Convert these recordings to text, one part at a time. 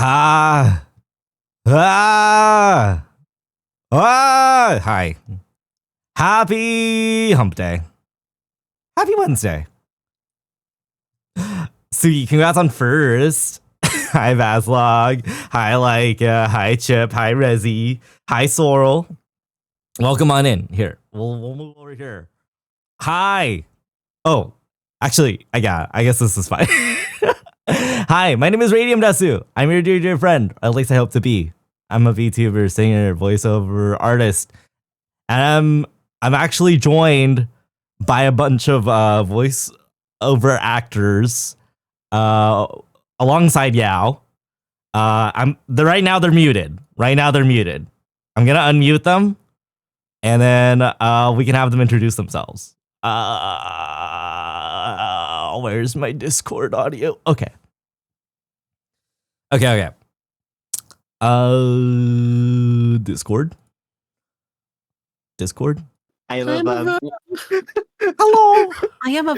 Ah. Ah. Ah. Hi. Happy hump day. Happy Wednesday. Sugi, congrats on first. Hi, Vaslog. Hi, Laika. Hi, Chip. Hi, Rezi. Hi, Sorrel. Welcome on in. Here. We'll move over here. Hi. Oh, actually, I guess this is fine. Hi, my name is Radium Dasu. I'm your dear friend, or at least I hope to be. I'm a VTuber, singer, voiceover artist, and I'm actually joined by a bunch of voiceover actors alongside Yao. Right now they're muted. I'm gonna unmute them, and then we can have them introduce themselves. Where's my Discord audio? Okay. Discord. I love them. Hello. I am a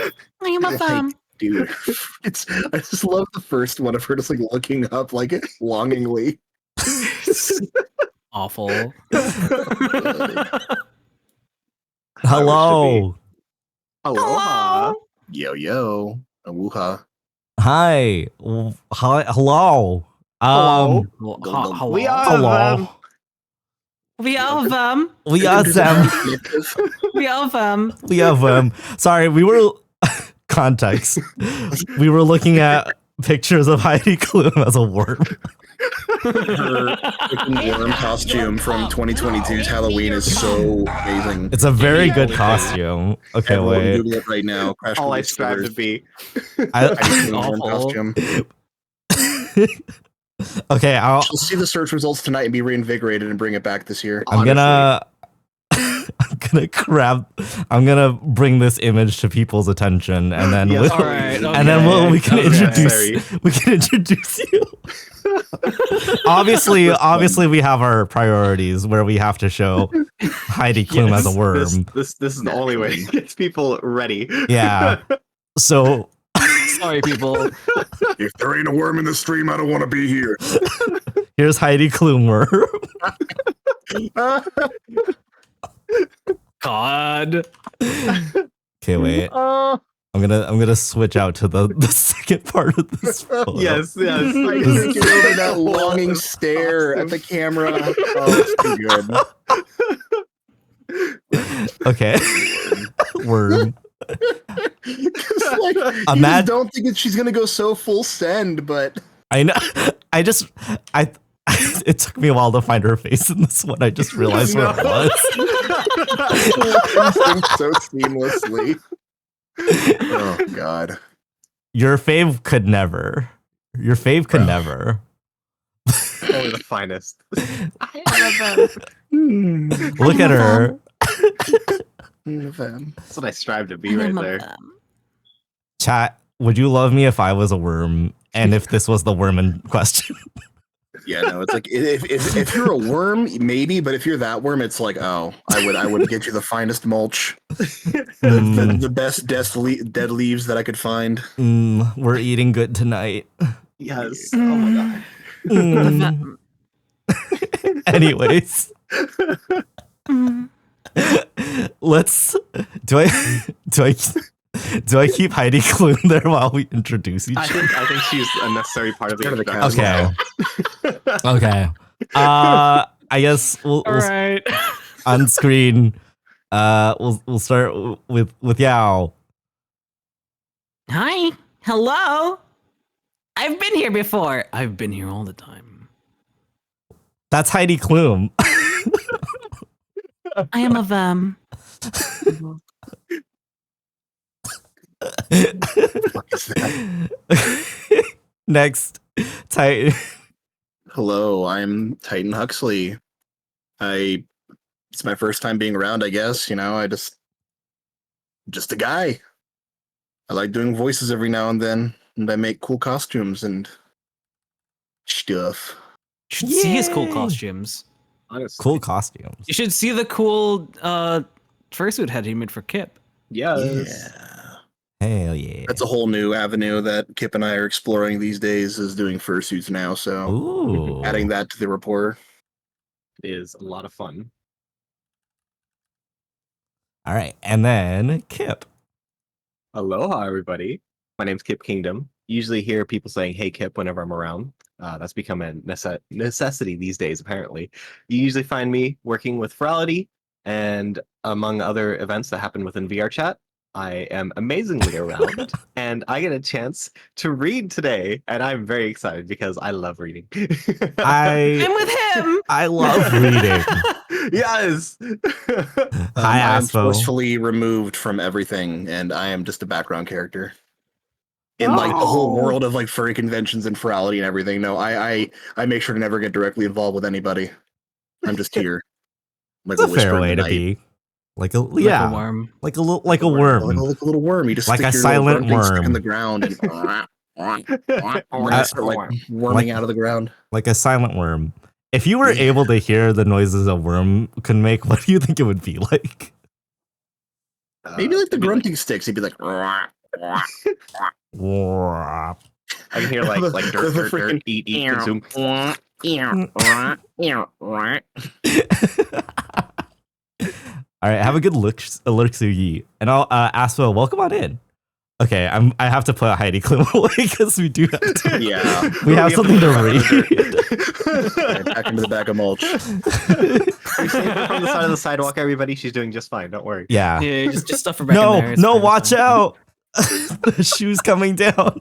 Dude, I just love the first one of her just like looking up like longingly. awful. Hello. Aloha. Yo. Awooha. Hi. Hello. Hello. We are Hello. We are them. We are them. We are them. We are them. Sorry, we were context. We were looking at pictures of Heidi Klum as a worm. Her freaking worm costume from 2022's Halloween is so amazing. It's a very good costume. Okay, Everyone wait. Google it right now. Crash All I Course strive to Brothers. be. Heidi Klum worm Awful. costume. Okay, She'll see the search results tonight and be reinvigorated and bring it back this year. I'm gonna bring this image to people's attention, and then Yes, we'll, alright, and then we can okay. introduce you. obviously, we have our priorities where we have to show Heidi Klum as a worm. This is the only way to get people ready. Yeah. So Sorry, people. If there ain't a worm in the stream, I don't want to be here. here's Heidi Klum worm. God. Okay, wait. I'm gonna switch out to the second part of this photo. Yes. I can get over that longing stare at the camera. Oh, it's too good. Okay. Worm. You Imagine- just don't think she's gonna go so full send, but I know. It took me a while to find her face in this one. I just realized what it was. so seamlessly. Oh God. Your fave could never. Never. Only the finest. Look at her. That's what I strive to be right there. Chat, would you love me if I was a worm and if this was the worm in question? Yeah, no, it's like if you're a worm, maybe, but if you're that worm, it's like, oh, I would get you the finest mulch, the best dead leaves that I could find. We're eating good tonight. Yes. Oh my god. Anyways. Let's do I keep Heidi Klum there while we introduce each other? I think she's a necessary part of the Part of the introduction. Okay. I guess we'll All right. on screen. We'll start with Yao. Hi. Hello. I've been here before. I've been here all the time. That's Heidi Klum. I am of them. Next, Titan. Hello, I'm Titan Huxley. It's my first time being around, I guess. You know, just a guy. I like doing voices every now and then, and I make cool costumes and stuff. You should see his cool Yay. costumes. Honestly. Cool costumes. You should see the cool fursuit head he made for Kip. Yes. Yeah. Hell yeah. That's a whole new avenue that Kip and I are exploring these days, is doing fursuits now. So Ooh. adding that to the rapport. Is a lot of fun. All right. And then Kip. Aloha, everybody. My name's Kip Kingdom. Usually hear people saying, "Hey, Kip," whenever I'm around. That's become a necessity these days, apparently. You usually find me working with Ferality and among other events that happen within VR chat. I am amazingly around, and I get a chance to read today, and I'm very excited because I love reading. I'm with him. I love reading. Yes. Hi, I am Aspo. forcefully removed from everything, and I am just a background character in like the whole world of like furry conventions and ferality and everything. No, I make sure to never get directly involved with anybody. I'm just here, like It's a whisper fair in the way to night. be. Like a Like yeah, a worm. like a like a Like worm. a little worm. You just Like stick a your silent little grunting stick in worm. the ground and then I start like worming out of the ground. Like a silent worm. If you were able to hear the noises a worm can make, what do you think it would be like? Maybe like the grunting sticks. He'd be like, I can hear like dirt, eat, consume. All right, have a good look, Sugi, and I'll Aspo, welcome on in. Okay, I have to put Heidi Klum away because we do have to. yeah. We have something to read. Back into the bag of mulch. We saved her from the side of the sidewalk, everybody. She's doing just fine. Don't worry. Yeah. Yeah, just stuff her back in there. It's No, fine, watch it's fine. out. The shoe's coming down.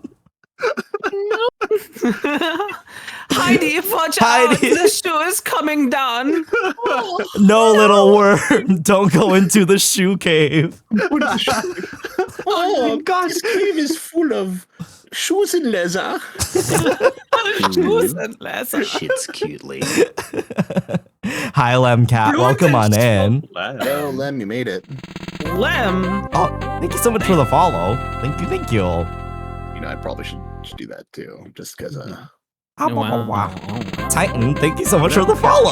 Heidi, watch Heidi. out! The shoe is coming down. No, little worm, don't go into the shoe cave. Oh gosh, this cave is full of shoes and leather. Shoes and leather. Shit's cutely. Hi, Lemcat, welcome on in. Oh, Lem, you made it. Lem. Oh, thank you so much for the follow. Thank you. You know, I probably should do that too, just because. Wow. Titan, thank you so much for the follow.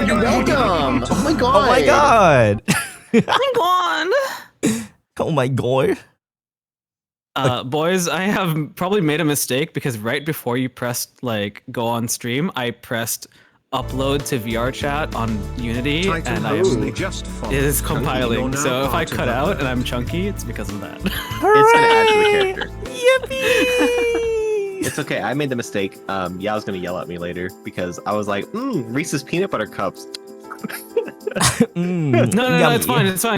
You're welcome. Oh my god. Oh my god. I'm gone. Oh my god. Boys, I have probably made a mistake because right before you pressed like go on stream, I pressed upload to VR chat on Unity, and it is compiling. So if I cut out and I'm chunky, it's because of that. It's gonna add to the character. Yippee! It's okay. I made the mistake. Yao's gonna yell at me later because I was like, Reese's peanut butter cups. No, yummy. it's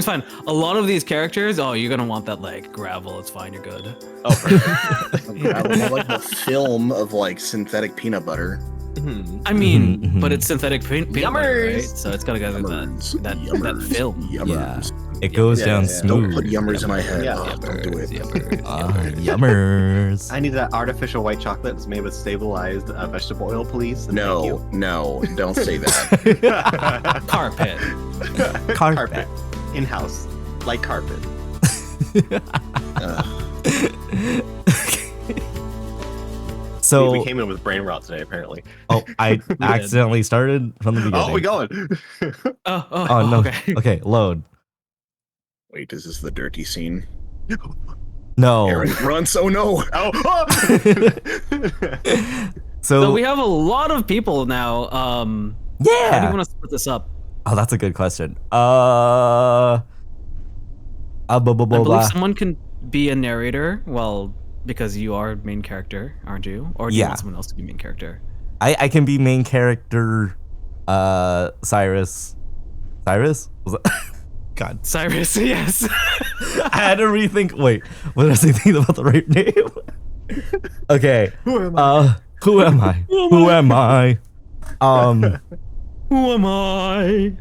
fine. A lot of these characters, you're gonna want that like gravel. It's fine, you're good. Oh, perfect. I don't know, like the film of like synthetic peanut butter. I mean, Mhm, but mhm. it's synthetic peanut butter, right? So it's gotta go with that film. Yummers. It goes down Don't smooth. put yummers in my head. Yeah, Oh, don't do it. Yummers. I need that artificial white chocolate that's made with stabilized vegetable oil, please. And No, don't say that. Carpet. Carpet. In-house. Like carpet. So we came in with brain rot today, apparently. I accidentally started from the beginning. Oh, we going. Oh no. Okay. Okay, load. Wait, is this the dirty scene? No. Aaron grunts. Oh no! Oh. So we have a lot of people now. How do you yeah. want to split this up? Oh, that's a good question. Blah, blah, blah, I blah. believe someone can be a narrator. Well, because you are main character, aren't you? Or do you Yeah. want someone else to be main character? I can be main character. Cyrus. Was that- God. Cyrus, yes. I had to rethink. Wait, what was I thinking about the right name? Okay. Who am I? Who am I? Who am I? Who am I? I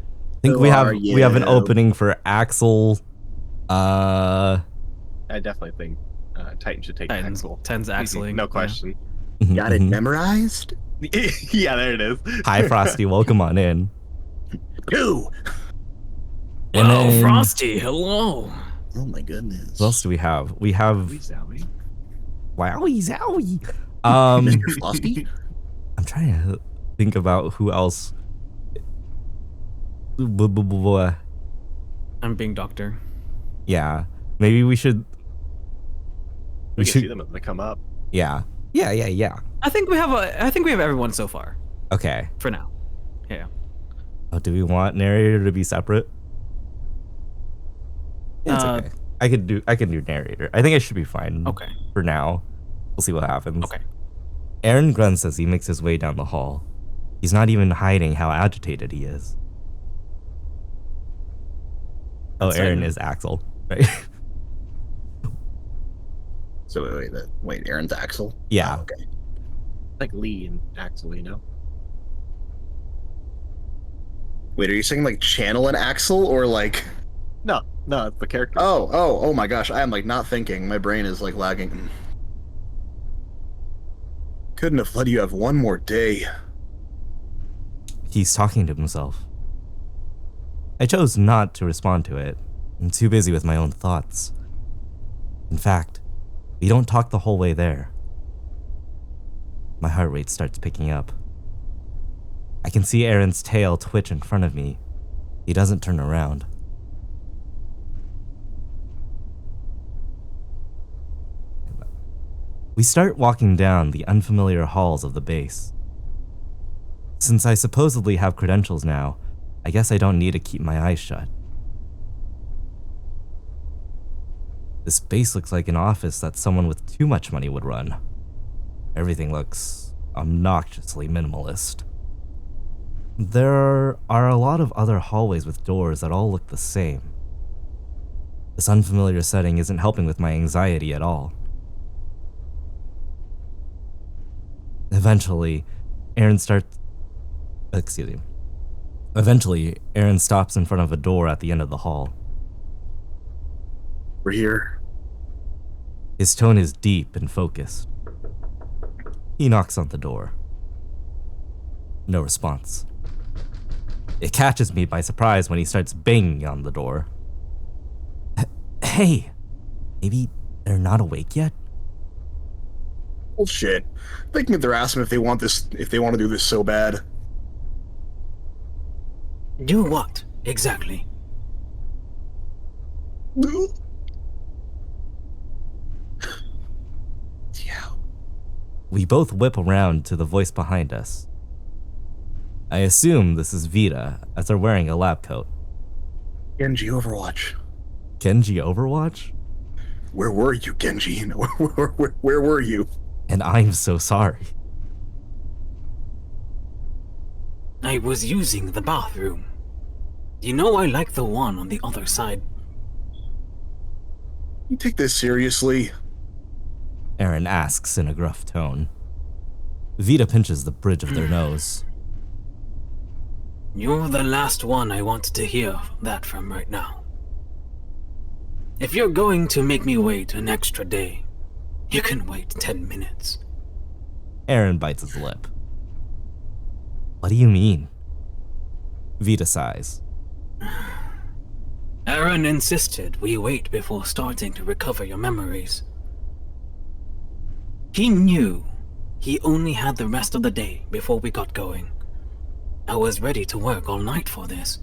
think Who we have are an you? opening for Axel. I definitely think Titan should take Titans, Axel. Tens Easy, axling. no question. Got it memorized? Yeah, there it is. Hi, Frosty. Welcome on in. Two. And Oh, then- Frosty, hello. Oh my goodness. What else do we have? We have Zowie. Wowie Zowie. Mr. Frosty? I'm trying to think about who else. I'm being doctor. Yeah, maybe we should. We can see them as they come up. Yeah. I think we have everyone so far. Okay. For now. Yeah. Oh, do we want narrator to be separate? It's okay. I can do narrator. I think I should be fine. Okay. For now. We'll see what happens. Okay. Aaron grunts as he makes his way down the hall. He's not even hiding how agitated he is. Oh, Aaron is Axel, right? So wait, Aaron's Axel? Yeah. Oh, okay. Like Lee and Axel, you know? Wait, are you saying like Channel and Axel or like? No, it's the character. Oh my gosh, I am like not thinking. My brain is like lagging. Couldn't have let you have one more day. He's talking to himself. I chose not to respond to it. I'm too busy with my own thoughts. In fact, we don't talk the whole way there. My heart rate starts picking up. I can see Aaron's tail twitch in front of me. He doesn't turn around. We start walking down the unfamiliar halls of the base. Since I supposedly have credentials now, I guess I don't need to keep my eyes shut. This base looks like an office that someone with too much money would run. Everything looks obnoxiously minimalist. There are a lot of other hallways with doors that all look the same. This unfamiliar setting isn't helping with my anxiety at all. Eventually, Aaron stops in front of a door at the end of the hall. We're here. His tone is deep and focused. He knocks on the door. No response. It catches me by surprise when he starts banging on the door. Hey, maybe they're not awake yet? Bullshit. They can get their ass if they want to do this so bad. Do what, exactly? Yeah. We both whip around to the voice behind us. I assume this is Vita, as they're wearing a lab coat. Genji Overwatch. Genji Overwatch? Where were you, Genji? Where were you? And I'm so sorry. I was using the bathroom. You know I like the one on the other side. You take this seriously? Aaron asks in a gruff tone. Vita pinches the bridge of their nose. You're the last one I want to hear that from right now. If you're going to make me wait an extra day, you can wait 10 minutes. Aaron bites his lip. What do you mean? Vita sighs. Aaron insisted we wait before starting to recover your memories. He knew he only had the rest of the day before we got going. I was ready to work all night for this.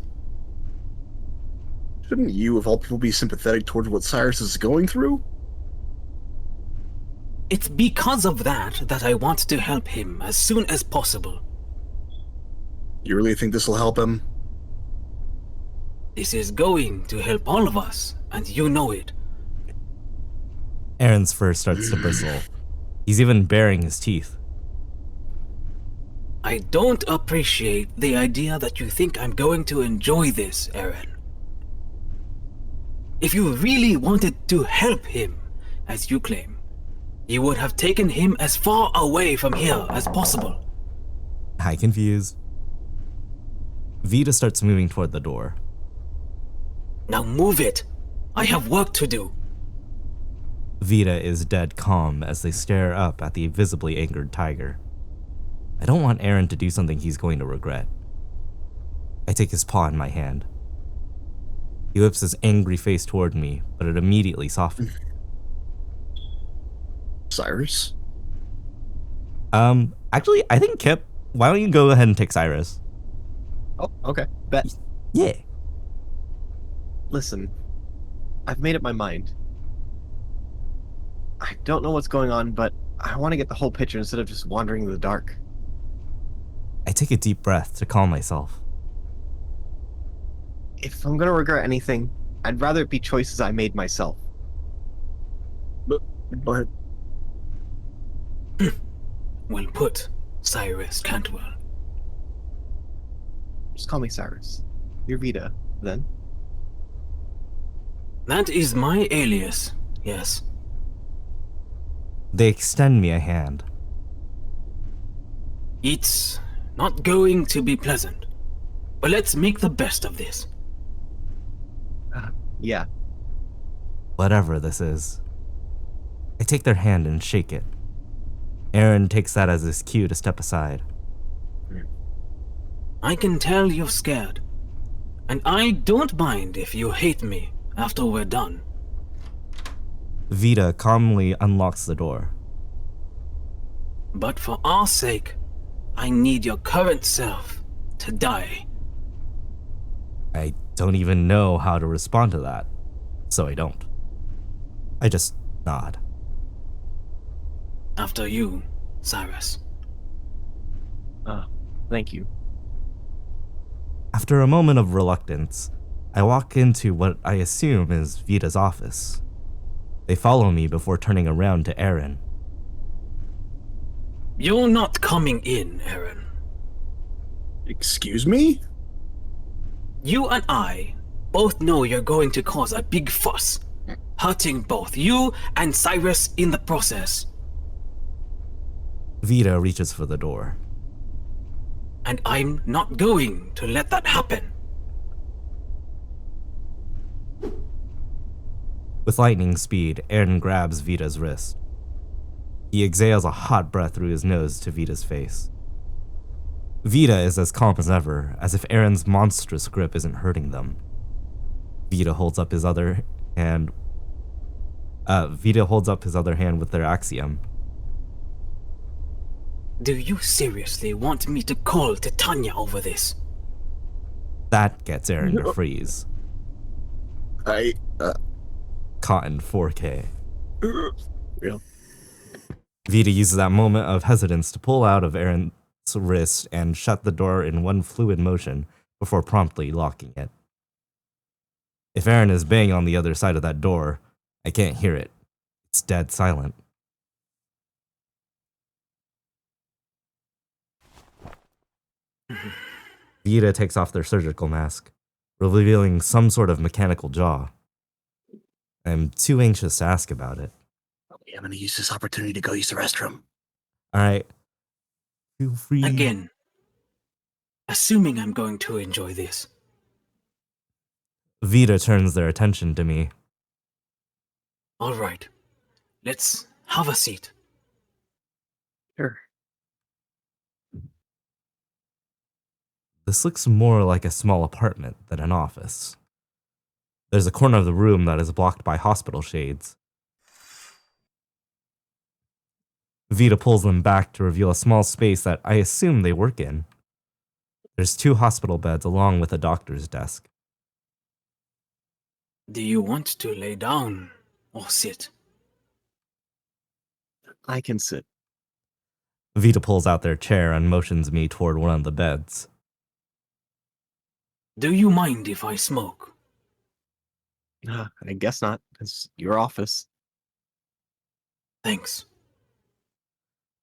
Shouldn't you, of all people, be sympathetic towards what Cyrus is going through? It's because of that I want to help him as soon as possible. You really think this will help him? This is going to help all of us, and you know it. Aaron's fur starts to bristle. He's even baring his teeth. I don't appreciate the idea that you think I'm going to enjoy this, Aaron. If you really wanted to help him, as you claim, you would have taken him as far away from here as possible. Hi, confused. Vita starts moving toward the door. Now move it. I have work to do. Vita is dead calm as they stare up at the visibly angered tiger. I don't want Aaron to do something he's going to regret. I take his paw in my hand. He whips his angry face toward me, but it immediately softens. Cyrus? Actually, I think Kip, why don't you go ahead and take Cyrus? Oh, okay. Bet. Yeah. Listen, I've made up my mind. I don't know what's going on, but I want to get the whole picture instead of just wandering in the dark. I take a deep breath to calm myself. If I'm gonna regret anything, I'd rather it be choices I made myself. But Well put, Cyrus Cantwell. Just call me Cyrus. You're Vita, then. That is my alias, yes. They extend me a hand. It's not going to be pleasant, but let's make the best of this. Yeah. Whatever this is. I take their hand and shake it. Aaron takes that as his cue to step aside. I can tell you're scared, and I don't mind if you hate me after we're done. Vita calmly unlocks the door. But for our sake, I need your current self to die. I don't even know how to respond to that, so I don't. I just nod. After you, Cyrus. Thank you. After a moment of reluctance, I walk into what I assume is Vita's office. They follow me before turning around to Aaron. You're not coming in, Aaron. excuse me? You and I both know you're going to cause a big fuss, hurting both you and Cyrus in the process. Vita reaches for the door. And I'm not going to let that happen. With lightning speed, Aaron grabs Vita's wrist. He exhales a hot breath through his nose to Vita's face. Vita is as calm as ever, as if Aaron's monstrous grip isn't hurting them. Vita holds up his other hand with their axiom. Do you seriously want me to call Titania over this? That gets Aaron to freeze. Caught in 4K. Real. Vita uses that moment of hesitance to pull out of Aaron's wrist and shut the door in one fluid motion before promptly locking it. If Aaron is banging on the other side of that door, I can't hear it. It's dead silent. Vita takes off their surgical mask, revealing some sort of mechanical jaw. I'm too anxious to ask about it. Okay, I'm gonna use this opportunity to go use the restroom. Alright. Feel free. Again, assuming I'm going to enjoy this. Vita turns their attention to me. All right, let's have a seat. Sure. This looks more like a small apartment than an office. There's a corner of the room that is blocked by hospital shades. Vita pulls them back to reveal a small space that I assume they work in. There's 2 hospital beds along with a doctor's desk. Do you want to lay down or sit? I can sit. Vita pulls out their chair and motions me toward one of the beds. Do you mind if I smoke? I guess not. It's your office. Thanks.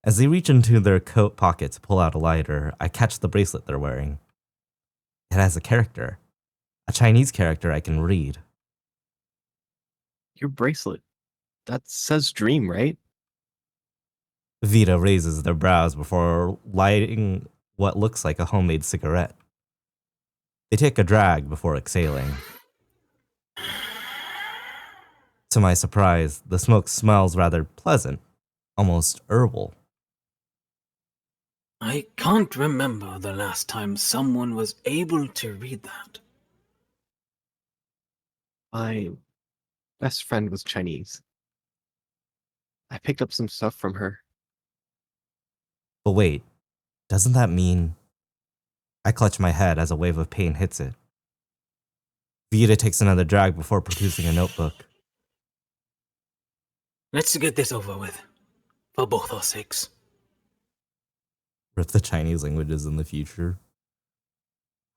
As they reach into their coat pocket to pull out a lighter, I catch the bracelet they're wearing. It has a character. A Chinese character I can read. Your bracelet. That says dream, right? Vita raises their brows before lighting what looks like a homemade cigarette. They take a drag before exhaling. To my surprise, the smoke smells rather pleasant, almost herbal. I can't remember the last time someone was able to read that. My best friend was Chinese. I picked up some stuff from her. But wait, doesn't that mean... I clutch my head as a wave of pain hits it. Vita takes another drag before producing a notebook. Let's get this over with. For both our sakes. Rip the Chinese languages in the future.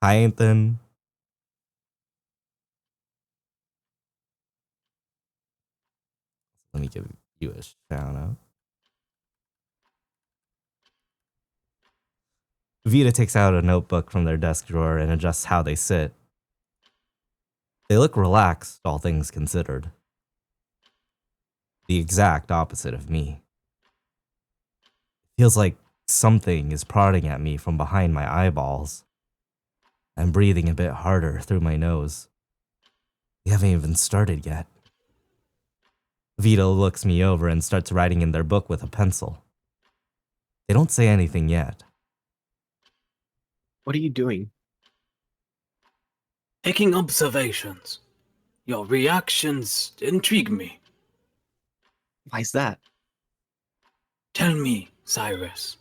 Hi, Ethan. Let me give you a shout out. Vita takes out a notebook from their desk drawer and adjusts how they sit. They look relaxed, all things considered. The exact opposite of me. Feels like something is prodding at me from behind my eyeballs. I'm breathing a bit harder through my nose. We haven't even started yet. Vita looks me over and starts writing in their book with a pencil. They don't say anything yet. What are you doing? Taking observations. Your reactions intrigue me. Why's that? Tell me, Cyrus.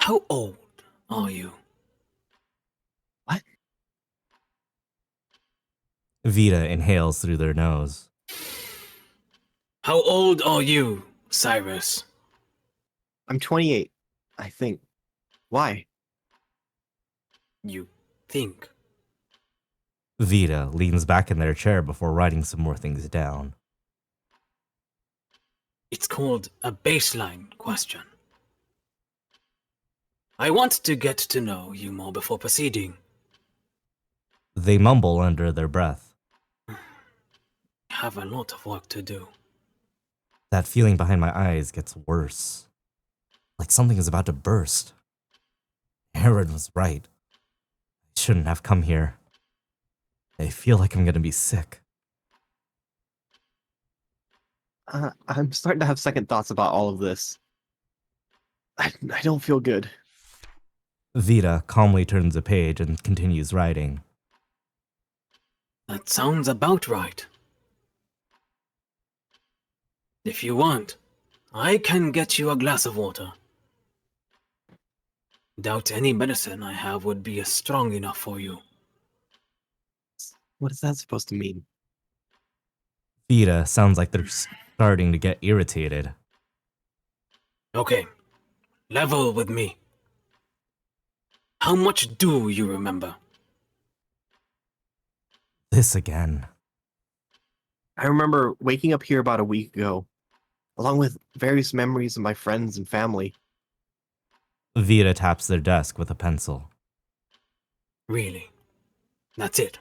How old are you? What? Vita inhales through their nose. How old are you, Cyrus? I'm 28, I think. Why? You think. Vita leans back in their chair before writing some more things down. It's called a baseline question. I want to get to know you more before proceeding. They mumble under their breath. I have a lot of work to do. That feeling behind my eyes gets worse. Like something is about to burst. Aaron was right. I shouldn't have come here. I feel like I'm gonna be sick. I'm starting to have second thoughts about all of this. I don't feel good. Vita calmly turns a page and continues writing. That sounds about right. If you want, I can get you a glass of water. Doubt any medicine I have would be strong enough for you. What is that supposed to mean? Vita sounds like they're starting to get irritated. Okay, level with me. How much do you remember? This again. I remember waking up here about a week ago, along with various memories of my friends and family. Vita taps their desk with a pencil. Really? That's it?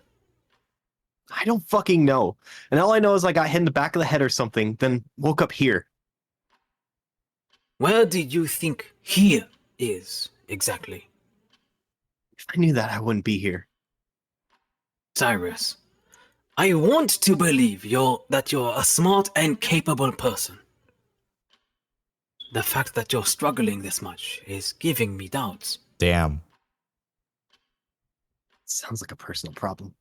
I don't fucking know. And all I know is I got hit in the back of the head or something, then woke up here. Where did you think here is, exactly? If I knew that, I wouldn't be here. Cyrus, I want to believe that you're a smart and capable person. The fact that you're struggling this much is giving me doubts. Damn. Sounds like a personal problem.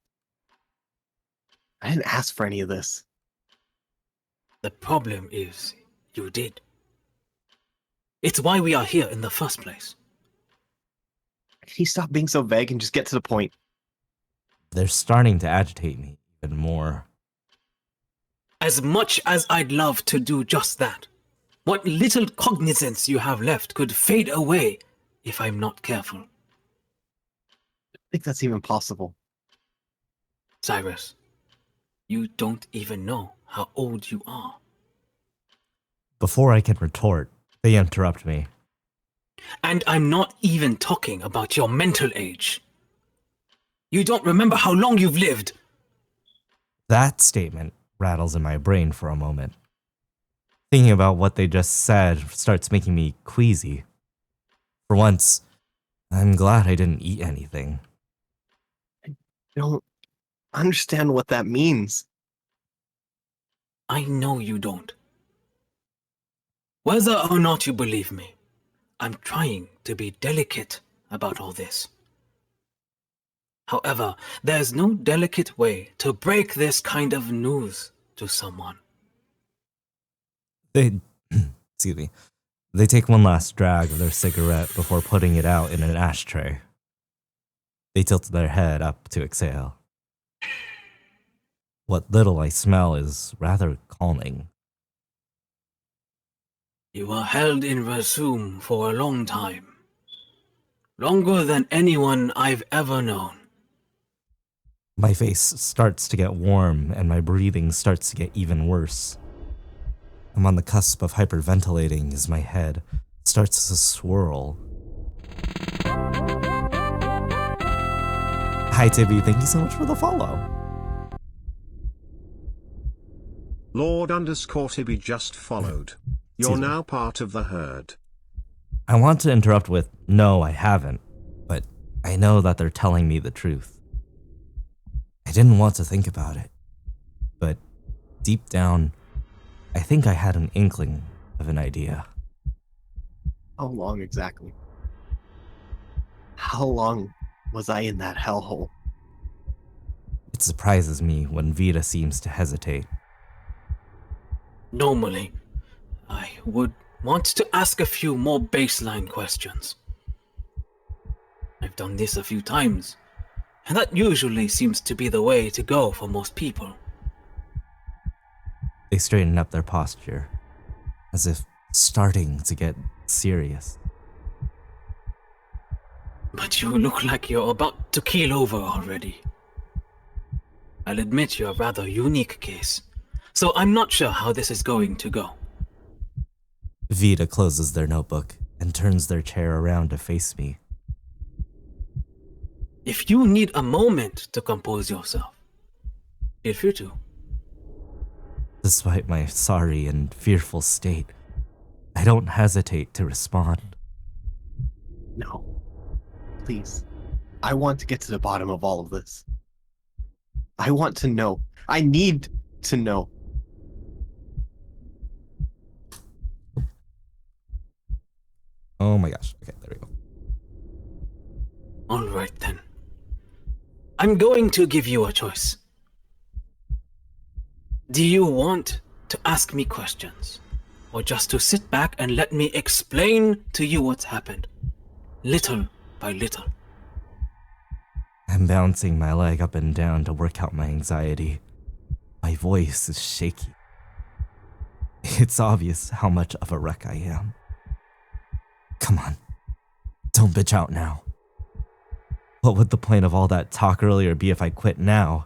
I didn't ask for any of this. The problem is, you did. It's why we are here in the first place. Can you stop being so vague and just get to the point? They're starting to agitate me even more. As much as I'd love to do just that, what little cognizance you have left could fade away if I'm not careful. I think that's even possible. Cyrus, you don't even know how old you are. Before I can retort, they interrupt me. And I'm not even talking about your mental age. You don't remember how long you've lived. That statement rattles in my brain for a moment. Thinking about what they just said starts making me queasy. For once, I'm glad I didn't eat anything. I don't understand what that means. I know you don't. Whether or not you believe me, I'm trying to be delicate about all this. However, there's no delicate way to break this kind of news to someone. They, excuse me, they take one last drag of their cigarette before putting it out in an ashtray. They tilt their head up to exhale. What little I smell is rather calming. You were held in Rasum for a long time. Longer than anyone I've ever known. My face starts to get warm and my breathing starts to get even worse. I'm on the cusp of hyperventilating as my head starts to swirl. Hi Tibby, thank you so much for the follow. Lord_Tibby just followed. You're now part of the herd. I want to interrupt with, no, I haven't, but I know that they're telling me the truth. I didn't want to think about it, but deep down, I think I had an inkling of an idea. How long exactly? How long was I in that hellhole? It surprises me when Vita seems to hesitate. Normally, I would want to ask a few more baseline questions. I've done this a few times, and that usually seems to be the way to go for most people. They straighten up their posture, as if starting to get serious. But you look like you're about to keel over already. I'll admit you're a rather unique case, so I'm not sure how this is going to go. Vita closes their notebook and turns their chair around to face me. If you need a moment to compose yourself, feel free to. Despite my sorry and fearful state, I don't hesitate to respond. No. Please. I want to get to the bottom of all of this. I want to know. I need to know. Oh my gosh. Okay, there we go. All right then. I'm going to give you a choice. Do you want to ask me questions, or just to sit back and let me explain to you what's happened, little by little? I'm bouncing my leg up and down to work out my anxiety. My voice is shaky. It's obvious how much of a wreck I am. Come on, don't bitch out now. What would the point of all that talk earlier be if I quit now?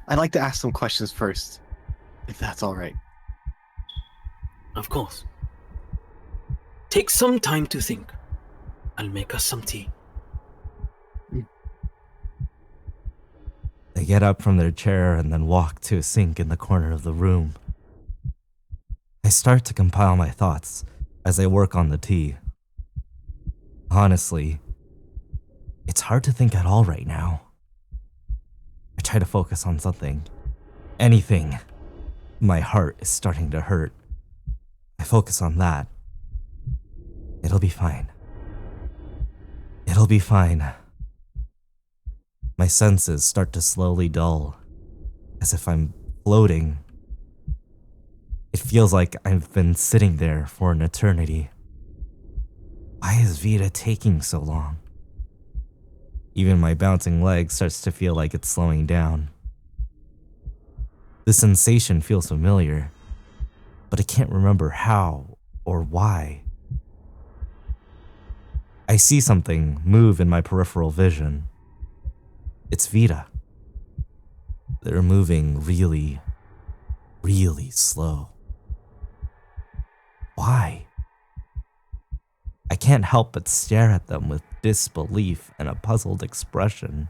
I'd like to ask some questions first, if that's all right. Of course. Take some time to think. I'll make us some tea. They get up from their chair and then walk to a sink in the corner of the room. I start to compile my thoughts as I work on the tea. Honestly, it's hard to think at all right now. I try to focus on something. Anything. My heart is starting to hurt. I focus on that. It'll be fine. It'll be fine. My senses start to slowly dull, as if I'm floating. It feels like I've been sitting there for an eternity. Why is Vita taking so long? Even my bouncing leg starts to feel like it's slowing down. The sensation feels familiar, but I can't remember how or why. I see something move in my peripheral vision. It's Vita. They're moving really, really slow. Why? I can't help but stare at them with disbelief and a puzzled expression.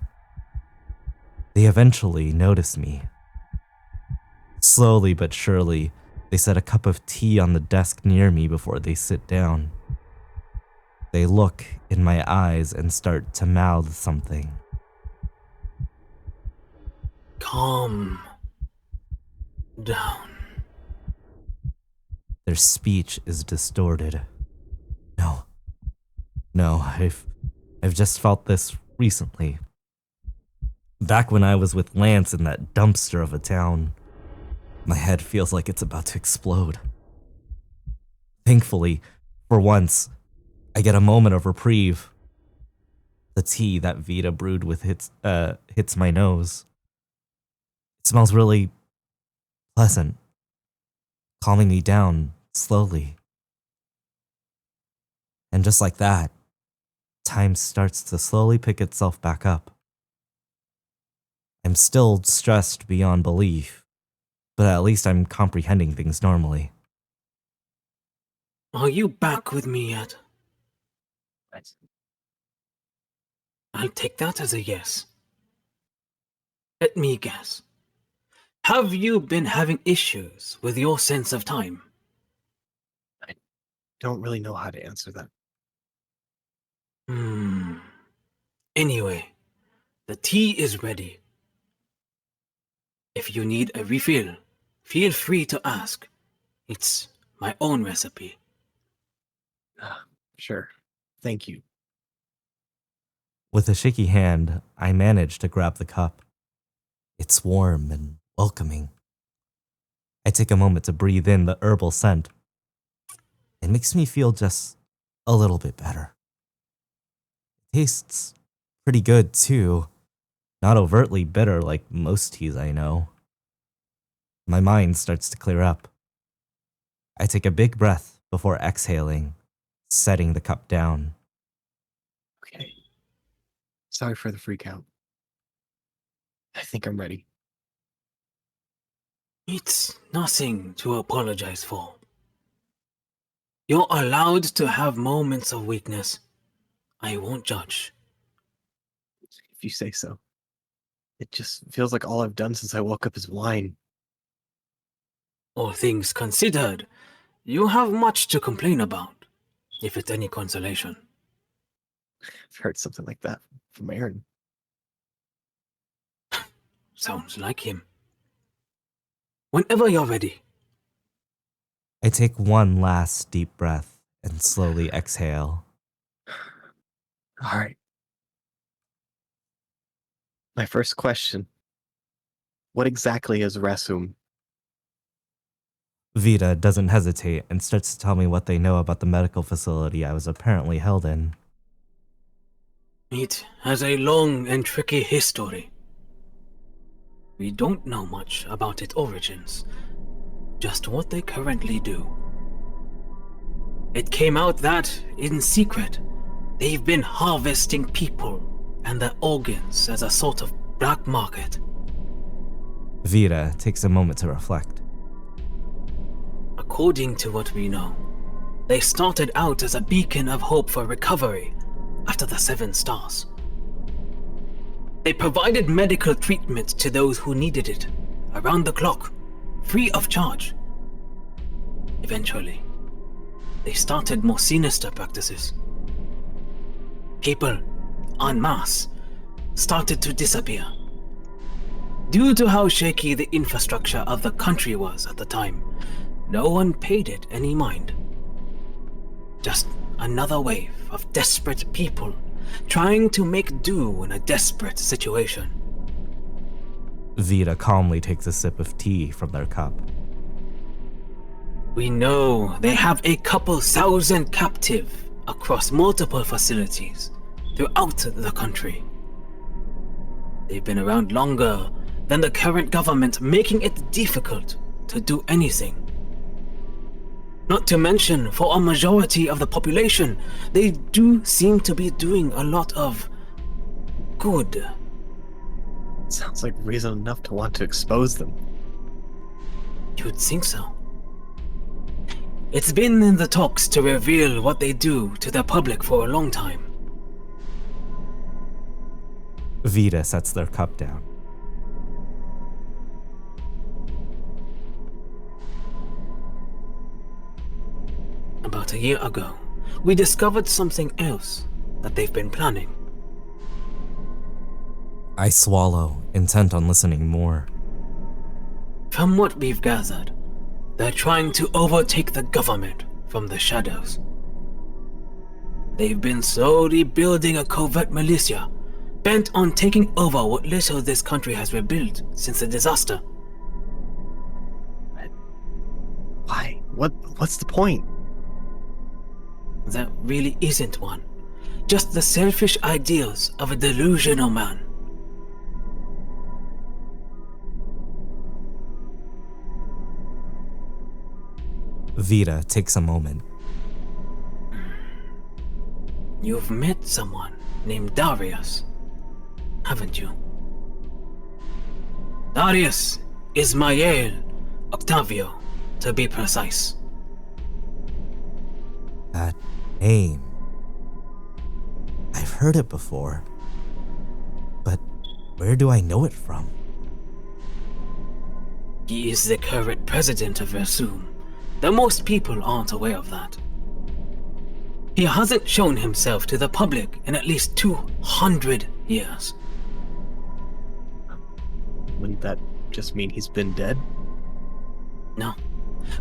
They eventually notice me. Slowly but surely, they set a cup of tea on the desk near me before they sit down. They look in my eyes and start to mouth something. Calm down. Their speech is distorted. No, I've just felt this recently. Back when I was with Lance in that dumpster of a town, my head feels like it's about to explode. Thankfully, for once, I get a moment of reprieve. The tea that Vita brewed with hits my nose. It smells really pleasant, calming me down slowly. And just like that, time starts to slowly pick itself back up. I'm still stressed beyond belief, but at least I'm comprehending things normally. Are you back with me yet? I'll take that as a yes. Let me guess. Have you been having issues with your sense of time? I don't really know how to answer that. Anyway, the tea is ready. If you need a refill, feel free to ask. It's my own recipe. Sure. Thank you. With a shaky hand, I manage to grab the cup. It's warm and welcoming. I take a moment to breathe in the herbal scent. It makes me feel just a little bit better. It tastes pretty good too, not overtly bitter like most teas I know. My mind starts to clear up. I take a big breath before exhaling, setting the cup down. Okay. Sorry for the freak out. I think I'm ready. It's nothing to apologize for. You're allowed to have moments of weakness. I won't judge. If you say so. It just feels like all I've done since I woke up is whine. All things considered, you have much to complain about, if it's any consolation. I've heard something like that from Aaron. Sounds like him. Whenever you're ready. I take one last deep breath and slowly exhale. All right. My first question. What exactly is Resum? Vita doesn't hesitate and starts to tell me what they know about the medical facility I was apparently held in. It has a long and tricky history. We don't know much about its origins, just what they currently do. It came out that, in secret, they've been harvesting people and their organs as a sort of black market. Vita takes a moment to reflect. According to what we know, they started out as a beacon of hope for recovery after the 7 stars. They provided medical treatment to those who needed it, around the clock, free of charge. Eventually, they started more sinister practices. People, en masse, started to disappear. Due to how shaky the infrastructure of the country was at the time, no one paid it any mind. Just another wave of desperate people trying to make do in a desperate situation. Vita calmly takes a sip of tea from their cup. We know they have a couple thousand captive across multiple facilities throughout the country. They've been around longer than the current government, making it difficult to do anything. Not to mention, for a majority of the population, they do seem to be doing a lot of good. Sounds like reason enough to want to expose them. You'd think so. It's been in the talks to reveal what they do to the public for a long time. Vita sets their cup down. About a year ago, we discovered something else that they've been planning. I swallow, intent on listening more. From what we've gathered, they're trying to overtake the government from the shadows. They've been slowly building a covert militia, bent on taking over what little this country has rebuilt since the disaster. Why? What's the point? There really isn't one. Just the selfish ideals of a delusional man. Vita takes a moment. You've met someone named Darius, haven't you? Darius Ismael Octavio, to be precise. That name. I've heard it before. But where do I know it from? He is the current president of Resum, though most people aren't aware of that. He hasn't shown himself to the public in at least 200 years. Wouldn't that just mean he's been dead? No.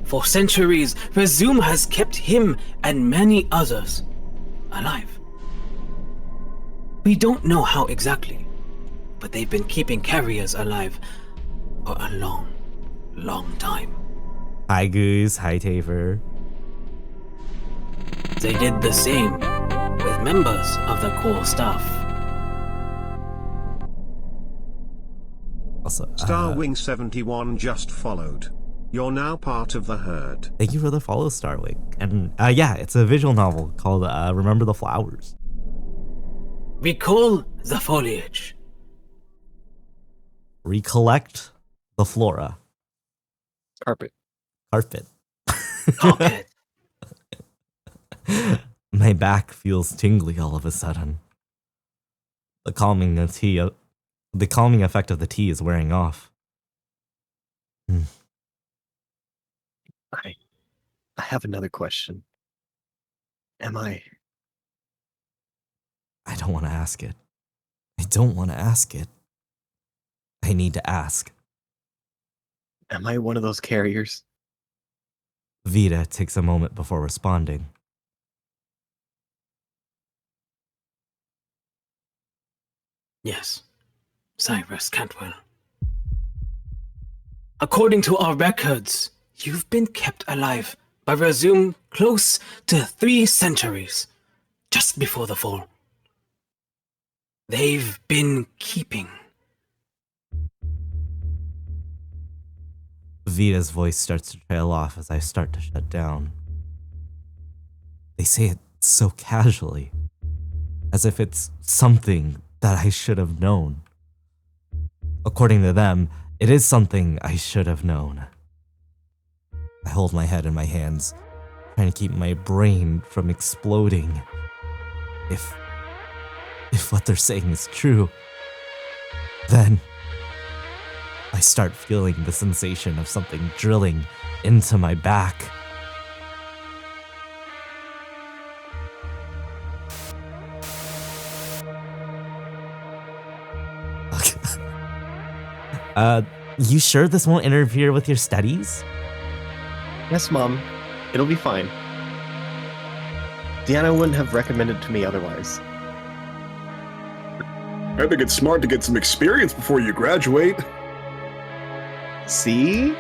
For centuries, Resum has kept him and many others alive. We don't know how exactly, but they've been keeping carriers alive for a long time. Hi Goose, hi Taver. They did the same with members of the core staff. Also, Starwing71 just followed. You're now part of the herd. thank you for the follow, Starwing. And yeah, it's a visual novel called Remember the Flowers. Recall the foliage. Recollect the Flora. Carpet. Carpet. Carpet. My back feels tingly all of a sudden. The calming effect of the tea is wearing off. I have another question. I don't want to ask it. I don't want to ask it. I need to ask. Am I one of those carriers? Vita takes a moment before responding. Yes, Cyrus Cantwell. According to our records, you've been kept alive by Resum close to 3 centuries, just before the fall. They've been keeping. Vita's voice starts to trail off as I start to shut down. They say it so casually, as if it's something that I should have known. According to them, it is something I should have known. I hold my head in my hands, trying to keep my brain from exploding. If what they're saying is true, then I start feeling the sensation of something drilling into my back. You sure this won't interfere with your studies? Yes, Mom. It'll be fine. Deanna wouldn't have recommended to me otherwise. I think it's smart to get some experience before you graduate. See?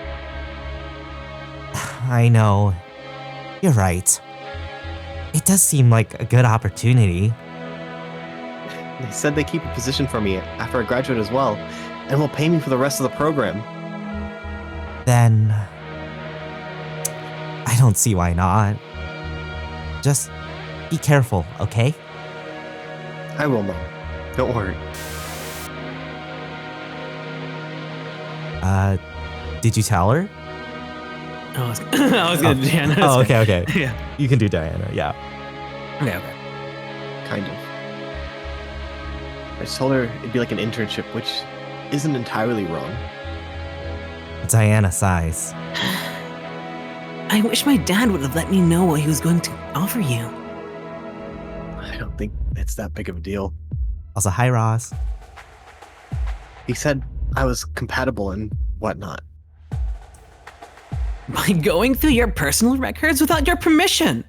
I know. You're right. It does seem like a good opportunity. They said they keep a position for me after I graduate as well, and will pay me for the rest of the program. Then I don't see why not. Just be careful, okay? I will, Mom. Don't worry. Did you tell her? I was gonna do Diana. Oh, okay. Yeah. You can do Diana, yeah. Okay. Kind of. I just told her it'd be like an internship, which isn't entirely wrong. Diana sighs. I wish my dad would have let me know what he was going to offer you. I don't think it's that big of a deal. Also, hi, Ross. He said I was compatible and whatnot. By going through your personal records without your permission.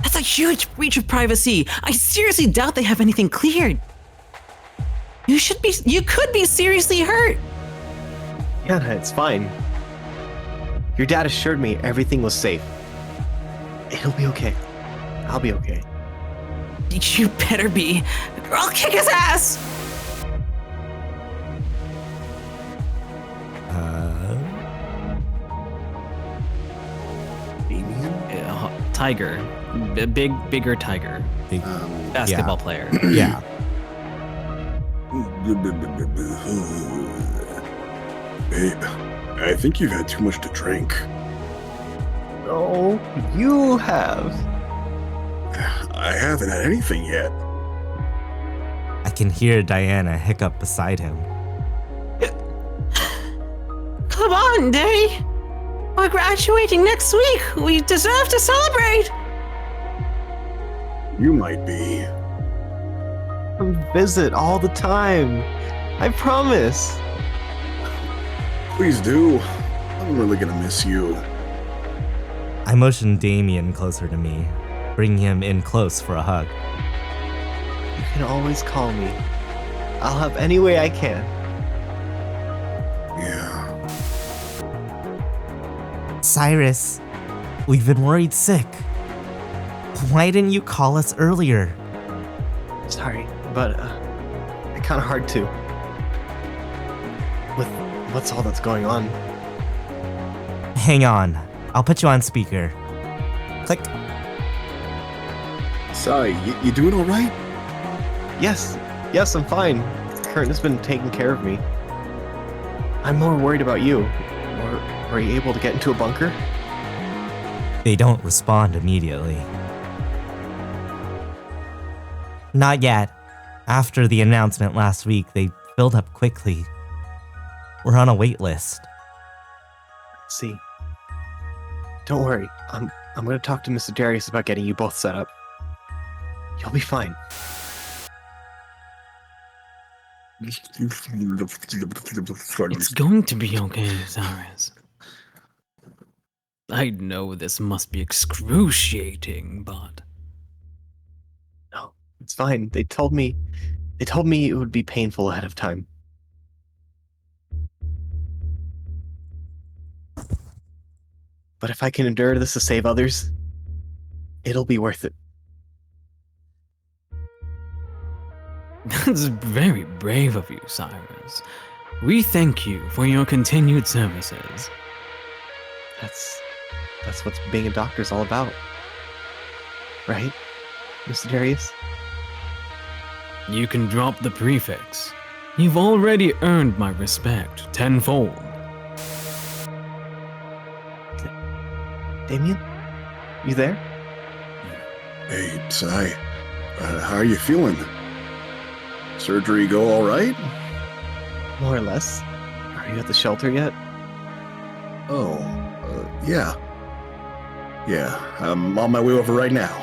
That's a huge breach of privacy. I seriously doubt they have anything cleared. You could be seriously hurt. Yeah, it's fine. Your dad assured me everything was safe. It'll be okay. I'll be okay. You better be, or I'll kick his ass. tiger, bigger tiger, Big, basketball player. yeah. Babe, I think you've had too much to drink. Oh, you have. I haven't had anything yet. I can hear Diana hiccup beside him. Come on, Day. We're graduating next week. We deserve to celebrate. You might be. Come visit all the time. I promise. Please do. I'm really gonna miss you. I motion Damien closer to me, bringing him in close for a hug. You can always call me. I'll help any way I can. Yeah. Cyrus, we've been worried sick. Why didn't you call us earlier? Sorry, but it's kind of hard to. With what's all that's going on. Hang on, I'll put you on speaker. Click. Sai, you doing all right? Yes, I'm fine. Curtin has been taking care of me. I'm more worried about you. Were you able to get into a bunker? They don't respond immediately. Not yet. After the announcement last week, they filled up quickly. We're on a wait list. See. Don't worry. I'm gonna talk to Mr. Darius about getting you both set up. You'll be fine. It's going to be okay, Cyrus. I know this must be excruciating, but No, it's fine. They told me it would be painful ahead of time. But if I can endure this to save others, it'll be worth it. that's very brave of you, Cyrus. We thank you for your continued services. That's what being a doctor's all about. Right, Mr. Darius? You can drop the prefix. You've already earned my respect tenfold. Damien? You there? Hey, Sai, how are you feeling? Surgery go all right? More or less. Are you at the shelter yet? Oh, yeah. Yeah, I'm on my way over right now.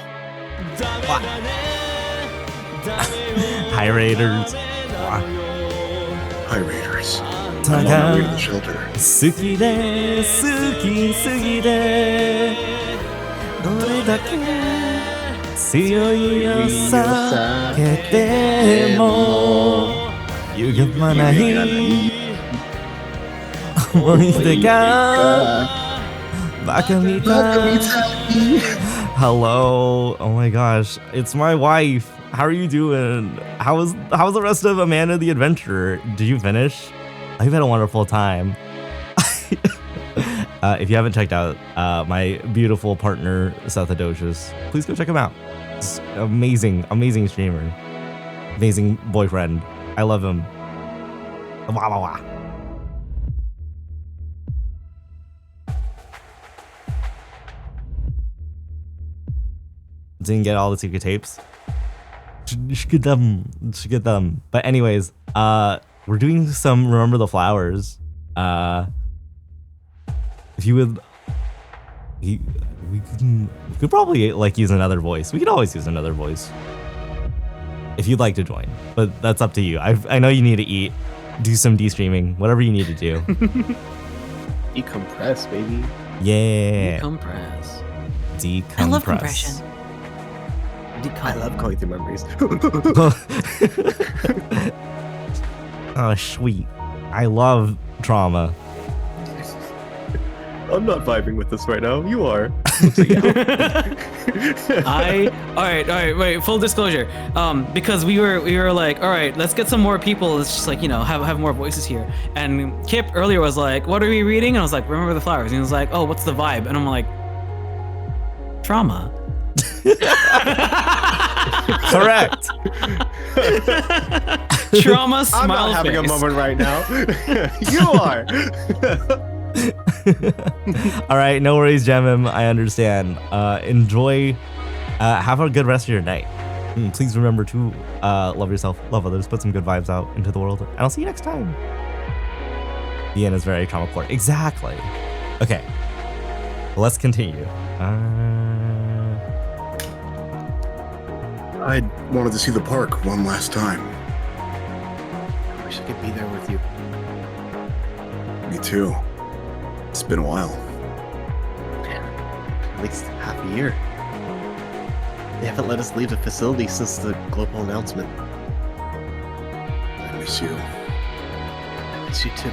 Hi, Raiders. Hi, Raiders. I'm on my way to the shelter. 好きで好きすぎてどれだけ強いを避けても歪まない思い出がバカみたい Hello, oh my gosh, it's my wife. How are you doing? How's the rest of Amanda the Adventurer? Did you finish? I've had a wonderful time. If you haven't checked out my beautiful partner, Seth Adocious, please go check him out. He's amazing, amazing streamer. Amazing boyfriend. I love him. Wah, wah, wah. Didn't get all the secret tapes. Should get them. But anyways, we're doing some Remember the Flowers. If you would, we could probably like use another voice. We could always use another voice if you'd like to join, but that's up to you. I know you need to eat, do some de-streaming, whatever you need to do. Decompress, baby. Yeah. Decompress. Decompress. I love compression. I love going through memories. Oh, sweet. I love trauma. I'm not vibing with this right now. You are. All right, wait, full disclosure. Because we were like, all right, let's get some more people. Let's just like, have more voices here. And Kip earlier was like, what are we reading? And I was like, Remember the Flowers. And he was like, oh, what's the vibe? And I'm like, Trauma. Correct. Trauma smile I'm not having a face. moment right now. You are. All right, no worries, Gemim. I understand. Enjoy. Have a good rest of your night. Please remember to love yourself, love others, put some good vibes out into the world, and I'll see you next time. The end is very trauma core. Exactly. Okay. Let's continue. I wanted to see the park one last time. I wish I could be there with you. Me too. It's been a while. At least half a year. They haven't let us leave the facility since the global announcement. I miss you. I miss you too.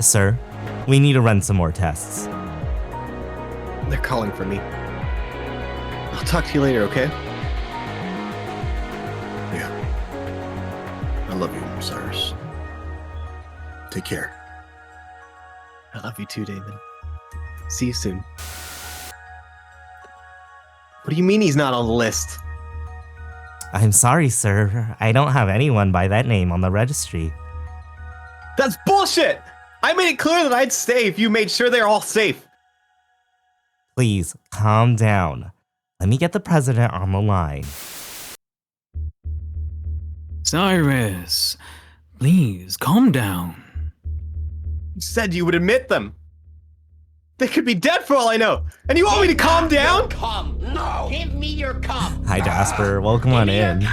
Sir, we need to run some more tests. They're calling for me. I'll talk to you later, okay? Yeah. I love you, Cyrus. Take care. I love you too, Damon. See you soon. What do you mean he's not on the list? I'm sorry, sir. I don't have anyone by that name on the registry. That's bullshit! I made it clear that I'd stay if you made sure they're all safe. Please, calm down. Let me get the president on the line. Cyrus, please calm down. You said you would admit them. They could be dead for all I know. And you want me to calm down? No! Give me your cup! Hi, Jasper. Welcome on in.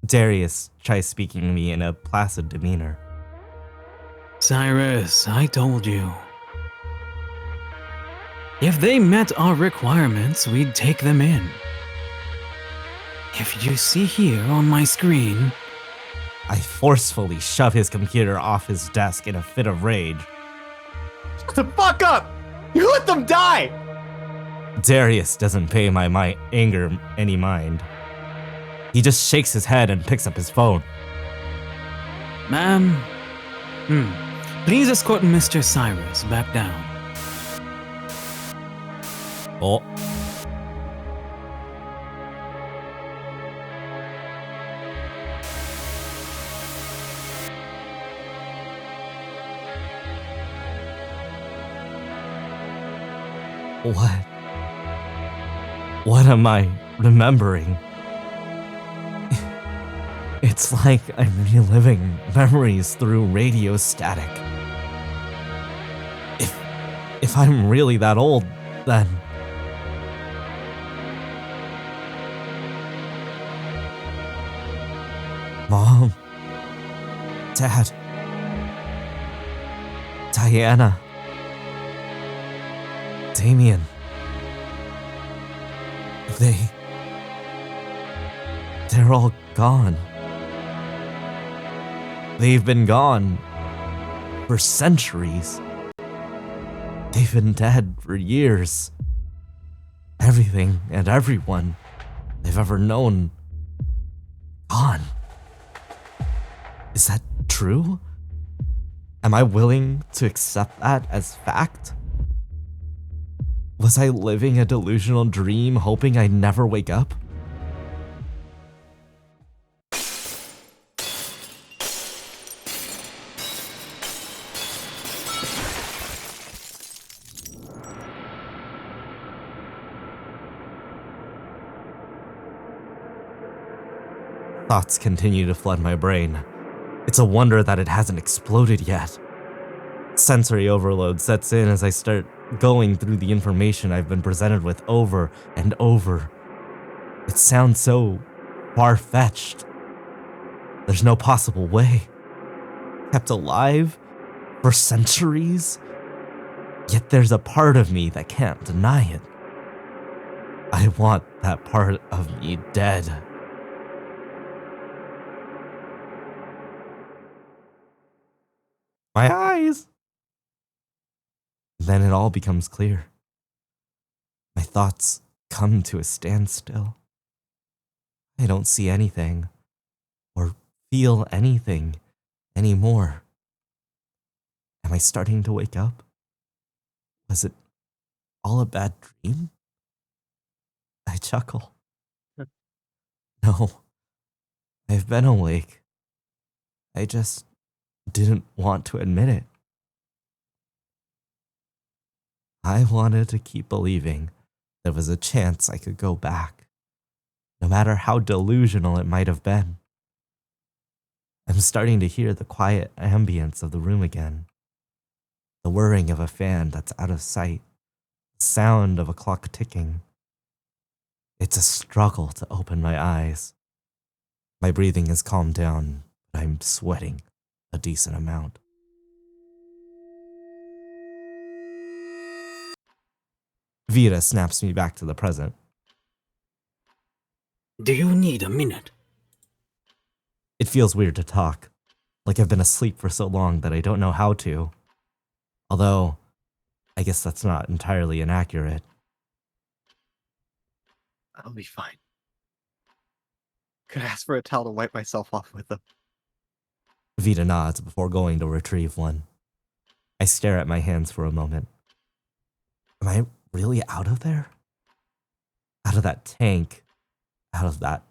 Darius tries speaking to me in a placid demeanor. Cyrus, I told you. If they met our requirements, we'd take them in. If you see here on my screen, I forcefully shove his computer off his desk in a fit of rage. Shut the fuck up! You let them die! Darius doesn't pay my anger any mind. He just shakes his head and picks up his phone. ma'am, please escort Mr. Cyrus back down. Oh. What? What am I remembering? It's like I'm reliving memories through radio static. If I'm really that old, then... Mom, Dad, Diana, Damien, they're all gone. They've been gone for centuries. They've been dead for years. Everything and everyone they've ever known, gone. Is that true? Am I willing to accept that as fact? Was I living a delusional dream, hoping I'd never wake up? Thoughts continue to flood my brain. It's a wonder that it hasn't exploded yet. Sensory overload sets in as I start going through the information I've been presented with over and over. It sounds so far-fetched. There's no possible way. Kept alive for centuries? Yet there's a part of me that can't deny it. I want that part of me dead. My eyes! Then it all becomes clear. My thoughts come to a standstill. I don't see anything or feel anything anymore. Am I starting to wake up? Was it all a bad dream? I chuckle. No, I've been awake. I just didn't want to admit it. I wanted to keep believing there was a chance I could go back, no matter how delusional it might have been. I'm starting to hear the quiet ambience of the room again. The whirring of a fan that's out of sight, the sound of a clock ticking. It's a struggle to open my eyes. My breathing has calmed down, but I'm sweating a decent amount. Vita snaps me back to the present. Do you need a minute? It feels weird to talk, like I've been asleep for so long that I don't know how to. Although, I guess that's not entirely inaccurate. I'll be fine. Could I ask for a towel to wipe myself off with them? Vita nods before going to retrieve one. I stare at my hands for a moment. Am I really out of there? Out of that tank? Out of that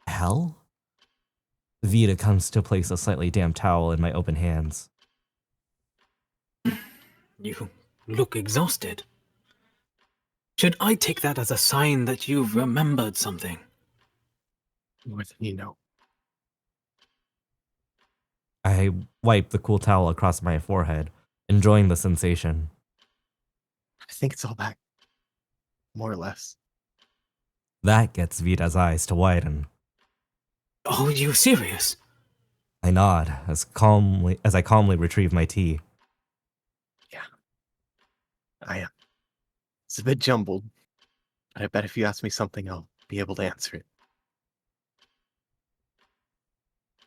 hell? Vita comes to place a slightly damp towel in my open hands. You look exhausted. Should I take that as a sign that you've remembered something? More than you know. I wipe the cool towel across my forehead, enjoying the sensation. I think it's all back. More or less. That gets Vita's eyes to widen. Oh, are you serious? I nod as I calmly retrieve my tea. Yeah. I am. It's a bit jumbled, but I bet if you ask me something, I'll be able to answer it.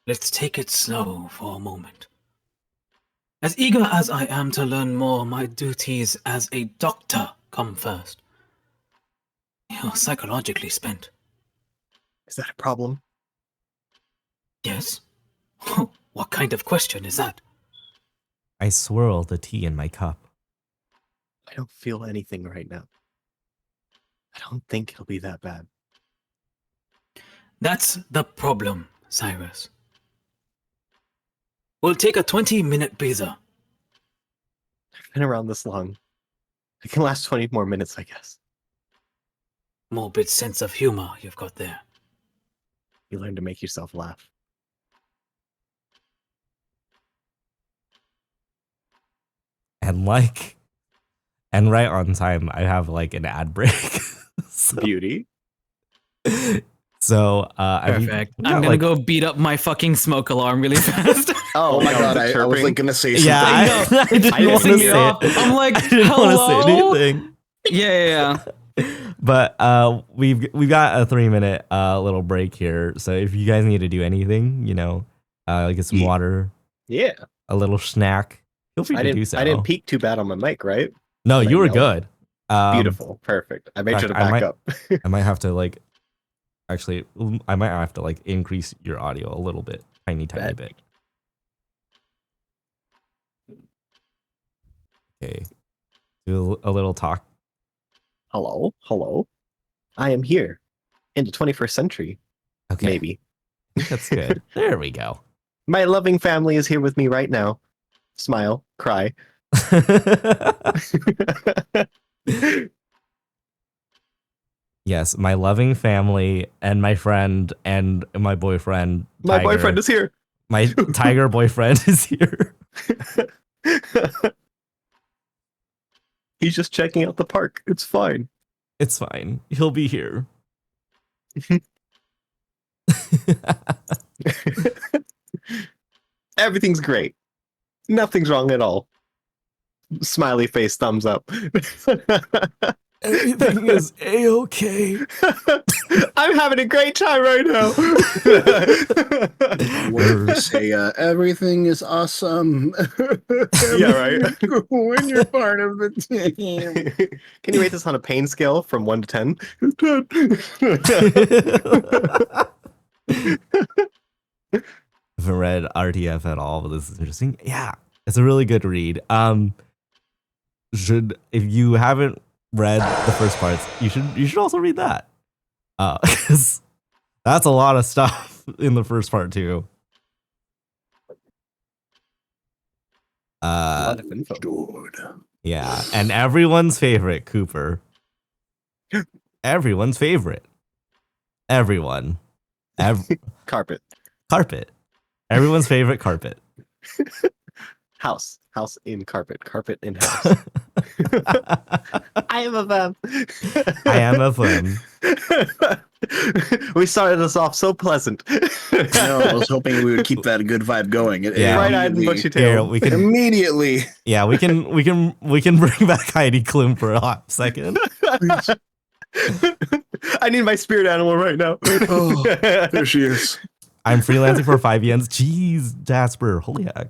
Let's take it slow for a moment. As eager as I am to learn more, my duties as a doctor come first. You're psychologically spent. Is that a problem? Yes? What kind of question is that? I swirl the tea in my cup. I don't feel anything right now. I don't think it'll be that bad. That's the problem, Cyrus. We'll take a 20-minute breather. I've been around this long. It can last 20 more minutes, I guess. Morbid sense of humor you've got there. You learn to make yourself laugh. And right on time, I have like an ad break. Beauty. So, Perfect. I'm gonna go beat up my fucking smoke alarm really fast. Oh my god, I was like gonna say something. Yeah, I didn't want to say it. I'm like, I didn't want to say anything. Yeah. But we've got a 3-minute little break here. So if you guys need to do anything, get some water, Yeah. a little snack, feel free to do so. I didn't peak too bad on my mic, right? No, you were good. Beautiful. Perfect. I made sure to back up. I might have to I might have to increase your audio a little bit, tiny bit. Okay, do a little talk. Hello. I am here in the 21st century. Okay, Maybe. That's good. There we go. My loving family is here with me right now. Smile, cry. Yes, my loving family and my friend and my boyfriend. My boyfriend is here. My tiger boyfriend is here. He's just checking out the park. It's fine. It's fine. He'll be here. Everything's great. Nothing's wrong at all. Smiley face, thumbs up. Everything is a-okay. I'm having a great time right now. Where say everything is awesome. Yeah, right. When you're part of the team. Can you rate this on a pain scale from 1 to 10? 10. I haven't read RTF at all, but this is interesting. Yeah, it's a really good read. should, if you haven't read the first parts, you should also read that. 'Cause that's a lot of stuff in the first part too. A lot of info. Yeah, and everyone's favorite, Cooper. Everyone's favorite. Everyone. Carpet. Carpet. Everyone's favorite carpet. House in carpet. Carpet in house. I am a femme. I am a femme. We started this off so pleasant. I was hoping we would keep that good vibe going. Yeah. Bright-eyed and bushy Here, tail. we can Immediately. Yeah, we can bring back Heidi Klum for a hot second. I need my spirit animal right now. Oh, there she is. I'm freelancing for 5 yens. Jeez, Jasper, holy heck.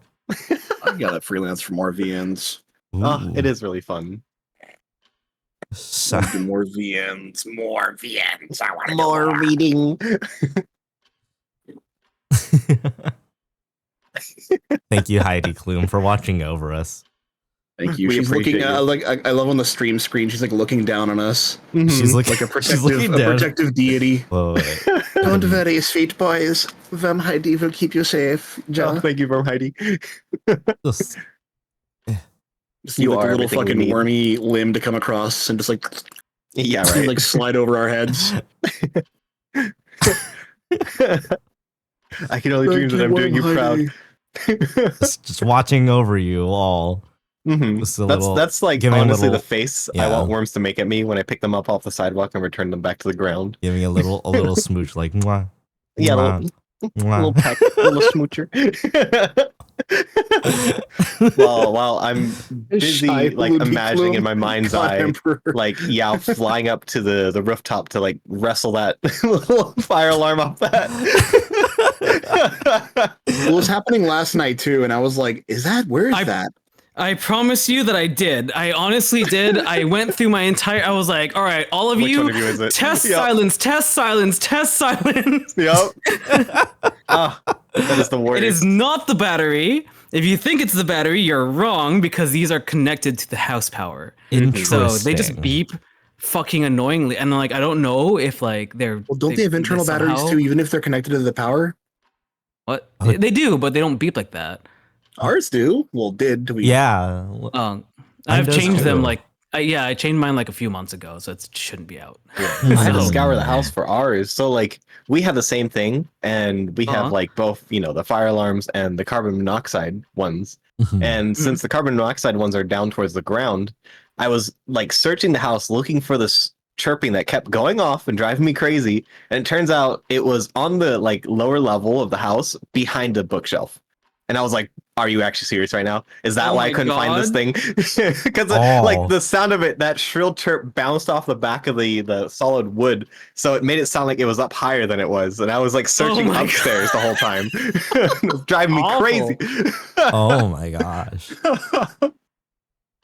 I gotta freelance for more VNs. Oh, it is really fun. More VNs. More VNs. I want More reading. Thank you, Heidi Klum, for watching over us. Thank you. We She's looking appreciate you. like I love on the stream screen. She's like looking down on us. She's looking Like a she's looking protective down. deity. Whoa, wait. Don't worry, sweet boys. Vam Heidi will keep you safe. Oh, thank you, Verm Heidi. Just- Just You need, like, are a little everything we fucking need. wormy limb to come across and just like Yeah, right. like slide over our heads. I can only dream that I'm doing you proud. just watching over you all. Mhm. Just a little, That's like giving a honestly little- the face I yeah. want worms to make at me when I pick them up off the sidewalk and return them back to the ground. giving a little smooch, like mwah, Yeah, mwah, little mwah. peck, little smoocher. while I'm busy Shy like Looney imagining in Klum my mind's God eye, Emperor. like flying up to the rooftop to like wrestle that little fire alarm off that. It was happening last night too, and I was like, where's that? I promise you that I did. I honestly did. I went through my entire. I was like, all right, all of Which you, one of you is it? test Yep. silence, test silence, test silence. Yep. That is the word. It is not the battery. If you think it's the battery, you're wrong because these are connected to the house power. So they just Interesting. beep fucking annoyingly. And like, I don't know if like they're. Well, don't they have internal batteries somehow- too, even if they're connected to the power? What? They do, but they don't beep like that. Ours do. Well, did we? Yeah. I've does changed them too. like. I changed mine like a few months ago, so it shouldn't be out. I had to So- scour the house for ours. So like we have the same thing, and we have like both, the fire alarms and the carbon monoxide ones. And since the carbon monoxide ones are down towards the ground, I was like searching the house looking for this chirping that kept going off and driving me crazy. And it turns out it was on the like lower level of the house behind a bookshelf. And I was like, are you actually serious right now? Is that Oh why I my couldn't find this God. thing? Because like the sound of it, that shrill chirp bounced off the back of the solid wood. So it made it sound like it was up higher than it was. And I was like searching my upstairs the whole time. It was driving me Awful. crazy. Oh my gosh.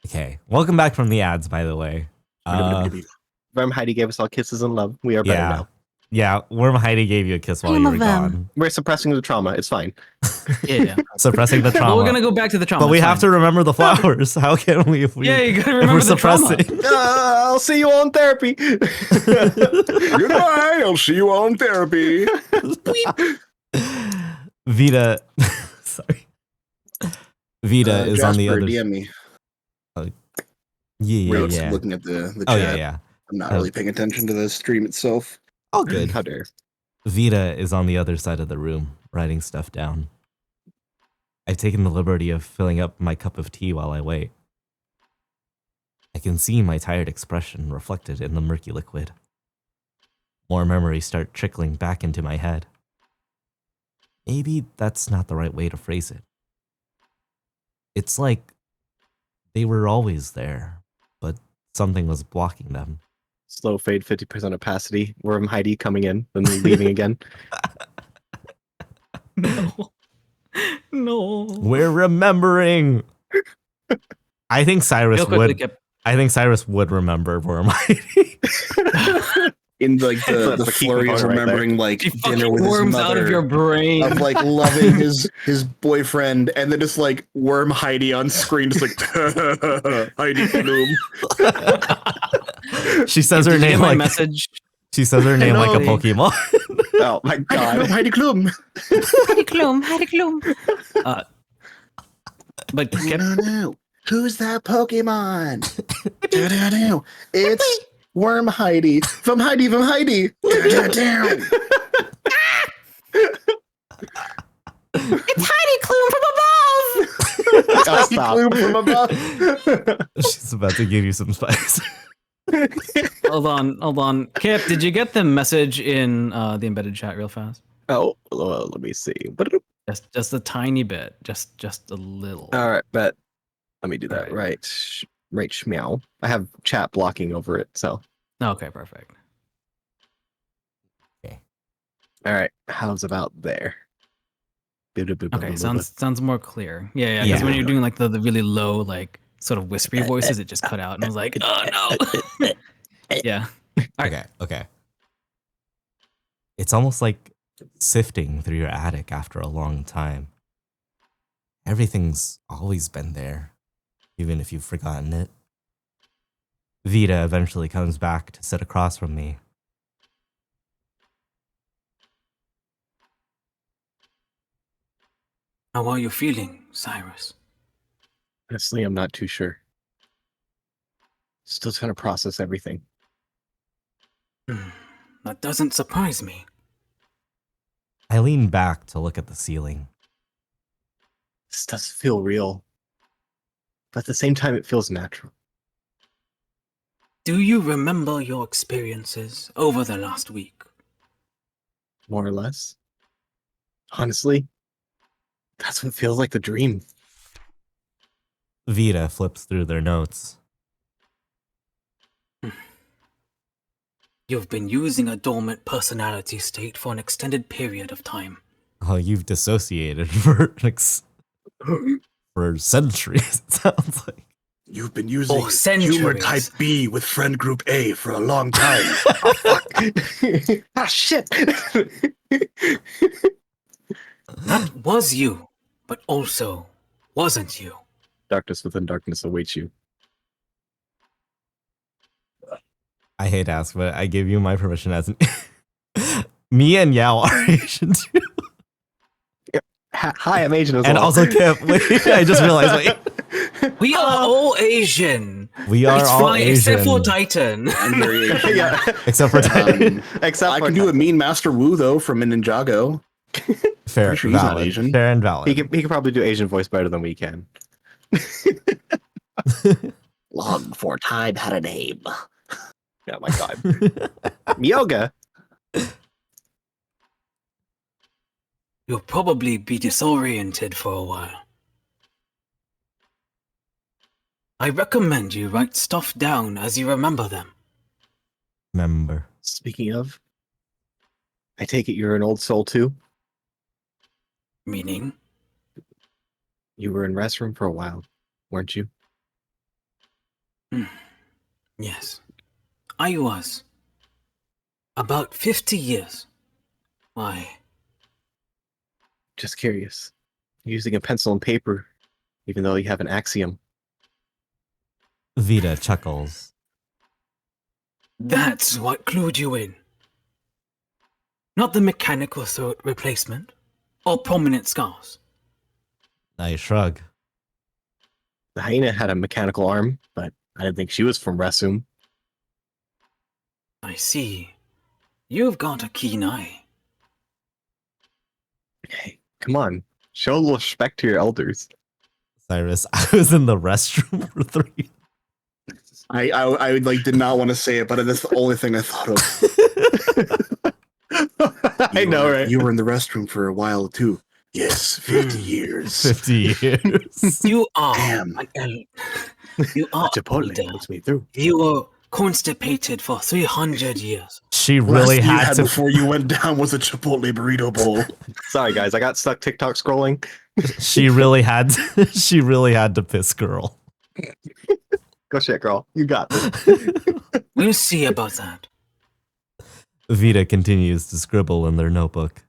Okay. Welcome back from the ads, by the way. Rem Heidi gave us all kisses and love. We are better Yeah. now. Yeah, Worm Heidi gave you a kiss while I'm you a were vamp. gone. We're suppressing the trauma. It's fine. Yeah. Suppressing the trauma. Well, we're gonna go back to the trauma. but we it's have fine. to remember the flowers. How can we if we Yeah, you gotta if remember we're the trauma. suppressing? I'll see you on therapy. Goodbye. I'll see you on therapy. Vita sorry. Vita is on the Jasper, other DM me. Yeah, We're yeah, just yeah. looking at the Oh chat. yeah, yeah. I'm not really paying attention to the stream itself. All good. How dare. Vita is on the other side of the room, writing stuff down. I've taken the liberty of filling up my cup of tea while I wait. I can see my tired expression reflected in the murky liquid. More memories start trickling back into my head. Maybe that's not the right way to phrase it. It's like they were always there, but something was blocking them. Slow fade, 50% opacity. Worm Heidi coming in, then leaving again. No. We're remembering. I think Cyrus Real quickly, would. Kip. I think Cyrus would remember Worm Heidi. in like the That's a key flurry of component right remembering like She dinner fucking with his worms mother, out of your brain. of like loving his boyfriend, and then just like worm Heidi on screen, just like Heidi Klum. She says Did her you get name my like message? she says her name like a know. Pokemon. Oh my god. Heidi Klum. Heidi Klum, Heidi Klum. But Kip, No. Who's that Pokemon? It's Worm Heidi. From Heidi. It's Heidi Klum from above. Oh, Heidi stop. Klum from above. She's about to give you some spice. hold on. Kip, did you get the message in the embedded chat real fast? Oh, well, let me see. Just a tiny bit, just a little. All right, bet. Let me do that. Right. Right, meow. I have chat blocking over it, so. Okay, perfect. All right, how's about there? Okay, sounds more clear. Yeah. Because when you're doing like the really low, like sort of whispery voices, it just cut out, and I was like, oh no. Yeah. Okay. It's almost like sifting through your attic after a long time. Everything's always been there, even if you've forgotten it. Vita eventually comes back to sit across from me. How are you feeling, Cyrus? Honestly, I'm not too sure. Still trying to process everything. That doesn't surprise me. I lean back to look at the ceiling. This does feel real. But at the same time, it feels natural. Do you remember your experiences over the last week? More or less. Honestly, that's what feels like the dream. Vita flips through their notes. You've been using a dormant personality state for an extended period of time. Oh, you've dissociated for centuries, it sounds like. You've been using For centuries. humor type B with friend group A for a long time. Ah, shit! That was you, but also wasn't you. Darkness within darkness awaits you. I hate to ask, but I give you my permission as an... Me and Yao are Asian too. Hi, I'm Asian as And well. also Kip. Wait, I just realized, wait. We are all Asian. We are It's all fine, Asian. except for Titan. I'm very Asian. Yeah. Except for Titan. Except I for can do a mean Master Wu though from Ninjago. Fair, Pretty sure he's not valid. Asian. Fair and valid. he can probably do Asian voice better than we can. Long before time had a name. Oh my god. Yoga. You'll probably be disoriented for a while. I recommend you write stuff down as you remember them. Member. Speaking of, I take it you're an old soul too? Meaning? You were in restroom for a while, weren't you? Yes. I was. About 50 years. Why? Just curious. Using a pencil and paper, even though you have an axiom. Vita chuckles. That's what clued you in. Not the mechanical throat replacement, or prominent scars. I shrug. The hyena had a mechanical arm, but I didn't think she was from Resum. I see. You've got a keen eye. Hey, come on. Show a little respect to your elders. Cyrus, I was in the restroom for 3. I like did not want to say it, but that's the only thing I thought of. I know, right? You were in the restroom for a while too. Yes, 50 years. 50 years. You are. Damn. You are. Chipotle older. puts me through. You were constipated for 300 years. She Last really you had to. before you went down was a Chipotle burrito bowl. Sorry, guys. I got stuck TikTok scrolling. She really had. She really had to piss, girl. Go shit, girl. You got this. We'll see about that. Vita continues to scribble in their notebook.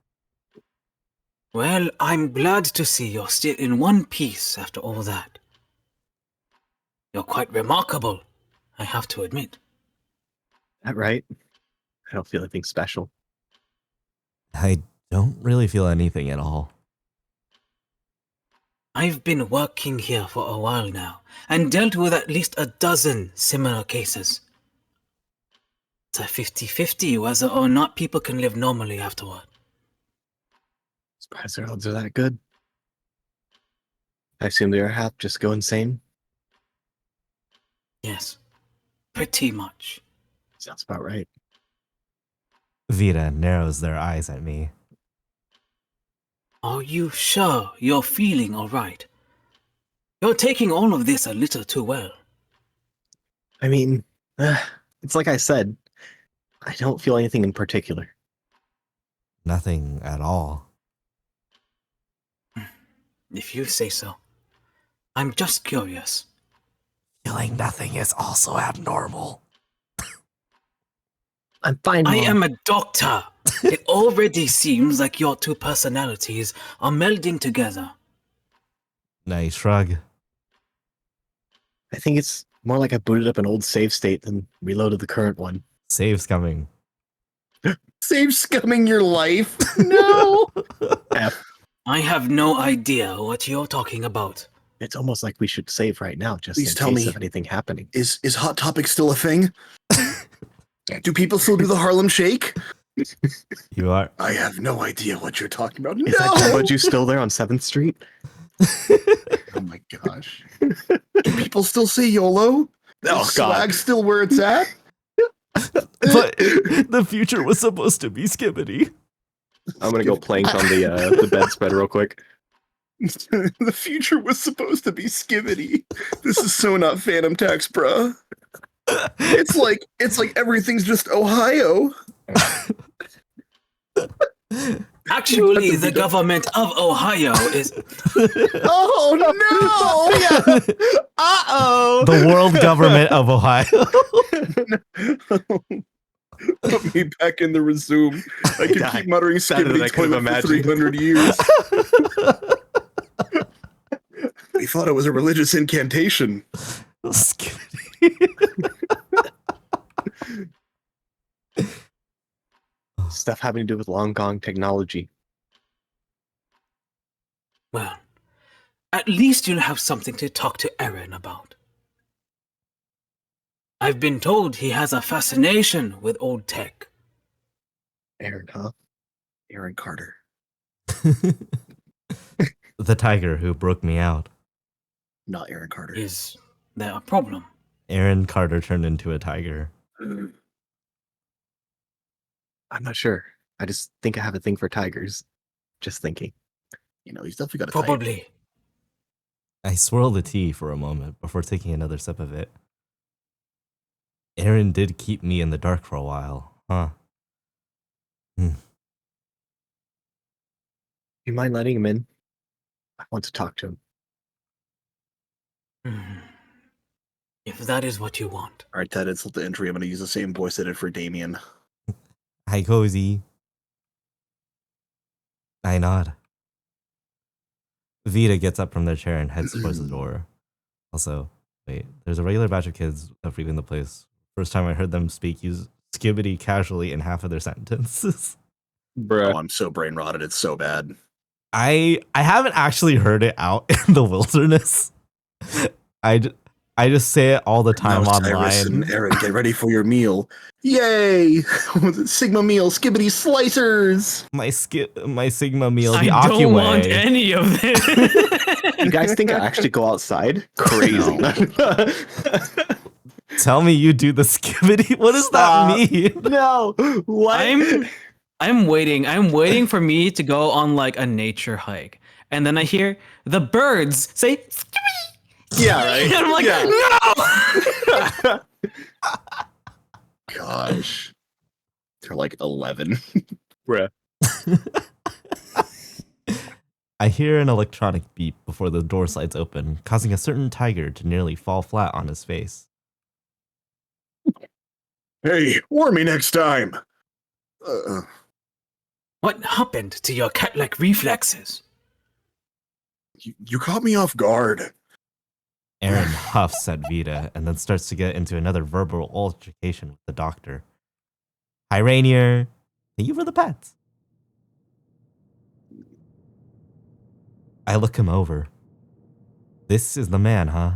Well, I'm glad to see you're still in one piece after all that. You're quite remarkable, I have to admit. That right? I don't feel anything special. I don't really feel anything at all. I've been working here for a while now, and dealt with at least a dozen similar cases. It's a 50-50 whether or not people can live normally afterward. Surprised their odds are that good. I assume the other half just go insane. Yes, pretty much. Sounds about right. Vita narrows their eyes at me. Are you sure you're feeling all right? You're taking all of this a little too well. I mean, it's like I said, I don't feel anything in particular. Nothing at all. If you say so. I'm just curious. Feeling nothing is also abnormal. I'm fine. I Mom. am a doctor. It already seems like your two personalities are melding together. Nice shrug. I think it's more like I booted up an old save state than reloaded the current one. Save's coming. Save scumming your life. No. F. I have no idea what you're talking about. It's almost like we should save right now, just Please in tell case me. of anything happening. Is Hot Topic still a thing? Do people still do the Harlem Shake? You are. I have no idea what you're talking about. Is that Jumbo Juice still there on 7th Street? Oh my gosh. Do people still say YOLO? Oh, Is God. swag still where it's at? But the future was supposed to be skibbity. I'm gonna go plank on the bedspread real quick. The future was supposed to be skibbity. This is so not Phantom Tax, bruh. It's like everything's just Ohio. Actually, the government of Ohio is... Oh no! Uh-oh! The world government of Ohio. Put me back in the resume. I can keep muttering Sadder than I skibbity could have toilet for imagined. 300 years. We thought it was a religious incantation. Skibbity. Stuff having to do with long gone technology. Well, at least you'll have something to talk to Aaron about. I've been told he has a fascination with old tech. Aaron, huh? Aaron Carter. The tiger who broke me out. Not Aaron Carter. Is there a problem? Aaron Carter turned into a tiger. I'm not sure. I just think I have a thing for tigers. Just thinking. You know, he's definitely got a type. Probably. I swirled the tea for a moment before taking another sip of it. Aaron did keep me in the dark for a while, huh? You mind letting him in? I want to talk to him. If that is what you want. All right, Ted, insult the entry. I'm going to use the same voice I did for Damien. Hi, Cozy. I nod. Vita gets up from their chair and heads towards the door. Also, wait, there's a regular batch of kids that frequent the place. First time I heard them speak, use skibbity casually in half of their sentences. Bruh. Oh, I'm so brain rotted. It's so bad. I haven't actually heard it out in the wilderness. I just say it all the time Now, online. Cyrus and Aaron, get ready for your meal. Yay! Sigma meal, skibbity slicers. My Sigma meal, the I don't want Akiway. any of this. You guys think I actually go outside? Crazy. Tell me you do the skibbity. What does that mean? No. What? I'm waiting for me to go on like a nature hike. And then I hear the birds say "Skibbity." Yeah, right. And I'm like, Yeah. no. Gosh. They're like 11. Bruh. I hear an electronic beep before the door slides open, causing a certain tiger to nearly fall flat on his face. Hey, warn me next time. What happened to your cat-like reflexes? You caught me off guard. Aaron huffs at Vita and then starts to get into another verbal altercation with the doctor. Hi, Rainier. Thank you for the pets. I look him over. This is the man, huh?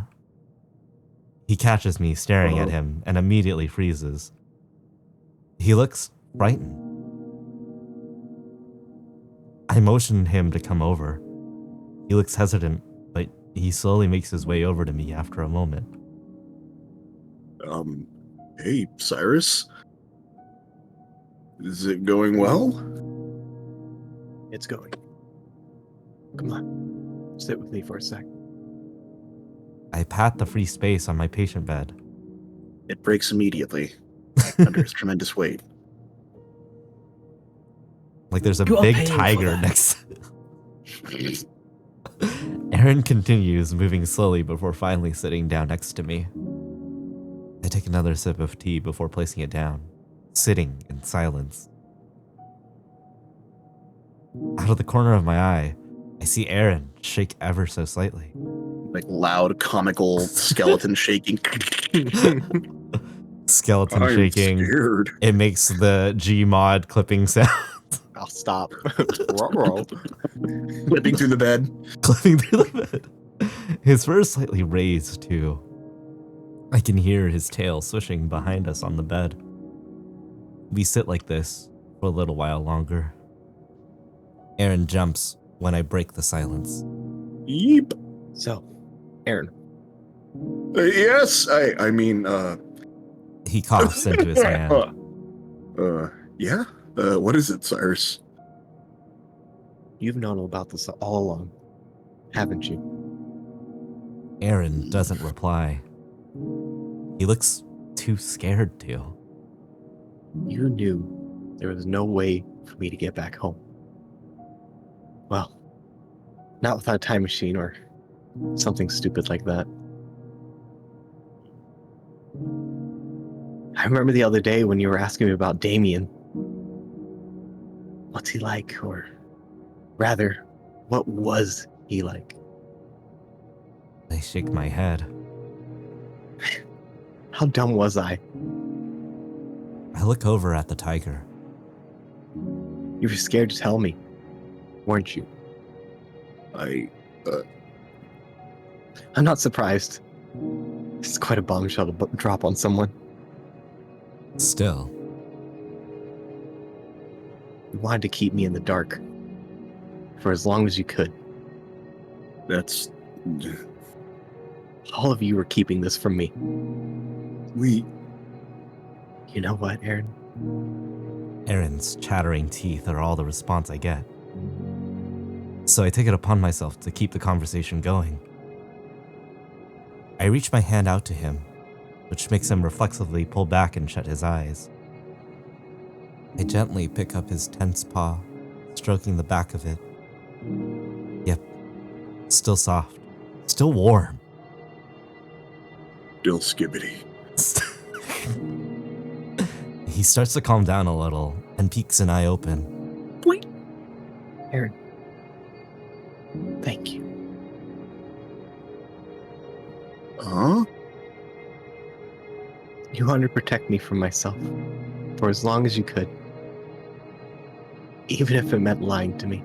He catches me staring at him and immediately freezes. He looks frightened. I motion him to come over. He looks hesitant, but he slowly makes his way over to me after a moment. Hey, Cyrus? Is it going well? It's going. Come on. Sit with me for a sec. I pat the free space on my patient bed. It breaks immediately under his tremendous weight. Like there's a You are big paying for tiger that. next. Aaron continues, moving slowly before finally sitting down next to me. I take another sip of tea before placing it down, sitting in silence. Out of the corner of my eye, I see Aaron shake ever so slightly. Like loud, comical skeleton shaking. Skeleton I'm shaking. scared. It makes the Gmod clipping sound. I'll stop. Ruh-roh. Flipping through the bed. Clipping through the bed. His fur is slightly raised, too. I can hear his tail swishing behind us on the bed. We sit like this for a little while longer. Aaron jumps when I break the silence. Yeep. So, Aaron, Yes, I mean, He coughs into his hand. Yeah? What is it, Cyrus? you've known about this all along, haven't you? Aaron doesn't reply. He looks too scared to. You knew there was no way for me to get back home. Well, not without a time machine or something stupid like that. I remember the other day when you were asking me about Damien. What's he like? Or rather, what was he like? I shake my head. How dumb was I? I look over at the tiger. You were scared to tell me, weren't you? I'm not surprised. It's quite a bombshell to drop on someone. Still, You wanted to keep me in the dark for as long as you could. That's... All of you were keeping this from me. We... You know what, Aaron? Aaron's chattering teeth are all the response I get. So I take it upon myself to keep the conversation going. I reach my hand out to him, which makes him reflexively pull back and shut his eyes. I gently pick up his tense paw, stroking the back of it. Yep, still soft, still warm. Still skibbity. He starts to calm down a little and peeks an eye open. Boing. Aaron. Thank you. Huh? You wanted to protect me from myself for as long as you could. Even if it meant lying to me.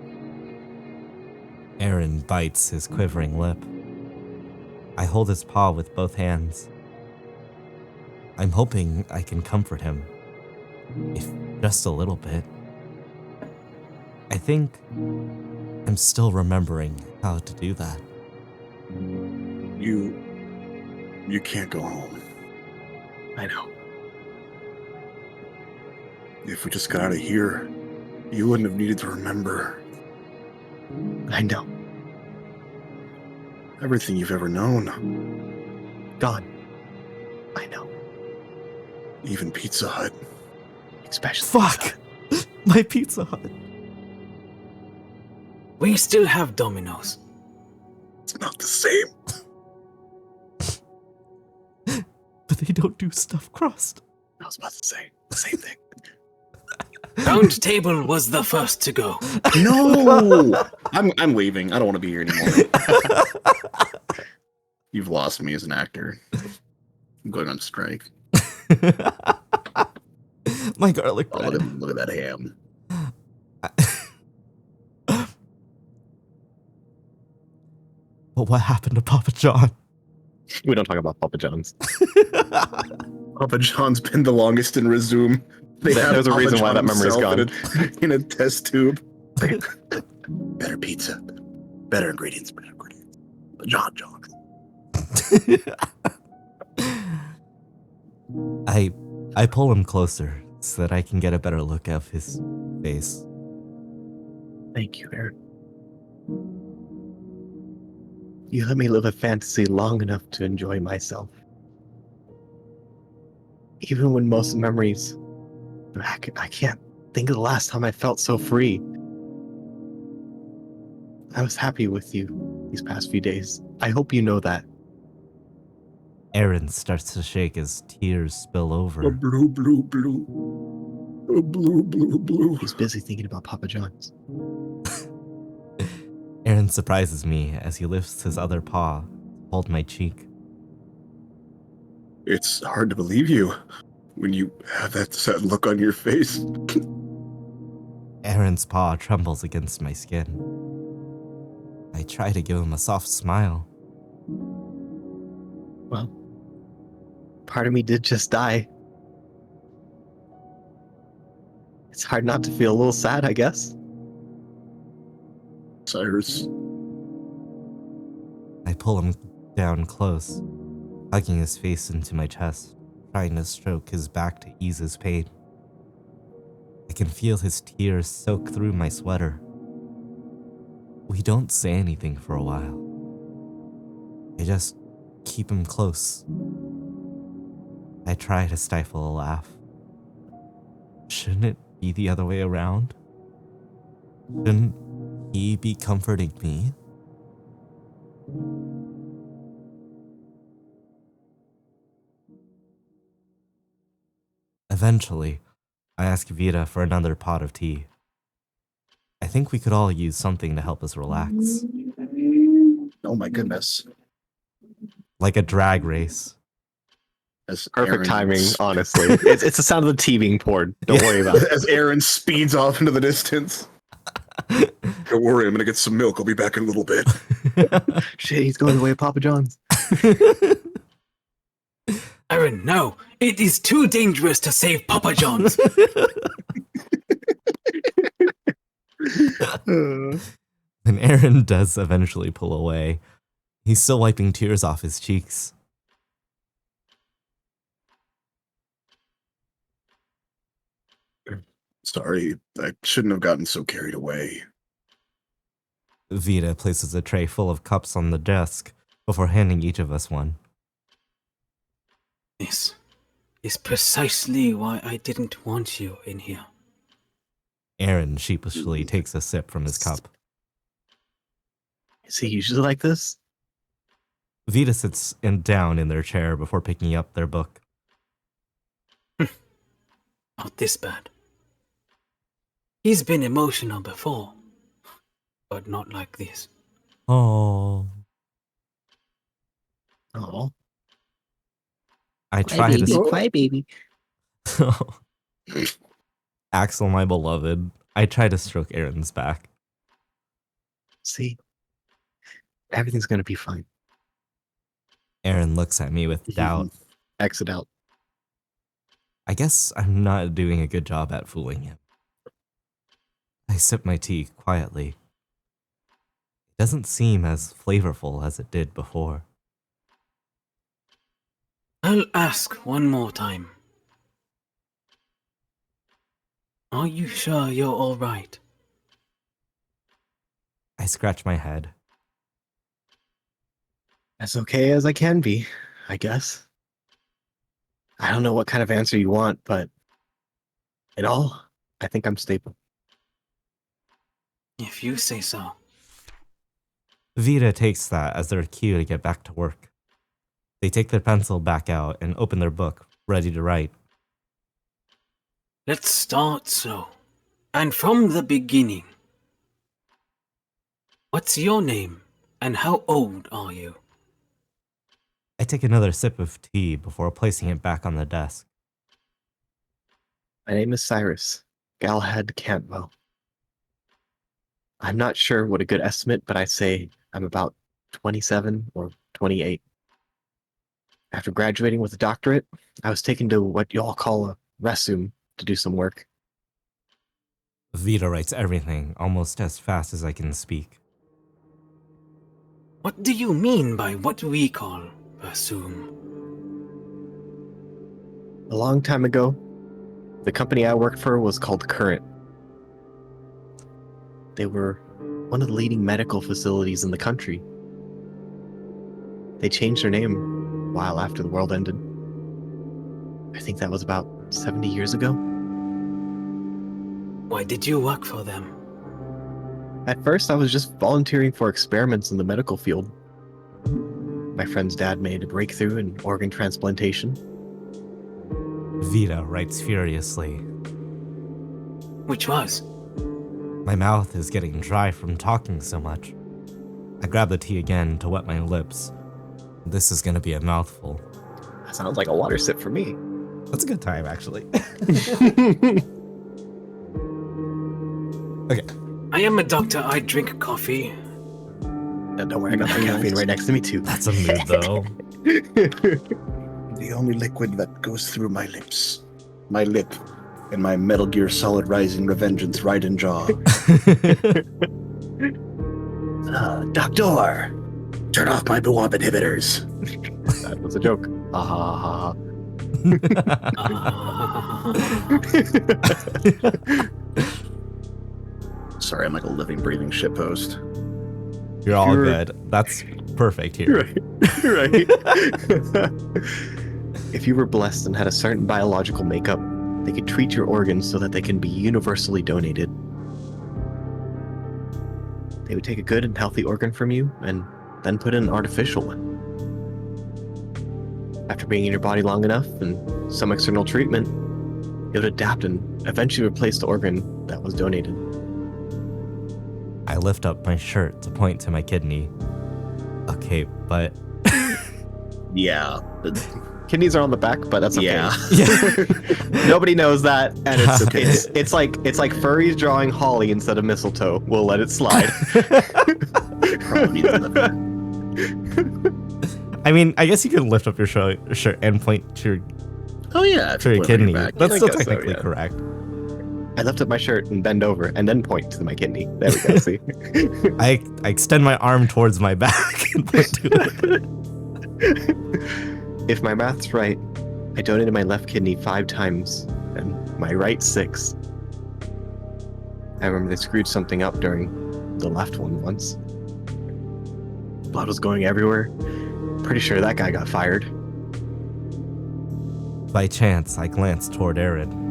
Aaron bites his quivering lip. I hold his paw with both hands. I'm hoping I can comfort him, if just a little bit. I think I'm still remembering how to do that. You can't go home. I know. If we just got out of here, you wouldn't have needed to remember I know. everything you've ever known. Gone. I know. Even Pizza Hut. Especially. Fuck! My Pizza Hut. We still have Domino's. It's not the same. But they don't do stuffed crust. I was about to say the same thing. Round Table was the first to go. No, I'm leaving. I don't want to be here anymore. You've lost me as an actor. I'm going on strike. My garlic Oh, bread. look at that ham. But what happened to Papa John? We don't talk about Papa John's. Papa John's been the longest in Resume. There's a reason why that memory's gone. In a test tube. Better pizza. Better ingredients. John. I pull him closer so that I can get a better look of his face. Thank you, Aaron. You let me live a fantasy long enough to enjoy myself. Even when most memories, I can't think of the last time I felt so free. I was happy with you these past few days. I hope you know that. Aaron starts to shake as tears spill over. A blue. A blue. He's busy thinking about Papa John's. Aaron surprises me as he lifts his other paw to hold my cheek. It's hard to believe you when you have that sad look on your face. Aaron's paw trembles against my skin. I try to give him a soft smile. Well, part of me did just die. It's hard not to feel a little sad, I guess. Cyrus. I pull him down close, hugging his face into my chest, trying to stroke his back to ease his pain. I can feel his tears soak through my sweater. We don't say anything for a while. I just keep him close. I try to stifle a laugh. Shouldn't it be the other way around? Shouldn't he be comforting me? Eventually, I ask Vita for another pot of tea. I think we could all use something to help us relax. Oh my goodness. Like a drag race. As Perfect timing, Aaron's- honestly. It's the sound of the tea being poured. Don't worry about it. As Aaron speeds off into the distance. Don't worry, I'm gonna get some milk. I'll be back in a little bit. Shit, he's going the way of Papa John's. Aaron, no. It is too dangerous to save Papa John's. And Aaron does eventually pull away. He's still wiping tears off his cheeks. Sorry, I shouldn't have gotten so carried away. Vita places a tray full of cups on the desk before handing each of us one. This is precisely why I didn't want you in here. Aaron sheepishly takes a sip from his cup. Is he usually like this? Vita sits down in their chair before picking up their book. Not this bad. He's been emotional before, but not like this. Oh. Oh, I try to... quiet baby. Axel, my beloved. I try to stroke Aaron's back. See, everything's gonna be fine. Aaron looks at me with doubt. Exit out. I guess I'm not doing a good job at fooling him. I sip my tea quietly. It doesn't seem as flavorful as it did before. I'll ask one more time. Are you sure you're all right? I scratch my head. As okay as I can be, I guess. I don't know what kind of answer you want, but in all, I think I'm stable. If you say so. Vita takes that as their cue to get back to work. They take their pencil back out and open their book, ready to write. Let's start slow. And from the beginning, what's your name and how old are you? I take another sip of tea before placing it back on the desk. My name is Cyrus, Galahad Cantwell. I'm not sure what a good estimate, but I'd say I'm about 27 or 28. After graduating with a doctorate, I was taken to what y'all call a restroom to do some work. Vita writes everything almost as fast as I can speak. What do you mean by what we call assume? A long time ago, the company I worked for was called Current. They were one of the leading medical facilities in the country. They changed their name a while after the world ended. I think that was about 70 years ago. Why did you work for them? At first, I was just volunteering for experiments in the medical field. My friend's dad made a breakthrough in organ transplantation. Vita writes furiously. Which was? My mouth is getting dry from talking so much. I grab the tea again to wet my lips. This is gonna be a mouthful. That sounds like a water sip for me. That's a good time, actually. Okay. I am a doctor. I drink coffee. Don't worry, I got the caffeine right next to me too. That's a mood, though. The only liquid that goes through my lips. My lip. And my Metal Gear Solid Rising Revengeance Raiden jaw. Doctor! Turn off my Buwab inhibitors. That was a joke. Ha ha ha. Sorry, I'm like a living, breathing shitpost. You're all good. That's perfect here. Right. If you were blessed and had a certain biological makeup, they could treat your organs so that they can be universally donated. They would take a good and healthy organ from you and then put in an artificial one. After being in your body long enough and some external treatment, it would adapt and eventually replace the organ that was donated. I lift up my shirt to point to my kidney. Okay, but... Yeah. Kidneys are on the back, but that's okay. Yeah. Nobody knows that, and it's okay. It's like furries drawing holly instead of mistletoe. We'll let it slide. I mean, I guess you can lift up your shirt and point to your, Oh yeah, to your kidney. That's I still guess so, technically yeah. correct. I lift up my shirt and bend over, and then point to my kidney. There we go. See. I extend my arm towards my back and point to it. If my math's right, I donated my left kidney 5 times and my right 6. I remember they screwed something up during the left one once. Blood was going everywhere. Pretty sure that guy got fired. By chance, I glance toward Aaron.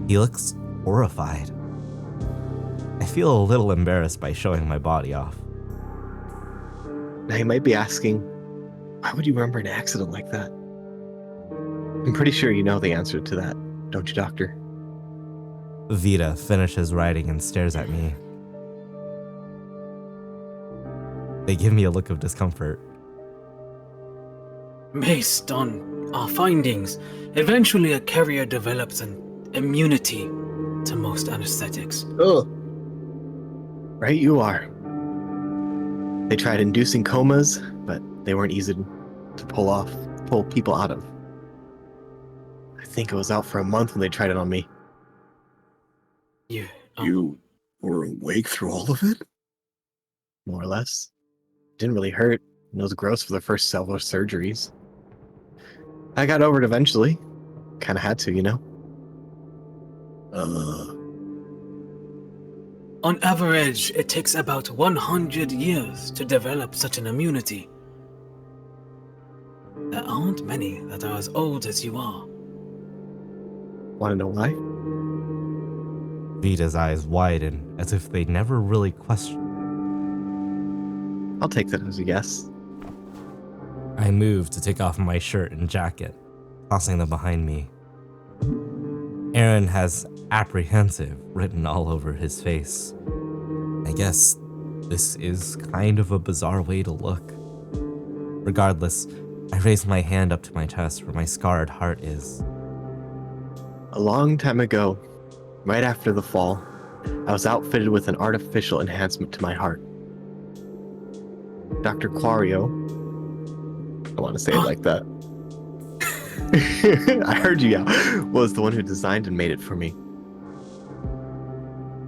He looks horrified. I feel a little embarrassed by showing my body off. Now you might be asking, why would you remember an accident like that? I'm pretty sure you know the answer to that, don't you, Doctor? Vita finishes writing and stares at me. They give me a look of discomfort. Based on our findings, eventually a carrier develops an immunity to most anesthetics. Ugh. Right you are. They tried inducing comas, but they weren't easy to pull people out of. I think it was out for a month when they tried it on me. You were awake through all of it? More or less. Didn't really hurt, and it was gross for the first several surgeries. I got over it eventually. Kinda had to, you know? On average, it takes about 100 years to develop such an immunity. There aren't many that are as old as you are. Wanna know why? Vita's eyes widen as if they never really questioned. I'll take that as a yes. I move to take off my shirt and jacket, tossing them behind me. Aaron has apprehensive written all over his face. I guess this is kind of a bizarre way to look. Regardless, I raised my hand up to my chest where my scarred heart is. A long time ago, right after the fall, I was outfitted with an artificial enhancement to my heart. Dr. Quario, I want to say it like that. I heard you, yeah, was the one who designed and made it for me.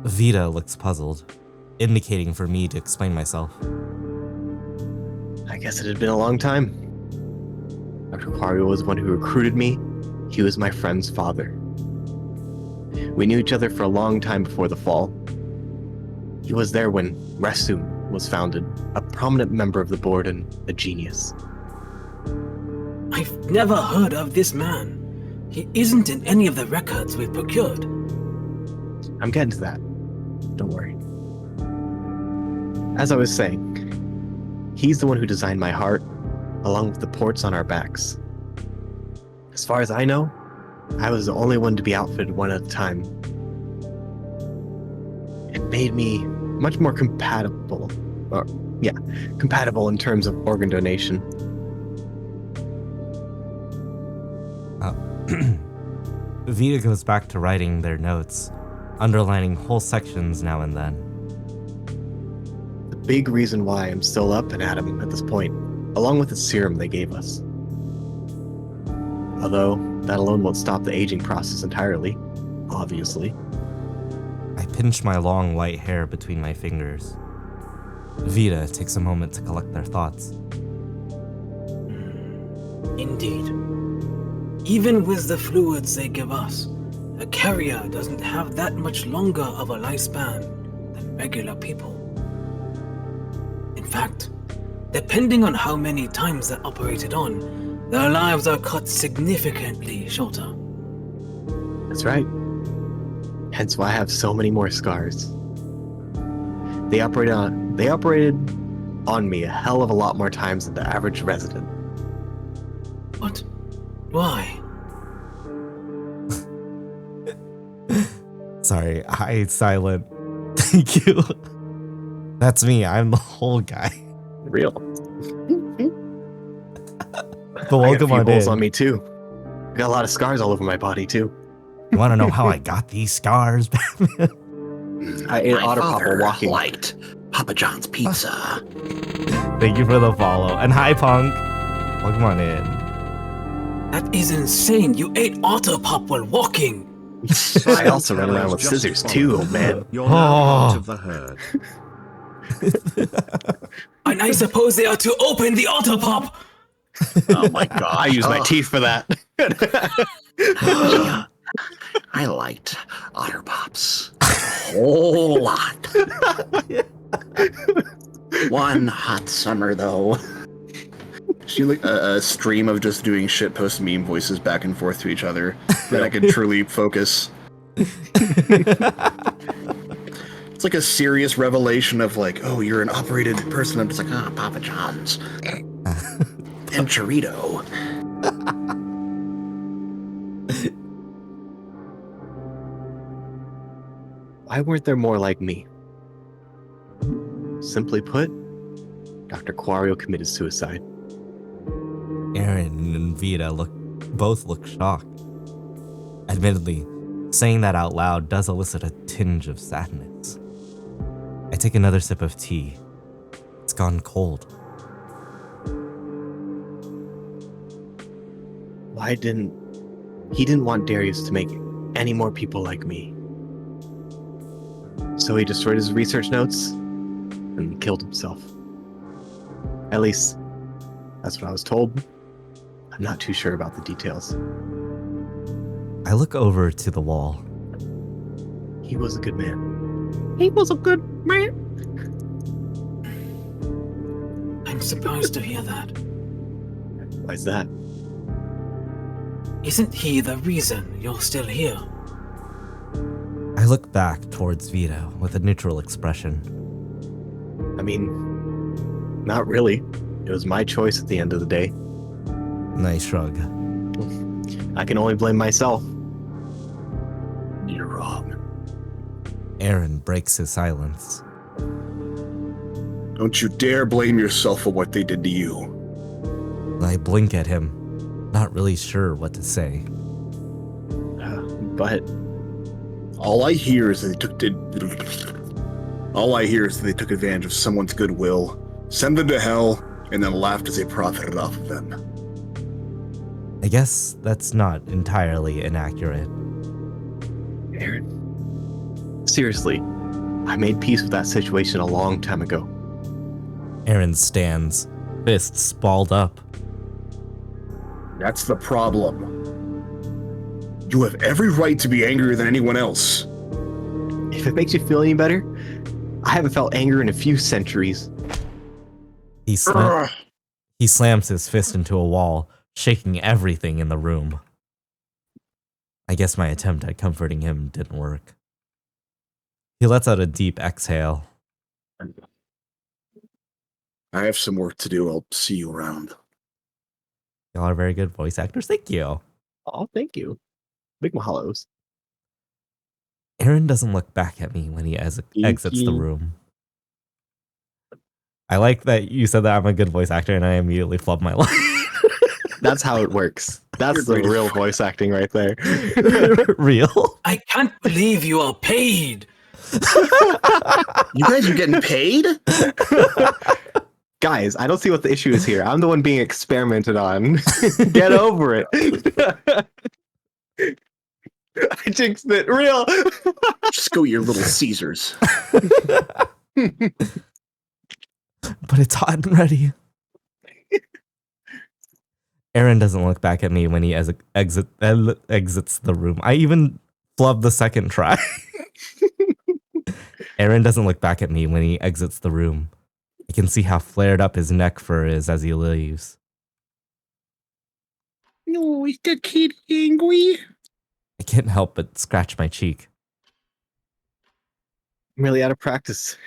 Vita looks puzzled, indicating for me to explain myself. I guess it had been a long time. Dr. Quario was the one who recruited me. He was my friend's father. We knew each other for a long time before the fall. He was there when Resum was founded, a prominent member of the board and a genius. I've never heard of this man. He isn't in any of the records we've procured. I'm getting to that. Don't worry. As I was saying, he's the one who designed my heart, along with the ports on our backs. As far as I know, I was the only one to be outfitted one at a time. It made me much more compatible. Compatible in terms of organ donation. Vita goes back to writing their notes, underlining whole sections now and then. The big reason why I'm still up and at 'em at this point, along with the serum they gave us. Although, that alone won't stop the aging process entirely, obviously. I pinch my long white hair between my fingers. Vita takes a moment to collect their thoughts. Indeed. Even with the fluids they give us, a carrier doesn't have that much longer of a lifespan than regular people. In fact, depending on how many times they're operated on, their lives are cut significantly shorter. That's right. Hence why I have so many more scars. They operated on me a hell of a lot more times than the average resident. What? Why? Sorry, I silent. Thank you. That's me. I'm the whole guy. Real. But welcome I got a few holes in. on me too. I got a lot of scars all over my body too. You want to know how I got these scars, Batman? I ate My otter pop father while walking. liked Papa John's pizza. Thank you for the follow. And hi, Punk. Welcome on in. That is insane. You ate Autopop while walking. I also run around with scissors too, old man. You're now part of the herd. And I suppose they are to open the Autopop. Oh my god, I use my teeth for that. Yeah, I liked Otter Pops a whole lot. One hot summer, though. She like a stream of just doing shitpost meme voices back and forth to each other that I could truly focus. It's like a serious revelation of like, oh, you're an operated person. I'm just like, Ah, Papa John's. And Chorito. Why weren't there more like me? Simply put, Dr. Quario committed suicide. Aaron and Vita both look shocked. Admittedly, saying that out loud does elicit a tinge of sadness. I take another sip of tea. It's gone cold. He didn't want Darius to make any more people like me. So he destroyed his research notes and killed himself. At least, that's what I was told. I'm not too sure about the details. I look over to the wall. He was a good man. He was a good man. I'm surprised to hear that. Why's that? Isn't he the reason you're still here? I look back towards Vita with a neutral expression. I mean, not really. It was my choice at the end of the day. Nice shrug. I can only blame myself. You're wrong. Aaron breaks his silence. Don't you dare blame yourself for what they did to you. I blink at him, not really sure what to say. But All I hear is that they took advantage of someone's goodwill, sent them to hell, and then laughed as they profited off of them. I guess that's not entirely inaccurate. Aaron, seriously, I made peace with that situation a long time ago. Aaron stands, fists balled up. That's the problem. You have every right to be angrier than anyone else. If it makes you feel any better, I haven't felt anger in a few centuries. He slams his fist into a wall, shaking everything in the room. I guess my attempt at comforting him didn't work. He lets out a deep exhale. I have some work to do. I'll see you around. Y'all are very good voice actors. Thank you. Oh, thank you. Big mahalos. Aaron doesn't look back at me when he exits the room. I like that you said that I'm a good voice actor and I immediately flub my line. That's how it works. That's the real voice acting right there. Real? I can't believe you are paid. You guys are getting paid? Guys, I don't see what the issue is here. I'm the one being experimented on. Get over it. I jinxed it. Real. Just go your little Caesars. But it's hot and ready. Aaron doesn't look back at me when he exits the room. I even flubbed the second try. Aaron doesn't look back at me when he exits the room. I can see how flared up his neck fur is as he leaves. No, is the kid angry? I can't help but scratch my cheek. I'm really out of practice.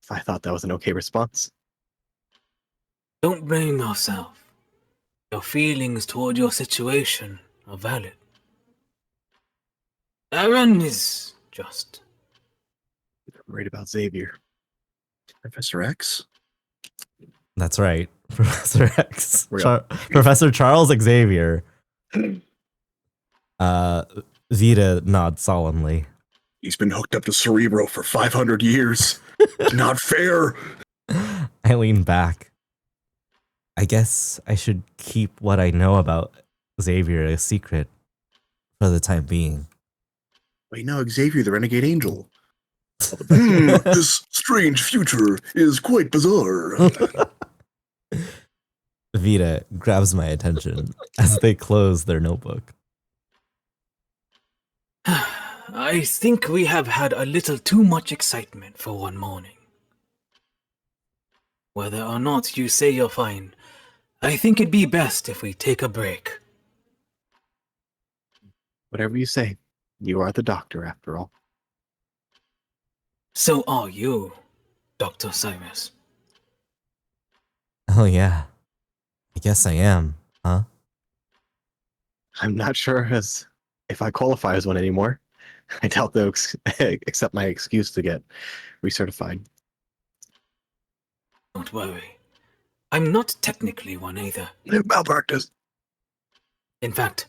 If I thought that was an okay response. Don't blame yourself. Your feelings toward your situation are valid. Aaron is just... I'm worried about Xavier. Professor X? That's right. Professor X. Real. Professor Charles Xavier. Vita nods solemnly. He's been hooked up to Cerebro for 500 years. Not fair. I lean back. I guess I should keep what I know about Xavier a secret for the time being. Wait, no, Xavier, the Renegade Angel. This strange future is quite bizarre. Vita grabs my attention as they close their notebook. I think we have had a little too much excitement for one morning. Whether or not you say you're fine, I think it'd be best if we take a break. Whatever you say. You are the doctor, after all. So are you, Dr. Cyrus. Oh yeah. I guess I am, huh? I'm not sure if I qualify as one anymore. I doubt they'll accept my excuse to get recertified. Don't worry. I'm not technically one either. Malpractice. In fact,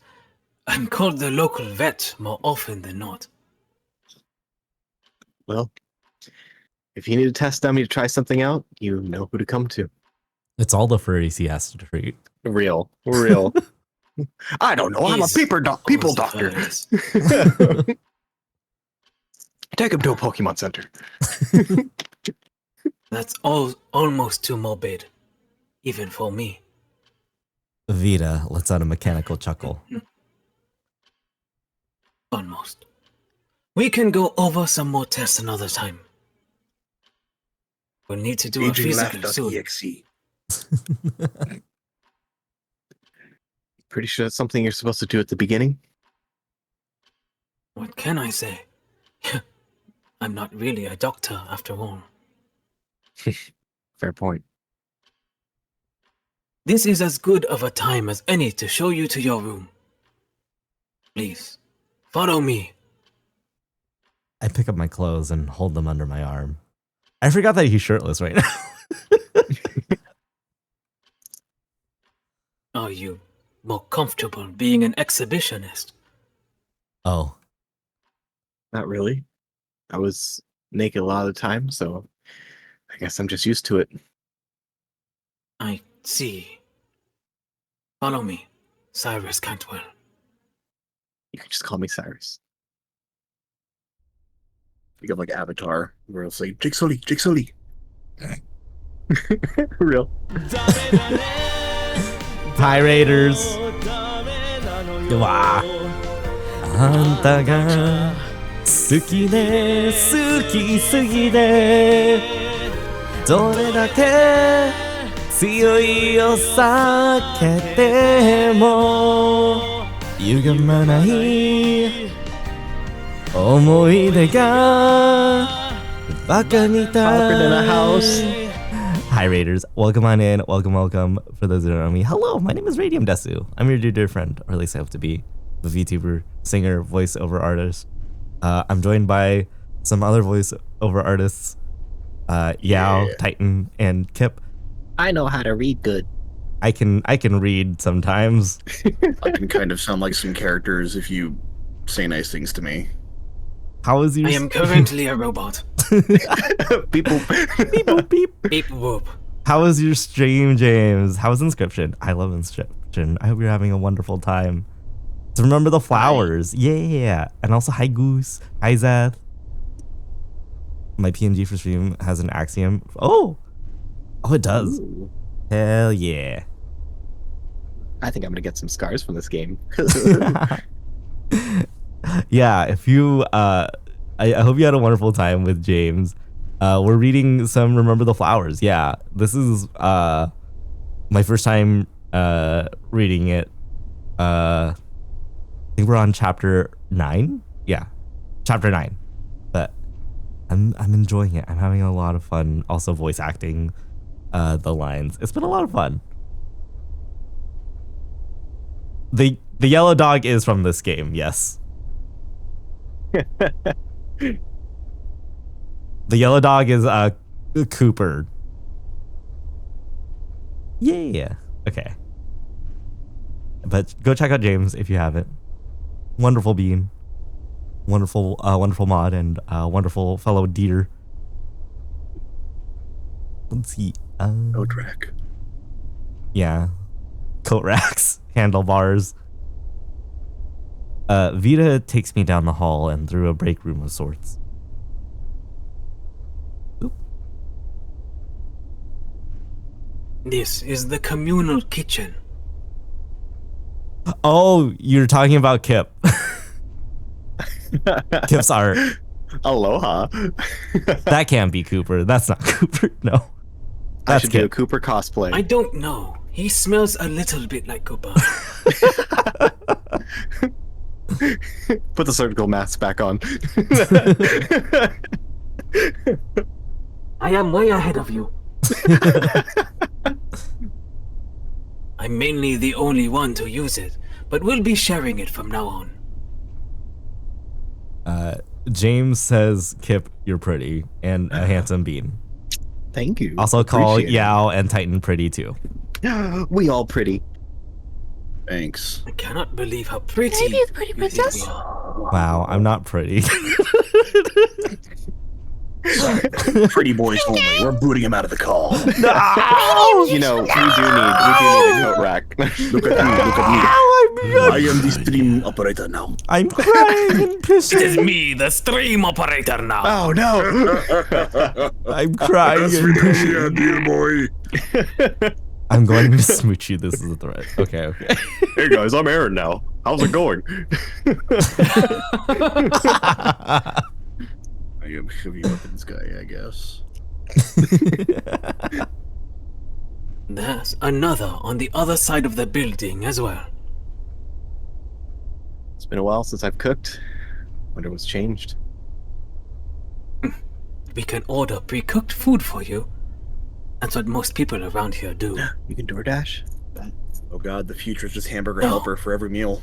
I'm called the local vet more often than not. Well, if you need a test dummy to try something out, you know who to come to. It's all the furries he has to treat. Real. I don't know. I'm a people doctor. Take him to a Pokemon Center. That's almost too morbid, even for me. Vita lets out a mechanical chuckle. Almost. We can go over some more tests another time. We'll need to do a physical soon. EXE. Pretty sure that's something you're supposed to do at the beginning? What can I say? I'm not really a doctor after all. Fair point. This is as good of a time as any to show you to your room. Please, follow me. I pick up my clothes and hold them under my arm. I forgot that he's shirtless right now. Are you more comfortable being an exhibitionist? Oh. Not really. I was naked a lot of the time, so I guess I'm just used to it. I see. Follow me, Cyrus Cantwell. You can just call me Cyrus. You got like Avatar, where it'll say Jake Sully, Jake Sully. Real. Hi, Raiders. Wow. あんたが好きで好きすぎでどれだけ強いを避けても歪まない思い出がバカみたい Hi Raiders, welcome on in, welcome. For those who don't know me, hello, my name is Radium Desu. I'm your dear friend, or at least I hope to be, the VTuber, singer, voiceover artist. I'm joined by some other voiceover artists, Yao, Titan, and Kip. I know how to read good. I can read sometimes. I can kind of sound like some characters if you say nice things to me. How is your... I am currently a robot. Beep boop. Beep boop beep. Beep whoop. How was your stream, James? How was Inscription? I love Inscription. I hope you're having a wonderful time. To remember the flowers. Yeah. And also, hi Goose. Hi Zeth. My PNG for stream has an axiom. Oh, it does. Ooh. Hell yeah. I think I'm gonna get some scars from this game. Yeah, if you I hope you had a wonderful time with James. We're reading some Remember the Flowers. Yeah, this is my first time reading it. I think we're on chapter 9. Yeah, chapter 9. But I'm enjoying it. I'm having a lot of fun. Also voice acting the lines. It's been a lot of fun. The yellow dog is from this game. Yes. The yellow dog is Cooper. Yeah. Okay. But go check out James if you haven't. Wonderful being. Wonderful mod and wonderful fellow deer. Let's see. Coat rack. Yeah. Coat racks, handlebars. Vita takes me down the hall and through a break room of sorts. Oop. This is the communal kitchen. Oh, you're talking about Kip. Kip's art. Aloha. That can't be Cooper. That's not Cooper. No. I That's should do a Kip. Cooper cosplay. I don't know. He smells a little bit like Cooper. Put the surgical mask back on. I am way ahead of you. I'm mainly the only one to use it, but we'll be sharing it from now on. James says, Kip, you're pretty, and a handsome bean. Thank you. Also call Appreciate it. Yao and Titan pretty too. We all pretty. Thanks. I cannot believe how pretty. Can I be a pretty you think princess? we are. Wow, I'm not pretty. Pretty boys only. We're booting him out of the call. No! You know, we do need a coat rack. Look at me. Look at me. I am the stream operator now. I'm crying and It is pissing. me, the stream operator now. Oh no! I'm crying and pissing. dear boy. I'm going to smooch you. This is a threat. Okay. Hey guys, I'm Aaron now. How's it going? I am heavy weapons guy, I guess. There's another on the other side of the building as well. It's been a while since I've cooked. Wonder what's changed. We can order pre-cooked food for you. That's what most people around here do. You can DoorDash? Oh god, the future is just hamburger No. helper for every meal.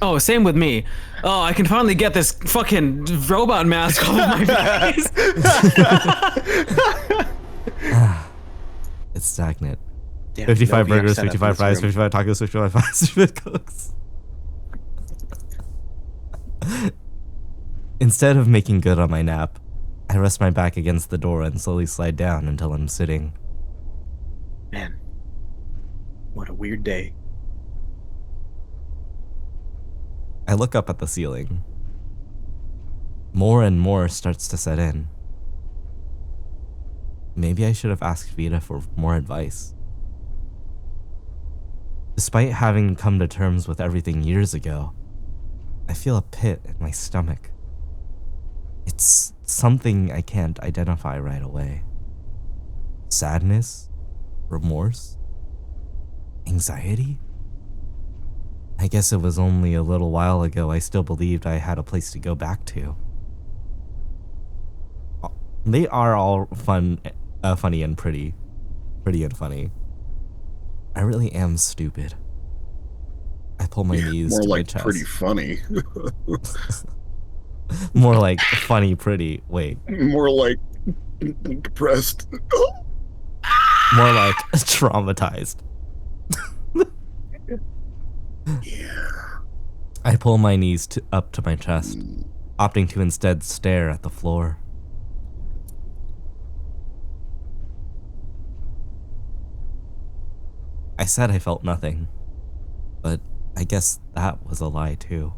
Oh, same with me. Oh, I can finally get this fucking robot mask off of my face. It's stagnant. Damn, 55 no VR burgers, setup in 55 this fries, room. 55 tacos, 55 fast food cooks. Instead of making good on my nap, I rest my back against the door and slowly slide down until I'm sitting. Man, what a weird day. I look up at the ceiling. More and more starts to set in. Maybe I should have asked Vita for more advice. Despite having come to terms with everything years ago, I feel a pit in my stomach. It's something I can't identify right away. Sadness? Remorse? Anxiety? I guess it was only a little while ago I still believed I had a place to go back to. They are all funny and pretty. Pretty and funny. I really am stupid. I pull my knees More to my like chest. pretty funny. More like funny, pretty. Wait. More like depressed. More like traumatized. Yeah. I pull my knees up to my chest, opting to instead stare at the floor. I said I felt nothing, but I guess that was a lie too.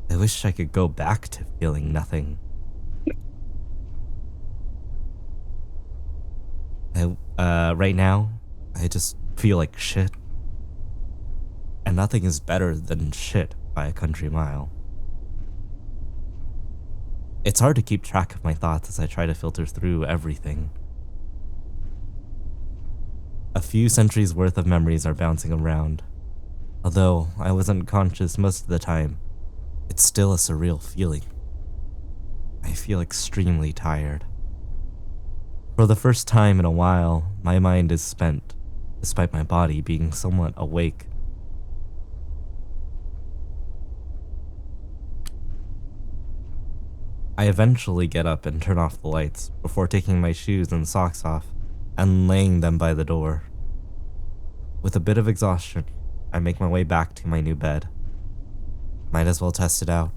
I wish I could go back to feeling nothing. Right now, I just feel like shit. And nothing is better than shit by a country mile. It's hard to keep track of my thoughts as I try to filter through everything. A few centuries worth of memories are bouncing around. Although I wasn't conscious most of the time, it's still a surreal feeling. I feel extremely tired. For the first time in a while, my mind is spent, despite my body being somewhat awake. I eventually get up and turn off the lights before taking my shoes and socks off and laying them by the door. With a bit of exhaustion, I make my way back to my new bed. Might as well test it out.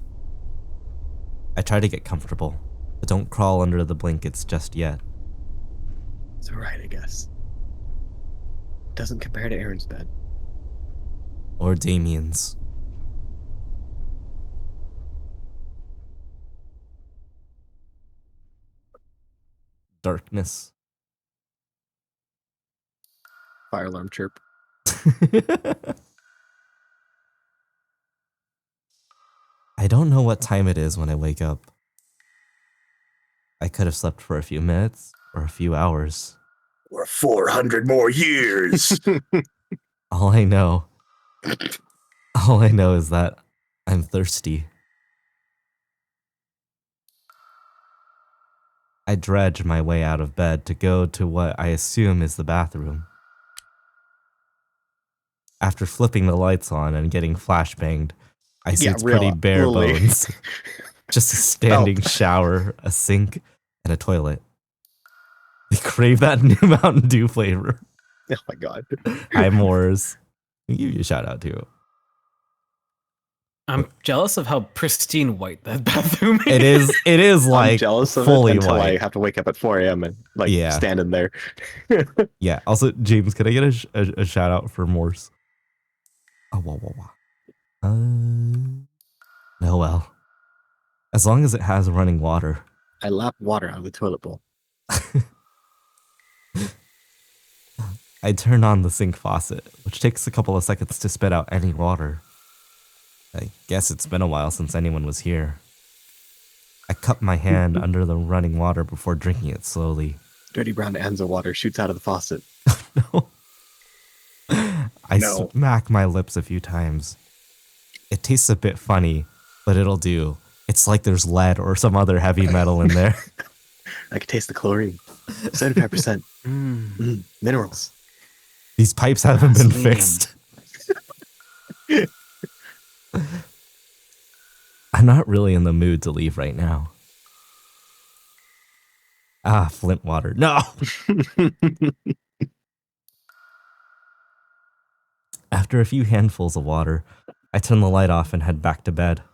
I try to get comfortable, but don't crawl under the blankets just yet. It's alright, I guess. Doesn't compare to Aaron's bed. Or Damien's. Darkness. Fire alarm chirp. I don't know what time it is when I wake up. I could have slept for a few minutes or a few hours. Or 400 more years. All I know is that I'm thirsty. I dredge my way out of bed to go to what I assume is the bathroom. After flipping the lights on and getting flashbanged, I see it's pretty bare bones. Just a standing shower, a sink, and a toilet. I crave that new Mountain Dew flavor. Oh my god. Hi, Moors. I'll give you a shout out too. I'm jealous of how pristine white that bathroom is. It is like I'm jealous of fully it until white. I have to wake up at 4 a.m. and stand in there. Yeah. Also, James, can I get a shout out for Morse? Oh, no, well. As long as it has running water. I lap water out of the toilet bowl. I turn on the sink faucet, which takes a couple of seconds to spit out any water. I guess it's been a while since anyone was here. I cup my hand under the running water before drinking it slowly. Dirty brown Anza water shoots out of the faucet. No. I smack my lips a few times. It tastes a bit funny, but it'll do. It's like there's lead or some other heavy metal in there. I can taste the chlorine. 75%. Minerals. These pipes haven't been fixed. I'm not really in the mood to leave right now. Ah, Flint water. No! After a few handfuls of water, I turn the light off and head back to bed.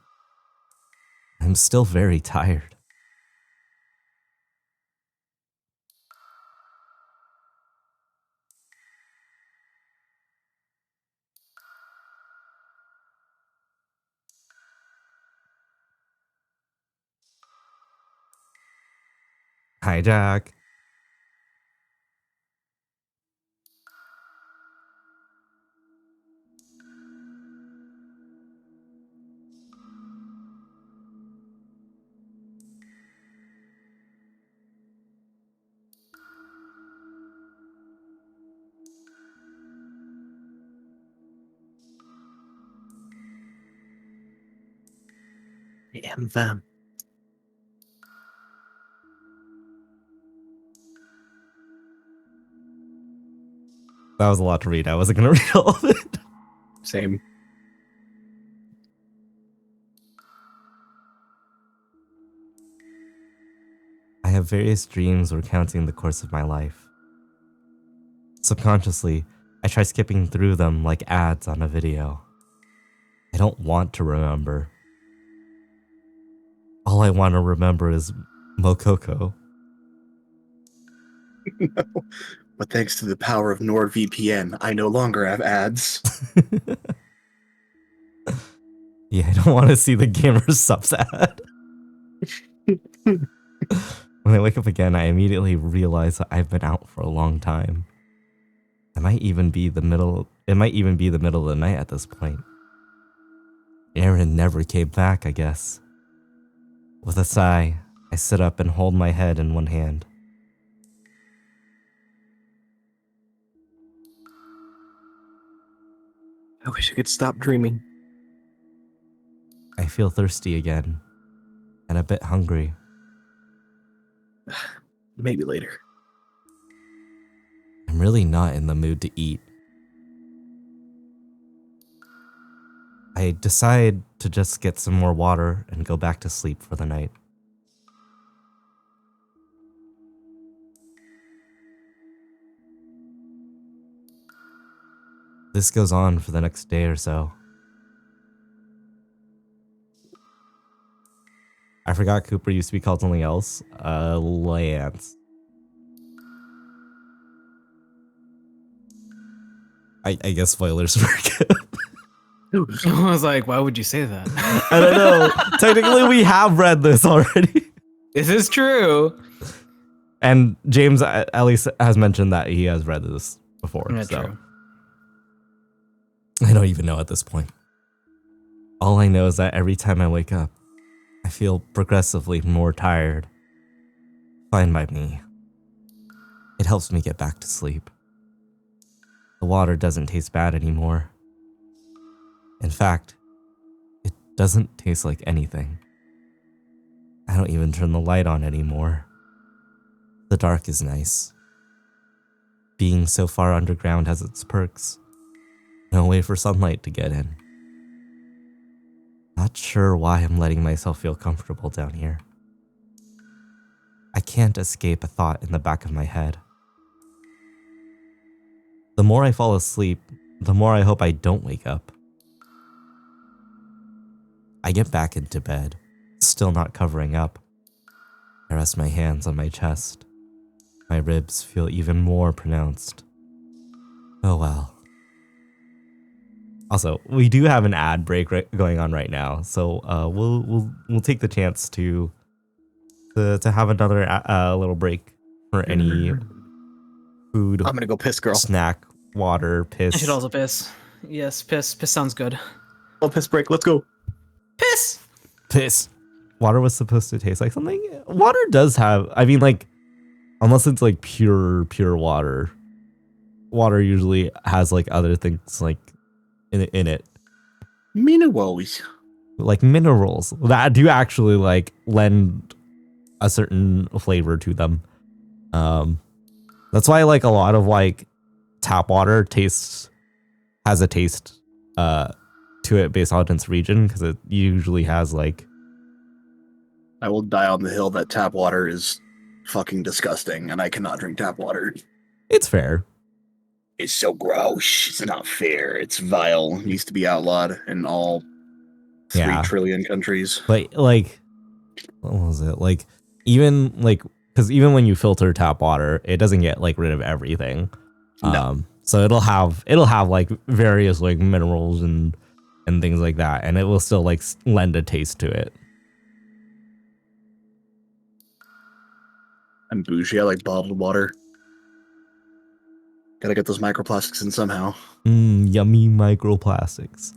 I'm still very tired. Hi, Jack. I am them. That was a lot to read. I wasn't going to read all of it. Same. I have various dreams recounting the course of my life. Subconsciously, I try skipping through them like ads on a video. I don't want to remember. All I want to remember is Mokoko. No. But thanks to the power of NordVPN, I no longer have ads. Yeah, I don't want to see the gamer subs ad. When I wake up again, I immediately realize that I've been out for a long time. It might even be the middle of the night at this point. Aaron never came back, I guess. With a sigh, I sit up and hold my head in one hand. I wish I could stop dreaming. I feel thirsty again, and a bit hungry. Maybe later. I'm really not in the mood to eat. I decide to just get some more water and go back to sleep for the night. This goes on for the next day or so. I forgot Cooper used to be called something else. Lance. I guess spoilers for I was like, why would you say that? I don't know. Technically, we have read this already. This is true. And James at least has mentioned that he has read this before. Yeah, so true. I don't even know at this point. All I know is that every time I wake up, I feel progressively more tired. Fine by me. It helps me get back to sleep. The water doesn't taste bad anymore. In fact, it doesn't taste like anything. I don't even turn the light on anymore. The dark is nice. Being so far underground has its perks. No way for sunlight to get in. Not sure why I'm letting myself feel comfortable down here. I can't escape a thought in the back of my head. The more I fall asleep, the more I hope I don't wake up. I get back into bed, still not covering up. I rest my hands on my chest. My ribs feel even more pronounced. Oh well. Also, we do have an ad break going on right now, so we'll take the chance to have another little break for any food. I'm gonna go piss, girl. Snack, water, piss. I should also piss. Yes, piss. Piss sounds good. Oh, piss break. Let's go. Piss. Piss. Water was supposed to taste like something. Water does have. I mean, like, unless it's like pure water. Water usually has like other things like in it. Minerals. Like minerals that do actually like lend a certain flavor to them. That's why like a lot of like tap water has a taste to it based on its region, because it usually has like I will die on the hill that tap water is fucking disgusting, and I cannot drink tap water. It's fair. It's so gross. It's not fair. It's vile. It needs to be outlawed in all 3 trillion countries. But like, what was it? Like, even like, because even when you filter tap water, it doesn't get like rid of everything. No. So it'll have like various like minerals and things like that, and it will still like lend a taste to it. I'm bougie. I like bottled water. Gotta get those microplastics in somehow. Yummy microplastics.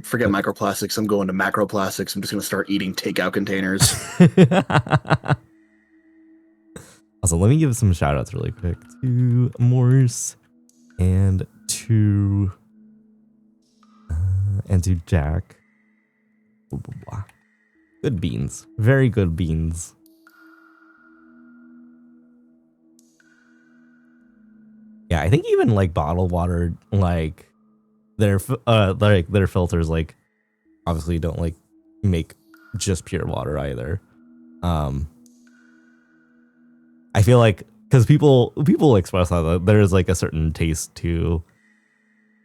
Forget microplastics. I'm going to macroplastics. I'm just gonna start eating takeout containers. Also, let me give some shout outs really quick to Morse and to Jack. Blah, blah, blah. Good beans. Very good beans. Yeah, I think even like bottled water, like their filters, like obviously don't like make just pure water either. I feel like because people express that there is like a certain taste to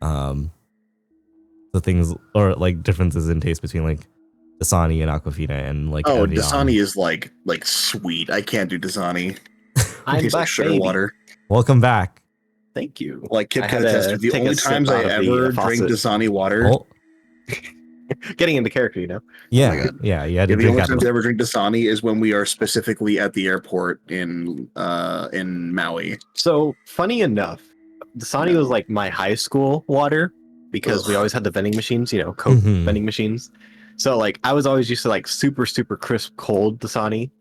the things, or like differences in taste between like Dasani and Aquafina and like Evian. Dasani is like sweet. I can't do Dasani. I'm back, baby. Water. Welcome back. Thank you. Like Kip can attest to, the only times I ever drink Dasani water. Oh. Getting into character, you know. Yeah, oh yeah. You had to the drink only times I ever drink Dasani is when we are specifically at the airport in Maui. So funny enough, Dasani was like my high school water because we always had the vending machines, you know, Coke vending machines. So like I was always used to like super crisp cold Dasani,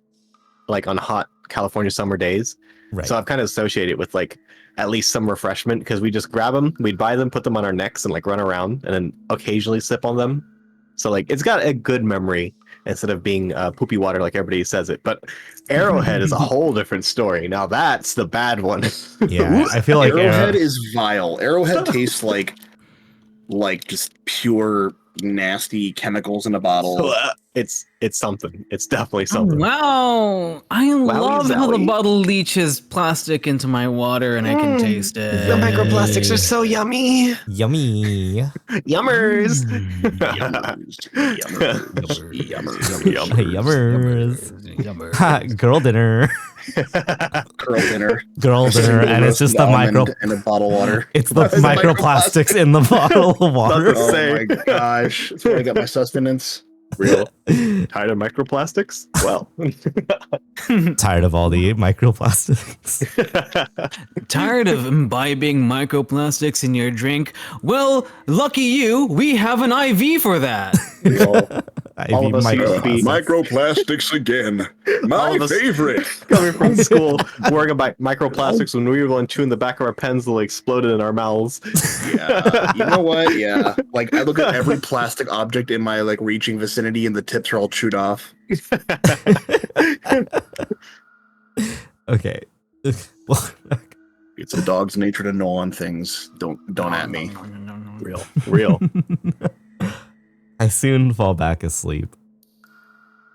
like on hot California summer days. Right. So I've kind of associated with like at least some refreshment because we just grab them, we'd buy them, put them on our necks, and like run around, and then occasionally sip on them. So like it's got a good memory instead of being poopy water like everybody says it. But Arrowhead is a whole different story. Now that's the bad one. Yeah, I feel like Arrowhead is vile. Arrowhead tastes like just pure nasty chemicals in a bottle. It's something. It's definitely something. Wow. I love how the bottle leaches plastic into my water and I can taste it. The microplastics are so yummy. Yummy. Yummers. Yummers. Girl dinner. Girl dinner. And it's just the micro and a bottle of water. It's the microplastics in the bottle of water. Oh my gosh. That's where I got my sustenance. Real. Tired of microplastics? Well. Tired of all the microplastics. Tired of imbibing microplastics in your drink? Well, lucky you, we have an IV for that. All of us microplastics again. My favorite. Coming from school, worrying about microplastics when we were going to in the back of our pens that exploded in our mouths. Yeah. You know what? Yeah. Like I look at every plastic object in my like reaching vicinity and the tips are all chewed off. Okay. It's a dog's nature to gnaw on things. Don't at me. Real. I soon fall back asleep.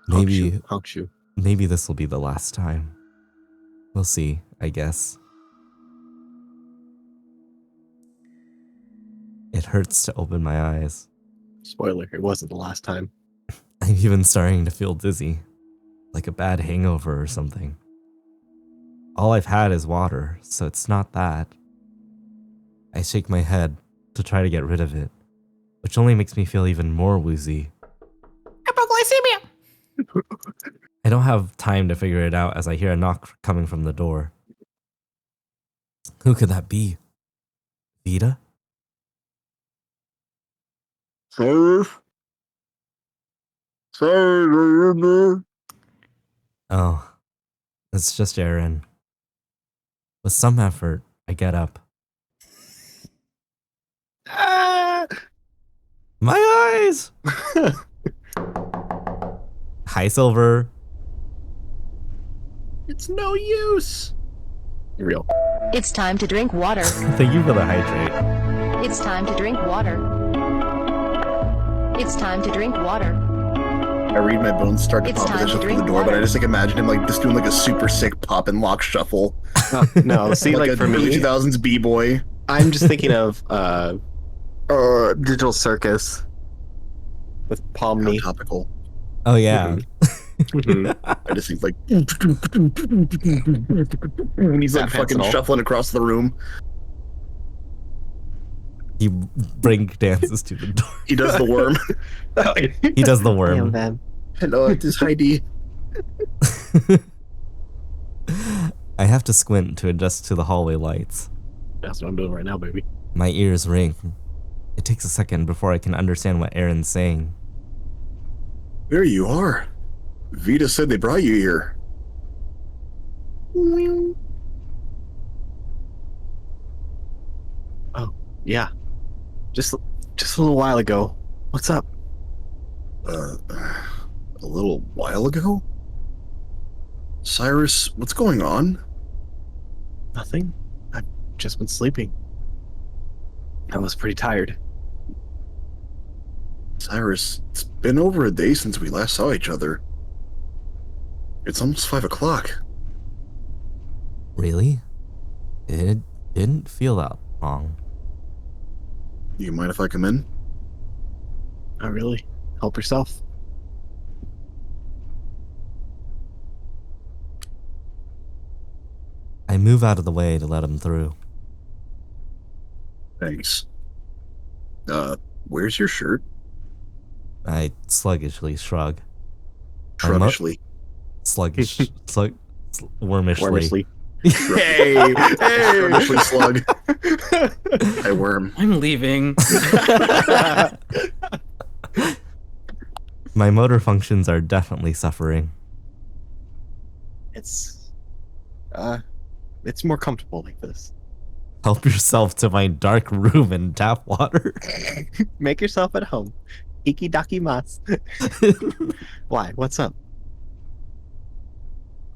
Maybe Maybe this will be the last time. We'll see, I guess. It hurts to open my eyes. Spoiler, it wasn't the last time. I'm even starting to feel dizzy, like a bad hangover or something. All I've had is water, so it's not that. I shake my head to try to get rid of it, which only makes me feel even more woozy. Hypoglycemia! I don't have time to figure it out as I hear a knock coming from the door. Who could that be? Vita? Oh, it's just Aaron. With some effort, I get up. My eyes! Hi, Silver. It's no use. Real. It's time to drink water. Thank you for the hydrate. It's time to drink water. It's time to drink water. I read my bones start to It's pop time as I to just through the drink door, but I water. just like imagine him like just doing like a super sick pop and lock shuffle. No, see, like a for early me, 2000s b-boy. I'm just thinking of Digital Circus with How Pomni. topical. Oh yeah. I just think like and he's like Fat pants fucking and all. shuffling across the room. He break dances to the door. He does the worm. He does the Damn, worm. man. Hello, it is Heidi. I have to squint to adjust to the hallway lights. That's what I'm doing right now, baby. My ears ring. It takes a second before I can understand what Aaron's saying. There you are. Vita said they brought you here. Oh, yeah. Just a little while ago. What's up? A little while ago? Cyrus, what's going on? Nothing. I've just been sleeping. I was pretty tired. Cyrus, it's been over a day since we last saw each other. It's almost 5 o'clock. Really? It didn't feel that long. You mind if I come in? Not really. Help yourself. I move out of the way to let him through. Thanks. Where's your shirt? I sluggishly shrug. Shruggishly. Wormishly. Hey! Shruggishly slug. Hey, worm. I'm leaving. My motor functions are definitely suffering. It's more comfortable like this. Help yourself to my dark room and tap water. Make yourself at home. Iki daki mas. Why? What's up?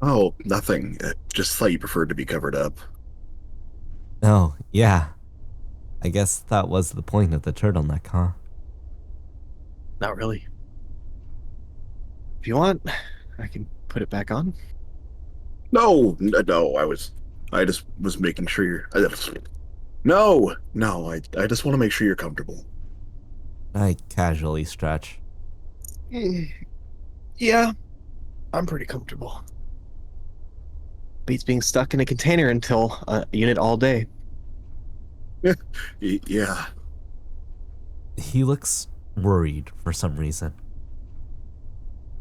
Oh, nothing. Just thought you preferred to be covered up. Oh, yeah. I guess that was the point of the turtleneck, huh? Not really. If you want, I can put it back on. No, I just was making sure you're. No, I just want to make sure you're comfortable. I casually stretch. Yeah, I'm pretty comfortable. Beats being stuck in a container until a unit all day. Yeah. He looks worried for some reason.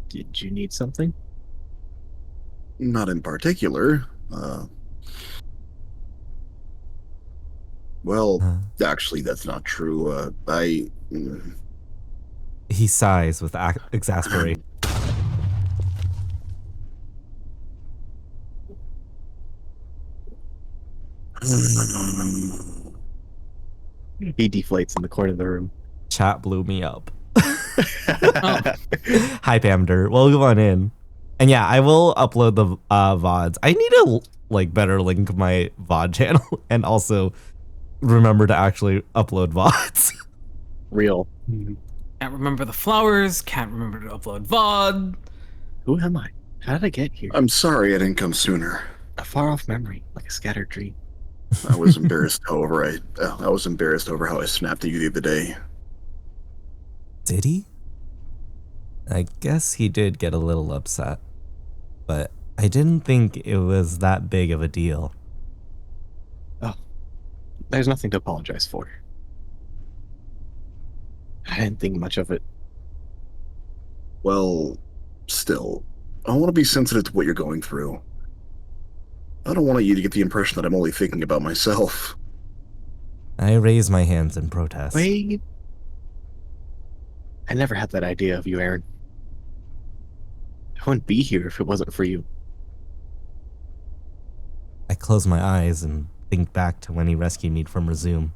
Did you need something? Not in particular. Well, actually, that's not true. He sighs with exasperation. He deflates in the corner of the room. Chat blew me up. Hi, Pamder. Welcome on in. And yeah, I will upload the VODs. I need to better link my VOD channel and also remember to actually upload VODs. Real. Can't remember the flowers. Can't remember to upload VOD. Who am I? How did I get here? I'm sorry I didn't come sooner. A far-off memory, like a scattered dream. I was embarrassed I was embarrassed over how I snapped at you the other day. Did he? I guess he did get a little upset, but I didn't think it was that big of a deal. Oh, there's nothing to apologize for. I didn't think much of it. Well, still, I want to be sensitive to what you're going through. I don't want you to get the impression that I'm only thinking about myself. I raise my hands in protest. Wait. I never had that idea of you, Aaron. I wouldn't be here if it wasn't for you. I close my eyes and think back to when he rescued me from Resume.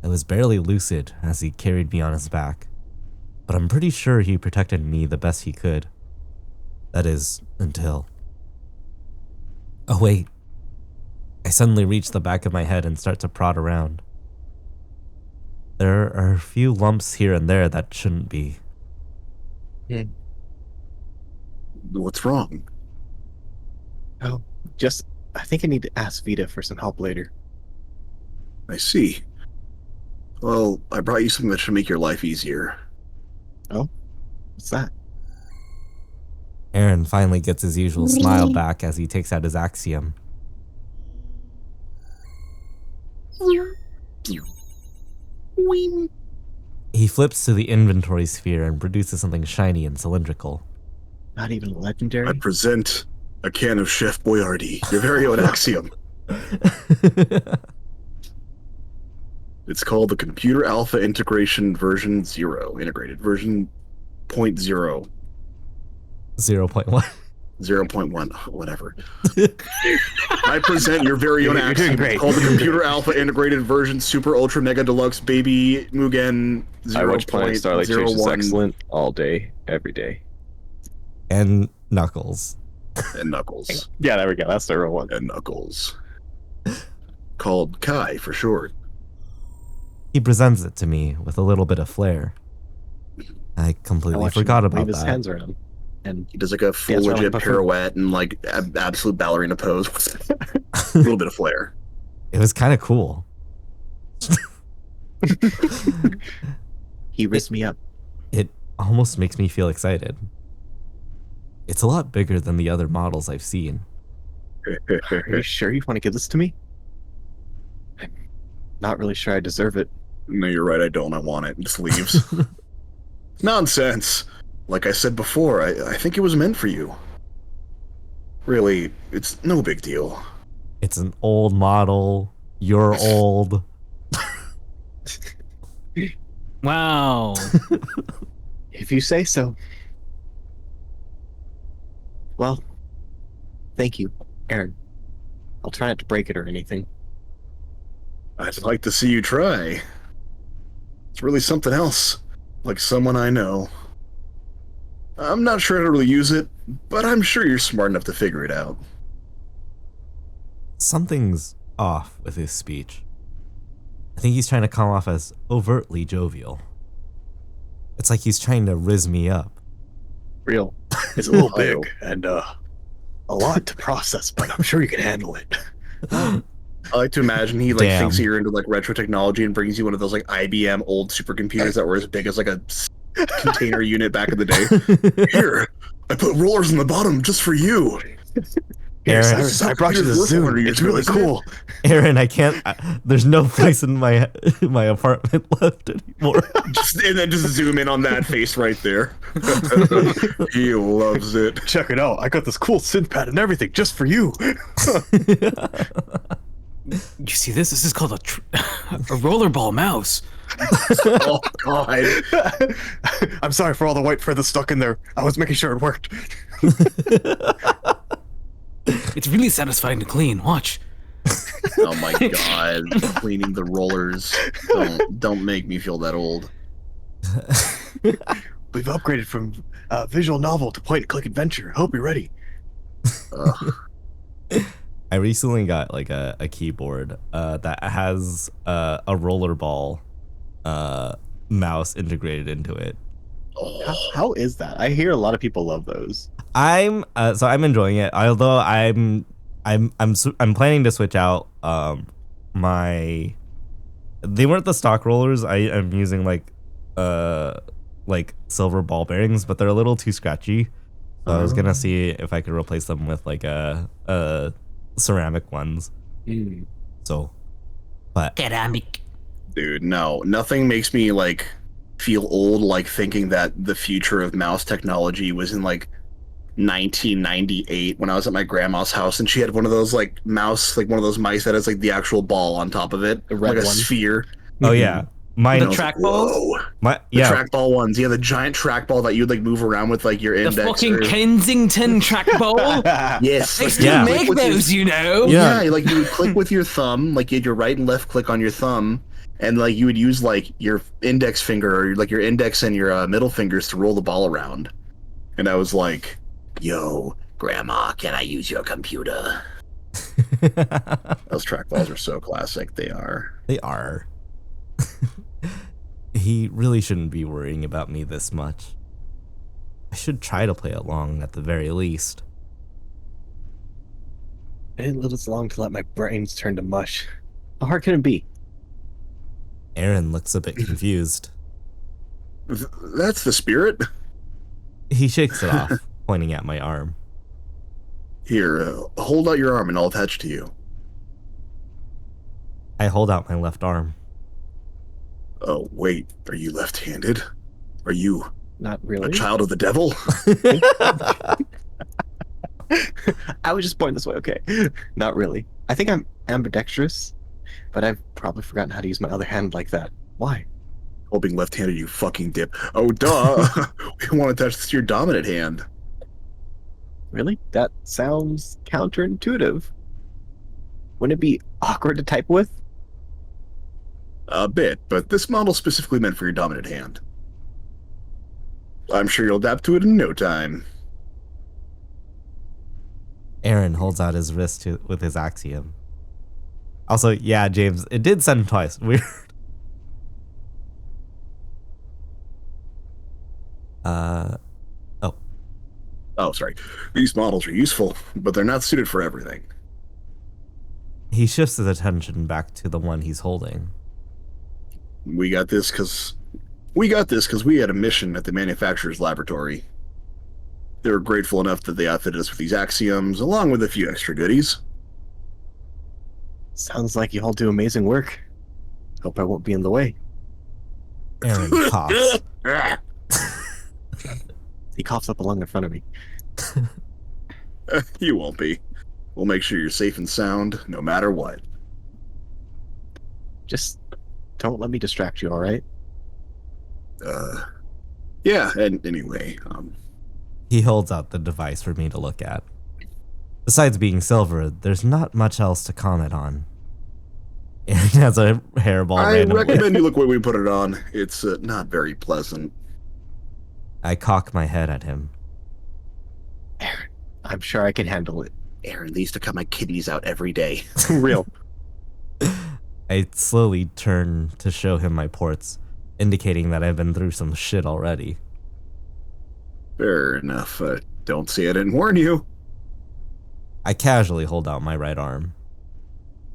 I was barely lucid as he carried me on his back, but I'm pretty sure he protected me the best he could. That is, until... Oh wait. I suddenly reach the back of my head and start to prod around. There are a few lumps here and there that shouldn't be. What's wrong? Oh, I think I need to ask Vita for some help later. I see. Well, I brought you something that should make your life easier. Oh, what's that? Aaron finally gets his usual smile back as he takes out his axiom. He flips to the inventory sphere and produces something shiny and cylindrical. Not even legendary? I present a can of Chef Boyardee, your very own axiom. It's called the Computer Alpha Integration version 0, integrated version 0.0. 0.1. 0.1, whatever. I present your very own You're doing axiom great. called the Computer Alpha Integrated version Super Ultra Mega Deluxe Baby Mugen I watch Planet Starlight Chase is 0.01 excellent all day, every day. And Knuckles. and Knuckles. Yeah, there we go. That's the real one. And Knuckles. Called Kai for short. He presents it to me with a little bit of flair. I completely forgot about wave his that. hands around. And He does like a full Dance around legit like a buffoon. pirouette and like absolute ballerina pose. A little bit of flair. It was kind of cool. he risked me up. It almost makes me feel excited. It's a lot bigger than the other models I've seen. Are you sure you want to give this to me? I'm not really sure I deserve it. No, you're right. I don't. I want it. It just leaves. Nonsense. Like I said before, I think it was meant for you. Really, it's no big deal. It's an old model. You're old. Wow. If you say so. Well, thank you, Aaron. I'll try not to break it or anything. I'd like to see you try. It's really something else. Like someone I know. I'm not sure how to really use it, but I'm sure you're smart enough to figure it out. Something's off with his speech. I think he's trying to come off as overtly jovial. It's like he's trying to rizz me up. Real. It's a little big and a lot to process, but I'm sure you can handle it. I like to imagine he like Damn. thinks that you're into like retro technology and brings you one of those like IBM old supercomputers that were as big as like a container unit back in the day. Here, I put rollers on the bottom just for you. Aaron, Cyrus, I brought you the Zoom. It's really cool. Aaron, I can't. There's no place in my apartment left anymore. And then just zoom in on that face right there. He loves it. Check it out. I got this cool synth pad and everything just for you. You see this? This is called a rollerball mouse. Oh God! I'm sorry for all the white feathers stuck in there. I was making sure it worked. It's really satisfying to clean. Watch. Oh my God! Cleaning the rollers. Don't make me feel that old. We've upgraded from visual novel to point-and-click adventure. Hope you're ready. I recently got like a keyboard that has a rollerball mouse integrated into it. How is that? I hear a lot of people love those. I'm enjoying it. Although I'm planning to switch out my. They weren't the stock rollers. I am using like silver ball bearings, but they're a little too scratchy. So I was gonna see if I could replace them with like a ceramic ones. So, but Ceramic. Dude, no. Nothing makes me like feel old like thinking that the future of mouse technology was in like 1998 when I was at my grandma's house and she had one of those like mouse, like one of those mice that has like the actual ball on top of it, red like a one. sphere. oh yeah, mine. The I was trackballs? Whoa. My The yeah. trackball ones, yeah, the giant trackball that you'd like move around with like your The index. fucking or- Kensington trackball. Yes, They like, still Yeah. you make click with your- those, you know. Yeah. Yeah, like you would click with your thumb, like you had your right and left click on your thumb, and like you would use like your index finger or like your index and your middle fingers to roll the ball around. And I was like, "Yo, Grandma, can I use your computer?" Those trackballs are so classic. They are. They are. He really shouldn't be worrying about me this much. I should try to play along at the very least. I didn't live this long to let my brains turn to mush. How hard can it be? Aaron looks a bit confused. That's the spirit. He shakes it off, pointing at my arm. Here, hold out your arm and I'll attach to you. I hold out my left arm. Oh, wait. Are you left-handed? Are you Not really. a child of the devil? I was just pointing this way, okay. Not really. I think I'm ambidextrous, but I've probably forgotten how to use my other hand like that. Why? Well, being left-handed, you fucking dip. Oh, duh. We want to touch this to your dominant hand. Really? That sounds counterintuitive. Wouldn't it be awkward to type with? A bit, but this model's specifically meant for your dominant hand. I'm sure you'll adapt to it in no time. Aaron holds out his wrist with his axiom. Also, yeah, James, it did send twice. Weird. Oh, sorry. These models are useful, but they're not suited for everything. He shifts his attention back to the one he's holding. We got this because we had a mission at the manufacturer's laboratory. They were grateful enough that they outfitted us with these axioms, along with a few extra goodies. Sounds like you all do amazing work. Hope I won't be in the way. Aaron coughs. He coughs up a lung in front of me. You won't be. We'll make sure you're safe and sound, no matter what. Just don't let me distract you, all right? Yeah, and anyway, He holds out the device for me to look at. Besides being silver, there's not much else to comment on. Aaron has a hairball. I recommend you look where we put it on. It's not very pleasant. I cock my head at him. Aaron, I'm sure I can handle it. Aaron needs to cut my kidneys out every day. Real. I slowly turn to show him my ports, indicating that I've been through some shit already. Fair enough. Don't say I didn't warn you. I casually hold out my right arm.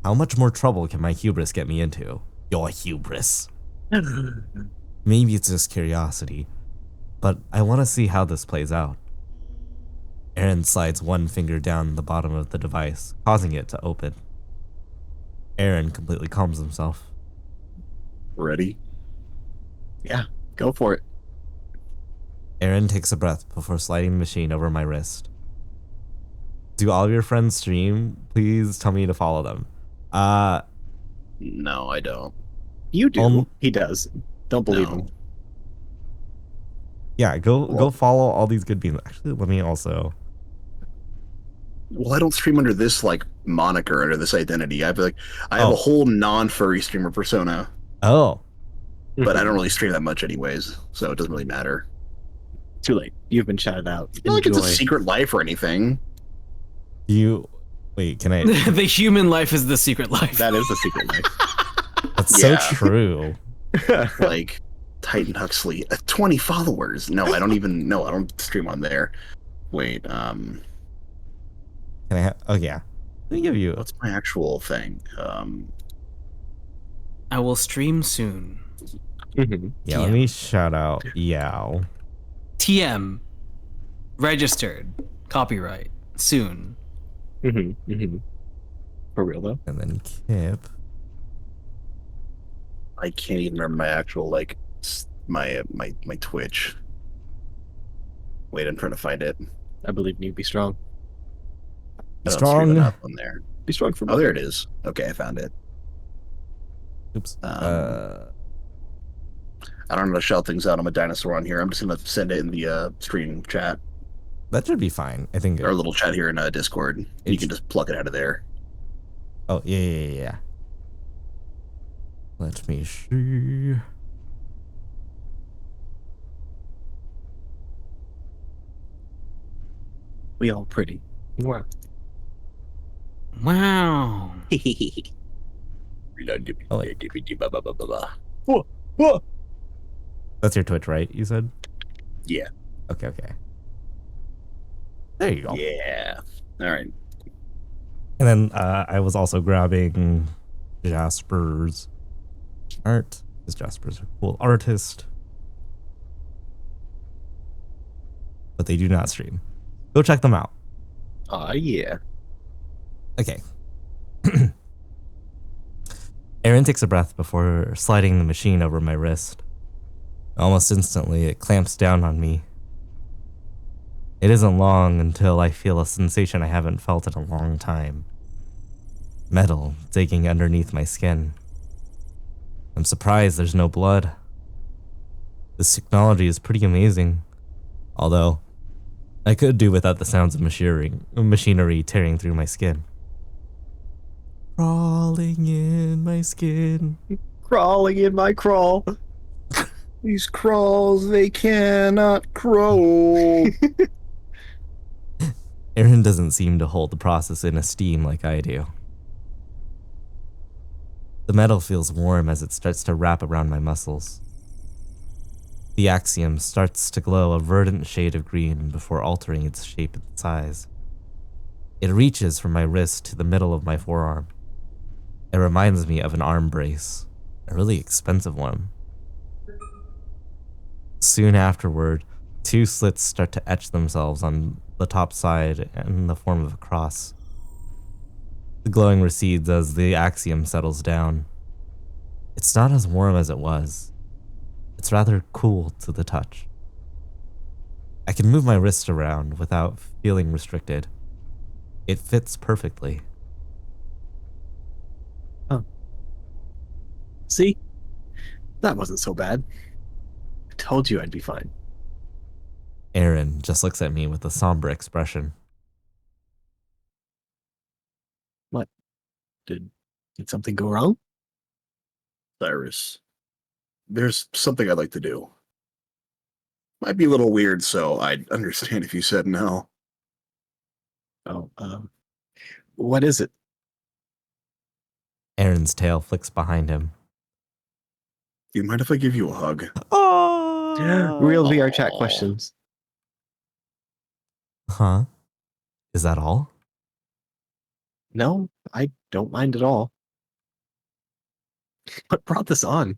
How much more trouble can my hubris get me into? Your hubris. Maybe it's just curiosity, but I want to see how this plays out. Aaron slides one finger down the bottom of the device, causing it to open. Aaron completely calms himself. Ready? Yeah, go for it. Aaron takes a breath before sliding the machine over my wrist. Do all of your friends stream? Please tell me to follow them. No, I don't. You do. He does. Don't believe him. Yeah, go follow all these good beans. Actually, let me also. Well, I don't stream under this moniker, under this identity. I have a whole non-furry streamer persona. Oh. But I don't really stream that much anyways, so it doesn't really matter. Too late. You've been shouted out. It's not like it's a secret life or anything. Wait, can I? The human life is the secret life. That is the secret life. That's so true. Like Titan Huxley, 20 followers. No, I don't stream on there. Wait, Can I have? Oh yeah. Let me give you. What's my actual thing? I will stream soon. Mm-hmm. Yeah, let me shout out Yao. TM. Registered. Copyright. Soon. Mm-hmm. Mm-hmm. For real though. And then Kip. I can't even remember my actual my Twitch. Wait, I'm trying to find it. I believe in you. Be strong. I don't Strong. stream enough on there. Be strong for. Oh, there it is. Okay, I found it. Oops. I don't know how to shout things out. I'm a dinosaur on here. I'm just gonna send it in the stream chat. That should be fine. I think. Our little chat here in Discord. You can just plug it out of there. Oh yeah. Let me see. We all pretty. Wow. Wow. That's your Twitch, right? You said. Yeah. Okay. There you go. Yeah. All right. And then I was also grabbing Jasper's art, because Jasper's a cool artist. But they do not stream. Go check them out. Yeah. Okay. Aaron takes a breath before sliding the machine over my wrist. Almost instantly, it clamps down on me. It isn't long until I feel a sensation I haven't felt in a long time. Metal digging underneath my skin. I'm surprised there's no blood. This technology is pretty amazing. Although, I could do without the sounds of machinery tearing through my skin. Crawling in my skin. Crawling in my crawl. These crawls, they cannot crawl. Aaron doesn't seem to hold the process in esteem like I do. The metal feels warm as it starts to wrap around my muscles. The axiom starts to glow a verdant shade of green before altering its shape and size. It reaches from my wrist to the middle of my forearm. It reminds me of an arm brace, a really expensive one. Soon afterward, 2 slits start to etch themselves on the top side in the form of a cross. The glowing recedes as the axiom settles down. It's not as warm as it was. It's rather cool to the touch. I can move my wrist around without feeling restricted. It fits perfectly. See? That wasn't so bad. I told you I'd be fine. Aaron just looks at me with a somber expression. What? Did something go wrong? Cyrus, there's something I'd like to do. Might be a little weird, so I'd understand if you said no. Oh, what is it? Aaron's tail flicks behind him. Do you mind if I give you a hug? Oh! Real VR chat questions. Huh? Is that all? No, I don't mind at all. What brought this on?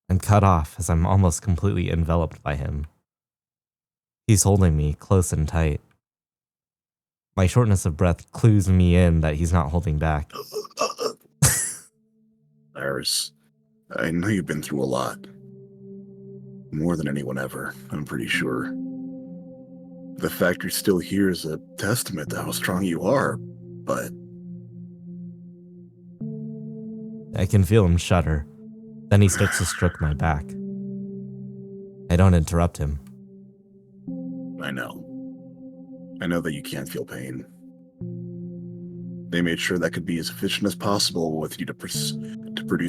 I'm cut off as I'm almost completely enveloped by him. He's holding me close and tight. My shortness of breath clues me in that he's not holding back. Cyrus, I know you've been through a lot. More than anyone ever, I'm pretty sure. The fact you're still here is a testament to how strong you are, but I can feel him shudder. Then he starts to stroke my back. I don't interrupt him. I know. I know that you can't feel pain. They made sure that could be as efficient as possible with you to produce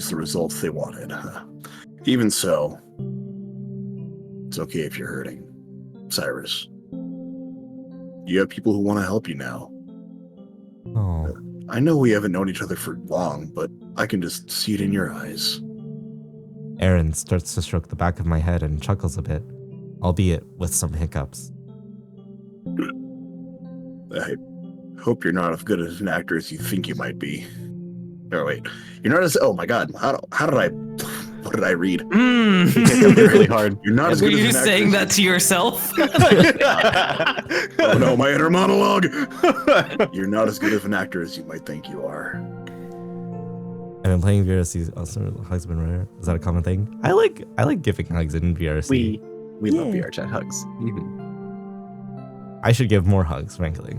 the results they wanted. Even so, it's okay if you're hurting, Cyrus. You have people who want to help you now. Oh. I know we haven't known each other for long, but I can just see it in your eyes. Aaron starts to stroke the back of my head and chuckles a bit, albeit with some hiccups. I hope you're not as good as an actor as you think you might be. Oh wait, you're not as. Oh my God, how did I? What did I read? Really hard. You're not as Were good as you an actor saying as that to yourself? Oh no, my inner monologue. You're not as good of an actor as you might think you are. I've been playing VRC. Also, hugs have been rare. Is that a common thing? I like giving hugs in VRC. We love VR chat hugs. I should give more hugs, frankly.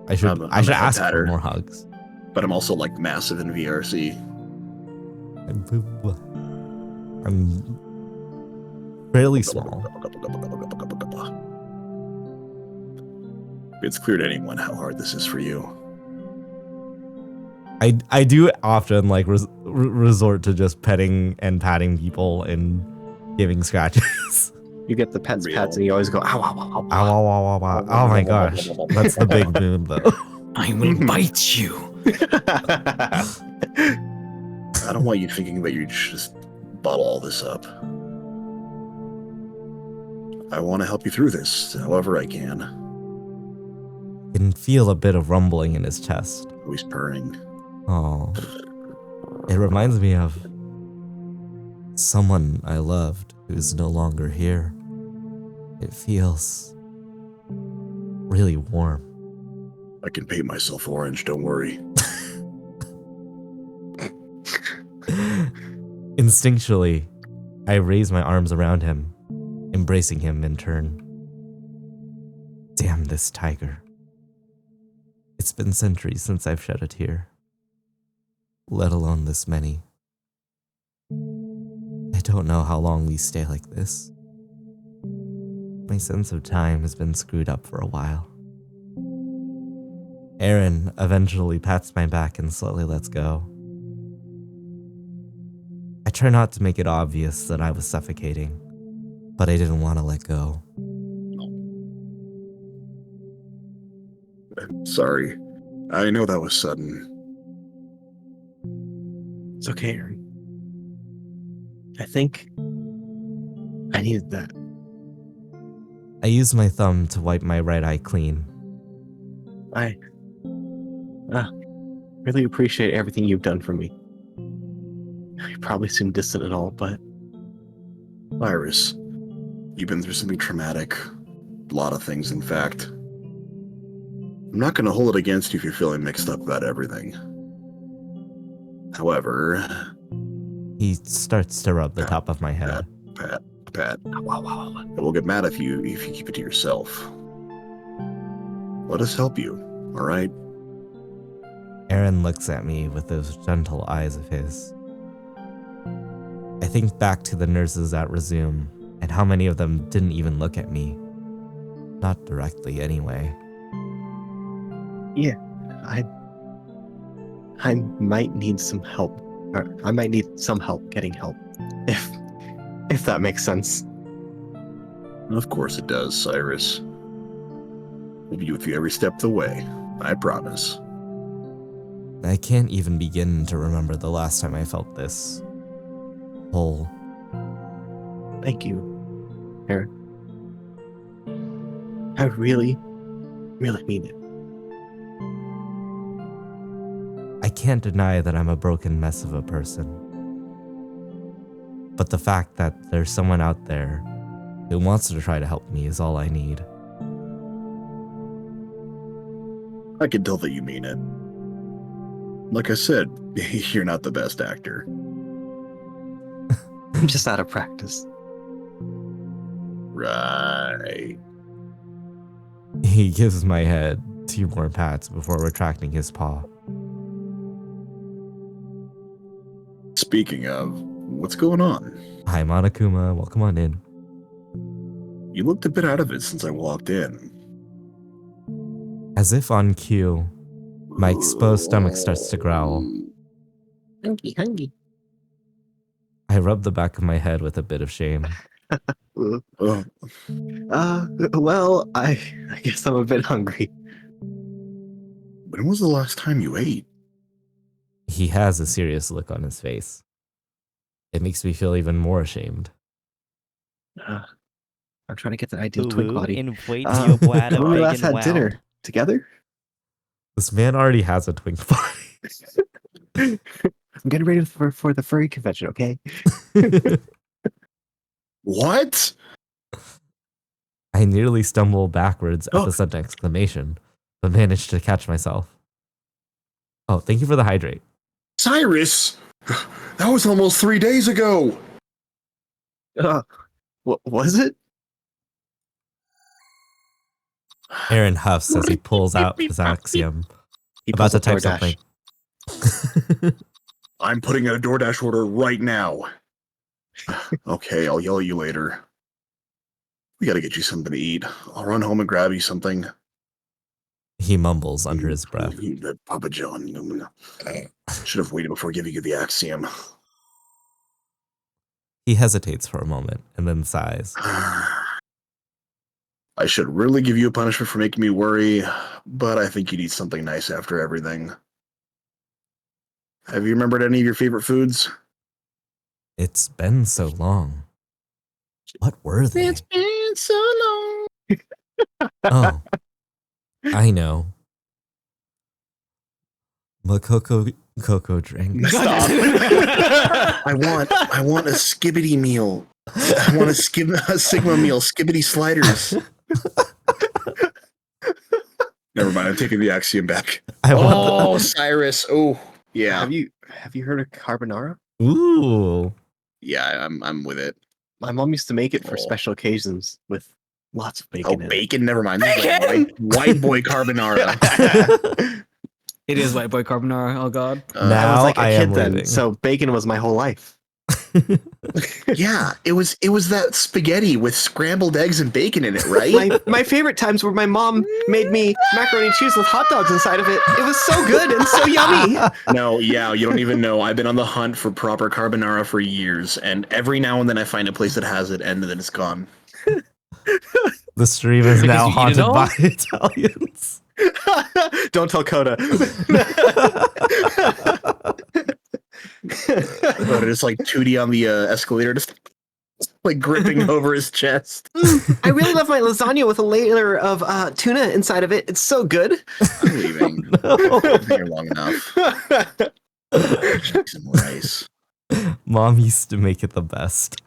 I should I'm ask for tattered. more hugs. But I'm also like massive in VRC. I'm fairly small. It's clear to anyone how hard this is for you. I do often like resort to just petting and patting people and giving scratches. You get the pets Real. pets and you always go, ow, ow, ow, ow. Ow, ow, ow, ow, ow. Oh my gosh. That's the big boom though. I will bite you. I don't want you thinking that you just bottle all this up. I want to help you through this, however I can. I can feel a bit of rumbling in his chest. Oh, he's purring. Oh. It reminds me of someone I loved who's no longer here. It feels really warm. I can paint myself orange, don't worry. Instinctually, I raise my arms around him, embracing him in turn. Damn this tiger. It's been centuries since I've shed a tear, let alone this many. I don't know how long we stay like this. My sense of time has been screwed up for a while. Aaron eventually pats my back and slowly lets go. I try not to make it obvious that I was suffocating, but I didn't want to let go. I'm sorry. I know that was sudden. It's okay, Aaron. I think I needed that. I use my thumb to wipe my right eye clean. I really appreciate everything you've done for me. You probably seem distant and all, but Iris, you've been through something traumatic. A lot of things, in fact. I'm not going to hold it against you if you're feeling mixed up about everything. However... He starts to rub the top of my head. Pat. I will get mad if you keep it to yourself. Let us help you, all right? Aaron looks at me with those gentle eyes of his. I think back to the nurses at Resume and how many of them didn't even look at me. Not directly, anyway. yeah, I might need some help. Or I might need some help getting help, if that makes sense. Of course it does, Cyrus. We'll be with you every step of the way, I promise. I can't even begin to remember the last time I felt this whole. Thank you, Aaron. I really mean it. I can't deny that I'm a broken mess of a person. But the fact that there's someone out there who wants to try to help me is all I need. I can tell that you mean it. Like I said, you're not the best actor. I'm just out of practice. Right. He gives my head 2 more pats before retracting his paw. Speaking of, what's going on? Hi, Monokuma. Welcome on in. You looked a bit out of it since I walked in. As if on cue, my exposed stomach starts to growl. Hungry. I rub the back of my head with a bit of shame. Oh, Well, I guess I'm a bit hungry. when was the last time you ate? He has a serious look on his face. It makes me feel even more ashamed. I'm trying to get the ideal twink body. Invite your bladder When we big last and had well. dinner together? This man already has a twink body. I'm getting ready for the furry convention, okay? What? I nearly stumble backwards at the sudden exclamation, but managed to catch myself. Oh, thank you for the hydrate. Cyrus! That was almost 3 days ago! What was it? Aaron huffs as he pulls out his axiom, about to type something. I'm putting in a DoorDash order right now. Okay, I'll yell at you later. We gotta get you something to eat. I'll run home and grab you something. He mumbles under his breath. Papa John. Should have waited before giving you the axiom. He hesitates for a moment and then sighs. I should really give you a punishment for making me worry, but I think you'd eat something nice after everything. Have you remembered any of your favorite foods? It's been so long. What were they? It's been been so long. Oh, I know. Cocoa drink. Stop. I want a skibbity meal. I want a Sigma meal. Skibbity sliders. Never mind. I'm taking the axiom back. I Cyrus. Oh, yeah. Have you heard of carbonara? Ooh. Yeah, I'm with it. My mom used to make it for special occasions with lots of bacon. Oh, bacon. Never mind. This is like white boy carbonara. It is white boy carbonara. Oh god. Now I was like a am kid then, leaving. so bacon was my whole life. Yeah, it was that spaghetti with scrambled eggs and bacon in it, right? My favorite times were my mom made me macaroni and cheese with hot dogs inside of it. It was so good and so yummy. No, yeah, you don't even know. I've been on the hunt for proper carbonara for years, and every now and then I find a place that has it, and then it's gone. The stream is now you eat haunted it all? by Italians. Don't tell Coda. But it's like 2D on the escalator, just like gripping over his chest. I really love my lasagna with a layer of tuna inside of it. It's so good. I'm leaving. I've been here long enough. Some rice. Mom used to make it the best.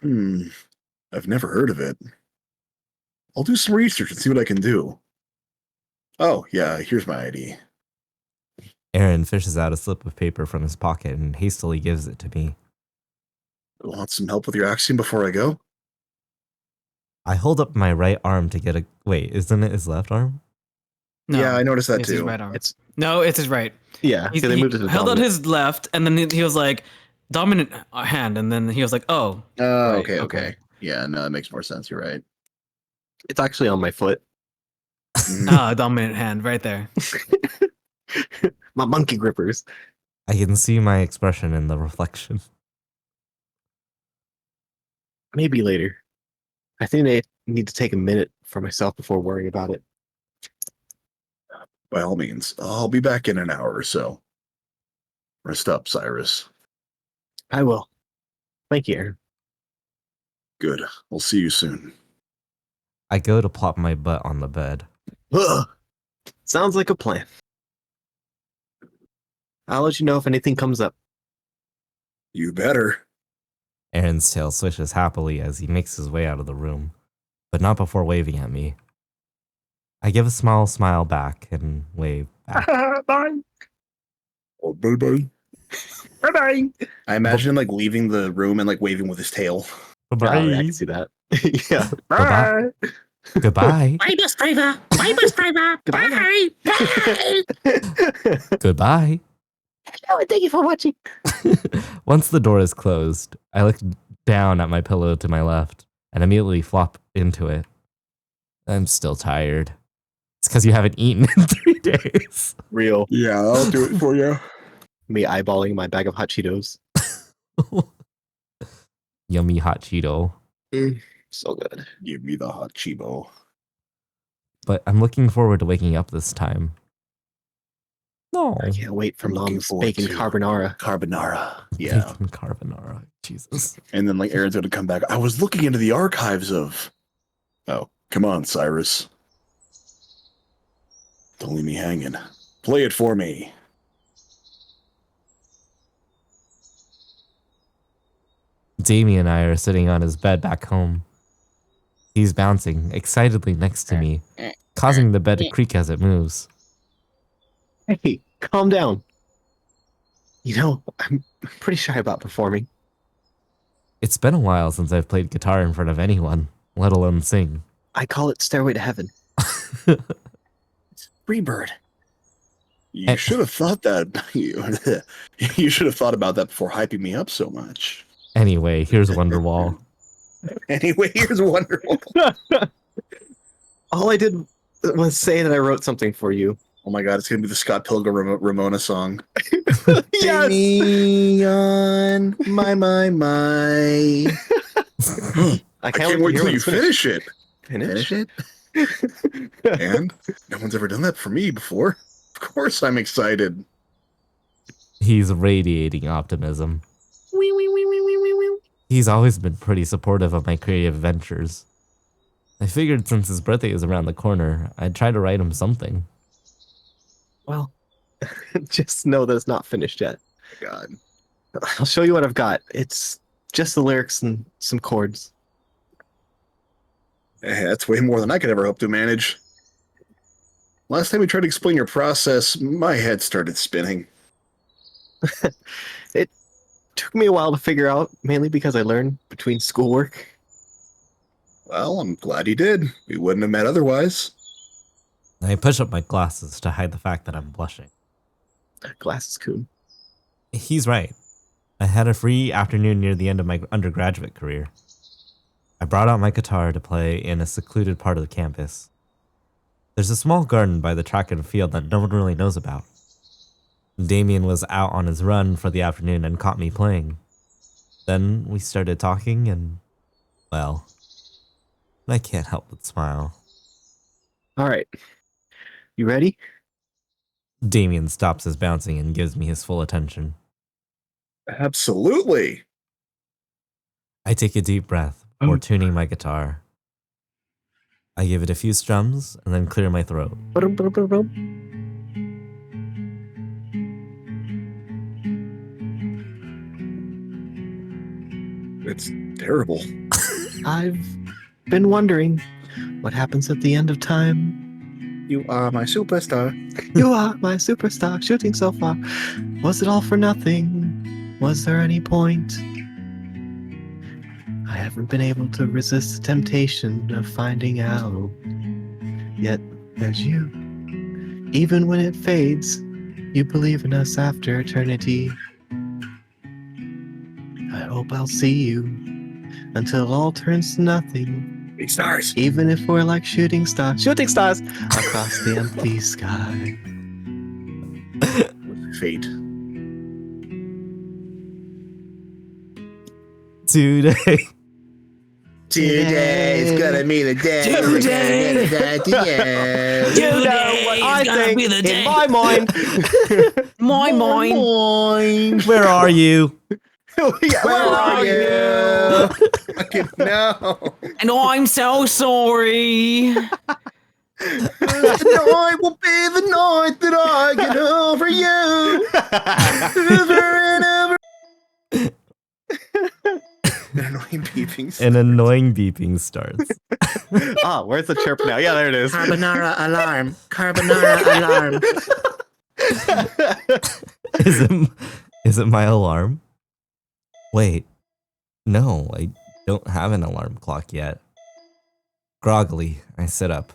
I've never heard of it. I'll do some research and see what I can do. Oh, yeah, here's my ID. Aaron fishes out a slip of paper from his pocket and hastily gives it to me. Want some help with your axiom before I go? I hold up my right arm to get a... Wait, isn't it his left arm? No, Yeah, I noticed that it's too. his right arm. It's No, it's his right. yeah. He, They moved it to held out dominant. his left, and then he was like dominant hand, and then he was like, oh, right, Okay. Yeah, no, that makes more sense. You're right. It's actually on my foot. Dominant hand right there. My monkey grippers. I can see my expression in the reflection. Maybe later. I think I need to take a minute for myself before worrying about it. By all means, I'll be back in an hour or so. Rest up, Cyrus. I will. Thank you, Aaron. Good. We'll see you soon. I go to plop my butt on the bed. Ugh. Sounds like a plan. I'll let you know if anything comes up. You better. Aaron's tail swishes happily as he makes his way out of the room, but not before waving at me. I give a smile back and wave back. Bye. Oh, bye-bye. Bye-bye. I imagine him like leaving the room and like waving with his tail. Bye-bye. Yeah, I can see that. Yeah. Bye-bye. Goodbye. Bye, bus driver. Bye, bus driver. Bye. Bye. Goodbye. Hello, and thank you for watching. Once the door is closed, I look down at my pillow to my left and immediately flop into it. I'm still tired. It's because you haven't eaten in 3 days. Real. Yeah, I'll do it for you. Me eyeballing my bag of hot Cheetos. Yummy hot Cheeto. So good. Give me the hot Chibo. But I'm looking forward to waking up this time. No. I can't wait for I'm looking Mom's forward bacon to carbonara. Carbonara. Yeah. Bacon carbonara. Jesus. And then like Aaron's gonna come back. I was looking into the archives of. Oh, come on, Cyrus. Don't leave me hanging. Play it for me. Damien and I are sitting on his bed back home. He's bouncing excitedly next to me, causing the bed to creak as it moves. Hey, calm down. You know, I'm pretty shy about performing. It's been a while since I've played guitar in front of anyone, let alone sing. I call it Stairway to Heaven. Freebird. You should have thought that. You should have thought about that before hyping me up so much. Anyway, here's Wonderwall. Anyway, here's Wonderwall. All I did was say that I wrote something for you. Oh my god, it's gonna be the Scott Pilgrim Ramona song. Yes! Me on my. I can't wait hear till when you it's finish it. Finish? Finish it? And no one's ever done that for me before. Of course I'm excited. He's radiating optimism. He's always been pretty supportive of my creative ventures. I figured since his birthday is around the corner, I'd try to write him something. Well, just know that it's not finished yet. God. I'll show you what I've got. It's just the lyrics and some chords. That's way more than I could ever hope to manage. Last time we tried to explain your process, my head started spinning. It took me a while to figure out, mainly because I learned between schoolwork. Well, I'm glad you did. We wouldn't have met otherwise. I push up my glasses to hide the fact that I'm blushing. Glasses coon. He's right. I had a free afternoon near the end of my undergraduate career. I brought out my guitar to play in a secluded part of the campus. There's a small garden by the track and field that no one really knows about. Damien was out on his run for the afternoon and caught me playing. Then we started talking and, well, I can't help but smile. All right. You ready? Damien stops his bouncing and gives me his full attention. Absolutely. I take a deep breath before tuning my guitar. I give it a few strums and then clear my throat. It's terrible. I've been wondering what happens at the end of time. You are my superstar. You are my superstar, shooting so far. Was it all for nothing? Was there any point? I haven't been able to resist the temptation of finding out. Yet there's you. Even when it fades, you believe in us after eternity. I hope I'll see you until it all turns to nothing. Big stars. Even if we're like shooting stars across the empty sky. Fate. Today. Today's gonna be the day. Today. You know what I think in my mind. My mind. Where are you? Where are you? Fucking no. And I'm so sorry. Tonight will be the night that I get over you. An annoying beeping. An annoying beeping starts. Ah, where's the chirp now? Yeah, there it is. Carbonara alarm. Carbonara alarm. Is it my alarm? Wait. No, I don't have an alarm clock yet. Groggily, I sit up.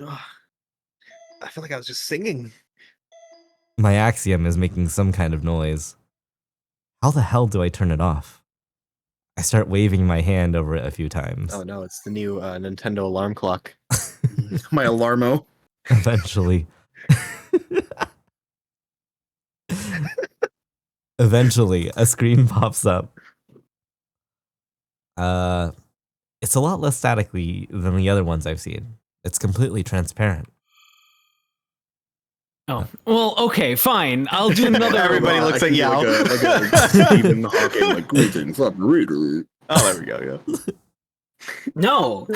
I feel like I was just singing. My axiom is making some kind of noise. How the hell do I turn it off? I start waving my hand over it a few times. Oh no, it's the new Nintendo alarm clock. My alarmo. Eventually. Eventually, a screen pops up. It's a lot less statically than the other ones I've seen. It's completely transparent. Oh, well, okay, fine. I'll do another. Everybody looks at Yao. Like a Stephen Hawking, like, greetings, operator. Oh, there we go. Yeah. No.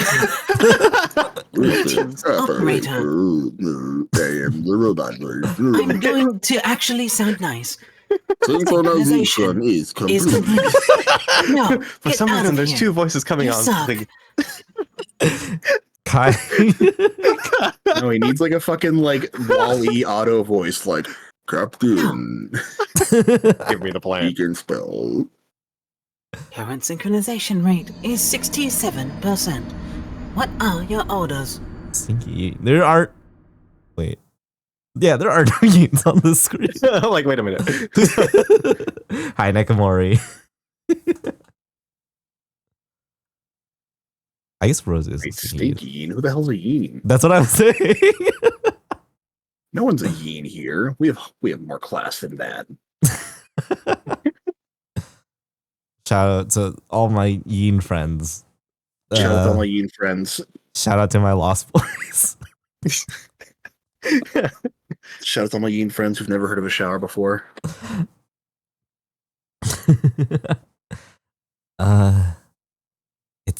Greetings, Operator. I am the robot. I'm going to actually sound nice. Synchronization is complete. No, For some reason, there's two voices coming You on. suck. Kai. No, he needs like a fucking like Wall-E auto voice, like Captain. Give me the plan. He can spell. Current synchronization rate is 67%. What are your orders? Stinky. There are. Wait. Yeah, there are no Yeens on the screen. Like, wait a minute. Hi, Nakamori. I guess Rose is a stinky. Stinky. Who the hell's a Yeen? That's what I'm saying. No one's a Yeen here. We have more class than that. Shout out to all my Yeen friends. Shout out to all my Yeen friends. Shout out to my Lost Boys. Shout out to all my Yeen friends who've never heard of a shower before.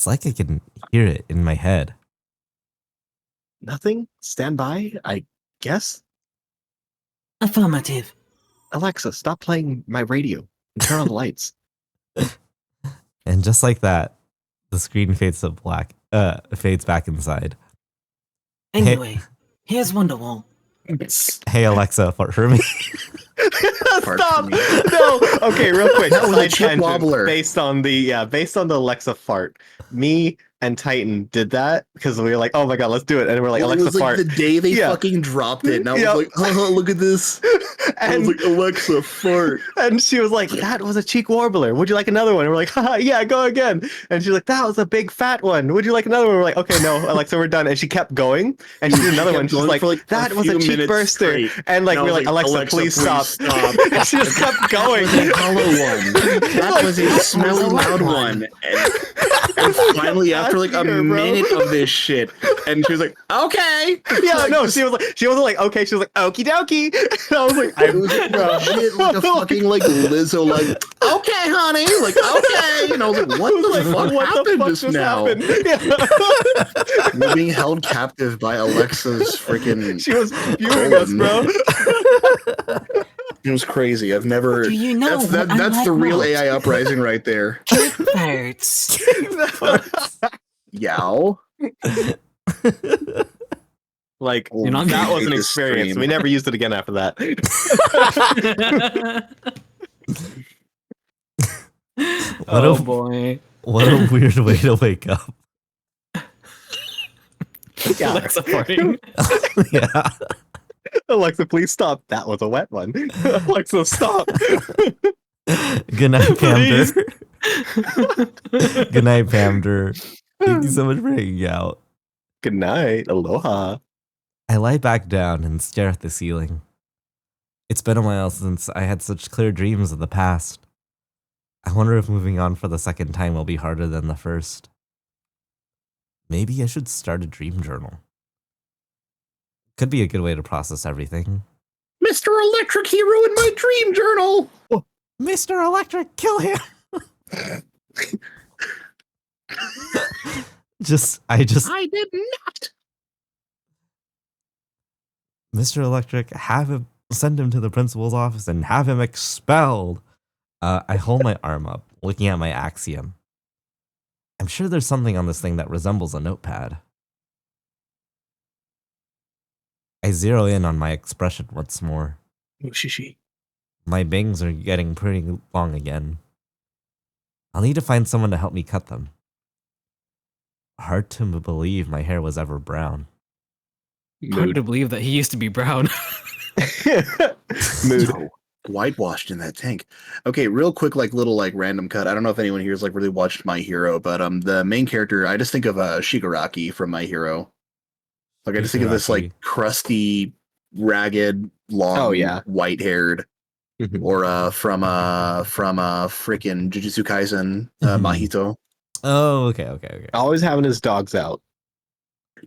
It's like I can hear it in my head. Nothing? Stand by, I guess? Affirmative. Alexa, stop playing my radio and turn on the lights. And just like that, the screen fades to black. Fades back inside. Anyway, here's Wonderwall. Hey Alexa, fart for me. Stop! No. Okay, real quick. That was a Side chip tangent. wobbler. Based on the Alexa fart. Me and Titan did that because we were like, oh my god, let's do it. And we're like, Well, Alexa it was like fart. the day they fucking dropped it, and I was like, oh, look at this. I was like, Alexa, fart. And she was like, that was a cheek warbler. Would you like another one? And we're like, haha, yeah, go again. And she's like, that was a big fat one. Would you like another one? We're like, okay, no, Alexa, we're done. And she kept going. And she did another one. She's like, that was a cheek burster. And like, we're like, Alexa, please stop. And she just kept going. That was a hollow one. That was a smelly loud one. And finally, after like a minute of this shit, and she was like, okay. Yeah, like, no, she wasn't like, okay. She was like, okie dokie. And I was like, it was legit like a fucking like Lizzo, like, okay, honey, like, okay. And I was like, what the fuck happened just now? Yeah. We're being held captive by Alexa's freaking. She was viewing us, bro. It was crazy. I've never. Do you know That's the real AI uprising right there. Birds. Yow. Like, You're not that gonna was an hate this experience. stream. We never used it again after that. Oh boy. What a weird way to wake up. Yeah. Alexa farting. Yeah. Alexa, please stop. That was a wet one. Alexa, stop. Good night, Pamder. Good night, Pamder. Thank you so much for hanging out. Good night. Aloha. I lie back down and stare at the ceiling. It's been a while since I had such clear dreams of the past. I wonder if moving on for the second time will be harder than the first. Maybe I should start a dream journal. Could be a good way to process everything. Mr. Electric, he ruined my dream journal. Mr. Electric, kill him! I did not. Mr. Electric, send him to the principal's office and have him expelled. I hold my arm up, looking at my axiom. I'm sure there's something on this thing that resembles a notepad. I zero in on my expression once more. Shishi. My bangs are getting pretty long again. I'll need to find someone to help me cut them. Hard to believe my hair was ever brown. Hard to believe that he used to be brown. Mood. No, whitewashed in that tank. Okay, real quick, like little like random cut. I don't know if anyone here's like really watched My Hero, but the main character, I just think of Shigaraki from My Hero. Like I just think of this like crusty, ragged, long, white-haired, or from frickin' Jujutsu Kaisen, Mahito. Oh, okay. Always having his dogs out.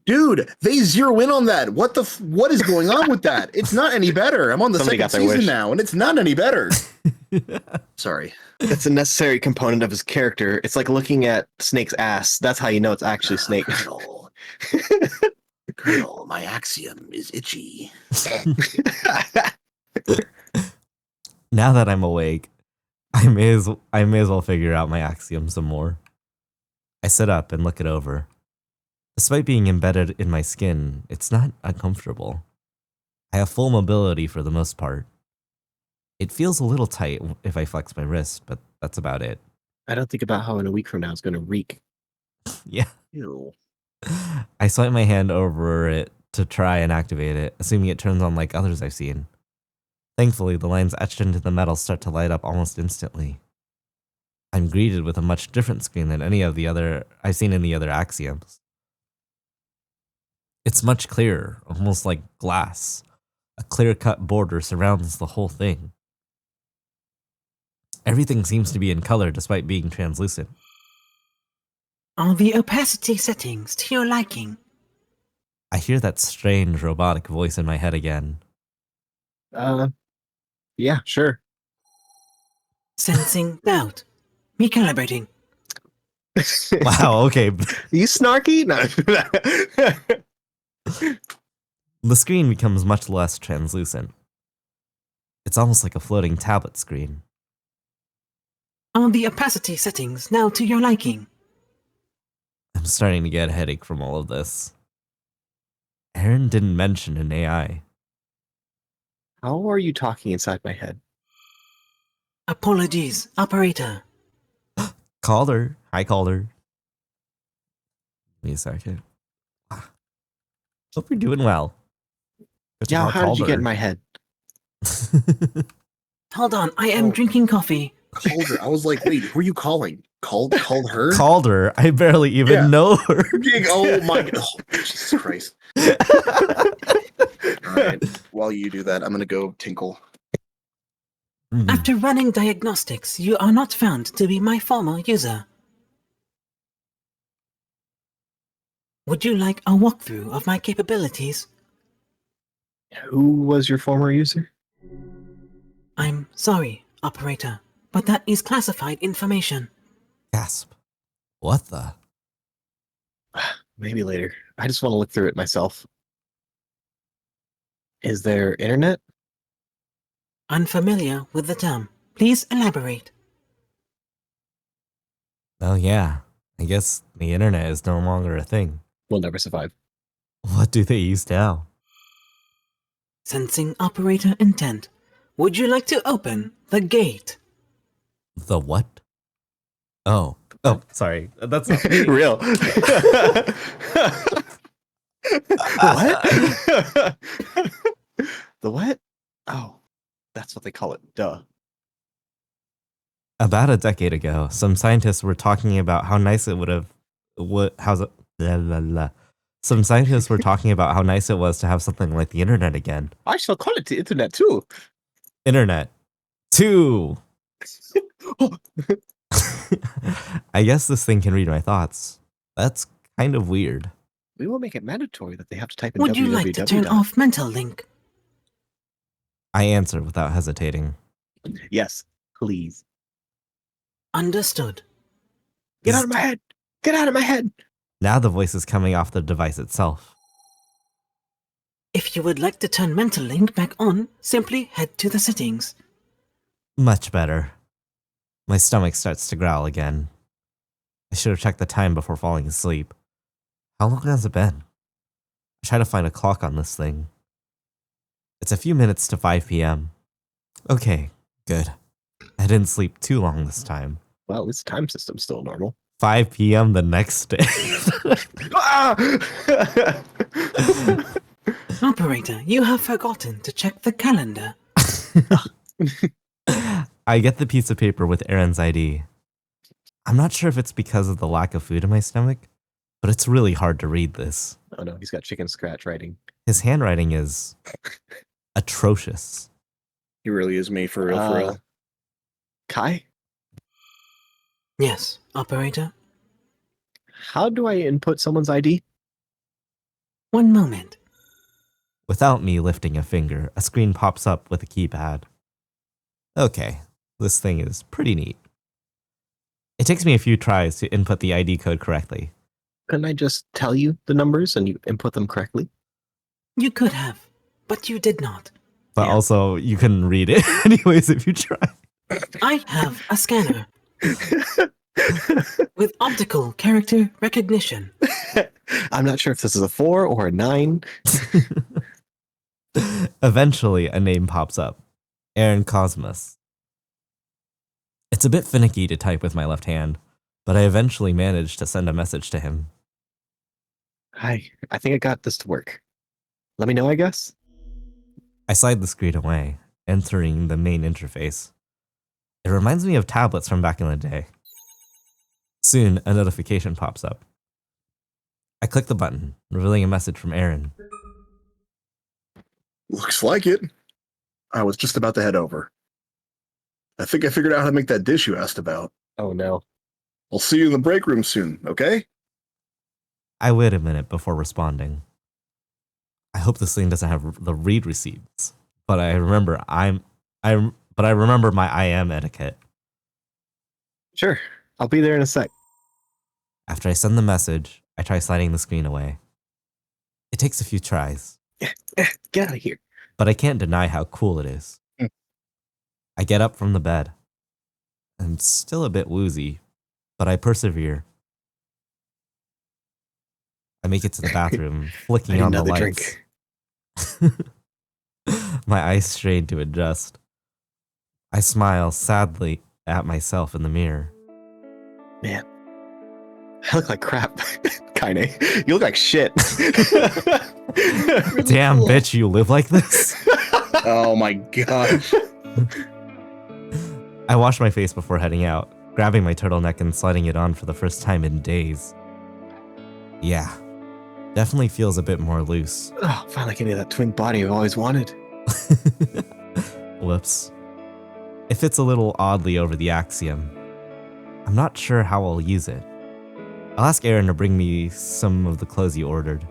Dude, they zero in on that. What is going on with that? It's not any better. I'm on the second season now, and it's not any better. Sorry. It's a necessary component of his character. It's like looking at Snake's ass. That's how you know it's actually Snake. Colonel, my axiom is itchy. Now that I'm awake, I may as well figure out my axiom some more. I sit up and look it over. Despite being embedded in my skin, it's not uncomfortable. I have full mobility for the most part. It feels a little tight if I flex my wrist, but that's about it. I don't think about how in a week from now it's going to reek. Yeah. Ew. I swipe my hand over it to try and activate it, assuming it turns on like others I've seen. Thankfully, the lines etched into the metal start to light up almost instantly. I'm greeted with a much different screen than any of the other I've seen in the other axioms. It's much clearer, almost like glass. A clear-cut border surrounds the whole thing. Everything seems to be in color despite being translucent. Are the opacity settings to your liking? I hear that strange robotic voice in my head again. Yeah, sure. Sensing doubt. Recalibrating. Wow, okay. You snarky? No. The screen becomes much less translucent. It's almost like a floating tablet screen. Are the opacity settings now to your liking? I'm starting to get a headache from all of this. Aaron didn't mention an AI. How are you talking inside my head? Apologies, operator. Calder. Hi, Calder. Give me a second. Hope you're doing well. Good to Yeah, call how did you get in Calder. my head? Hold on, I am Oh. drinking coffee. Called her. I was like, wait, who are you calling? Called her? Calder. I barely even Yeah. know her. Oh my god. Oh, Jesus Christ. All right. While you do that, I'm gonna go tinkle. Mhm. After running diagnostics, you are not found to be my former user. Would you like a walkthrough of my capabilities? Who was your former user? I'm sorry, operator, but that is classified information. Gasp. What the? Maybe later. I just want to look through it myself. Is there internet? Unfamiliar with the term. Please elaborate. Oh, yeah. I guess the internet is no longer a thing. We'll never survive. What do they use now? Sensing operator intent. Would you like to open the gate? The what? Oh. Oh, sorry. That's not me. Real. What? The what? Oh, that's what they call it. Duh. About a decade ago, some scientists were talking about how nice it would have. How's it? Blah, blah, blah. Some scientists were talking about how nice it was to have something like the internet again. I shall call it the internet too. Internet. 2. I guess this thing can read my thoughts. That's kind of weird. We will make it mandatory that they have to type in Would you like to turn off mental link? I answer without hesitating. Yes, please. Understood. Get out of my head. Get out of my head. Now the voice is coming off the device itself. If you would like to turn mental link back on, simply head to the settings. Much better. My stomach starts to growl again. I should have checked the time before falling asleep. How long has it been? I try to find a clock on this thing. It's a few minutes to 5 p.m. Okay, good. I didn't sleep too long this time. Well, this time system's still normal. 5 p.m. the next day. Operator, you have forgotten to check the calendar. I get the piece of paper with Aaron's ID. I'm not sure if it's because of the lack of food in my stomach, but it's really hard to read this. Oh no, he's got chicken scratch writing. His handwriting is atrocious. He really is made for real, for real. Kai, Yes, operator. how do I input someone's ID? One moment. Without me lifting a finger, a screen pops up with a keypad. Okay, this thing is pretty neat. It takes me a few tries to input the ID code correctly. Couldn't I just tell you the numbers and you input them correctly? You could have, but you did not. But Yeah. also, you couldn't read it anyways if you try. I have a scanner with optical character recognition. I'm not sure if this is a 4 or a 9. Eventually, a name pops up. Aaron Cosmos. It's a bit finicky to type with my left hand, but I eventually managed to send a message to him. Hi, I think I got this to work. Let me know, I guess. I slide the screen away, entering the main interface. It reminds me of tablets from back in the day. Soon, a notification pops up. I click the button, revealing a message from Aaron. Looks like it. I was just about to head over. I think I figured out how to make that dish you asked about. Oh no. I'll see you in the break room soon, okay? I wait a minute before responding. I hope this thing doesn't have the read receipts, but I remember I remember my IM etiquette. Sure, I'll be there in a sec. After I send the message, I try sliding the screen away. It takes a few tries. Get out of here. But I can't deny how cool it is. I get up from the bed. I'm still a bit woozy, but I persevere. I make it to the bathroom, flicking on the lights. My eyes strain to adjust. I smile sadly at myself in the mirror. Man, I look like crap. Kinda. You look like shit. Damn, bitch, you live like this? Oh my gosh. I wash my face before heading out, grabbing my turtleneck and sliding it on for the first time in days. Yeah, definitely feels a bit more loose. Oh, finally getting that twin body I've always wanted. Whoops. It fits a little oddly over the axiom. I'm not sure how I'll use it. I'll ask Aaron to bring me some of the clothes he ordered.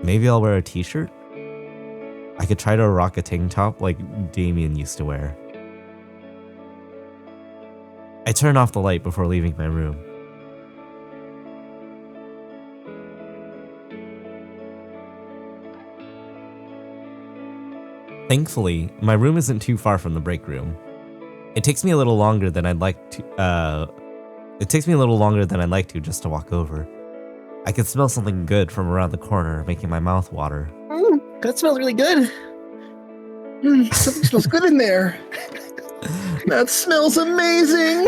Maybe I'll wear a t-shirt? I could try to rock a tank top like Damien used to wear. I turn off the light before leaving my room. Thankfully, my room isn't too far from the break room. It takes me a little longer than I'd like to just to walk over. I can smell something good from around the corner, making my mouth water. That smells really good. Something smells good in there. That smells amazing.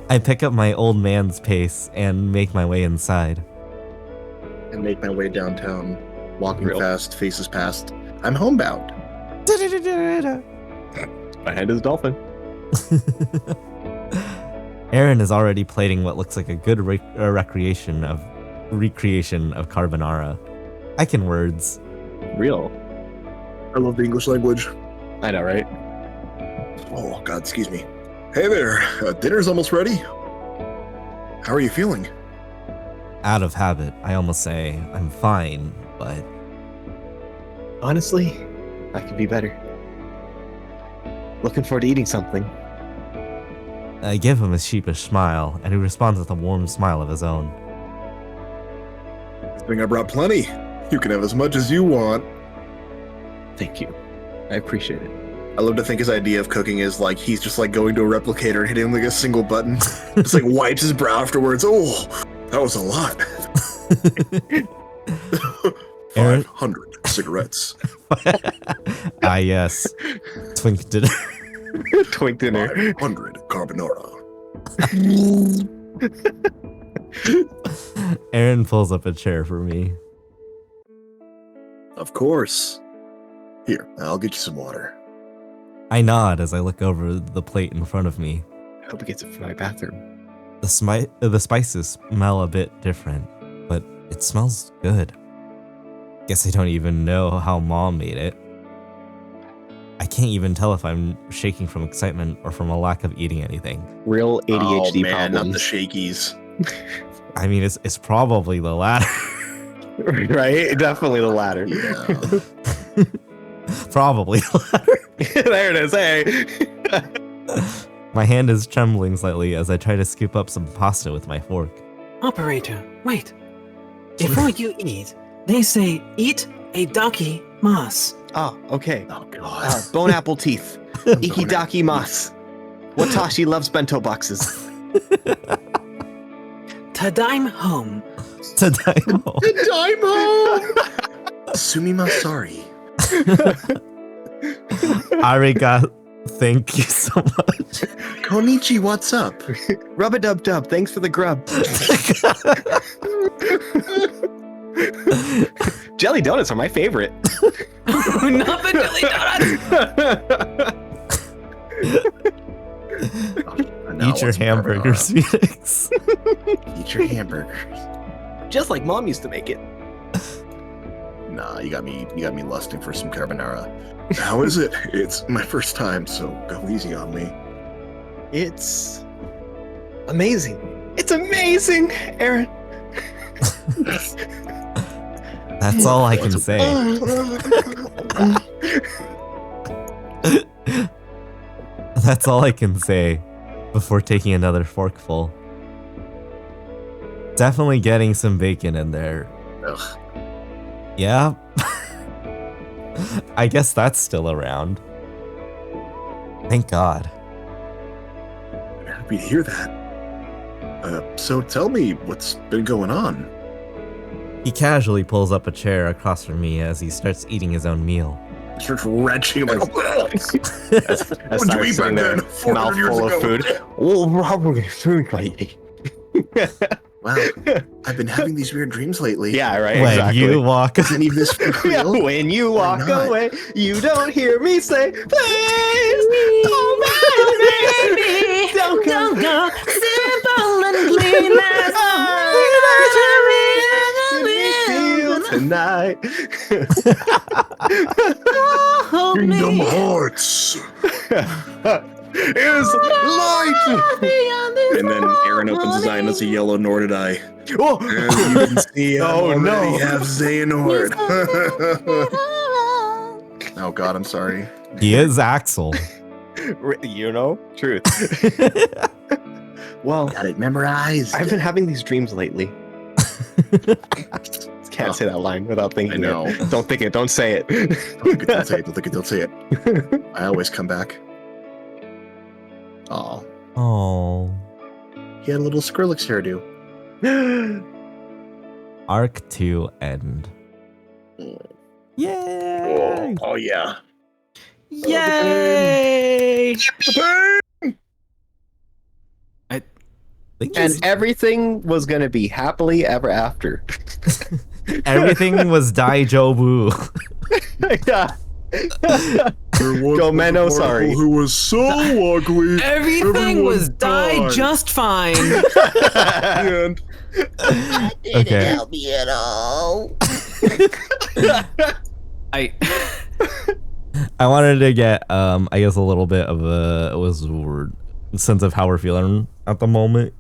I pick up my old man's pace and make my way inside. And make my way downtown, walking fast, faces past. I'm homebound. My head is a dolphin. Aaron is already plating what looks like a good recreation of carbonara. I can words. Real. I love the English language. I know, right? Oh, God, excuse me. Hey there, dinner's almost ready. How are you feeling? Out of habit, I almost say I'm fine, but... Honestly, I could be better. Looking forward to eating something. I give him a sheepish smile, and he responds with a warm smile of his own. I think I brought plenty. You can have as much as you want. Thank you. I appreciate it. I love to think his idea of cooking is like he's just like going to a replicator and hitting like a single button. Just like wipes his brow afterwards. Oh, that was a lot. 500 cigarettes. Ah, yes. Twink dinner. Twink dinner. 500 carbonara. Aaron pulls up a chair for me. Of course. Here, I'll get you some water. I nod as I look over the plate in front of me. I hope he gets it from my bathroom. The spices smell a bit different, but it smells good. Guess I don't even know how Mom made it. I can't even tell if I'm shaking from excitement or from a lack of eating anything. Real ADHD man, problems. not the shakies. I mean, it's probably the latter. Right? Definitely the latter. Yeah. Probably the latter. There it is. Hey. My hand is trembling slightly as I try to scoop up some pasta with my fork. Operator, wait. Before you eat, they say eat a daki mas. Oh, okay. Oh, God. Bone apple teeth. Ikidaki mas. Watashi loves bento boxes. Tadaim home. Tadaimo. Daimo! Sumimasari. Arigato. Thank you so much. Konichi, what's up? Rub-a-dub-dub. Thanks for the grub. Jelly donuts are my favorite. Not the jelly donuts! Eat your hamburgers, Phoenix. Eat your hamburgers. Just like Mom used to make it. Nah, you got me lusting for some carbonara. How is it? It's my first time, so go easy on me. It's amazing. It's amazing, Aaron. That's all I can say. That's all I can say. before taking another forkful. Definitely getting some bacon in there. Ugh. Yeah. I guess that's still around. Thank God. I'm happy to hear that. So tell me what's been going on. He casually pulls up a chair across from me as he starts eating his own meal. Starts retching like, As What did you eat back then? 400 years mouthful of ago? food. Oh, probably food lately. Wow, I've been having these weird dreams lately. Yeah, right. When Exactly. you walk, Is any of this for Yeah, real? when you Or walk not? away, you don't hear me say, please, oh baby, don't go, simple and clean feel tonight. Kingdom Hearts is light. And then Aaron opens his eye and it's a yellow, nor did I. Oh, And you can see I Oh, already no. have Xehanort. Oh God, I'm sorry. he is Axel. you know, truth. Well, Got it memorized. I've been having these dreams lately. Can't say that line without thinking I know. it. Don't think it. Don't say it. Don't say it. Don't think it. Don't say it. I always come back. Oh, Oh. he had a little Skrillex hairdo. Arc 2 end. Yay! Oh yeah. Yay! And everything was gonna be happily ever after. everything was Daijobu. Yeah. Go Menno, sorry. Who was so ugly. Everything Everyone was died died. just fine. And Okay. help me at all. I I wanted to get, I guess, a little bit of a sense of how we're feeling at the moment.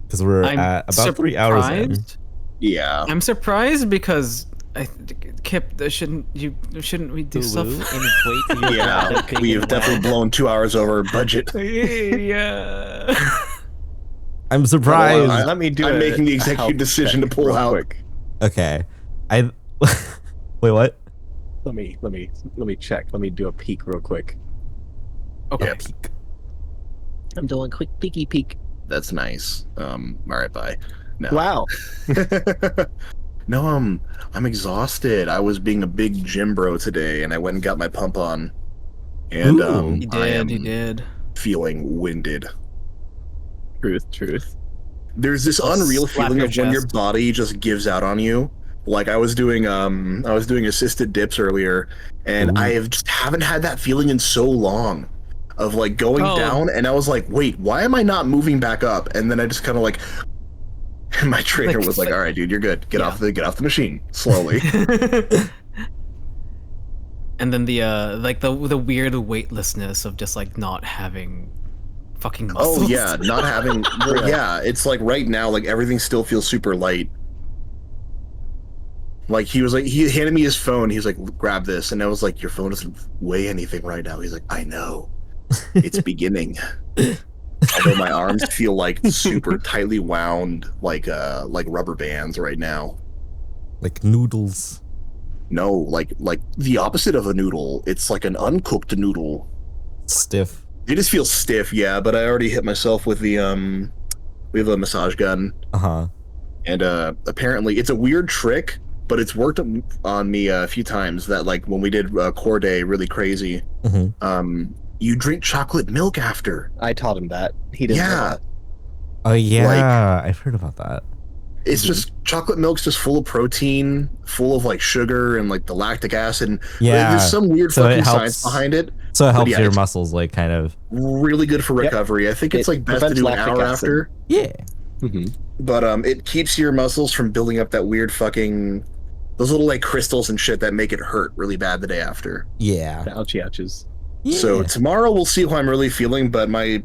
Because we're I'm at about 3 hours in. surprised. yeah. I'm surprised because Kip, shouldn't we do stuff? Yeah. We have definitely blown 2 hours over our budget. Yeah. I'm surprised. Let me do I'm a making the executive health decision to check pull real out. quick. Okay. Wait, what? Let me check. Let me do a peek real quick. Okay. Peek. I'm doing a quick peeky peek. That's nice. All right, bye. No. Wow. No, I'm exhausted. I was being a big gym bro today, and I went and got my pump on, and Ooh. He I am did. He did. feeling winded. Truth. There's this unreal Slap feeling your of when your chest. body just gives out on you. Like I was doing assisted dips earlier, and Ooh. I haven't had that feeling in so long. Of like going Oh. down, and I was like, wait, why am I not moving back up? And then I just kind of like, and my trainer was like, all right, dude, you're good. Get off the machine slowly. And then the weird weightlessness of just like not having fucking muscles. Oh yeah, not having. Well, yeah, it's like right now, like everything still feels super light. Like he handed me his phone. He's like, grab this, and I was like, your phone doesn't weigh anything right now. He's like, I know, it's beginning. Although my arms feel like super tightly wound, like rubber bands right now. Like noodles. No, like the opposite of a noodle. It's like an uncooked noodle. Stiff. It just feels stiff, yeah. But I already hit myself with the we have a massage gun, Uh-huh. and apparently it's a weird trick, but it's worked on me a few times. That like when we did core day really crazy, Mhm. you drink chocolate milk after. I taught him that. He didn't. know Yeah, that. Oh yeah, I've heard about that. it's just chocolate milk's just full of protein, full of like sugar and like the lactic acid. And Yeah. there's some weird So it fucking helps- science behind it. So it helps yeah, your it's- muscles like kind of. Really good for Yep. recovery. I think it's It like best to prevents do an lactic hour acid. after. Yeah. Mhm. But it keeps your muscles from building up that weird fucking those little like crystals and shit that make it hurt really bad the day after. Yeah. Ouchie ouches. So tomorrow we'll see how I'm really feeling, but my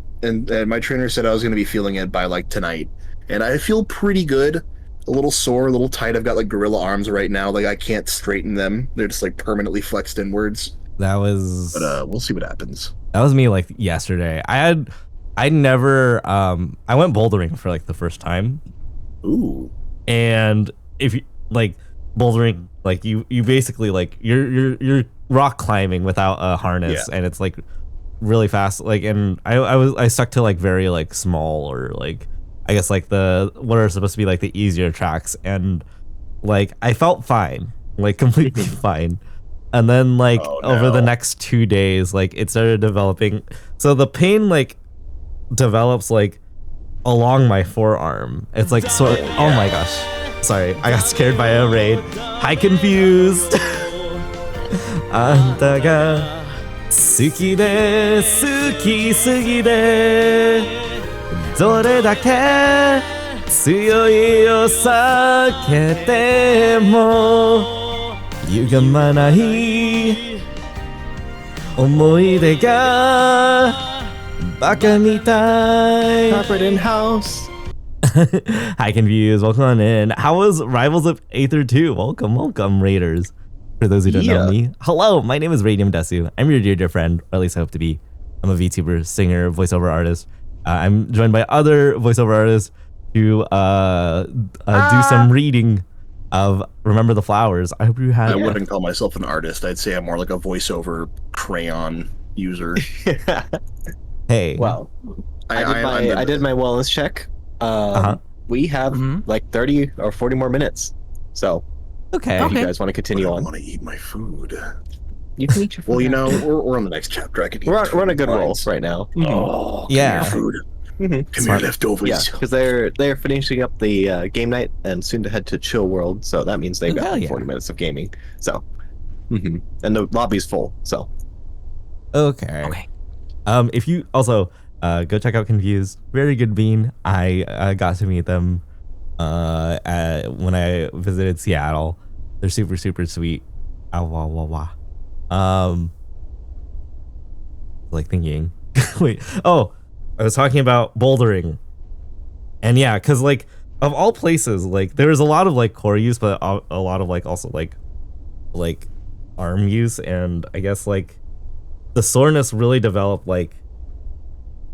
trainer said I was going to be feeling it by like tonight, and I feel pretty good. A little sore, a little tight. I've got like gorilla arms right now. Like I can't straighten them. They're just like permanently flexed inwards. That was But we'll see what happens. that was me like yesterday. I had I never I went bouldering for like the first time. Ooh. And if you like bouldering, like you basically like you're rock climbing without a harness, and it's like really fast. Like, and I stuck to like very like small or like I guess like the what are supposed to be like the easier tracks, and like I felt fine, like completely fine. And then like over the next 2 days, like it started developing. So the pain like develops like along my forearm. It's like sort of, oh my gosh. Sorry, I got scared by a raid. Hi, confused. Anta ga suki de suki sugi de dore dake tsuyoi o sakete mo yugamanai omoide ga baka mitai. Corporate in-house. Hi, confused. Welcome on in. How was Rivals of Aether 2? Welcome, Raiders. For those who don't know me, hello. My name is Radium Desu. I'm your dear friend, or at least I hope to be. I'm a VTuber, singer, voiceover artist. I'm joined by other voiceover artists to do some reading of Remember the Flowers. I hope you had. I wouldn't call myself an artist. I'd say I'm more like a voiceover crayon user. Hey. Well, I did my wellness check. We have like 30 or 40 more minutes. So, okay. If you guys want to continue on. I want to eat my food. You can eat your food. Well, you know, we're on the next chapter. I can eat. We're on a good roll right now. Oh, yeah. Food. Come here, leftovers. Yeah, because they're finishing up the game night and soon to head to Chill World. So that means they've got 40 minutes of gaming. So, and the lobby's full. So, okay. If you also go check out Confused, very good bean. I got to meet them when I visited Seattle. They're super sweet. Like thinking, wait. Oh, I was talking about bouldering, and yeah, because like of all places, like there was a lot of like core use, but a lot of like also like arm use, and I guess like the soreness really developed like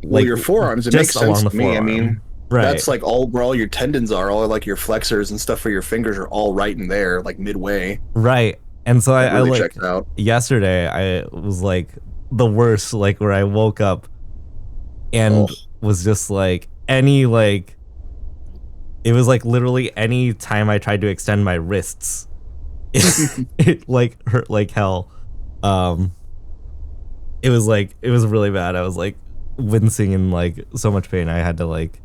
your forearms. It makes sense to me. I mean, that's like where all your tendons are, all like your flexors and stuff for your fingers are all right in there, like midway. Right. And so I like checked out. Yesterday I was like the worst, like where I woke up and was just like it was like literally any time I tried to extend my wrists, it like hurt like hell. It was really bad. I was like wincing in like so much pain. I had to like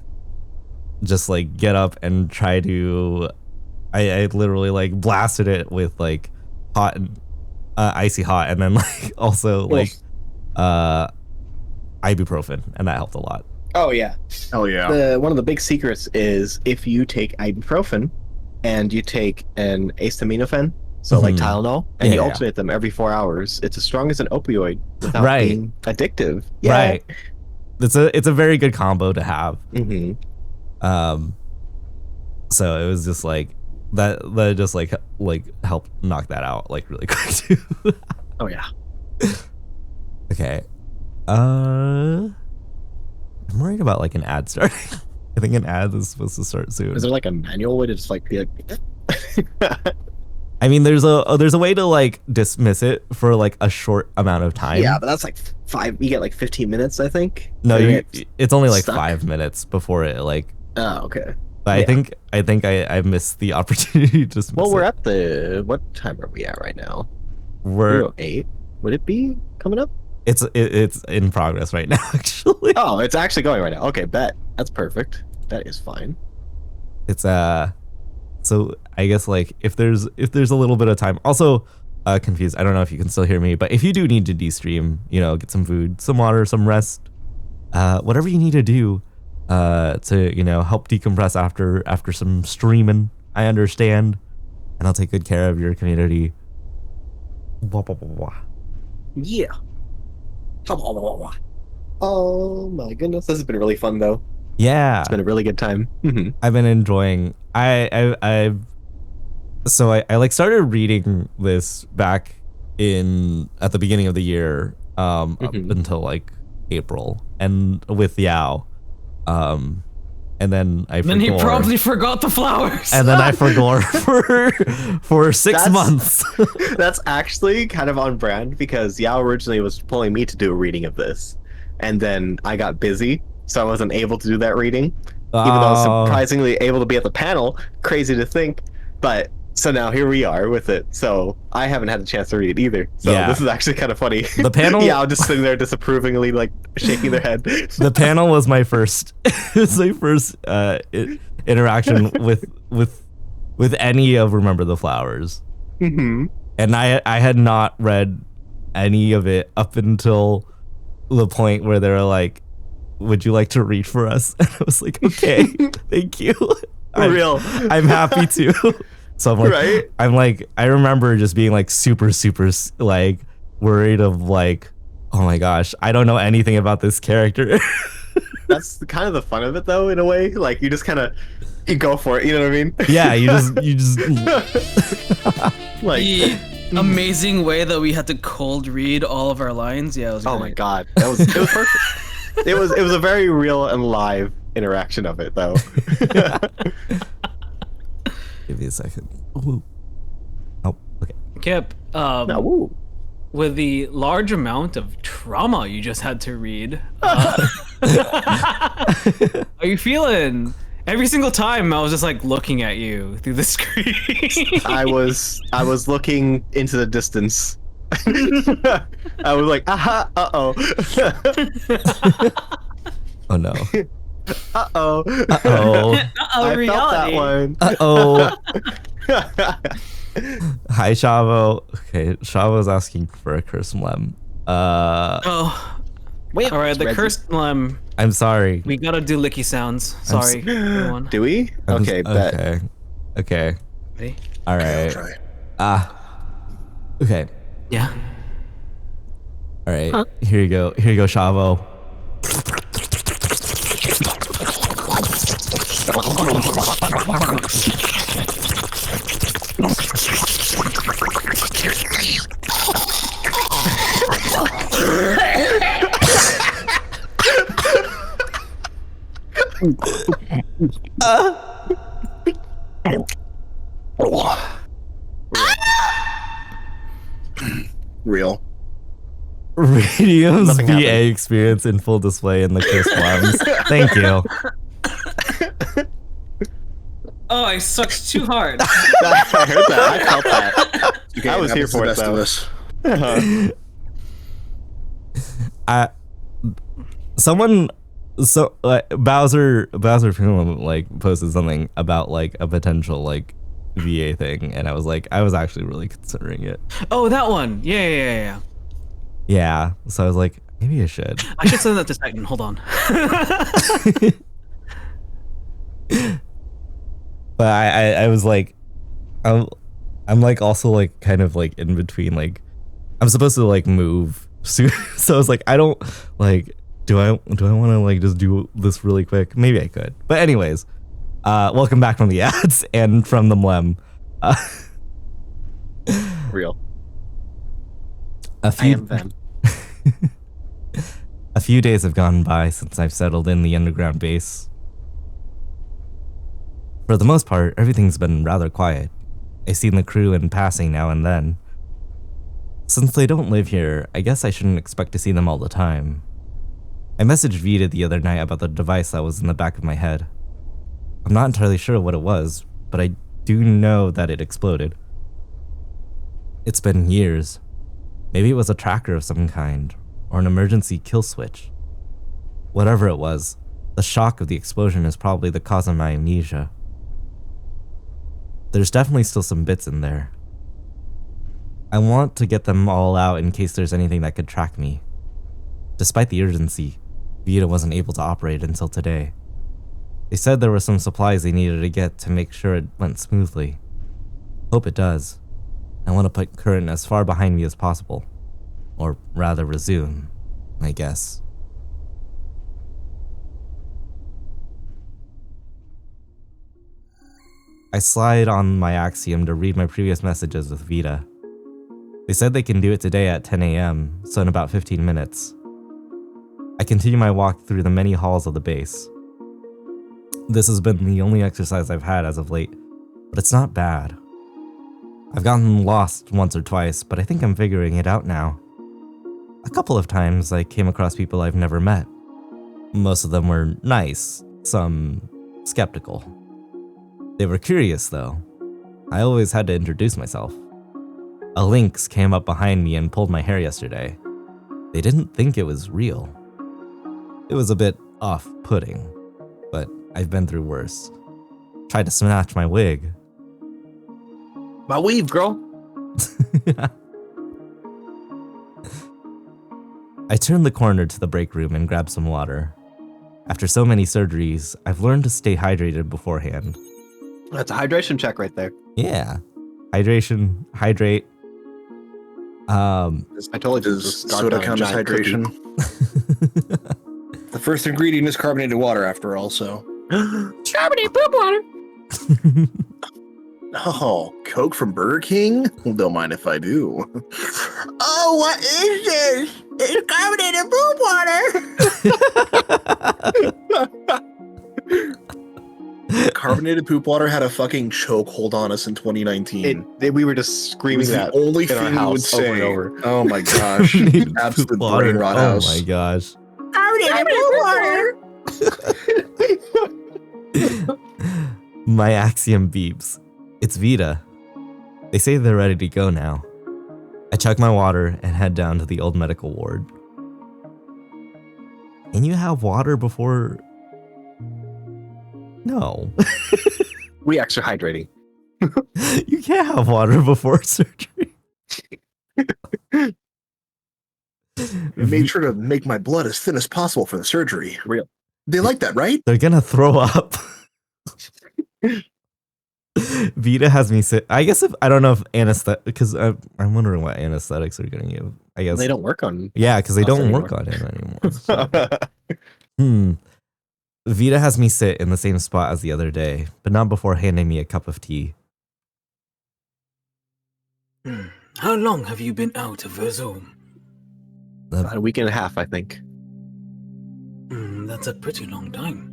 just like get up and try to I literally like blasted it with like hot and icy hot, and then like also like ibuprofen, and that helped a lot. Oh yeah. Oh yeah. One of the big secrets is if you take ibuprofen and you take an acetaminophen, so like Tylenol, and you alternate them every 4 hours, it's as strong as an opioid without being addictive. Yeah. Right. It's a very good combo to have. So it was just like that just like helped knock that out like really quick too. Oh yeah. Okay. I'm worried about like an ad starting. I think an ad is supposed to start soon. Is there like a manual way to just like be like I mean, there's a way to like dismiss it for like a short amount of time. Yeah, but that's like you get like 15 minutes, I think. No, it's only like 5 minutes before it like. Oh, okay. But I think I missed the opportunity to dismiss Well, we're it. at the what time are we at right now? We're 8. Would it be coming up? It's in progress right now, actually. Oh, it's actually going right now. Okay, bet. That's perfect. That is fine. It's so I guess like if there's a little bit of time. Also, confused. I don't know if you can still hear me, but if you do need to de-stream, you know, get some food, some water, some rest, whatever you need to do, to, you know, help decompress after some streaming, I understand, and I'll take good care of your community. Yeah. Oh my goodness, this has been really fun though. Yeah, it's been a really good time. I've been enjoying. I like started reading this back at the beginning of the year, up until like April and with Yao. And then I forgot. Then he promptly forgot the flowers. And then I forgot for 6 months. That's actually kind of on brand because Yao originally was pulling me to do a reading of this. And then I got busy, so I wasn't able to do that reading. Even though I was surprisingly able to be at the panel. Crazy to think. But so now here we are with it. So I haven't had a chance to read it either. So this is actually kind of funny. The panel, yeah, I'm just sitting there disapprovingly, like shaking their head. The panel was my first. It was my first interaction with any of Remember the Flowers. Mm-hmm. And I had not read any of it up until the point where they were like, "Would you like to read for us?" And I was like, "Okay, thank you. I'm happy to." So I'm like, I remember just being like super like worried of like, oh my gosh, I don't know anything about this character. That's kind of the fun of it though, in a way. Like you just kind of you go for it. You know what I mean? Yeah, you just like the amazing way that we had to cold read all of our lines. Yeah, it was great. Oh my god, it was perfect. It was a very real and live interaction of it though. Give me a second. Ooh. Oh, okay. Kip, with the large amount of trauma you just had to read, how are you feeling? Every single time I was just like looking at you through the screen. I was looking into the distance. I was like, aha, uh-oh. Oh no. Uh-oh. Uh-oh. I reality. felt that one. Uh-oh. Hi, Shavo. Okay, Shavo's asking for a curse mlem. Wait. All right, the cursed mlem. I'm sorry. We gotta do licky sounds. Sorry, everyone. Do we? Okay, bet. Okay. Ready? All right. Okay. Yeah. All right. Huh? Here you go, Shavo. Real. Radium's VA experience in full display in the Kiss Labs. Thank you. Oh, I sucked too hard. I heard that. I felt that. Okay, I was here for it, though. Bowser Film like posted something about like a potential like VA thing, and I was actually really considering it. Oh, that one. Yeah. Yeah. So I was like, maybe I should. I should send that to Titan. Hold on. But I was like, I'm like also like kind of like in between, like I'm supposed to like move soon. So I was like, I don't like, do I want to like just do this really quick? Maybe I could. But anyways, welcome back from the ads and from the mlem. Real. A few days have gone by since I've settled in the underground base. For the most part, everything's been rather quiet. I've seen the crew in passing now and then. Since they don't live here, I guess I shouldn't expect to see them all the time. I messaged Vita the other night about the device that was in the back of my head. I'm not entirely sure what it was, but I do know that it exploded. It's been years. Maybe it was a tracker of some kind, or an emergency kill switch. Whatever it was, the shock of the explosion is probably the cause of my amnesia. There's definitely still some bits in there. I want to get them all out in case there's anything that could track me. Despite the urgency, Vita wasn't able to operate until today. They said there were some supplies they needed to get to make sure it went smoothly. Hope it does. I want to put current as far behind me as possible. Or rather resume, I guess. I slide on my Axiom to read my previous messages with Vita. They said they can do it today at 10 a.m., so in about 15 minutes. I continue my walk through the many halls of the base. This has been the only exercise I've had as of late, but it's not bad. I've gotten lost once or twice, but I think I'm figuring it out now. A couple of times I came across people I've never met. Most of them were nice, some skeptical. They were curious though. I always had to introduce myself. A lynx came up behind me and pulled my hair yesterday. They didn't think it was real. It was a bit off-putting, but I've been through worse. Tried to snatch my wig. My weave, girl. I turned the corner to the break room and grabbed some water. After so many surgeries, I've learned to stay hydrated beforehand. That's a hydration check right there. Yeah. Hydration, hydrate. I told you Does soda count as hydration? The first ingredient is carbonated water, after all, so. Carbonated poop water. Oh, Coke from Burger King? Don't mind if I do. Oh, what is this? It's carbonated poop water! Carbonated poop water had a fucking chokehold on us in 2019. We were just screaming that the only in our thing we would house over say. and over. Oh my gosh. Absolute brain rot house. Oh my gosh. Carbonated poop water! My Axiom beeps. It's Vita. They say they're ready to go now. I chug my water and head down to the old medical ward. Can you have water before... No. We extra hydrating. You can't have water before surgery. I made sure to make my blood as thin as possible for the surgery. Real. They like that, right? They're gonna throw up. Vita has me sit. I guess if I don't know if anesthetic, because I'm wondering what anesthetics are gonna give. I guess They don't work on. Yeah, because they don't anymore. work on him anymore. Vita has me sit in the same spot as the other day, but not before handing me a cup of tea. How long have you been out of Resume? About a week and a half, I think. That's a pretty long time.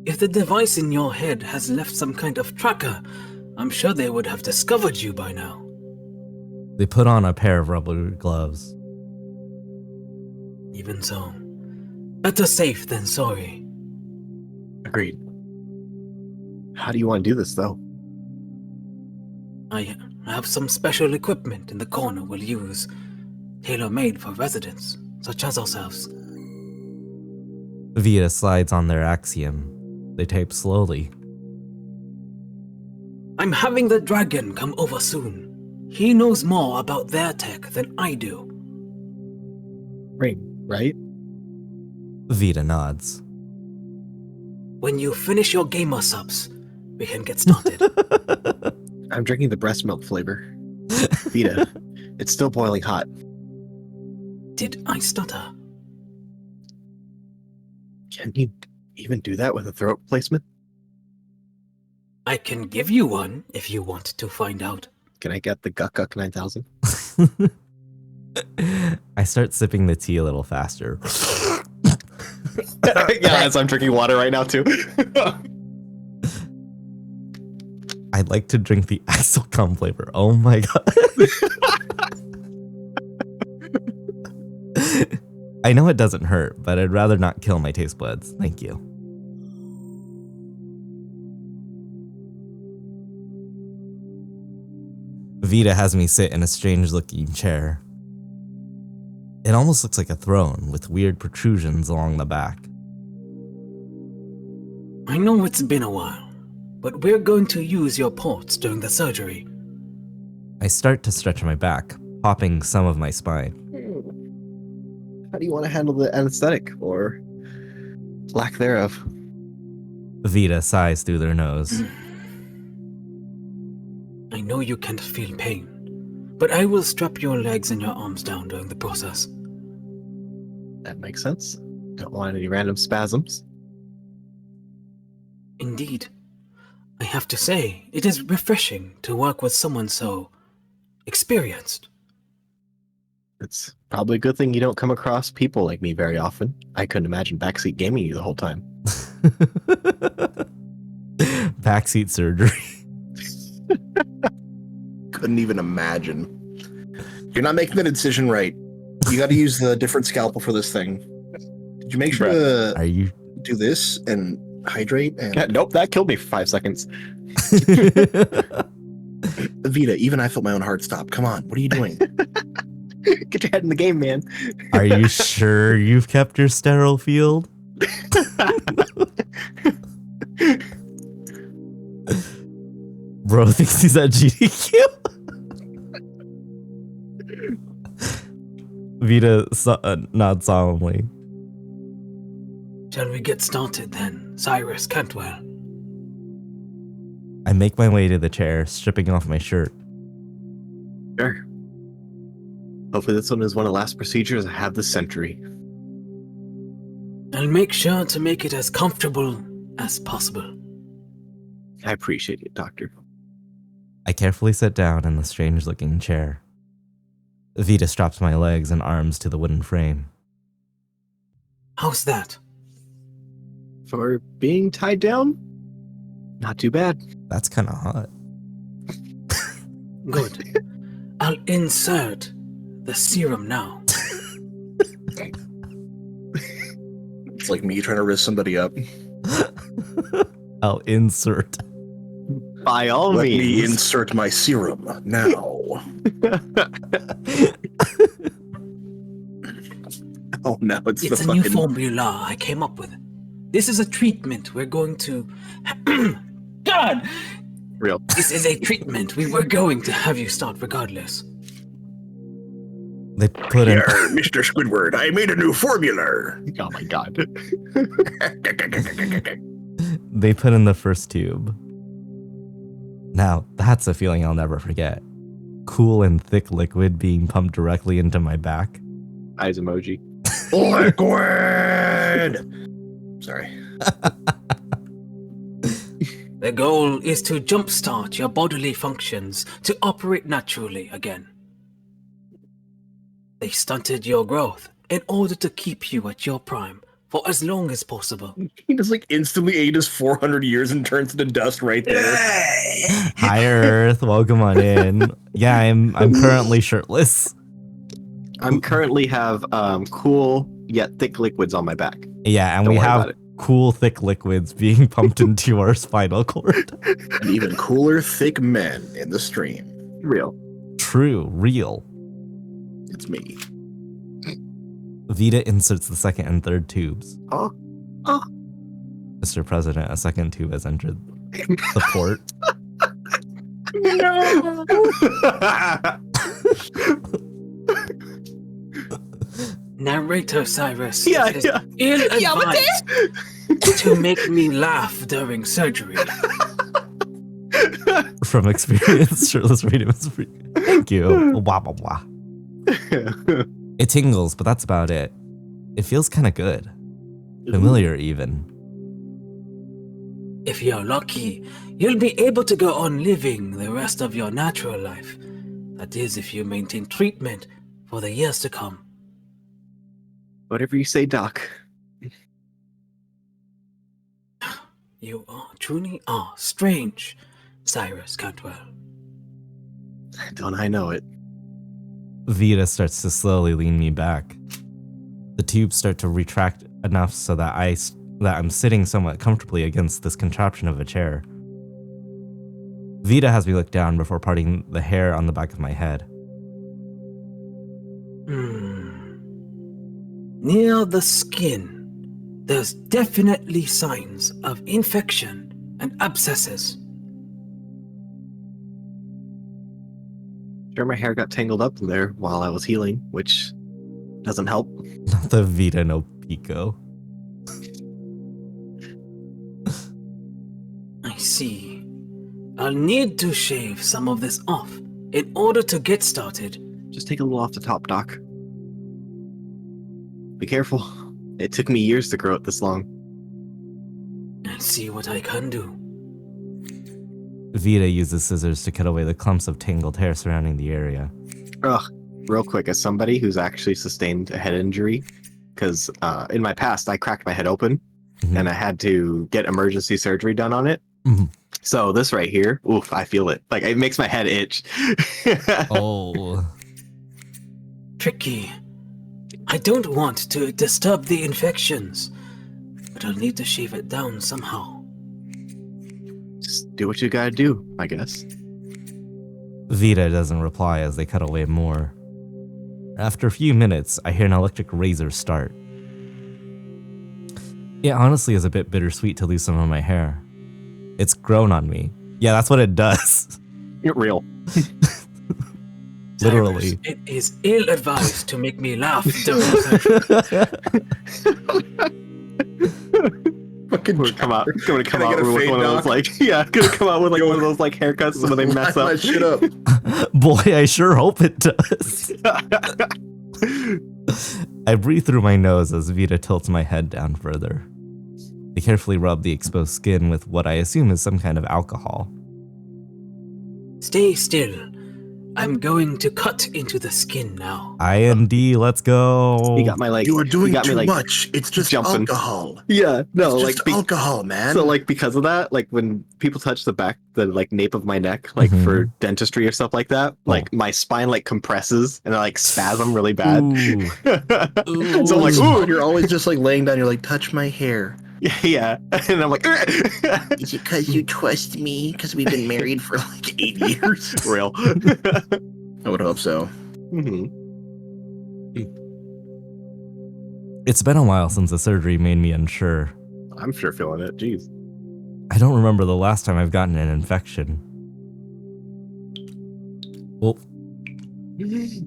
If the device in your head has left some kind of tracker, I'm sure they would have discovered you by now. They put on a pair of rubber gloves. Even so, better safe than sorry. Agreed. How do you want to do this, though? I have some special equipment in the corner we'll use, tailor-made for residents, such as ourselves. Vita slides on their Axiom. They tape slowly. I'm having the dragon come over soon. He knows more about their tech than I do. Right? Vita nods. When you finish your gamer subs, we can get started. I'm drinking the breast milk flavor. Vita, it's still boiling hot. Did I stutter? Can you even do that with a throat replacement? I can give you one if you want to find out. Can I get the Guck 9000? I start sipping the tea a little faster. Yeah, as I'm drinking water right now, too. I'd like to drink the Axelcom flavor. Oh my god. I know it doesn't hurt, but I'd rather not kill my taste buds. Thank you. Vita has me sit in a strange-looking chair. It almost looks like a throne with weird protrusions along the back. I know it's been a while, but we're going to use your ports during the surgery. I start to stretch my back, popping some of my spine. How do you want to handle the anesthetic, or lack thereof? Vita sighs through their nose. I know you can't feel pain, but I will strap your legs and your arms down during the process. That makes sense. Don't want any random spasms. Indeed. I have to say, it is refreshing to work with someone so experienced. It's probably a good thing you don't come across people like me very often. I couldn't imagine backseat gaming you the whole time. Backseat surgery. Couldn't even imagine. You're not making the decision right. You got to use the different scalpel for this thing. Did you make sure to Are you? do this and hydrate? And Yeah, nope, that killed me for 5 seconds. Vita, even I felt my own heart stop. Come on, what are you doing? Get your head in the game, man. Are you sure you've kept your sterile field? Bro thinks he's at GDQ. Vita nods solemnly. Shall we get started then, Cyrus Cantwell? I make my way to the chair, stripping off my shirt. Sure. Hopefully this one is one of the last procedures I have this century. I'll make sure to make it as comfortable as possible. I appreciate it, Doctor. I carefully sit down in the strange-looking chair. Vita straps my legs and arms to the wooden frame. How's that? For being tied down? Not too bad. That's kind of hot. Good. I'll insert the serum now. It's like me trying to risk somebody up. I'll insert. By all Let means. me insert my serum now. Oh no, it's It's the a new fucking... formula I came up with. This is a treatment we're going to... God! Real. This is a treatment we were going to have you start regardless. They put in. Here, Mr. Squidward, I made a new formula. Oh my god. They put in the first tube. Now, that's a feeling I'll never forget. Cool and thick liquid being pumped directly into my back. Eyes emoji. Liquid! Sorry. The goal is to jumpstart your bodily functions to operate naturally again. They stunted your growth in order to keep you at your prime for as long as possible. He just like instantly ages 400 years and turns into dust right there. Hi Earth, welcome on in. Yeah, I'm currently shirtless. I'm currently have cool yet thick liquids on my back. Yeah, and Don't we worry have about it. cool thick liquids being pumped into our spinal cord. And even cooler, thick men in the stream. Real. True, real. It's me. Vita inserts the second and third tubes. Oh. Mr. President, a second tube has entered the port. Narrator Cyrus Yeah, is yeah. ill-advised to make me laugh during surgery. From experience, shirtless radio is free. Thank you. Blah, blah, blah. It tingles, but that's about it. It feels kind of good. Familiar, even. If you're lucky, you'll be able to go on living the rest of your natural life. That is, if you maintain treatment for the years to come. Whatever you say, Doc. You truly are strange, Cyrus Cantwell. Don't I know it? Vita starts to slowly lean me back. The tubes start to retract enough so that I'm sitting somewhat comfortably against this contraption of a chair. Vita has me look down before parting the hair on the back of my head. Near the skin, there's definitely signs of infection and abscesses. Sure, my hair got tangled up in there while I was healing, which doesn't help. Not the Vita no Pico. I see. I'll need to shave some of this off in order to get started. Just take a little off the top, Doc. Be careful. It took me years to grow it this long. And see what I can do. Vita uses scissors to cut away the clumps of tangled hair surrounding the area. Ugh. real quick, as somebody who's actually sustained a head injury, because in my past I cracked my head open and I had to get emergency surgery done on it. So this right here, oof, I feel it. Like it makes my head itch. Oh. Tricky. I don't want to disturb the infections, but I'll need to shave it down somehow. Just do what you gotta do, I guess. Vita doesn't reply as they cut away more. After a few minutes, I hear an electric razor start. It honestly is a bit bittersweet to lose some of my hair. It's grown on me. Yeah, that's what it does. You're real. Literally. It is ill-advised to make me laugh during Fucking gonna come out Can I with get a one fade of those doc? like gonna come out with like one of those like haircuts so when they mess Line up. my shit up. Boy, I sure hope it does. I breathe through my nose as Vita tilts my head down further. I carefully rub the exposed skin with what I assume is some kind of alcohol. Stay still. I'm going to cut into the skin now. IND, let's go. You got my like. You are doing got me, too like, much. It's just jumping. alcohol. Yeah, no, It's like just alcohol, man. So like because of that, like when people touch the like nape of my neck, like for dentistry or stuff like that, like my spine like compresses and I like spasm really bad. Ooh. So I'm like, ooh, You're always just like laying down. You're like, touch my hair. yeah, and I'm like, Is it because you trust me? Because we've been married for like 8 years. real. I would hope so. It's been a while since the surgery made me unsure. I'm sure feeling it. Jeez. I don't remember the last time I've gotten an infection. Well,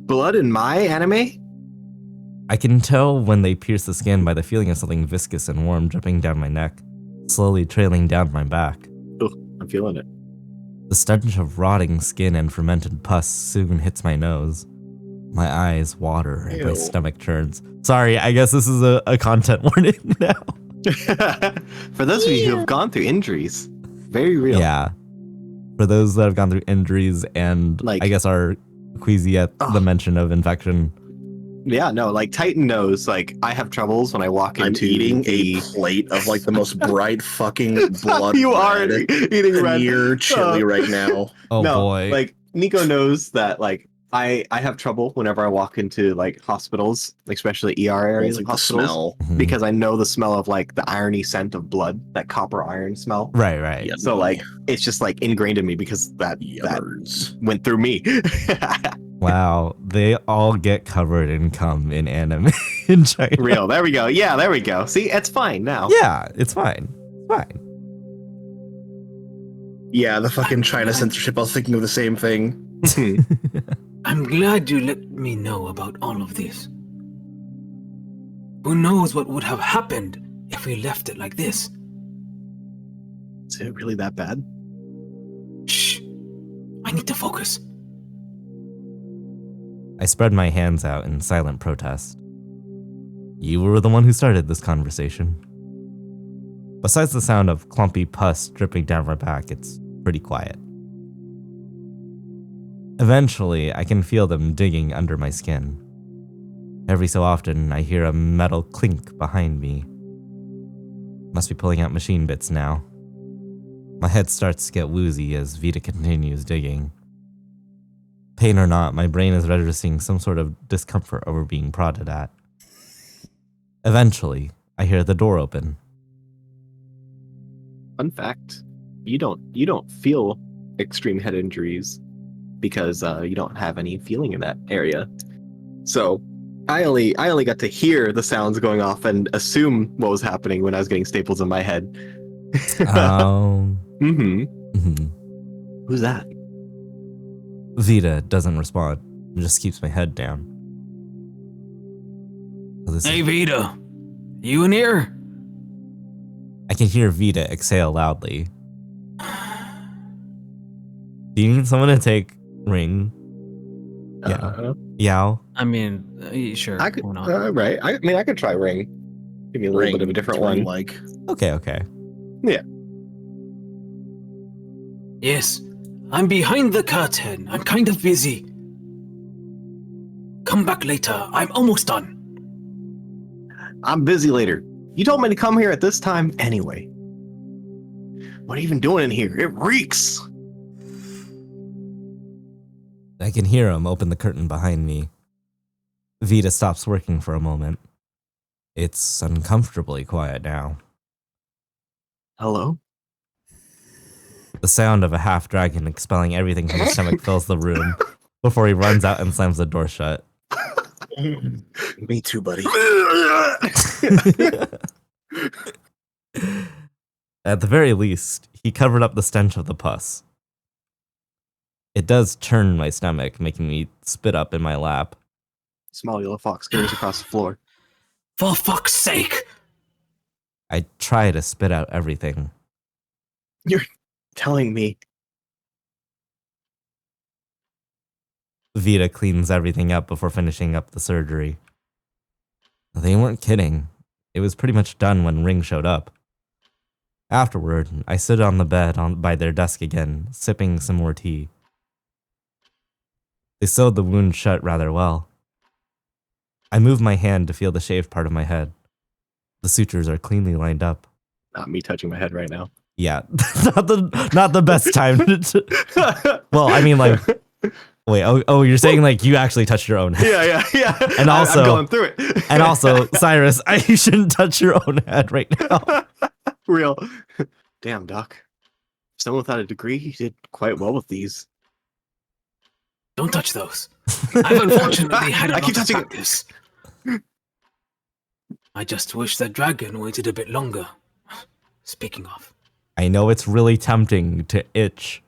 Blood in my anime? I can tell when they pierce the skin by the feeling of something viscous and warm dripping down my neck, slowly trailing down my back. Ugh, I'm feeling it. The stench of rotting skin and fermented pus soon hits my nose. My eyes water and my Ew. stomach churns. Sorry, I guess this is a content warning now. For those of you who have gone through injuries, very real. Yeah. For those that have gone through injuries and Like- I guess are queasy at the mention of infection. Yeah, no, like Titan knows, like I have troubles when I walk I'm into eating the... a plate of like the most bright fucking blood. You are red eating red. paneer chili right now. Oh no, boy. like Nico knows that like I have trouble whenever I walk into like hospitals, especially ER areas It's of like the hospitals, smell. Mhm. because I know the smell of like the irony scent of blood, that copper iron smell. Right, right. Yeah. So like it's just like ingrained in me because that Yummers. went through me. Wow, they all get covered in cum in anime in China. Real. There we go. Yeah, there we go. See, it's fine now. Yeah, it's fine. It's fine. Yeah, the fucking China censorship. I was thinking of the same thing. I'm glad you let me know about all of this. Who knows what would have happened if we left it like this? Is it really that bad? Shh. I need to focus. I spread my hands out in silent protest. You were the one who started this conversation. Besides the sound of clumpy pus dripping down my back, it's pretty quiet. Eventually, I can feel them digging under my skin. Every so often, I hear a metal clink behind me. Must be pulling out machine bits now. My head starts to get woozy as Vita continues digging. Pain or not, my brain is registering some sort of discomfort over being prodded at. Eventually, I hear the door open. Fun fact: you don't feel extreme head injuries because you don't have any feeling in that area. So I only got to hear the sounds going off and assume what was happening when I was getting staples in my head. Who's that? Vita doesn't respond and just keeps my head down. Hey Vita, you in here? I can hear Vita exhale loudly. Do you need someone to take Ring? Yeah. Yao? I mean, sure. I could. Why not? Right. I mean, I could try Ring. Give me a little bit of a different one. Like, Okay. Yes, I'm behind the curtain. I'm kind of busy. Come back later. I'm almost done. I'm busy later. You told me to come here at this time anyway. What are you even doing in here? It reeks! I can hear him open the curtain behind me. Vita stops working for a moment. It's uncomfortably quiet now. Hello? The sound of a half-dragon expelling everything from his stomach fills the room before he runs out and slams the door shut. Me too, buddy. At the very least, he covered up the stench of the pus. It does churn my stomach, making me spit up in my lap. Small yellow fox skitters across the floor. For fuck's sake! I try to spit out everything. You're telling me. Vita cleans everything up before finishing up the surgery. They weren't kidding. It was pretty much done when Ring showed up. Afterward, I stood on the bed by their desk again, sipping some more tea. They sewed the wound shut rather well. I moved my hand to feel the shaved part of my head. The sutures are cleanly lined up. Not me touching my head right now. Yeah, not the best time. Well, I mean, like, wait. Oh, you're saying like you actually touched your own head? Yeah. And also, I'm going through it. And also, Cyrus, you shouldn't touch your own head right now. Real. Damn, Doc. Someone without a degree, he did quite well with these. Don't touch those. I've unfortunately had a I keep lot of touching it. practice. I just wish that dragon waited a bit longer. Speaking of. I know it's really tempting to itch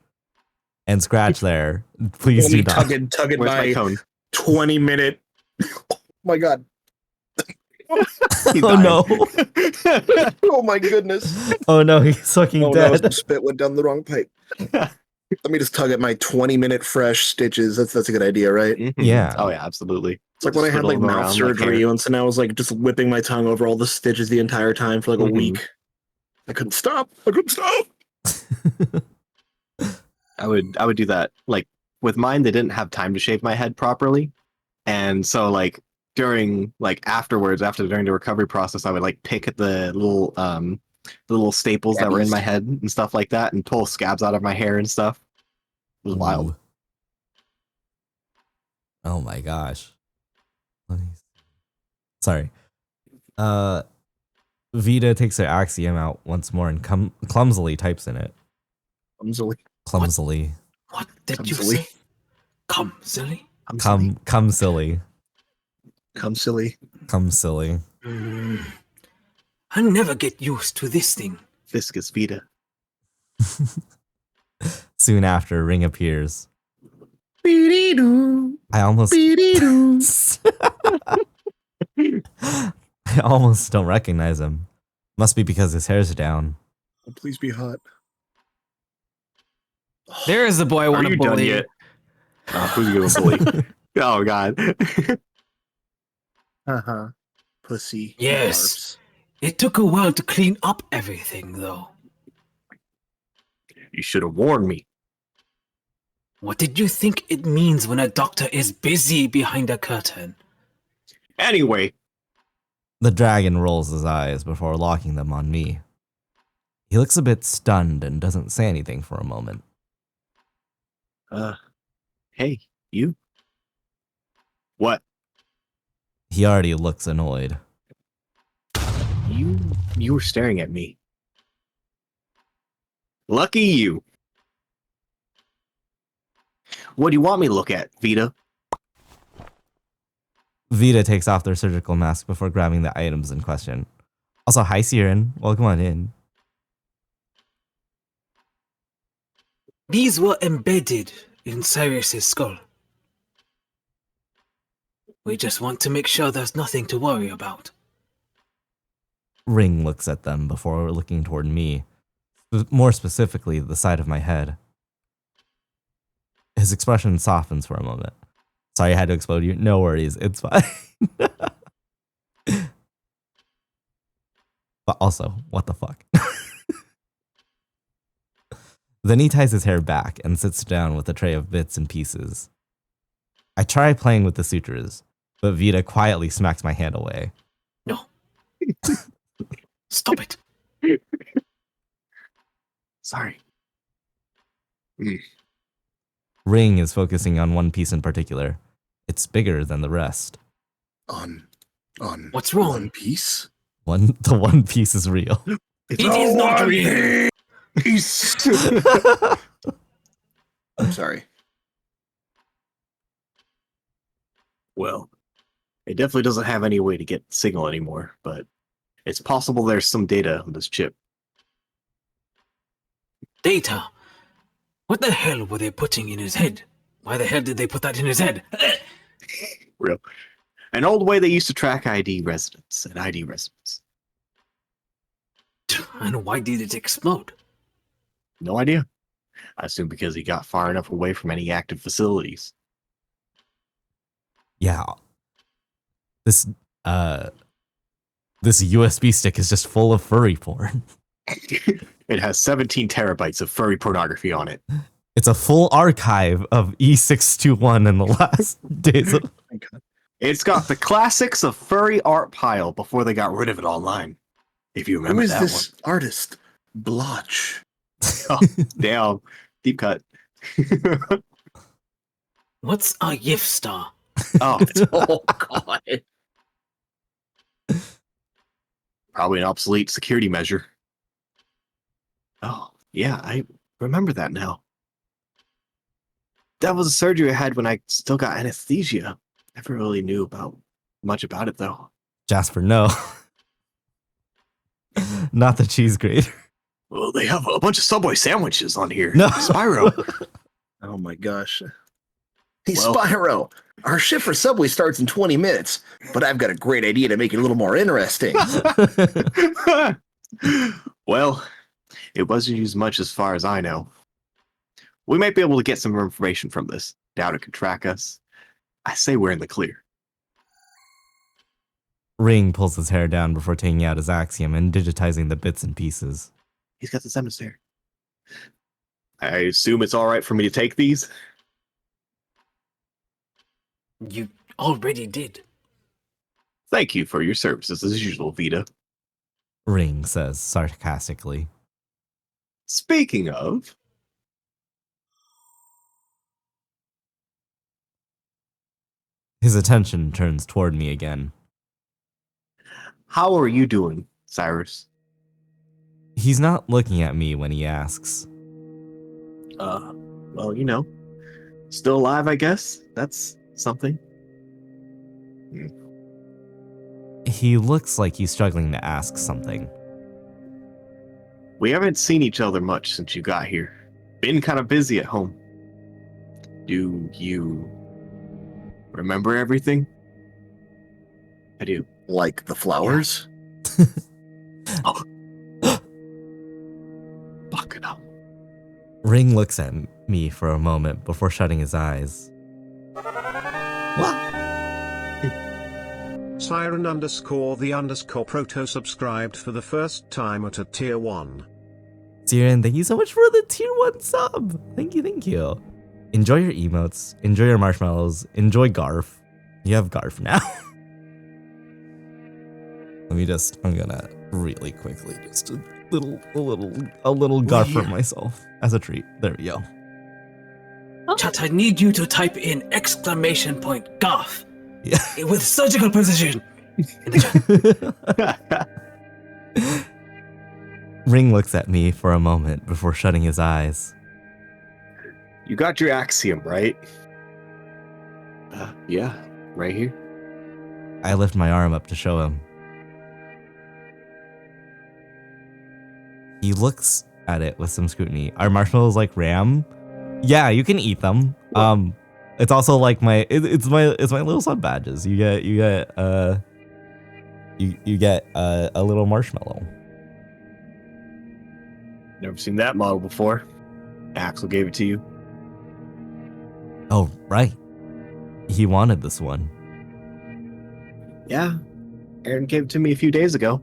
and scratch there. Please do not. Tug at Where's my my cone? 20-minute. Oh my god. Oh no. Oh my goodness. Oh no, he's fucking Oh dead. no, some spit went down the wrong pipe. Let me just tug at my 20-minute fresh stitches. That's a good idea, right? Mm-hmm. Yeah. Oh yeah, absolutely. It's like when I had like mouth surgery once, and I was like just whipping my tongue over all the stitches the entire time for like a week. I couldn't stop. I would do that. Like with mine, they didn't have time to shave my head properly, and so like during the recovery process, I would like pick at the little staples that were in my head and stuff like that, and pull scabs out of my hair and stuff. It was wild. Oh my gosh. Sorry. Vita takes her axiom out once more and clumsily types in it. Clumsily. What did you say? Come, silly? Come silly. Come silly. Come silly. I never get used to this thing. Viscous Vita. Soon after, Ring appears. I almost don't recognize him. Must be because his hair's down. Oh, please be hot. There is the boy I want to bully. Yet? Who's you gonna bully? Oh god. Pussy. Yes. It took a while to clean up everything, though. You should have warned me. What did you think it means when a doctor is busy behind a curtain? Anyway. The dragon rolls his eyes before locking them on me. He looks a bit stunned and doesn't say anything for a moment. Hey, you? What? He already looks annoyed. You were staring at me. Lucky you. What do you want me to look at, Vita? Vita takes off their surgical mask before grabbing the items in question. Also, hi Siren, welcome on in. These were embedded in Cyrus's skull. We just want to make sure there's nothing to worry about. Ring looks at them before looking toward me, more specifically the side of my head. His expression softens for a moment. Sorry I had to explode you. No worries, it's fine. But also, what the fuck? Then he ties his hair back and sits down with a tray of bits and pieces. I try playing with the sutures, But Vita quietly smacks my hand away. No. Stop it. Sorry. Ring is focusing on one piece in particular. It's bigger than the rest. On What's wrong? One Piece? The one piece is real. It is not real. I'm sorry. Well, it definitely doesn't have any way to get signal anymore, but it's possible there's some data on this chip. Data? What the hell were they putting in his head? Why the hell did they put that in his head? Real. An old way they used to track ID residents and ID residents. And why did it explode? No idea. I assume because he got far enough away from any active facilities. Yeah. This USB stick is just full of furry porn. It has 17 terabytes of furry pornography on it. It's a full archive of E621 in the last days of... It's got the classics of furry art pile before they got rid of it online. If you remember Who is that this artist? Blotch. one. Oh, damn. Deep cut. What's a GIF star? Oh, Oh, God. probably an obsolete security measure. Oh, yeah, I remember that now. That was a surgery I had when I still got anesthesia. Never really knew much about it, though. Jasper, no. Not the cheese grater. Well, they have a bunch of Subway sandwiches on here. No. Spyro. Oh, my gosh. Hey, Well- Spyro, our shift for Subway starts in 20 minutes, but I've got a great idea to make it a little more interesting. Well, it wasn't used much as far as I know. We might be able to get some more information from this. Doubt it could track us. I say we're in the clear. Ring pulls his hair down before taking out his axiom and digitizing the bits and pieces. He's got this emissary. I assume it's all right for me to take these? You already did. Thank you for your services as usual, Vita. Ring says sarcastically. Speaking of, His attention turns toward me again. how are you doing, Cyrus? He's not looking at me when he asks. Well, you know, still alive, I guess. That's something. He looks like he's struggling to ask something. We haven't seen each other much since you got here. Been kind of busy at home. Do you remember everything? I do. Like the flowers? Oh. Fuck it up. Ring looks at me for a moment before shutting his eyes. What? Siren_the_proto subscribed for the first time at a tier 1. Siren, thank you so much for the tier 1 sub. Thank you, thank you. Enjoy your emotes. Enjoy your marshmallows. Enjoy Garf. You have Garf now. I'm gonna really quickly just a little Garf for myself as a treat. There we go. Chat, I need you to type in !GARF Yeah. with surgical precision in the chat. Ring looks at me for a moment before shutting his eyes. You got your axiom, right? Yeah, right here. I lift my arm up to show him. He looks at it with some scrutiny. Are marshmallows like RAM? Yeah, you can eat them. It's also like it's my little sub badges. You get a little marshmallow. Never seen that model before. Axel gave it to you. Oh, right. He wanted this one. Yeah, Aaron gave it to me a few days ago.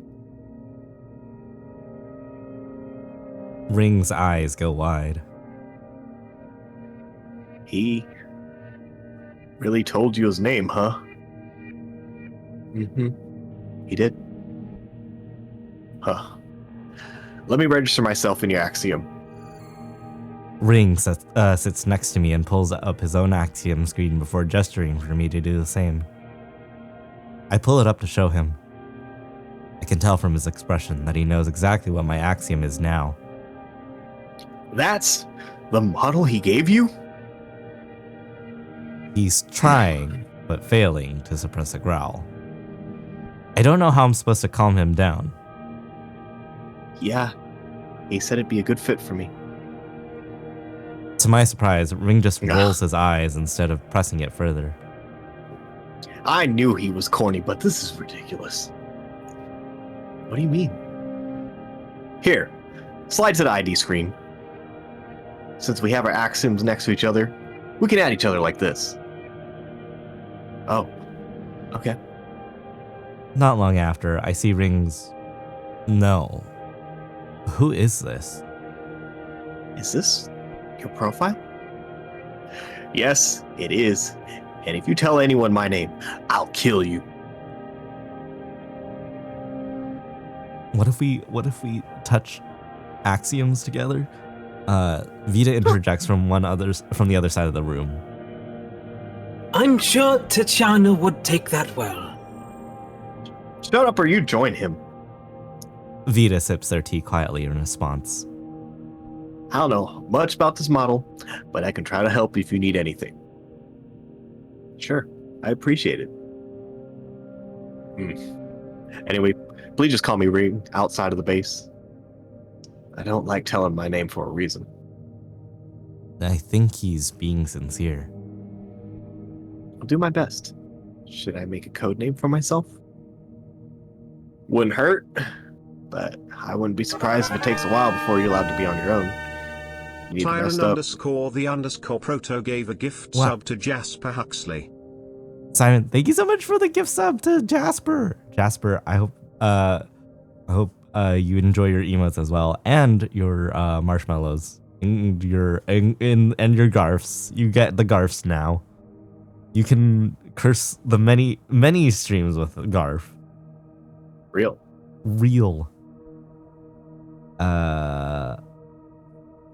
Ring's eyes go wide. He really told you his name, huh? He did. Huh. Let me register myself in your axiom. Ring sits next to me and pulls up his own axiom screen before gesturing for me to do the same. I pull it up to show him. I can tell from his expression that he knows exactly what my axiom is now. That's the model he gave you? He's trying, but failing to suppress a growl. I don't know how I'm supposed to calm him down. Yeah, he said it'd be a good fit for me. To my surprise, Ring just rolls his eyes instead of pressing it further. I knew he was corny, but this is ridiculous. What do you mean? Here, slide to the ID screen. Since we have our axioms next to each other, we can add each other like this. Oh, okay. Not long after, I see Ring's... No. Who is this? Is this your profile? Yes, it is. And if you tell anyone my name, I'll kill you. What if we touch axioms together? Vita interjects from the other side of the room. I'm sure Tatiana would take that well. Shut up or you join him. Vita sips their tea quietly in response. I don't know much about this model, but I can try to help if you need anything. Sure, I appreciate it. Anyway, please just call me Ring outside of the base. I don't like telling my name for a reason. I think he's being sincere. I'll do my best. Should I make a code name for myself? Wouldn't hurt, but I wouldn't be surprised if it takes a while before you're allowed to be on your own. You need to rest up. _the_proto gave a gift sub to Jasper Huxley. Simon, thank you so much for the gift sub to Jasper. Jasper, I hope you enjoy your emotes as well, and your marshmallows, and your garfs. You get the garfs now. You can curse the many streams with garf. Real.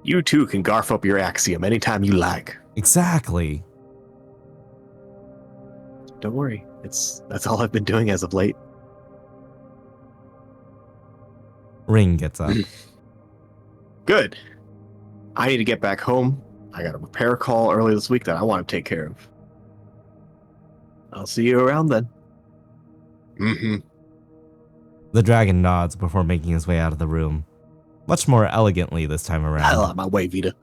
You too can garf up your axiom anytime you like. Exactly. Don't worry, that's all I've been doing as of late. Ring gets up. Good. I need to get back home. I got a repair call early this week that I want to take care of. I'll see you around then. The dragon nods before making his way out of the room. Much more elegantly this time around. Hell out of my way, Vita.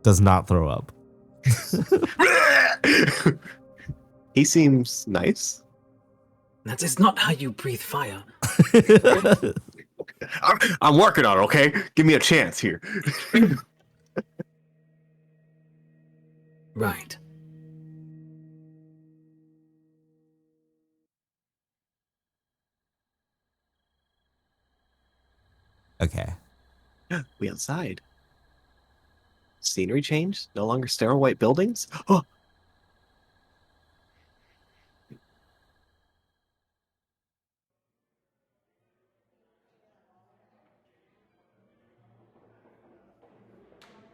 Does not throw up. He seems nice. That is not how you breathe fire. I'm working on it, okay? Give me a chance here. Right. Okay. We outside. Scenery change? No longer sterile white buildings? Oh!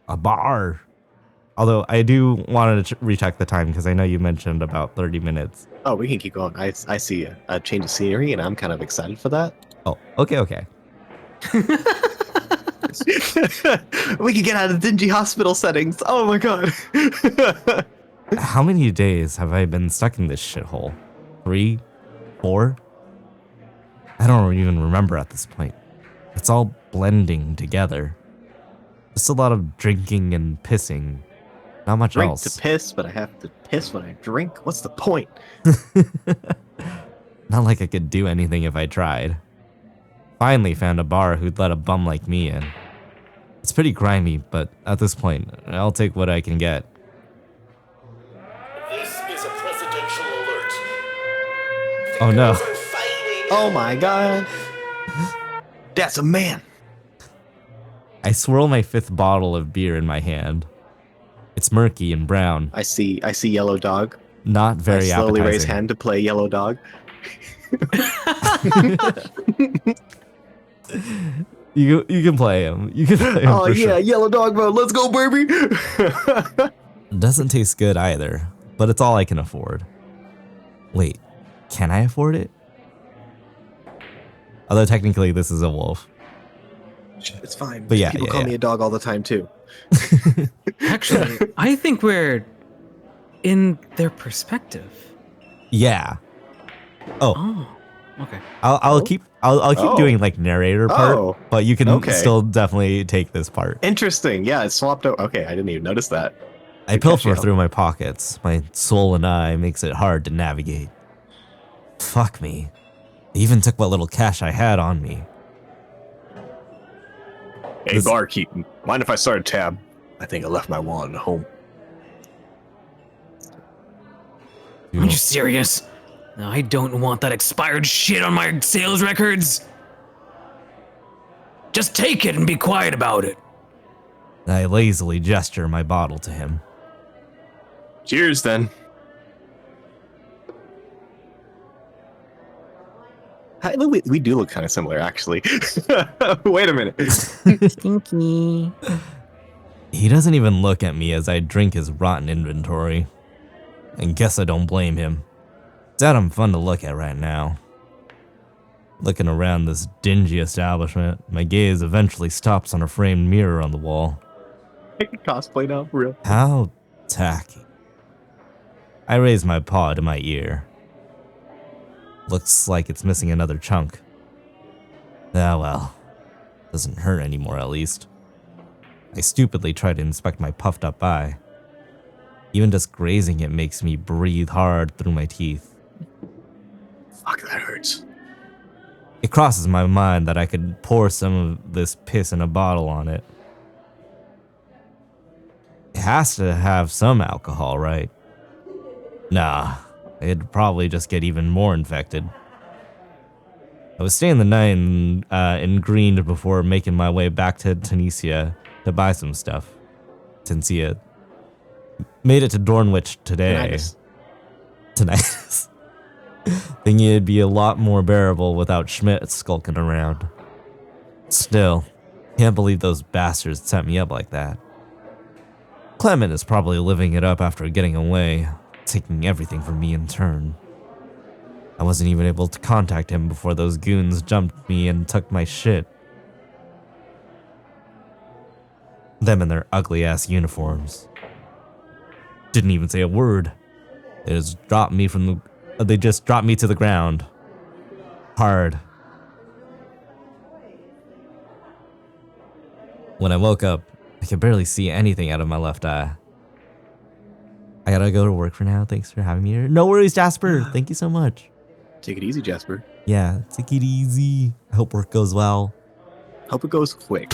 A bar. Although I do want to recheck the time because I know you mentioned about 30 minutes. Oh, we can keep going. I see a change of scenery, and I'm kind of excited for that. Oh, okay. We can get out of dingy hospital settings. Oh my god. How many days have I been stuck in this shithole? 3? 4? I don't even remember at this point. It's all blending together. Just a lot of drinking and pissing. Not much Drink else. to piss, but I have to piss when I drink? What's the point? Not like I could do anything if I tried. Finally found a bar who'd let a bum like me in. It's pretty grimy, but at this point, I'll take what I can get. This is a presidential alert. Oh no. Oh my god. That's a man. I swirl my 5th bottle of beer in my hand. It's murky and brown. I see yellow dog. Not very I slowly appetizing. raise hand to play yellow dog. You can play him. You can play him. Oh for yeah, sure. yellow dog mode. Let's go, baby. Doesn't taste good either, but it's all I can afford. Wait, can I afford it? Although technically this is a wolf. It's fine. But yeah, people yeah, call yeah. me a dog all the time too. Actually, I think we're in their perspective. Yeah. Oh, Oh, okay. I'll keep Oh. doing like narrator part, Oh. but you can Okay. still definitely take this part. Interesting. Yeah, it's swapped out. Okay, I didn't even notice that. I Good pilfer catch, Al. through my pockets. My soul and eye makes it hard to navigate. Fuck me. They even took what little cash I had on me. Hey, This- barkeep, mind if I start a tab? I think I left my wallet at home. Are you serious? No, I don't want that expired shit on my sales records. Just take it and be quiet about it. I lazily gesture my bottle to him. Cheers, then. We do look kind of similar, actually. Wait a minute. Stinky. He doesn't even look at me as I drink his rotten inventory. And guess I don't blame him. It's Adam fun to look at right now. Looking around this dingy establishment, my gaze eventually stops on a framed mirror on the wall. I can cosplay now, for real. How tacky. I raise my paw to my ear. Looks like it's missing another chunk. Ah well. Doesn't hurt anymore at least. I stupidly try to inspect my puffed up eye. Even just grazing it makes me breathe hard through my teeth. Fuck, that hurts. It crosses my mind that I could pour some of this piss in a bottle on it. It has to have some alcohol, right? Nah, it'd probably just get even more infected. I was staying the night in Green before making my way back to Tunisia to buy some stuff. Tunisia. Made it to Dornwich today. Tonight. Thinking it'd be a lot more bearable without Schmidt skulking around. Still, can't believe those bastards set me up like that. Clement is probably living it up after getting away, taking everything from me in turn. I wasn't even able to contact him before those goons jumped me and took my shit. Them in their ugly-ass uniforms. Didn't even say a word. They just dropped me to the ground. Hard. When I woke up, I could barely see anything out of my left eye. I gotta go to work for now. Thanks for having me here. No worries, Jasper. Thank you so much. Take it easy, Jasper. Yeah, take it easy. I hope work goes well. Hope it goes quick.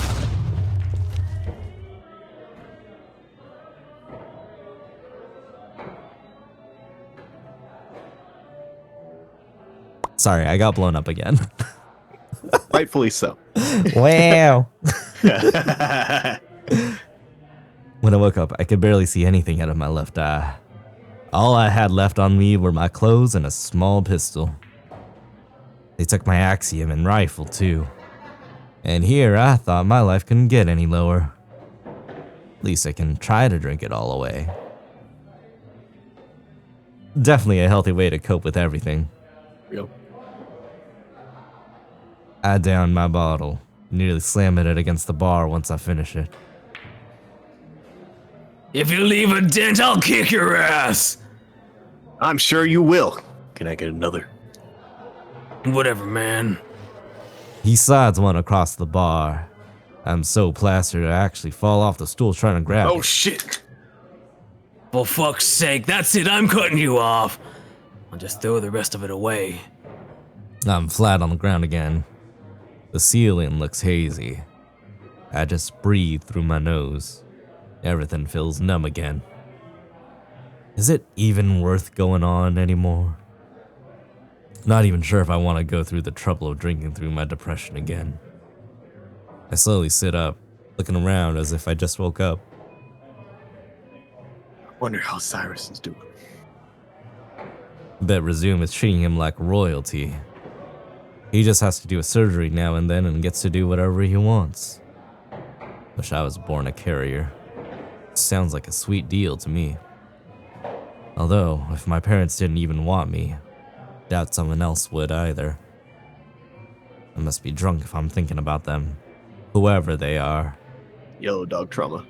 Sorry, I got blown up again. Rightfully so. Wow. When I woke up, I could barely see anything out of my left eye. All I had left on me were my clothes and a small pistol. They took my axiom and rifle, too. And here I thought my life couldn't get any lower. At least I can try to drink it all away. Definitely a healthy way to cope with everything. Real. I downed my bottle, nearly slamming it against the bar once I finish it. If you leave a dent, I'll kick your ass. I'm sure you will. Can I get another? Whatever, man. He slides one across the bar. I'm so plastered I actually fall off the stool trying to grab Oh it. shit! For fuck's sake, that's it, I'm cutting you off. I'll just throw the rest of it away. I'm flat on the ground again. The ceiling looks hazy. I just breathe through my nose. Everything feels numb again. Is it even worth going on anymore? Not even sure if I want to go through the trouble of drinking through my depression again. I slowly sit up, looking around as if I just woke up. Wonder how Cyrus is doing. Bet Resume is treating him like royalty. He just has to do a surgery now and then and gets to do whatever he wants. Wish I was born a carrier. Sounds like a sweet deal to me. Although, if my parents didn't even want me, doubt someone else would either. I must be drunk if I'm thinking about them, whoever they are. Yellow dog trauma.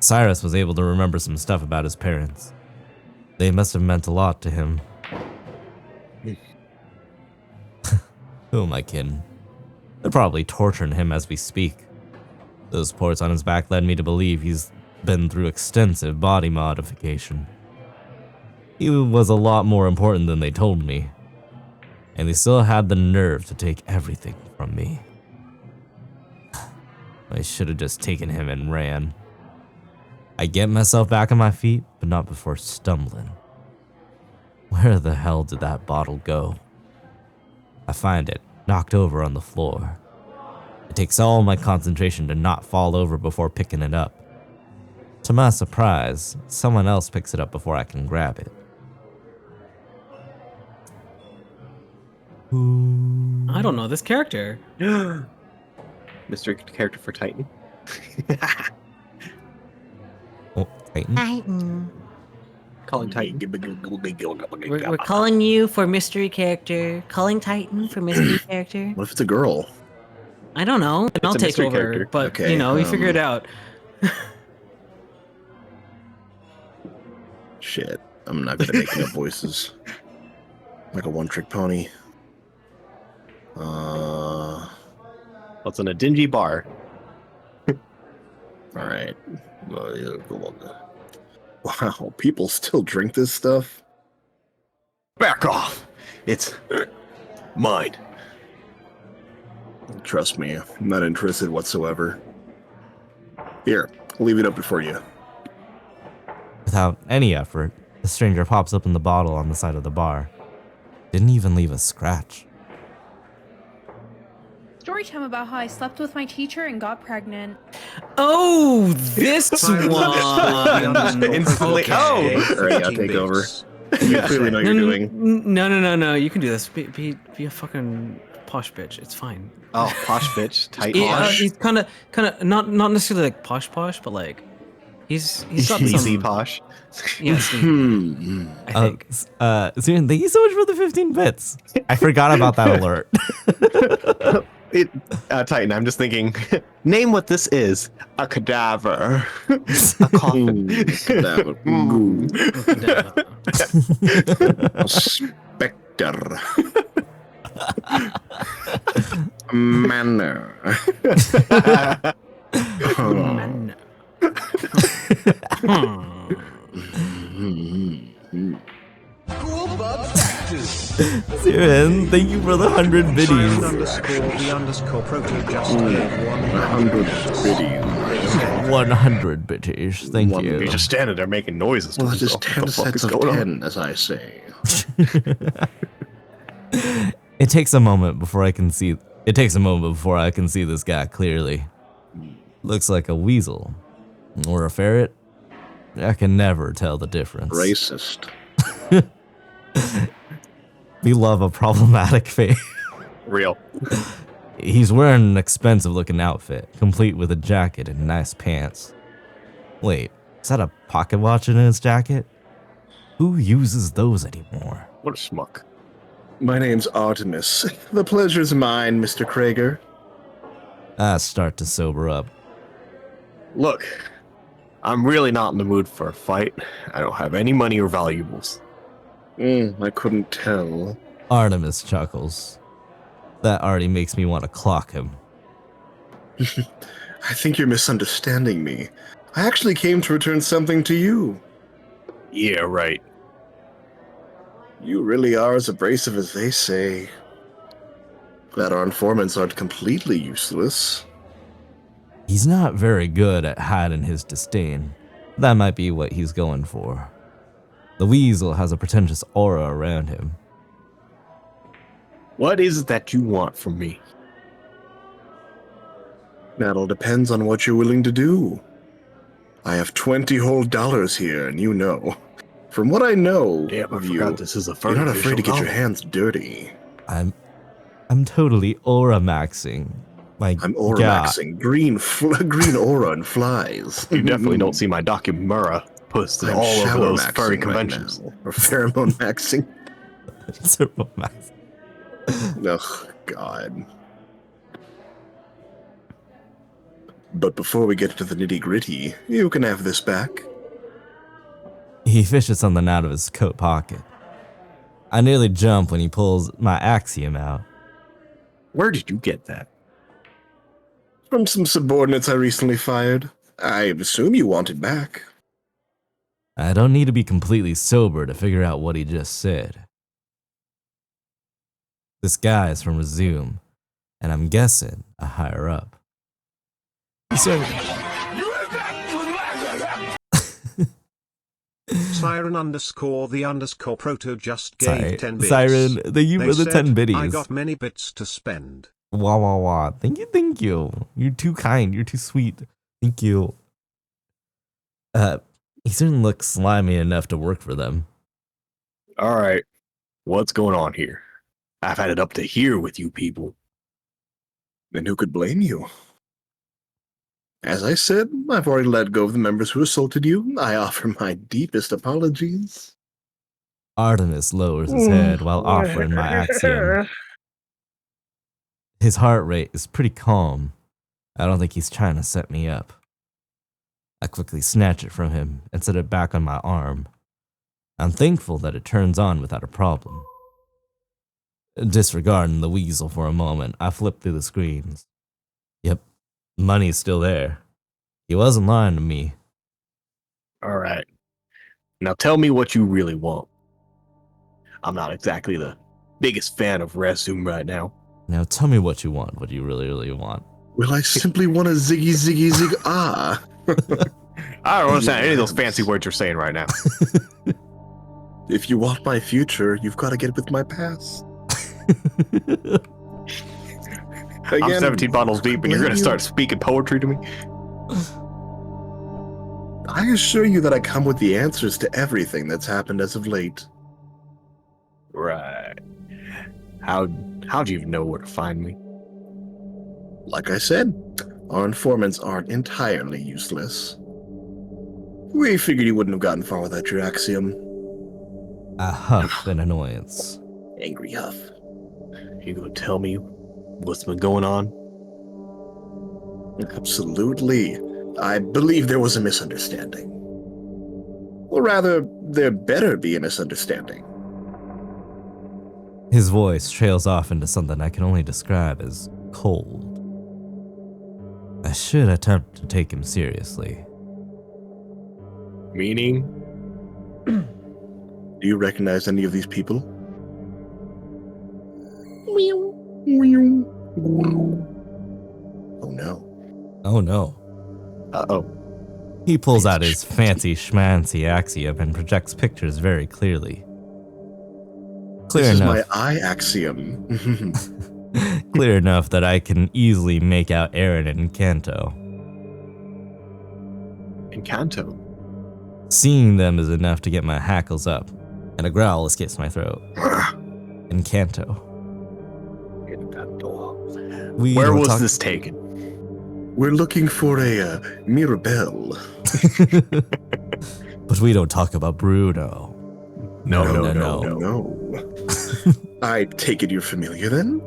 Cyrus was able to remember some stuff about his parents. They must have meant a lot to him. Who am I kidding? They're probably torturing him as we speak. Those ports on his back led me to believe he's been through extensive body modification. He was a lot more important than they told me. And they still had the nerve to take everything from me. I should have just taken him and ran. I get myself back on my feet, but not before stumbling. Where the hell did that bottle go? I find it, knocked over on the floor. It takes all my concentration to not fall over before picking it up. To my surprise, someone else picks it up before I can grab it. I don't know this character. Mystery character for Titan. Oh, Titan? Titan. Calling Titan. We're calling you for mystery character. Calling Titan for mystery character. What if it's a girl? I don't know. I'll a take mystery over, character. but Okay, you know, we figure it out. Shit, I'm not good at making up voices. Like a one-trick pony. What's in a dingy bar? All right. Wow, people still drink this stuff? Back off! It's mine. Trust me, I'm not interested whatsoever. Here, I'll leave it up before you. Without any effort, the stranger pops open the bottle on the side of the bar. Didn't even leave a scratch. Story time about how I slept with my teacher and got pregnant. Oh, this one. Instantly. Okay. Oh! All right, I'll take over. You clearly know what you're doing. No. You can do this. Be a fucking posh bitch. It's fine. Oh, posh bitch. Titan. He's kind of not necessarily like posh, but like he's got Easy some posh. Yes. I think. Susan, thank you so much for the 15 bits. I forgot about that alert. Titan, I'm just thinking, name what this is. A cadaver. A coffin. Cadaver. A specter. A manor. Siren, thank you for the 100 biddies. _the_just 100 biddies. Thank you. You're just standing there making noises. Well, just 10 sets of 10, as I say. It takes a moment before I can see. It takes a moment before I can see this guy clearly. Looks like a weasel or a ferret. I can never tell the difference. Racist. We love a problematic face. Real. He's wearing an expensive looking outfit, complete with a jacket and nice pants. Wait, is that a pocket watch in his jacket? Who uses those anymore? What a schmuck. My name's Artemis. The pleasure's mine, Mr. Krager. I start to sober up. Look, I'm really not in the mood for a fight. I don't have any money or valuables. I couldn't tell. Artemis chuckles. That already makes me want to clock him. I think you're misunderstanding me. I actually came to return something to you. Yeah, right. You really are as abrasive as they say. Glad our informants aren't completely useless. He's not very good at hiding his disdain. That might be what he's going for. The weasel has a pretentious aura around him. What is it that you want from me? That all depends on what you're willing to do. I have $20 whole here, and you know. From what I know Damn, I of forgot you, this is a you're not afraid to get your novel. hands dirty. I'm totally aura maxing. I'm aura maxing. Green aura and flies. You definitely don't see my Dakimura posted I'm all over shower those furry maxing conventions. right now. Or pheromone maxing. Pheromone maxing. Oh, God. But before we get into the nitty-gritty, you can have this back. He fishes something out of his coat pocket. I nearly jump when he pulls my axiom out. Where did you get that? From some subordinates I recently fired. I assume you want it back. I don't need to be completely sober to figure out what he just said. This guy is from Resume, and I'm guessing a higher up. He said, Siren_the_proto just gave 10 bits. Siren, thank you for the 10 biddies. I got many bits to spend. Wah, wah, wah. Thank you. You're too kind. You're too sweet. Thank you. He certainly looks slimy enough to work for them. All right, what's going on here? I've had it up to here with you people. Then who could blame you? As I said, I've already let go of the members who assaulted you. I offer my deepest apologies. Artemis lowers his head while offering my axiom. His heart rate is pretty calm. I don't think he's trying to set me up. I quickly snatch it from him and set it back on my arm. I'm thankful that it turns on without a problem. Disregarding the weasel for a moment, I flip through the screens. Yep, money's still there. He wasn't lying to me. All right. Now tell me what you really want. I'm not exactly the biggest fan of Resume right now. Now tell me what you want, what you really want. Well, I simply want a ziggy, ziggy, zig, ah. I don't understand any of those fancy words you're saying right now. If you want my future, you've got to get with my past. Again, I'm 17 bottles deep and you're going to start speaking poetry to me? I assure you that I come with the answers to everything that's happened as of late. Right. How'd you even know where to find me? Like I said, our informants aren't entirely useless. We figured you wouldn't have gotten far without your axiom. I huff in annoyance. Angry huff. You gonna tell me what's been going on? Absolutely. I believe there was a misunderstanding. Or rather, there better be a misunderstanding. His voice trails off into something I can only describe as cold. I should attempt to take him seriously. Meaning? Do you recognize any of these people? Oh no. Oh no. Uh-oh. He pulls out his fancy schmancy axiom and projects pictures very clearly. Clear this enough. Is my eye axiom. Clear enough that I can easily make out Aaron and Kanto. And Kanto? Seeing them is enough to get my hackles up, and a growl escapes my throat. And Kanto. Where was this taken? We're looking for a Mirabelle. But we don't talk about Bruno. No. I take it you're familiar then?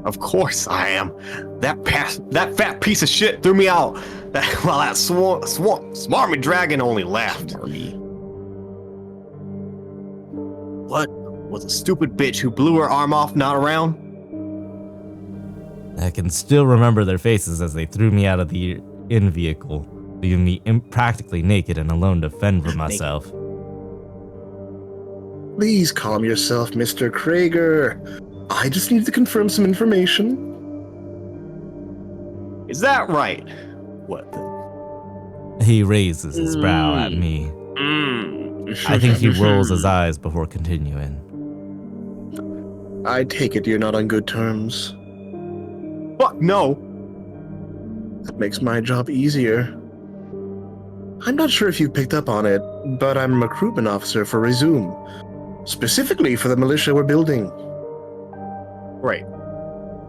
Of course I am. That fat piece of shit threw me out. While that smarmy dragon only laughed. What? Was a stupid bitch who blew her arm off not around? I can still remember their faces as they threw me out of the in-vehicle, leaving me practically naked and alone to fend for myself. Please calm yourself, Mr. Krager. I just need to confirm some information. Is that right? What the? He raises his brow at me. I think he rolls his eyes before continuing. I take it you're not on good terms. Fuck no. That makes my job easier. I'm not sure if you picked up on it, but I'm a recruitment officer for Resume. Specifically for the militia we're building. Right.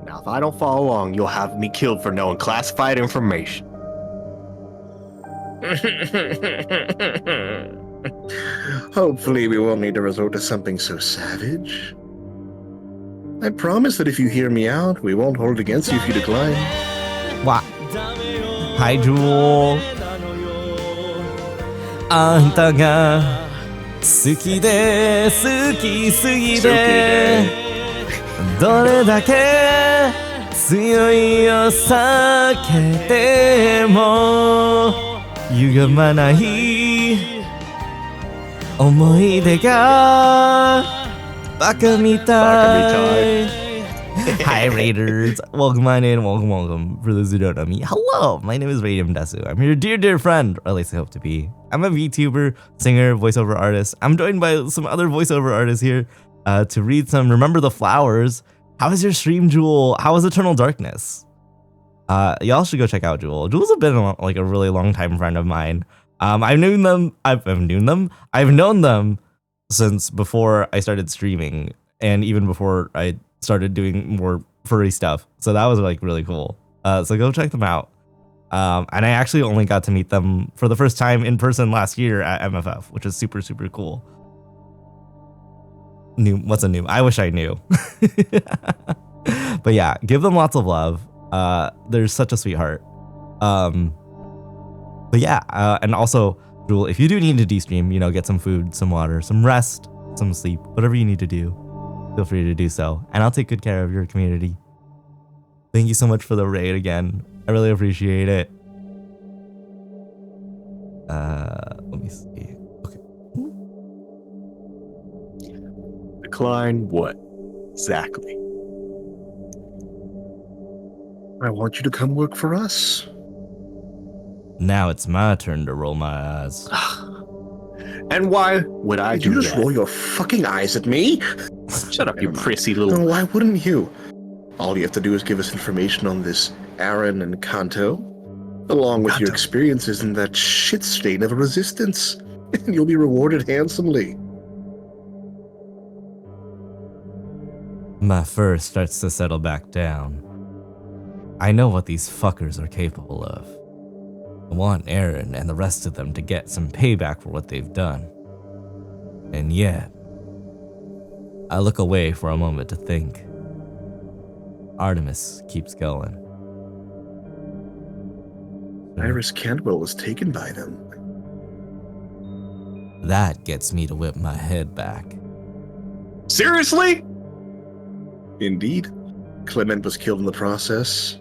Now, if I don't follow along, you'll have me killed for knowing classified information. Hopefully we won't need to resort to something so savage. I promise that if you hear me out, we won't hold it against you if you decline. Wow. Hi, Jewel. あんたが好きで好きすぎてどれだけ強いを避けても歪まない思い出がバカみたい Hi Raiders, welcome on in, welcome. For those who don't know me, hello, my name is Radium Desu. I'm your dear friend, or at least I hope to be. I'm a VTuber, singer, voiceover artist. I'm joined by some other voiceover artists here to read some Remember the Flowers. How was your stream, Jewel? How was Eternal Darkness? Y'all should go check out Jewel. Jewel's been like a really long time friend of mine. I've known them since before I started streaming, and even before I started doing more furry stuff. So that was like really cool. So go check them out. And I actually only got to meet them for the first time in person last year at MFF, which is super, super cool. What's a new? I wish I knew. But yeah, give them lots of love. They're such a sweetheart. But yeah, and also, Jewel, if you do need to de-stream, you know, get some food, some water, some rest, some sleep, whatever you need to do, feel free to do so. And I'll take good care of your community. Thank you so much for the raid again. I really appreciate it. Let me see. Okay. Decline what? Exactly. I want you to come work for us. Now it's my turn to roll my eyes. And why would I do that? You just roll your fucking eyes at me? Shut up, you prissy little... No, why wouldn't you? All you have to do is give us information on this Aaron and Kanto, along with your experiences in that shit stain of a resistance, and you'll be rewarded handsomely. My fur starts to settle back down. I know what these fuckers are capable of. I want Aaron and the rest of them to get some payback for what they've done. And yet, I look away for a moment to think. Artemis keeps going. Iris Cantwell was taken by them. That gets me to whip my head back. Seriously? Indeed. Clement was killed in the process.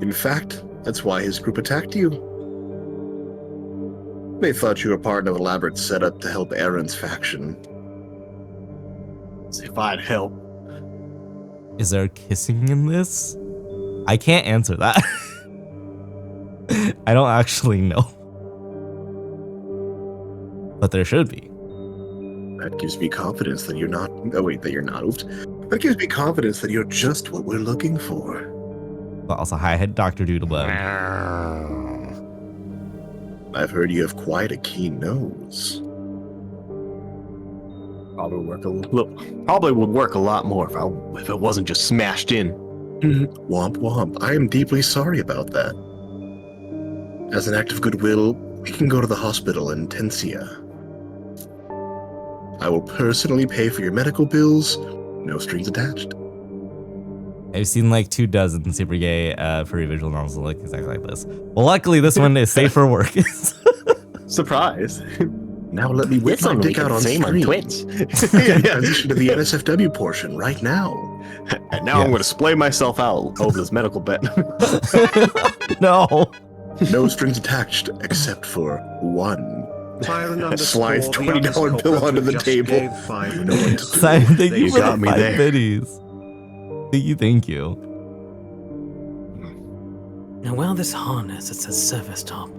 In fact, that's why his group attacked you. They thought you were part of an elaborate setup to help Aaron's faction. As if I'd help. Is there kissing in this? I can't answer that. I don't actually know. But there should be. That gives me confidence that you're not... Oh wait, that you're not. Oops. That gives me confidence that you're just what we're looking for. But also, hi, Dr. Doodlebug. I've heard you have quite a keen nose. Probably would work a lot more if it wasn't just smashed in. Womp womp. I am deeply sorry about that. As an act of goodwill, we can go to the hospital in Tensia. I will personally pay for your medical bills, no strings attached. I've seen like 24 super gay furry visual novels that look exactly like this. Well, luckily this one is safe for work. Surprise. Now let me whip my dick out on stream. On Twitch. Transition to the NSFW portion right now. And now I'm going to splay myself out over this medical bet. No. No strings attached except for one. Slides $20 bill onto the table. You know what to do. Simon, thank you for got the me 5 there. biddies. Thank you. Now, while this harness, it says service top.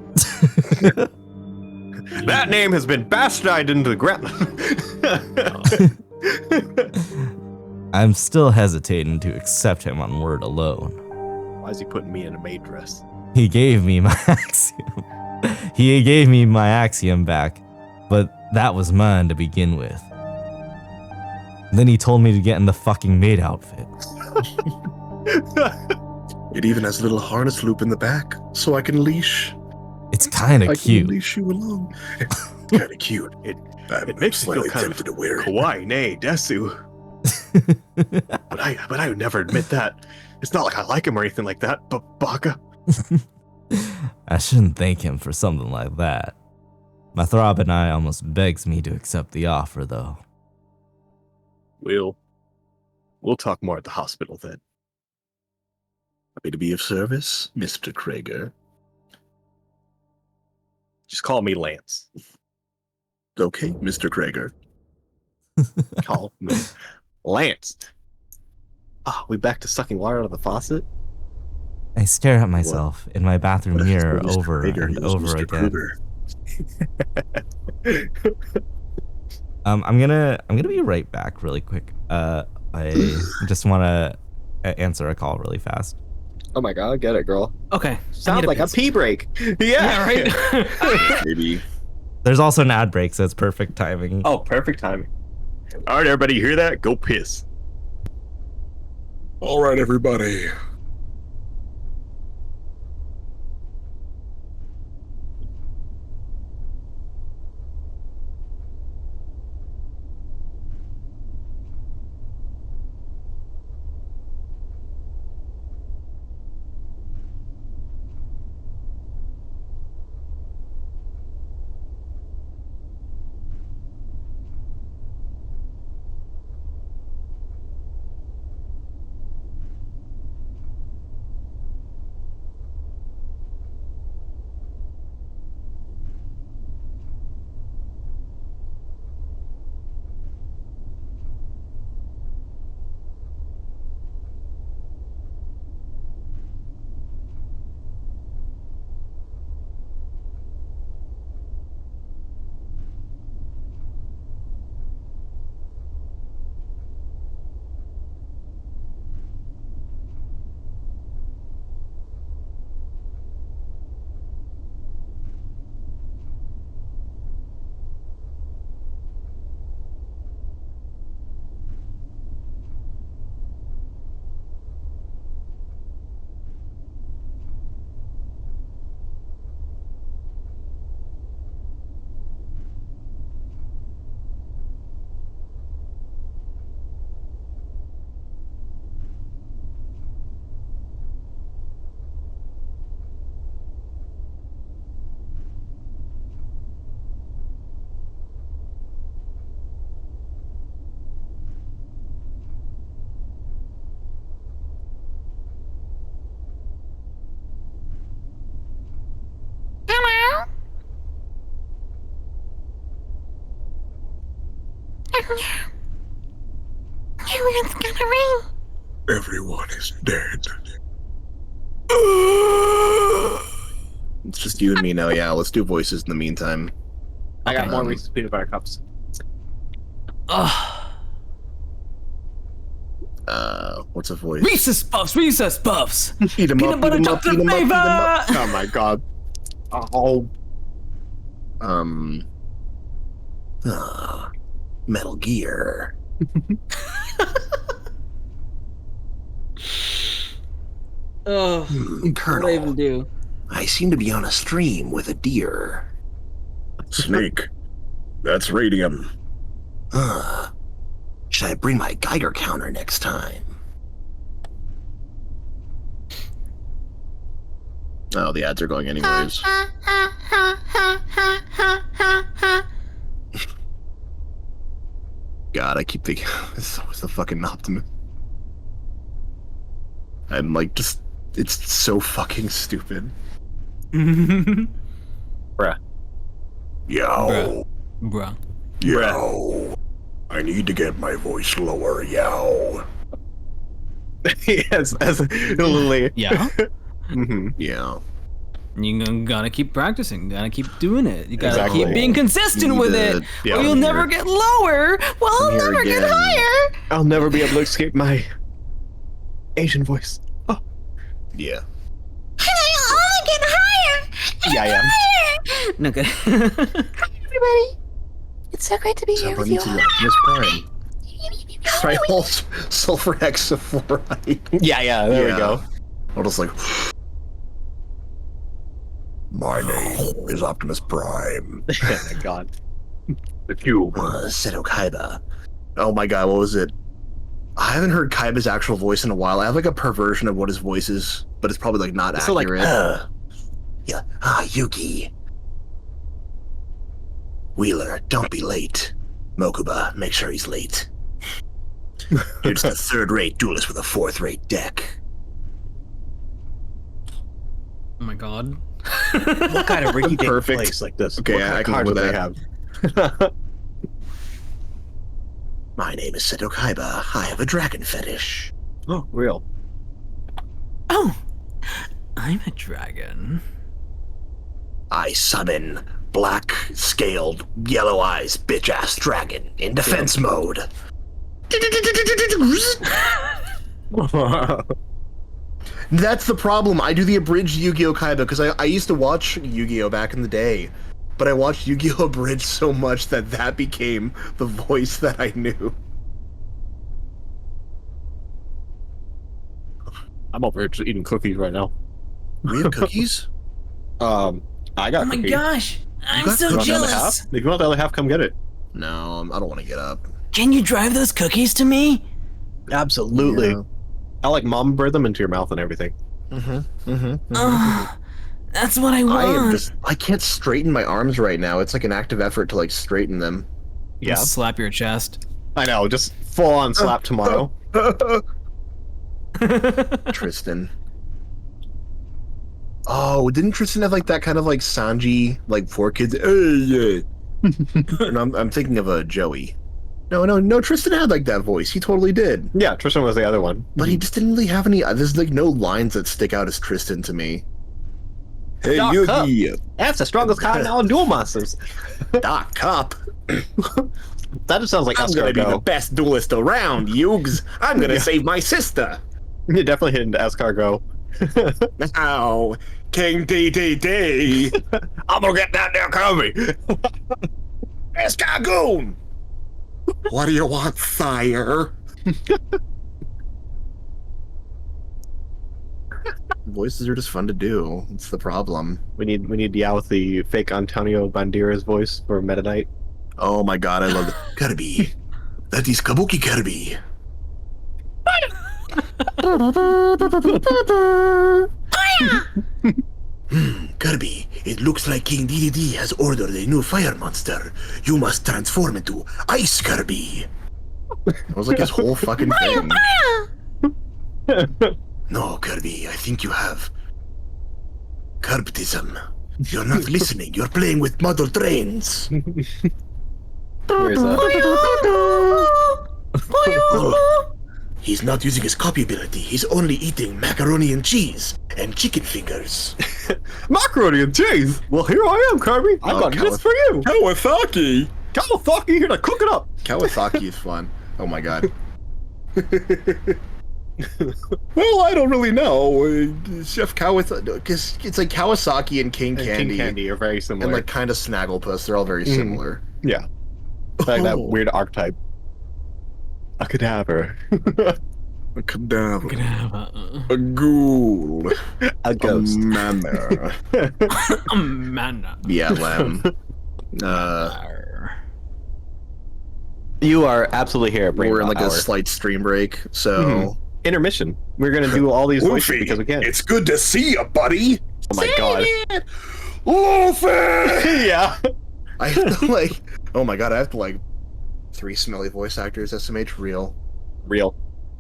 That name has been bastardized into the ground. I'm still hesitating to accept him on word alone. Why is he putting me in a maid dress? He gave me my axiom. He gave me my axiom back, but that was mine to begin with. Then he told me to get in the fucking maid outfit. It even has a little harness loop in the back, so I can leash. It's kind of cute. I can leash you along. It's kind of cute. It makes me feel kind of to wear it. kawaii, nay, desu. but I would never admit that. It's not like I like him or anything like that, but baka. I shouldn't thank him for something like that. My throb and I almost begs me to accept the offer, though. We'll talk more at the hospital then. Happy to be of service, Mr. Krager. Just call me Lance. Okay, Mr. Krager. Call me Lance. Ah, we back to sucking water out of the faucet? I stare at myself in my bathroom mirror over Krager, and he was over Mr. again. Kruger. I'm gonna be right back really quick. I just want to answer a call really fast. Oh my god, get it, girl. Okay. Sounds like a pee break. Yeah, right. Maybe. There's also an ad break, so it's perfect timing. Oh, perfect timing. All right, everybody, hear that? Go piss. All right, everybody. Everyone's gonna ring. Everyone is dead. It's just you and me now. Yeah, let's do voices in the meantime. I got more Reese's peanut butter cups. What's a voice? Reese's Puffs. Reese's Puffs. Eat 'em Peanut up, butter eat 'em up, chocolate eat 'em up, eat 'em up. flavor. Oh my god. Oh. Metal Gear. Oh, Colonel, what do I even do? I seem to be on a stream with a deer. Snake. That's radium. Should I bring my Geiger counter next time? Oh, the ads are going anyways. God, I keep thinking this was the fucking Optimus. I'm like, just, it's so fucking stupid. Bruh. Yo. Bruh. Yo. I need to get my voice lower, yo. Yes, literally. Yeah. Yeah. You gotta keep practicing. Gotta keep doing it. You gotta Exactly. keep being consistent with it, yeah, or you'll never get lower. Well, I'll Here never get again. higher. I'll never be able to escape my Asian voice. Oh. Yeah. And I only get higher. Yeah, I am. Higher. No good. Hi, everybody. It's so great to be here with you all. Optimus Prime. Right, all sulfur hexafluoride. Yeah, there we go. I'll just like. My name is Optimus Prime. Oh my god. The cube. Seto Kaiba. Oh my god, what was it? I haven't heard Kaiba's actual voice in a while. I have like a perversion of what his voice is, but it's probably like not So accurate. Yuki. Wheeler, don't be late. Mokuba, make sure he's late. You're just a third-rate duelist with a fourth-rate deck. Oh my god. What kind of rinky-dink Perfect. place like this? Okay, What kind I of can cards live do with they that. have? My name is Seto Kaiba. I have a dragon fetish. Oh, real. Oh, I'm a dragon. I summon black-scaled, yellow eyes, bitch-ass dragon in defense mode. That's the problem. I do the abridged Yu-Gi-Oh! Kaiba because I used to watch Yu-Gi-Oh! Back in the day, but I watched Yu-Gi-Oh! Abridged so much that became the voice that I knew. I'm over here just eating cookies right now. We have cookies? I got Oh my cookies. gosh, I'm so You want the other jealous. half? If you want the other half, come get it. No, I don't want to get up. Can you drive those cookies to me? Absolutely. Yeah. I'll like mom bird them into your mouth and everything. Oh, that's what I want. I can't straighten my arms right now. It's like an active effort to like straighten them. Yeah. Just slap your chest. I know, just full on slap tomorrow. Tristan. Oh, didn't Tristan have like that kind of like Sanji, like 4 kids? And I'm thinking of a Joey. No, Tristan had like that voice. He totally did. Yeah, Tristan was the other one. But he just didn't really have any. There's like no lines that stick out as Tristan to me. Hey, Doc Yugi. Cup. That's the strongest card in all Duel Masters. Doc Cup. That just sounds like I'm gonna be the escargot. best duelist around, Yugs. I'm gonna save my sister. You definitely hit into escargot. Ow, King DDD. I'm gonna get that there, Kobe. Escargoon. What do you want, sire? Voices are just fun to do. It's the problem. We need yeah with the fake Antonio Banderas voice for Meta Knight. Oh my god, I love it. Kirby. That is Kabuki Kirby. Kirby, it looks like King DDD has ordered a new fire monster. You must transform into Ice Kirby. That was like his whole fucking thing. No, Kirby, I think you have Curbtism. You're not listening. You're playing with model trains. Where is that? Oh, he's not using his copy ability. He's only eating macaroni and cheese and chicken fingers. Macaroni and cheese. Well, here I am, Kirby. I got this for you. Kawasaki. Kawasaki here to cook it up. Kawasaki is fun. Oh my god. Well, I don't really know. Chef Kawasaki, because it's like Kawasaki and King Candy. King Candy are very similar. And like kind of Snagglepuss. They're all very similar. Yeah. Like that weird archetype. A cadaver. A cadaver. A ghoul. A ghost. A manor. A mana. Yeah, lamb. You are absolutely here at We're in like Hour. a slight stream break, so intermission. We're gonna do all these voices Luffy, because we can. it's good to see you, buddy. Oh my god. Luffy! Yeah. I have to like, oh my god, I have to like 3 smelly voice actors. SMH real.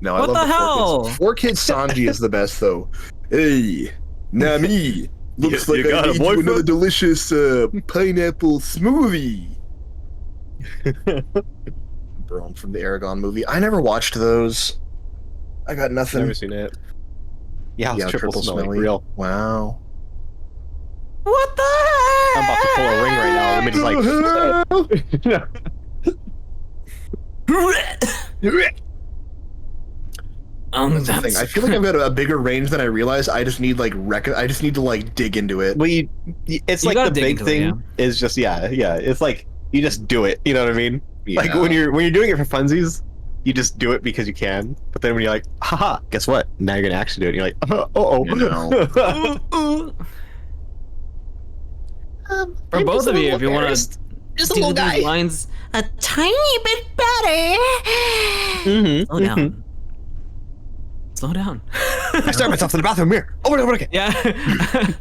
No, What I love the hell? 4 kids Sanji is the best though. Hey, Nami. Looks like got I a made you boyfriend? another delicious pineapple smoothie. Bro, from the Aragon movie. I never watched those. I got nothing. Never seen it. Yeah, it's triple smelly. Real. Wow. What the heck? I'm about to pull a ring right now. Let me just like. That's the thing. I feel like I've got a bigger range than I realize. I just need like I just need to like dig into it. Well, it's like the big thing is just yeah. It's like you just do it. You know what I mean? Yeah. Like when you're doing it for funsies, you just do it because you can. But then when you're like, haha, guess what? Now you're gonna actually do it. And you're like, For both of you, if you want to just a little guy. Lines a tiny bit better. Slow down. Slow down. I start myself in the bathroom mirror over and over again. Yeah.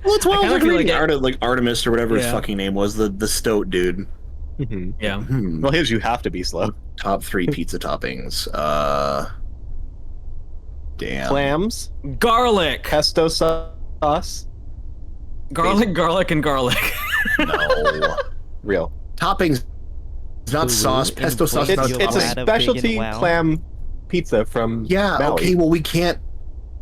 Well, it's why I was reading like Artemis or whatever his fucking name was, the stoat dude. Yeah. Well, his you have to be slow. Top 3 pizza toppings. Damn. Clams. Garlic. Pesto sauce. Garlic, and garlic. No. Real. Toppings. It's not sauce. Pesto sauce. It's a specialty clam pizza from Maui. Okay, well we can't.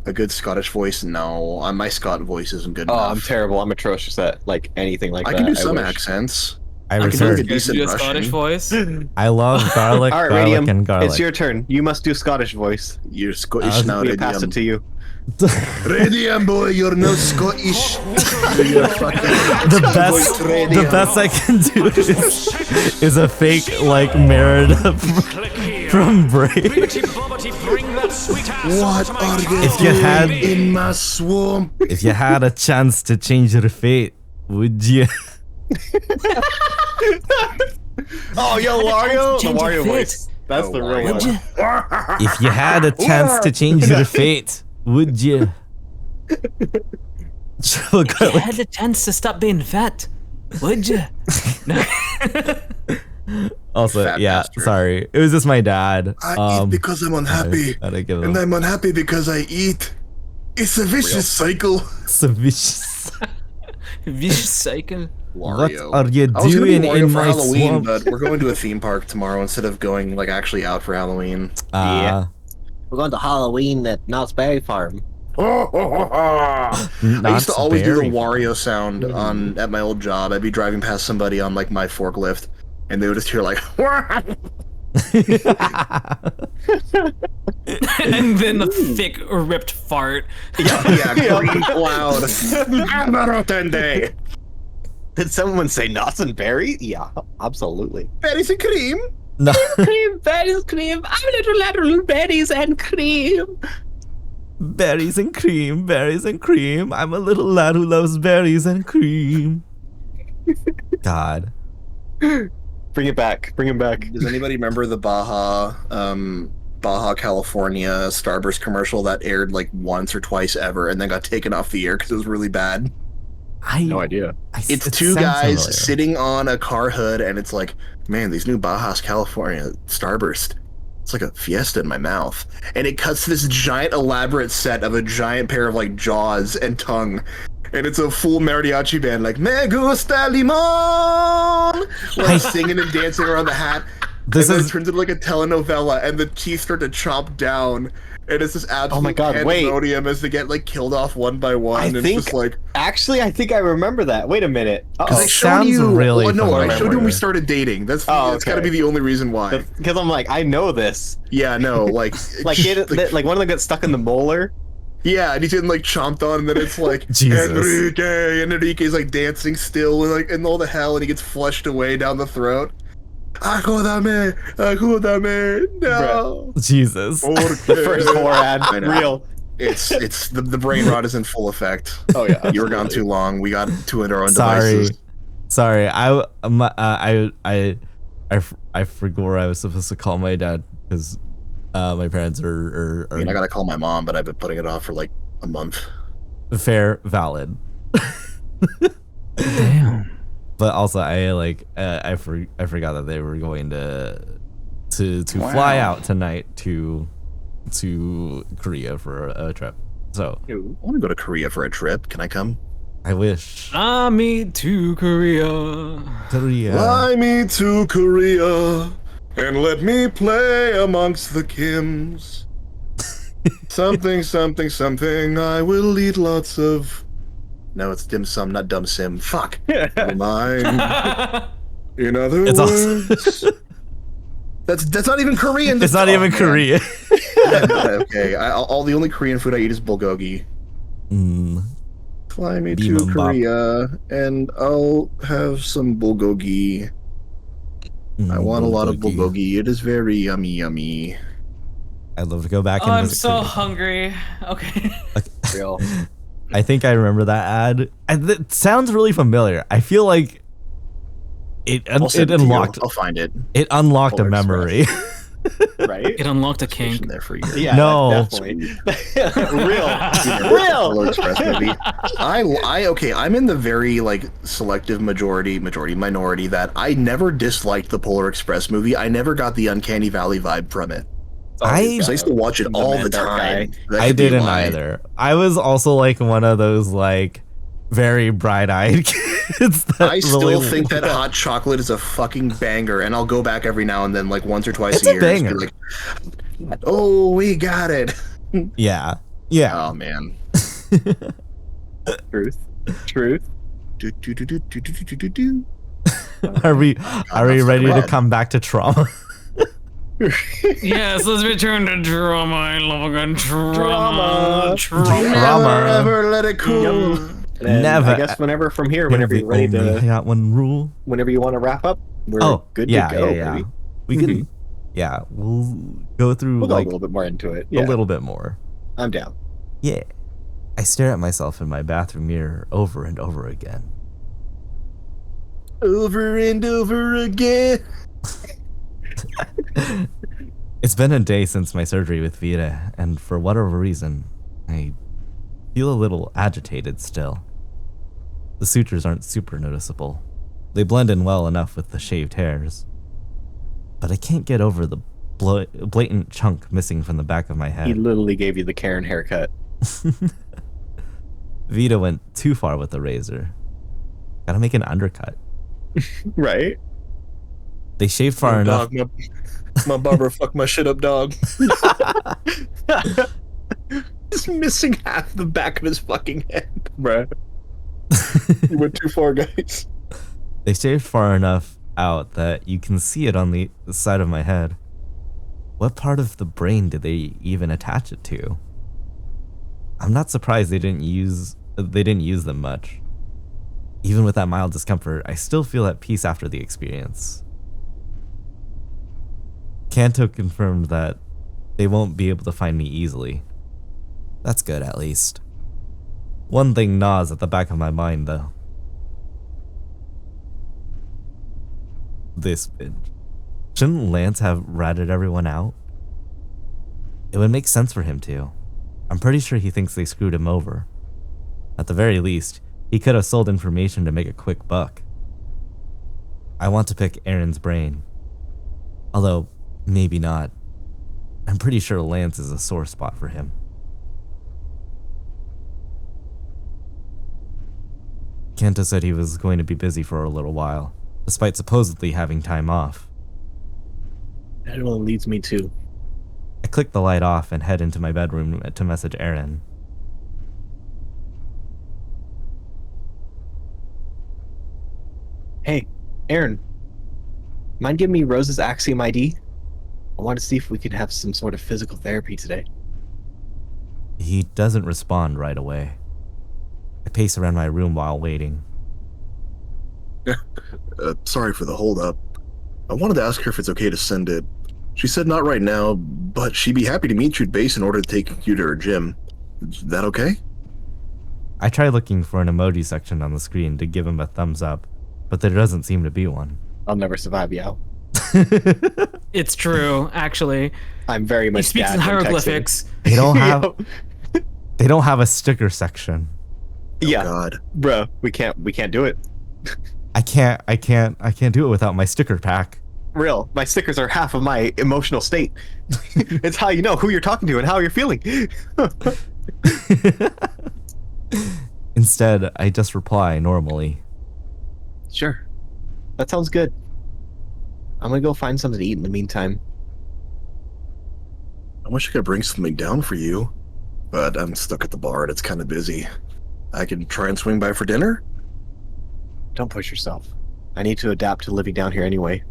A good Scottish voice? No, my Scott voice isn't good enough. I'm terrible. I'm atrocious at like anything like that. I can do some accents. I can do a decent do a Scottish voice. I love garlic, All right, garlic, Radium, and garlic. it's your turn. You must do Scottish voice. You're Scottish now, Radium. Pass it to you. Radium boy, you're no Scottish. The best I can do is a fake like Merida from Brave. What are you If you had in my swamp? If you had a chance to change your fate, would you? Oh, yo, Wario! The Wario voice. That's the real one. If you had a chance to change your fate, would you? If you had a chance to stop being fat, would you? Also, Fat yeah, bastard. sorry. It was just my dad. I eat because I'm unhappy, I give and I'm unhappy because I eat. It's a vicious cycle. It's a vicious. Vicious cycle. Wario. What are you I was gonna be doing Wario in for my Halloween, swamp? but we're going to a theme park tomorrow instead of going like actually out for Halloween. Yeah. We're going to Halloween at Knott's Berry Farm. I used to always do the Wario sound at my old job. I'd be driving past somebody on like my forklift, and they would just hear like, And then a thick, ripped fart. yeah, green cloud. Amarotende. Did someone say Knott's and Berry? Yeah, absolutely. Berries and cream. No. Cream, berries, cream. I'm little berries and cream. Berries and cream, berries and cream. I'm a little lad who loves berries and cream. God. Bring it back. Bring him back. Does anybody remember the Baja, California Starburst commercial that aired like once or twice ever and then got taken off the air because it was really bad? No idea. It's two guys sitting on a car hood, and it's like, man, these new Baja California Starburst. It's like a fiesta in my mouth. And it cuts to this giant elaborate set of a giant pair of like jaws and tongue. And it's a full mariachi band like, Me gusta limon! Like singing and dancing around the hat. It turns into like a telenovela, and the teeth start to chomp down. And it's this absolute pandemonium as they get like killed off one by one. And it's just like, actually, I think I remember that. Wait a minute. Because I showed you. Really I showed you when we started dating. That's got to be the only reason why. Because I'm like, I know this. Yeah, no, like like one of them got stuck in the molar. Yeah, and he's getting like chomped on, and then it's like Enrique's like dancing still, and like in all the hell, and he gets flushed away down the throat. Akudame, no. Jesus. The first horror ad, real. It's the brain rot is in full effect. Oh yeah, you were gone too long. We got too into our own devices. Sorry. I forgot what I was supposed to call my dad because my parents are. I mean, I gotta call my mom, but I've been putting it off for like a month. Fair, valid. Damn. But also, I forgot that they were going to fly out tonight to Korea for a trip. So I want to go to Korea for a trip. Can I come? I wish. Fly me to Korea. Fly me to Korea and let me play amongst the Kims. Something, something, something. I will eat lots of. No, it's dim sum, not dumb sim. Fuck. Never mind. In other words, that's not even Korean. It's not even Korean. Okay, all the only Korean food I eat is bulgogi. Fly me to Bibimbap. Korea, and I'll have some bulgogi. I want a lot of bulgogi. It is very yummy, yummy. I'd love to go back Oh, and I'm visit so Korea. hungry. Okay. Real. I think I remember that ad. And it sounds really familiar. I feel like it unlocked. I'll find it. It unlocked Polar a memory. Right? It unlocked a kink. There for you. Yeah, No. definitely. Polar Express movie. Okay, I'm in the very like selective minority that I never disliked the Polar Express movie. I never got the Uncanny Valley vibe from it. I used to watch it all the time. I didn't either. I was also like one of those like very bright-eyed kids. I still think that hot chocolate is a fucking banger, and I'll go back every now and then, like once or twice a year. Banger. Like, oh, we got it. Yeah. Oh man. Truth. Are we ready to come back to trauma? Yes, let's return to drama. I love a good drama. Never ever let it cool. Never. I guess whenever from here, whenever you're ready to. I got one rule. Whenever you want to wrap up, we're good to go. Yeah. Baby. We can. Yeah, we'll go through We'll go like a little bit more into it. a little bit more. I'm down. Yeah. I stare at myself in my bathroom mirror over and over again. Over and over again. It's been a day since my surgery with Vita, and for whatever reason, I feel a little agitated still. The sutures aren't super noticeable. They blend in well enough with the shaved hairs. But I can't get over the blatant chunk missing from the back of my head. He literally gave you the Karen haircut. Vita went too far with the razor. Gotta make an undercut. Right? They shaved far enough. Dog, my barber fucked my shit up, dog. Just missing half the back of his fucking head, bro. You went too far, guys. They shaved far enough out that you can see it on the side of my head. What part of the brain did they even attach it to? I'm not surprised they didn't use them much. Even with that mild discomfort, I still feel at peace after the experience. Kanto confirmed that they won't be able to find me easily. That's good, at least. One thing gnaws at the back of my mind, though. This bitch. Shouldn't Lance have ratted everyone out? It would make sense for him to. I'm pretty sure he thinks they screwed him over. At the very least, he could have sold information to make a quick buck. I want to pick Aaron's brain. Although, maybe not. I'm pretty sure Lance is a sore spot for him. Kenta said he was going to be busy for a little while, despite supposedly having time off. That only leads me to. I click the light off and head into my bedroom to message Aaron. Hey, Aaron. Mind giving me Rose's Axiom ID? I want to see if we could have some sort of physical therapy today. He doesn't respond right away. I pace around my room while waiting. Sorry for the holdup. I wanted to ask her if it's okay to send it. She said not right now, but she'd be happy to meet you at base in order to take you to her gym. Is that okay? I try looking for an emoji section on the screen to give him a thumbs up, but there doesn't seem to be one. I'll never survive, Yao. It's true, actually. I'm very much. He speaks in hieroglyphics. They don't have. They don't have a sticker section. Yeah, God, bro, we can't do it. I can't do it without my sticker pack. Real, my stickers are half of my emotional state. It's how you know who you're talking to and how you're feeling. Instead, I just reply normally. Sure, that sounds good. I'm gonna go find something to eat in the meantime. I wish I could bring something down for you, but I'm stuck at the bar and it's kind of busy. I can try and swing by for dinner? Don't push yourself. I need to adapt to living down here anyway.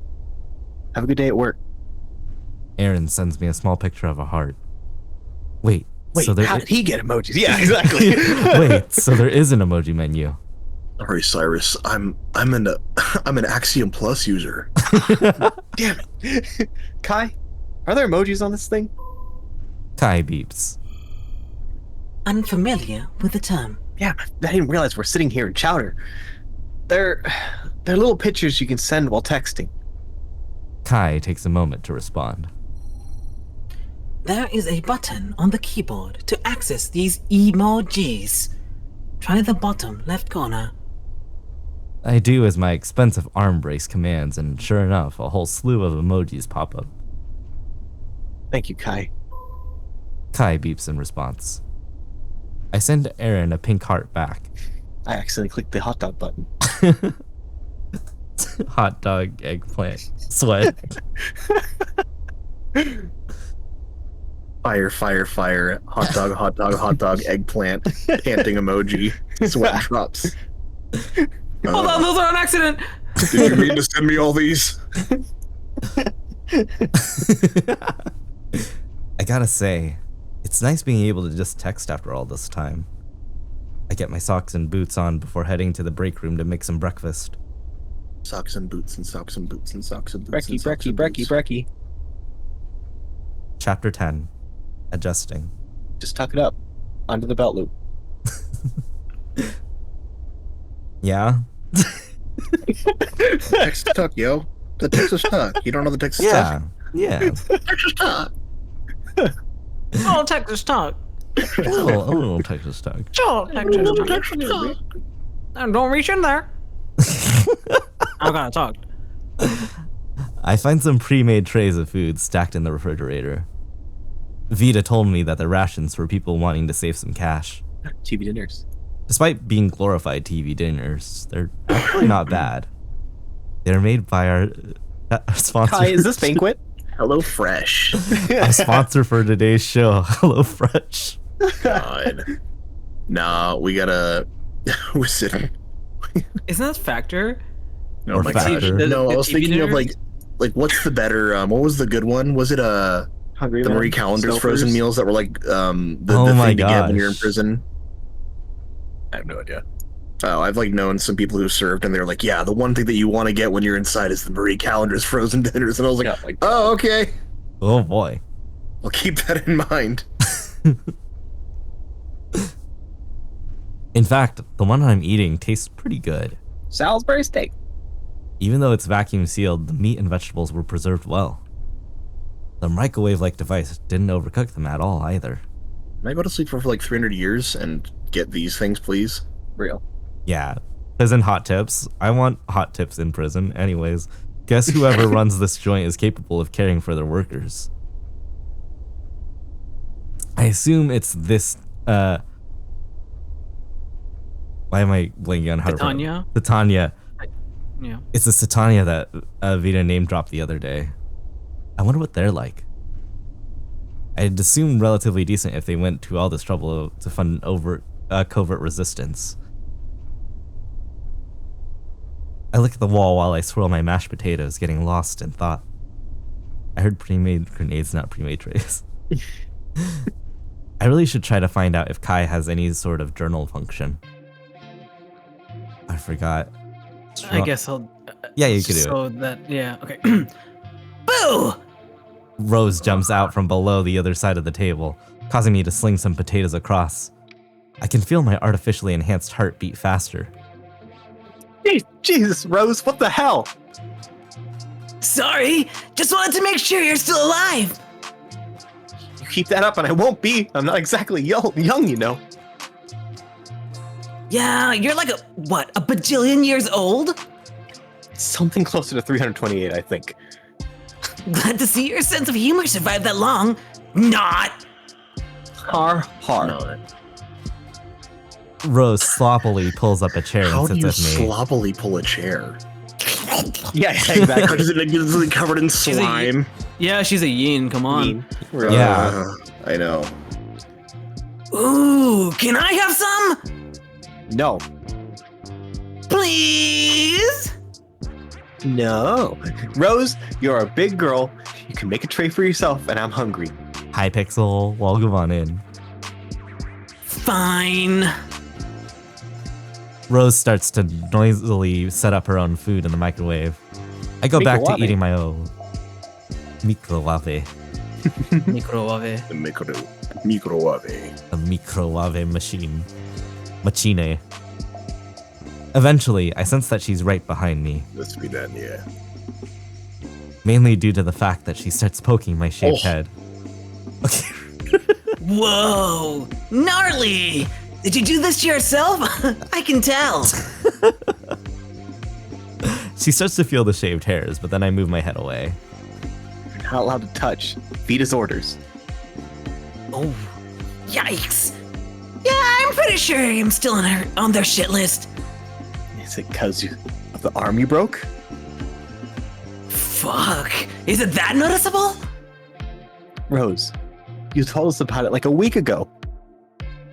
Have a good day at work. Aaron sends me a small picture of a heart. Wait, so how did he get emojis? Yeah, exactly. Wait, so there is an emoji menu. Sorry, Cyrus. I'm an Axiom Plus user. Damn it. Kai, are there emojis on this thing? Kai beeps. Unfamiliar with the term. Yeah, I didn't realize we're sitting here in Chowder. They're little pictures you can send while texting. Kai takes a moment to respond. There is a button on the keyboard to access these emojis. Try the bottom left corner. I do as my expensive arm brace commands, and sure enough, a whole slew of emojis pop up. Thank you, Kai. Kai beeps in response. I send Aaron a pink heart back. I accidentally clicked the hot dog button. Hot dog, eggplant, sweat. Fire, fire, fire. Hot dog, hot dog, hot dog, eggplant, panting emoji, sweat drops. Hold on, those are on accident. Did you mean to send me all these? I gotta say, it's nice being able to just text after all this time. I get my socks and boots on before heading to the break room to make some breakfast. Socks and boots and socks and boots and socks and boots. Brekkie. Chapter 10. Adjusting. Just tuck it up. Onto the belt loop. Yeah? Texas tuck, yo. The Texas tuck. You don't know the Texas tuck? Yeah. Texas tuck. Oh, Texas talk. A little Texas tuck. Sure, Texas talk. Don't reach in there. I'm gonna talk. I find some pre-made trays of food stacked in the refrigerator. Vita told me that they're rations for people wanting to save some cash. TV dinners. Despite being glorified TV dinners, they're actually not bad. They're made by our sponsor. Kai, is this Banquet? Hello Fresh. Our sponsor for today's show, Hello Fresh. God. Nah, we gotta. We're sitting. Isn't that Factor? Oh Or my Factor. gosh. No, I was TV thinking of dinners? like what's the better? What was the good one? Was it Hungry the Man? Marie Callender's Stouffer's? frozen meals that were like the my thing to get when you're in gosh. prison? I have no idea. Oh, I've like known some people who served, and they're like, "Yeah, the one thing that you want to get when you're inside is the Marie Callender's frozen dinners." And I was like, "Oh, okay, Oh boy. I'll keep that in mind." In fact, the one I'm eating tastes pretty good. Salisbury steak. Even though it's vacuum sealed, the meat and vegetables were preserved well. The microwave-like device didn't overcook them at all either. Can I go to sleep for like 300 years and get these things, please? Real. Yeah. Prison hot tips. I want hot tips in prison. Anyways, guess whoever runs this joint is capable of caring for their workers. I assume it's this, why am I blanking on how Titania? to Titania. Yeah. It's the Titania that Vita name dropped the other day. I wonder what they're like. I'd assume relatively decent if they went to all this trouble to fund covert resistance. I look at the wall while I swirl my mashed potatoes, getting lost in thought. I heard pre-made grenades, not pre-made trays. I really should try to find out if Kai has any sort of journal function. I forgot. I guess I'll. Yeah, you could do it. So that, yeah, okay. Boo! Rose jumps out from below the other side of the table, causing me to sling some potatoes across. I can feel my artificially enhanced heart beat faster. Jesus, Rose, what the hell? Sorry, just wanted to make sure you're still alive. You keep that up and I won't be. I'm not exactly young, you know. Yeah, you're like a bajillion years old? Something closer to 328, I think. Glad to see your sense of humor survived that long. Not. Har. No. Rose sloppily pulls up a chair How and do sits you with me. sloppily pull a chair? Yeah, exactly. Is it covered in slime? Yeah, she's a yin, come on. Yeah. I know. Ooh, can I have some? No. Please? No. Rose, you're a big girl. You can make a tray for yourself, and I'm hungry. Hi, Pixel. Welcome on in. Fine. Rose starts to noisily set up her own food in the microwave. I go back to eating my own microwave. Microwave. The microwave. A microwave machine. Machine. Eventually, I sense that she's right behind me. Let's be done, yeah. Mainly due to the fact that she starts poking my shaved head. Okay. Whoa! Gnarly! Did you do this to yourself? I can tell. She starts to feel the shaved hairs, but then I move my head away. You're not allowed to touch. Vita's orders. Oh, yikes! Yeah, I'm pretty sure I'm still on their shit list. Is it because of the arm you broke? Fuck. Is it that noticeable? Rose, you told us about it like a week ago.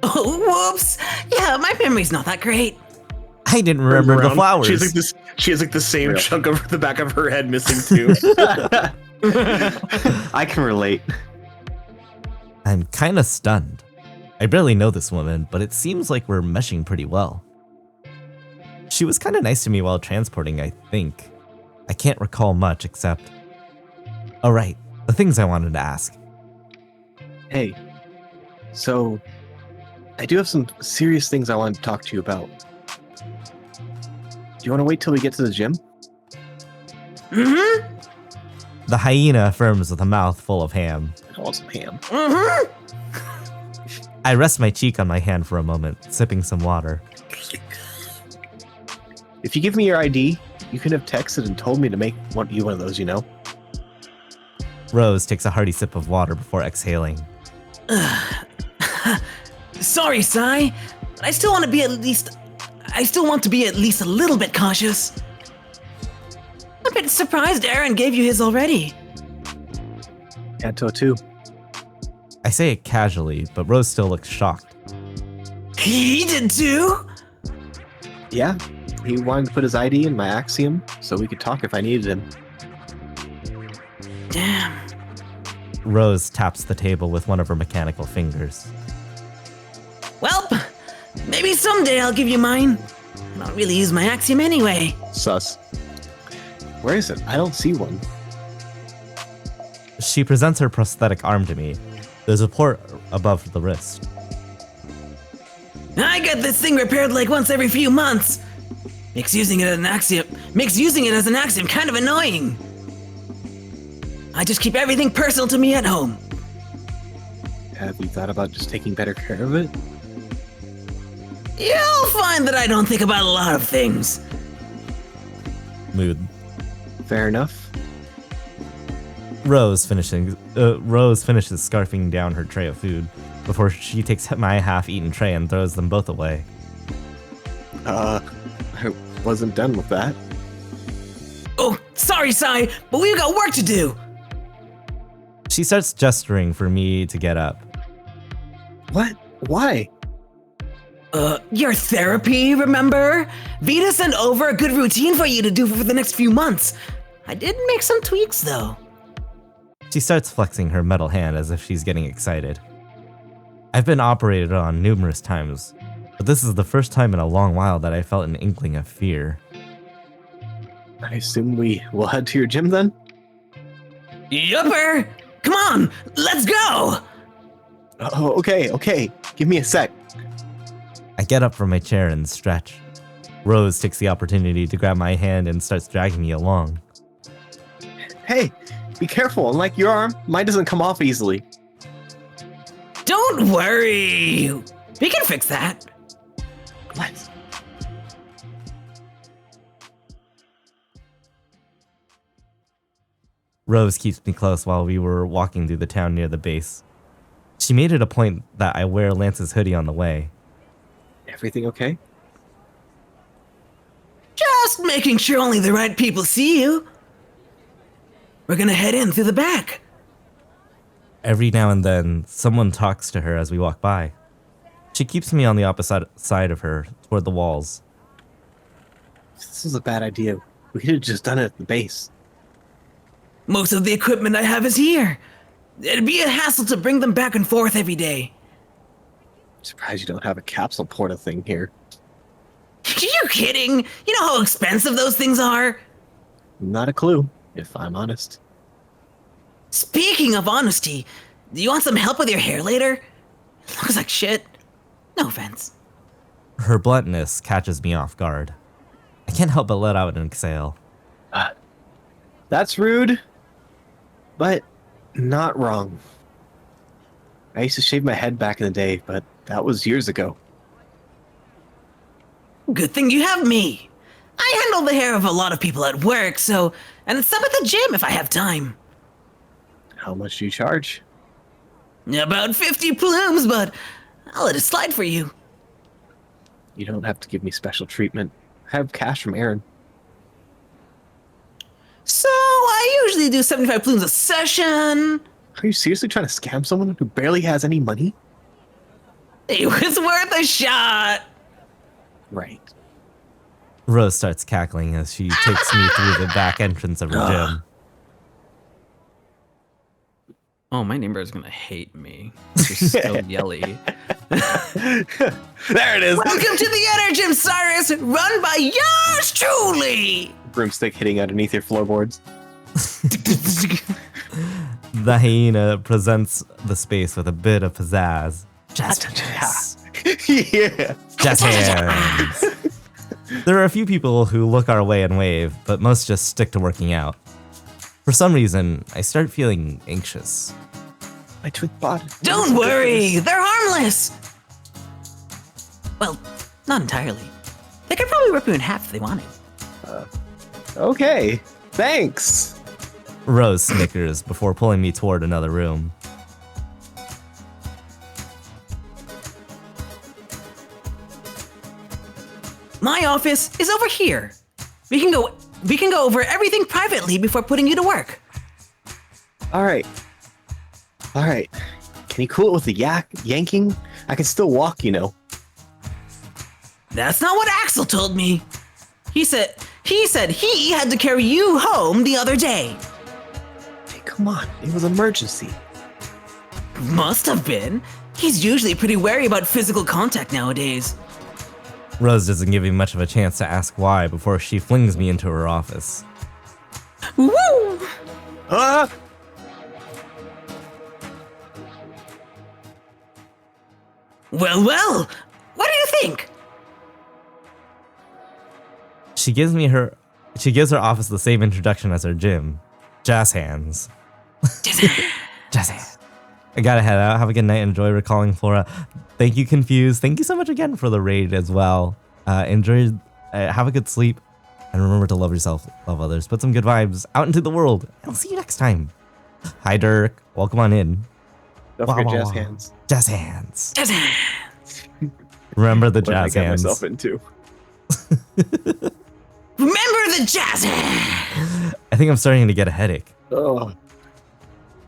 Oh, whoops. Yeah, my memory's not that great. I didn't remember the flowers. She has like the same chunk of the back of her head missing too. I can relate. I'm kind of stunned. I barely know this woman, but it seems like we're meshing pretty well. She was kind of nice to me while transporting, I think. I can't recall much except... Oh right, the things I wanted to ask. Hey, so I do have some serious things I wanted to talk to you about. Do you want to wait till we get to the gym? Mm-hmm. The hyena affirms with a mouth full of ham. I want some ham. Mm-hmm. I rest my cheek on my hand for a moment, sipping some water. If you give me your ID, you could have texted and told me to make you one of those, you know? Rose takes a hearty sip of water before exhaling. Sorry, Sai, but I still want to be at least a little bit cautious. I'm a bit surprised Aaron gave you his already. Kanto too. I say it casually, but Rose still looks shocked. He did too? Yeah, he wanted to put his ID in my Axiom so we could talk if I needed him. Damn. Rose taps the table with one of her mechanical fingers. Well, maybe someday I'll give you mine. I don't really use my Axiom anyway. Sus. Where is it? I don't see one. She presents her prosthetic arm to me. There's a port above the wrist. I get this thing repaired like once every few months. Makes using it as an Axiom kind of annoying. I just keep everything personal to me at home. Have you thought about just taking better care of it? You'll find that I don't think about a lot of things. Mood. Fair enough. Rose finishes scarfing down her tray of food before she takes my half-eaten tray and throws them both away. I wasn't done with that. Oh, sorry, Sai, but we've got work to do. She starts gesturing for me to get up. What? Why? Your therapy, remember? Vita sent over a good routine for you to do for the next few months. I did make some tweaks, though. She starts flexing her metal hand as if she's getting excited. I've been operated on numerous times, but this is the first time in a long while that I felt an inkling of fear. I assume we will head to your gym then? Yupper! Come on, let's go! Oh, okay. Give me a sec. I get up from my chair and stretch. Rose takes the opportunity to grab my hand and starts dragging me along. Hey, be careful. Unlike your arm, mine doesn't come off easily. Don't worry. We can fix that. Let's. Rose keeps me close while we were walking through the town near the base. She made it a point that I wear Lance's hoodie on the way. Everything okay? Just making sure only the right people see you. We're gonna head in through the back. Every now and then, someone talks to her as we walk by. She keeps me on the opposite side of her, toward the walls. This is a bad idea. We could have just done it at the base. Most of the equipment I have is here. It'd be a hassle to bring them back and forth every day. Surprised you don't have a capsule porta thing here. You're kidding! You know how expensive those things are? Not a clue, if I'm honest. Speaking of honesty, do you want some help with your hair later? It looks like shit. No offense. Her bluntness catches me off guard. I can't help but let out an exhale. That's rude, but not wrong. I used to shave my head back in the day, but that was years ago. Good thing you have me. I handle the hair of a lot of people at work, and some at the gym if I have time. How much do you charge? About 50 plumes, but I'll let it slide for you. You don't have to give me special treatment. I have cash from Aaron. So, I usually do 75 plumes a session. Are you seriously trying to scam someone who barely has any money? It was worth a shot. Right. Rose starts cackling as she takes me through the back entrance of her gym. Oh, my neighbor is gonna hate me. She's so yelly. There it is. Welcome to the Inner Gym, Cyrus, run by yours truly. Broomstick hitting underneath your floorboards. The hyena presents the space with a bit of pizzazz. Jazz Yeah. Jazz hands. There are a few people who look our way and wave, but most just stick to working out. For some reason, I start feeling anxious. My twin bot. Don't worry, they're harmless. Well, not entirely. They could probably rip you in half if they wanted. Okay, thanks. Rose snickers before pulling me toward another room. My office is over here. We can go over everything privately before putting you to work. All right. Can you cool it with the yanking? I can still walk, you know. That's not what Axel told me. He said he had to carry you home the other day. Hey, come on. It was an emergency. Must have been. He's usually pretty wary about physical contact nowadays. Rose doesn't give me much of a chance to ask why before she flings me into her office. Woo! Ah! Well, what do you think? She gives her office the same introduction as her gym. Jazz hands. Jazz hands. I gotta head out. Have a good night. Enjoy recalling Flora. Thank you, Confused. Thank you so much again for the raid as well. Enjoy. Have a good sleep. And remember to love yourself, love others. Put some good vibes out into the world. I'll see you next time. Hi, Dirk. Welcome on in. Don't forget jazz hands. Jazz hands. Jazz hands. Remember the What did I jazz get hands. myself into? Remember the jazz hands. I think I'm starting to get a headache. Oh.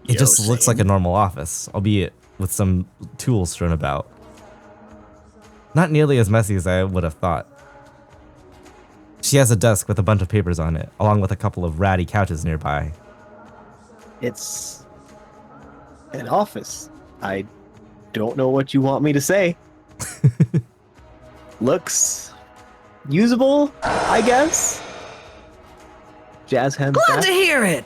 It just looks like a normal office, albeit with some tools thrown about. Not nearly as messy as I would have thought. She has a desk with a bunch of papers on it, along with a couple of ratty couches nearby. It's an office. I don't know what you want me to say. Looks usable, I guess. Jazz hands. Glad to hear it.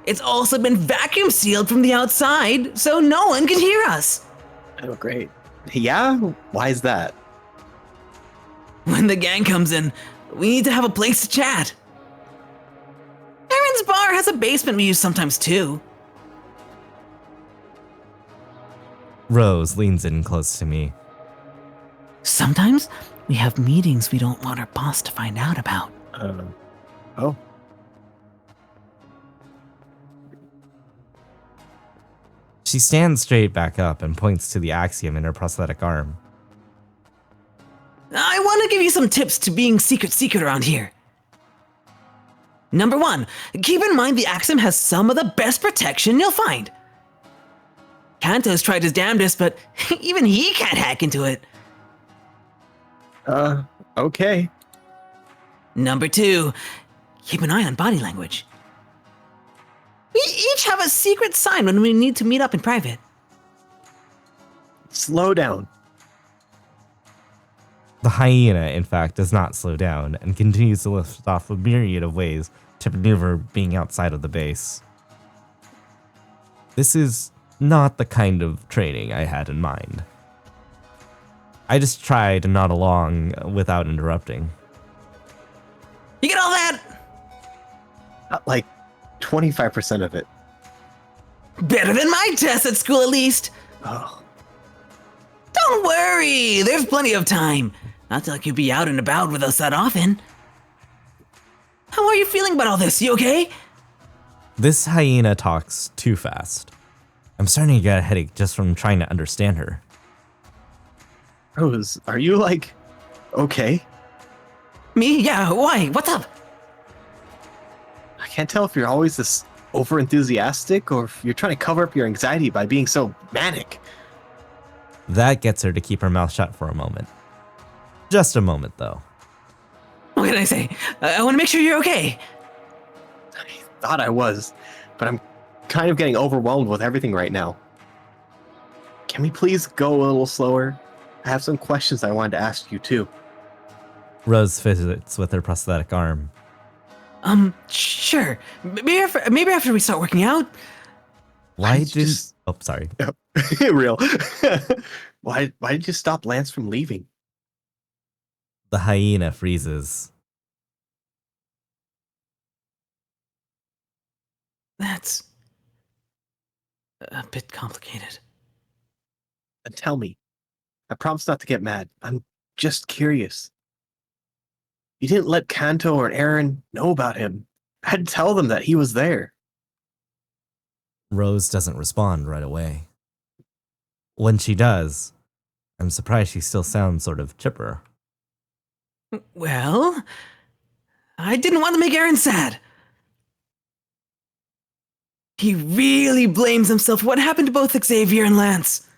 It's also been vacuum sealed from the outside, so no one can hear us. Oh, great. Yeah? Why is that? When the gang comes in, we need to have a place to chat. Aaron's bar has a basement we use sometimes too. Rose leans in close to me. Sometimes we have meetings we don't want our boss to find out about. Oh. She stands straight back up and points to the axiom in her prosthetic arm. I want to give you some tips to being secret around here. Number 1, keep in mind the axiom has some of the best protection you'll find. Kanto's tried his damnedest, but even he can't hack into it. Okay. Number 2, keep an eye on body language. We each have a secret sign when we need to meet up in private. Slow down. The hyena, in fact, does not slow down and continues to lift off a myriad of ways to maneuver being outside of the base. This is not the kind of training I had in mind. I just try to nod along without interrupting. You get all that? Like 25% of it. Better than my test at school, at least. Oh. Don't worry, there's plenty of time. Not like you'll be out and about with us that often. How are you feeling about all this? You okay? This hyena talks too fast. I'm starting to get a headache just from trying to understand her. Rose, are you like, okay? Me? Yeah, why? What's up? I can't tell if you're always this over enthusiastic or if you're trying to cover up your anxiety by being so manic. That gets her to keep her mouth shut for a moment. Just a moment, though. What can I say? I want to make sure you're okay. I thought I was, but I'm kind of getting overwhelmed with everything right now. Can we please go a little slower? I have some questions I wanted to ask you too. Rose fidgets with her prosthetic arm. Sure. Maybe after we start working out. Why did... Oh, sorry. Real. Why did you stop Lance from leaving? The hyena freezes. That's a bit complicated. Then tell me. I promise not to get mad. I'm just curious. You didn't let Kanto or Aaron know about him. I had to tell them that he was there. Rose doesn't respond right away. When she does, I'm surprised she still sounds sort of chipper. Well, I didn't want to make Aaron sad. He really blames himself for what happened to both Xavier and Lance.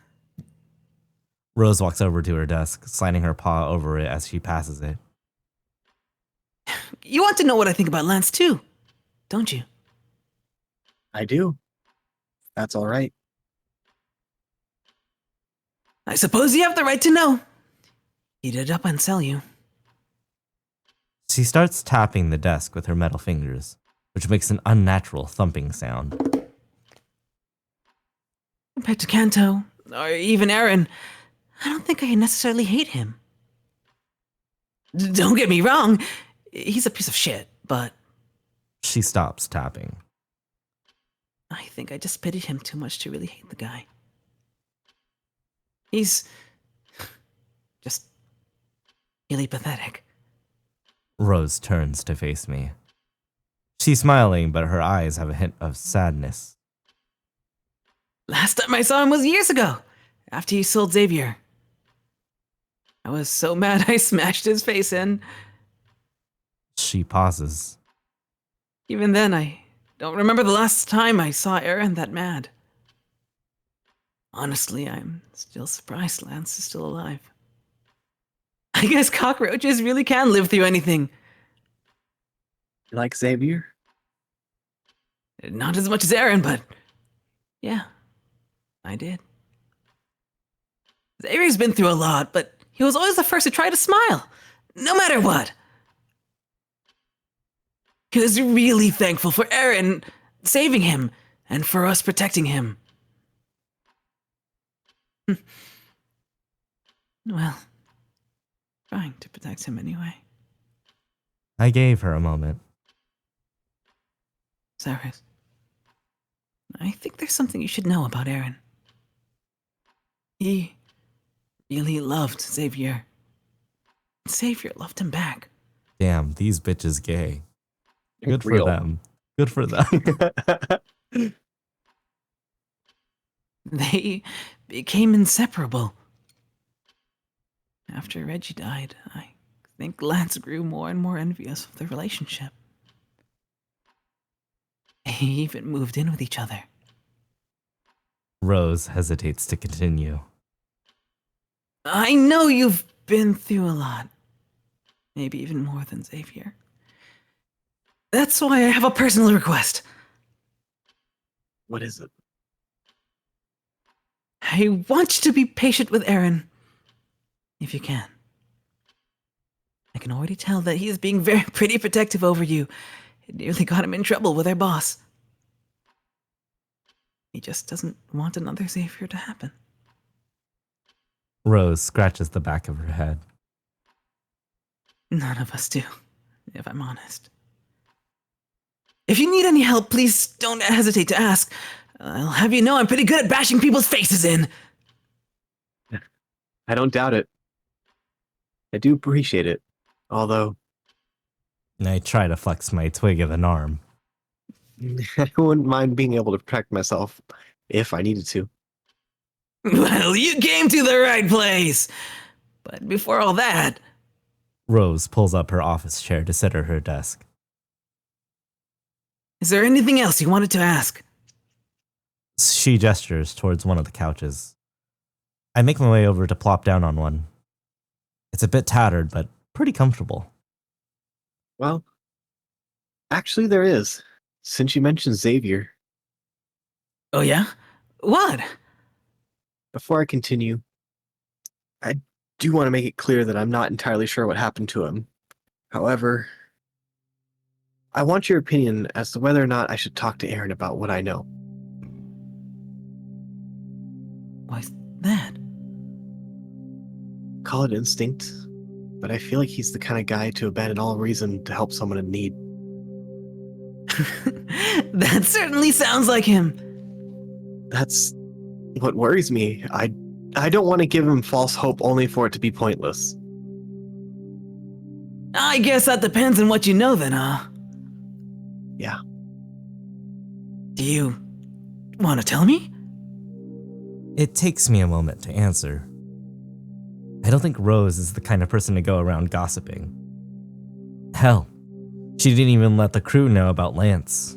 Rose walks over to her desk, sliding her paw over it as she passes it. You want to know what I think about Lance too, don't you? I do. That's all right. I suppose you have the right to know. He did up and sell you. She starts tapping the desk with her metal fingers, which makes an unnatural thumping sound. Compared to Kanto, or even Aaron, I don't think I necessarily hate him. Don't get me wrong, he's a piece of shit, but... She stops tapping. I think I just pitied him too much to really hate the guy. He's... just... really pathetic. Rose turns to face me. She's smiling, but her eyes have a hint of sadness. Last time I saw him was years ago, after he sold Xavier. I was so mad I smashed his face in. She pauses. Even then, I don't remember the last time I saw Aaron that mad. Honestly, I'm still surprised Lance is still alive. I guess cockroaches really can live through anything. You like Xavier? Not as much as Aaron, but yeah, I did. Xavier's been through a lot, but he was always the first to try to smile, no matter what. He was really thankful for Aaron saving him and for us protecting him. Well, trying to protect him anyway. I gave her a moment. Cyrus, I think there's something you should know about Aaron. He really loved Xavier. Xavier loved him back. Damn, these bitches gay. Good Real. for them. Good for them. They became inseparable. After Reggie died, I think Lance grew more and more envious of their relationship. They even moved in with each other. Rose hesitates to continue. I know you've been through a lot. Maybe even more than Xavier. That's why I have a personal request. What is it? I want you to be patient with Aaron, if you can. I can already tell that he is being very pretty protective over you. It nearly got him in trouble with our boss. He just doesn't want another Xavier to happen. Rose scratches the back of her head. None of us do, if I'm honest. If you need any help, please don't hesitate to ask. I'll have you know I'm pretty good at bashing people's faces in. I don't doubt it. I do appreciate it. Although... And I try to flex my twig of an arm. I wouldn't mind being able to protect myself if I needed to. Well, you came to the right place. But before all that... Rose pulls up her office chair to sit at her desk. Is there anything else you wanted to ask? She gestures towards one of the couches. I make my way over to plop down on one. It's a bit tattered, but pretty comfortable. Well, actually there is, since you mentioned Xavier. Oh yeah? What? Before I continue, I do want to make it clear that I'm not entirely sure what happened to him. However, I want your opinion as to whether or not I should talk to Aaron about what I know. Why's that? Call it instinct, but I feel like he's the kind of guy to abandon all reason to help someone in need. That certainly sounds like him. That's what worries me. I don't want to give him false hope only for it to be pointless. I guess that depends on what you know then, huh? Yeah. Do you want to tell me? It takes me a moment to answer. I don't think Rose is the kind of person to go around gossiping. Hell, she didn't even let the crew know about Lance.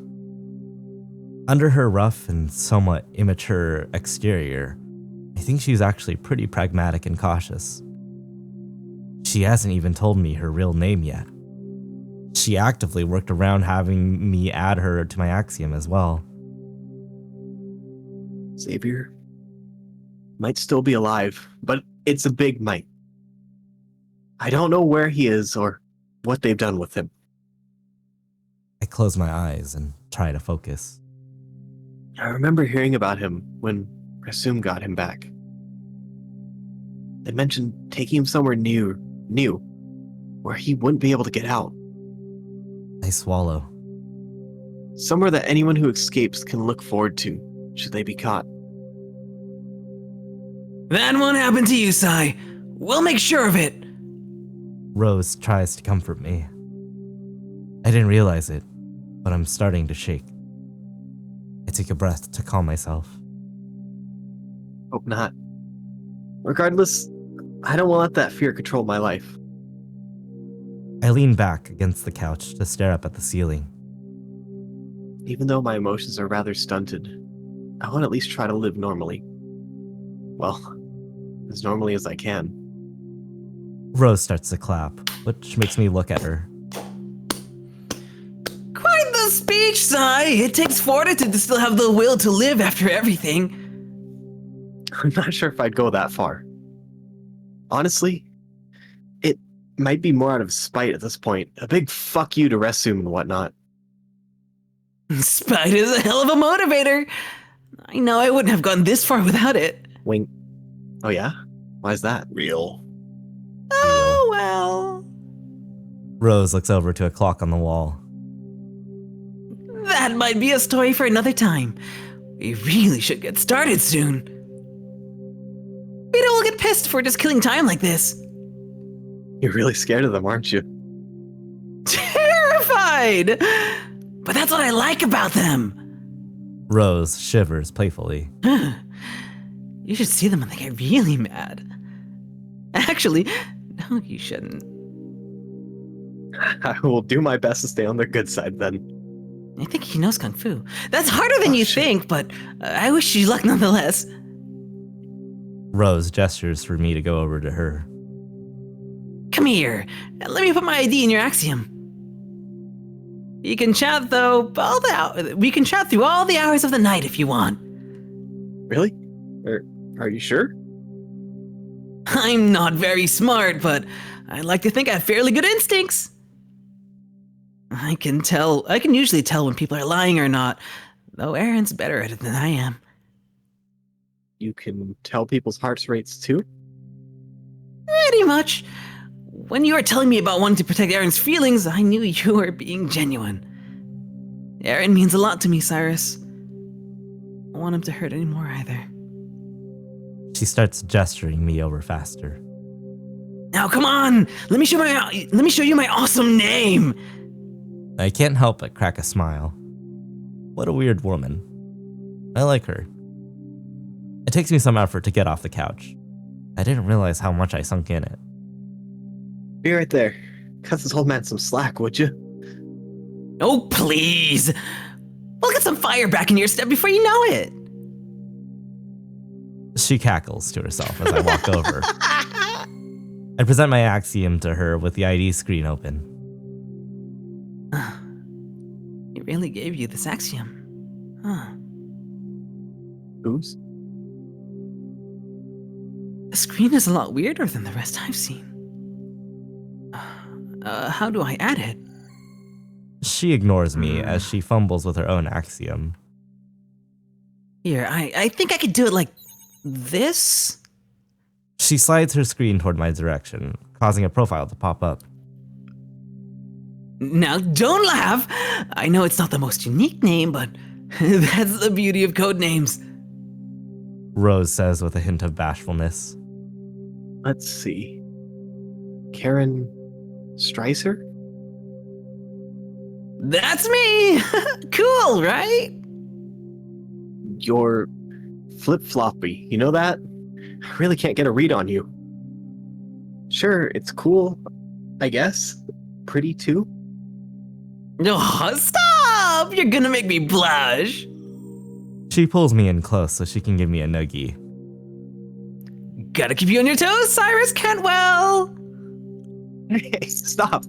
Under her rough and somewhat immature exterior, I think she's actually pretty pragmatic and cautious. She hasn't even told me her real name yet. She actively worked around having me add her to my axiom as well. Xavier might still be alive, but it's a big might. I don't know where he is or what they've done with him. I close my eyes and try to focus. I remember hearing about him when Rasum got him back. They mentioned taking him somewhere new, where he wouldn't be able to get out. I swallow. Somewhere that anyone who escapes can look forward to, should they be caught. That won't happen to you, Sai. We'll make sure of it. Rose tries to comfort me. I didn't realize it, but I'm starting to shake. I take a breath to calm myself. Hope not. Regardless, I don't want to let that fear control my life. I lean back against the couch to stare up at the ceiling. Even though my emotions are rather stunted, I want to at least try to live normally. Well, as normally as I can. Rose starts to clap, which makes me look at her. Quite the speech, Sai. It takes fortitude to still have the will to live after everything. I'm not sure if I'd go that far. Honestly, it might be more out of spite at this point. A big fuck you to Resum and whatnot. Spite is a hell of a motivator. I know I wouldn't have gone this far without it. Wink. Oh yeah? Why's that? Real. Oh, well. Rose looks over to a clock on the wall. That might be a story for another time. We really should get started soon. Peter will get pissed for just killing time like this. You're really scared of them, aren't you? Terrified! But that's what I like about them. Rose shivers playfully. You should see them when they get really mad. Actually, no, you shouldn't. I will do my best to stay on their good side then. I think he knows Kung Fu. That's harder than you think, but I wish you luck nonetheless. Rose gestures for me to go over to her. Come here. Let me put my ID in your axiom. You can chat though. We can chat through all the hours of the night if you want. Really? Are you sure? I'm not very smart, but I like to think I have fairly good instincts. I can usually tell when people are lying or not, though Aaron's better at it than I am. You can tell people's heart rates too? Pretty much. When you were telling me about wanting to protect Aaron's feelings, I knew you were being genuine. Aaron means a lot to me, Cyrus. I don't want him to hurt anymore either. She starts gesturing me over faster. Now come on! Let me show you my awesome name! I can't help but crack a smile. What a weird woman. I like her. It takes me some effort to get off the couch. I didn't realize how much I sunk in it. Be right there. Cut this old man some slack, would you? Oh, please! We'll get some fire back in your step before you know it! She cackles to herself as I walk over. I present my axiom to her with the ID screen open. He really gave you this axiom. Huh. Whose? The screen is a lot weirder than the rest I've seen. How do I add it? She ignores me as she fumbles with her own axiom. Here, I think I could do it like this? She slides her screen toward my direction, causing a profile to pop up. Now, don't laugh! I know it's not the most unique name, but that's the beauty of code names. Rose says with a hint of bashfulness. Let's see. Karen Streiser? That's me! Cool, right? You're flip-floppy, you know that? I really can't get a read on you. Sure, it's cool, I guess. Pretty too. Oh, stop! You're gonna make me blush. She pulls me in close so she can give me a noogie. Gotta keep you on your toes, Cyrus Cantwell! Hey, stop.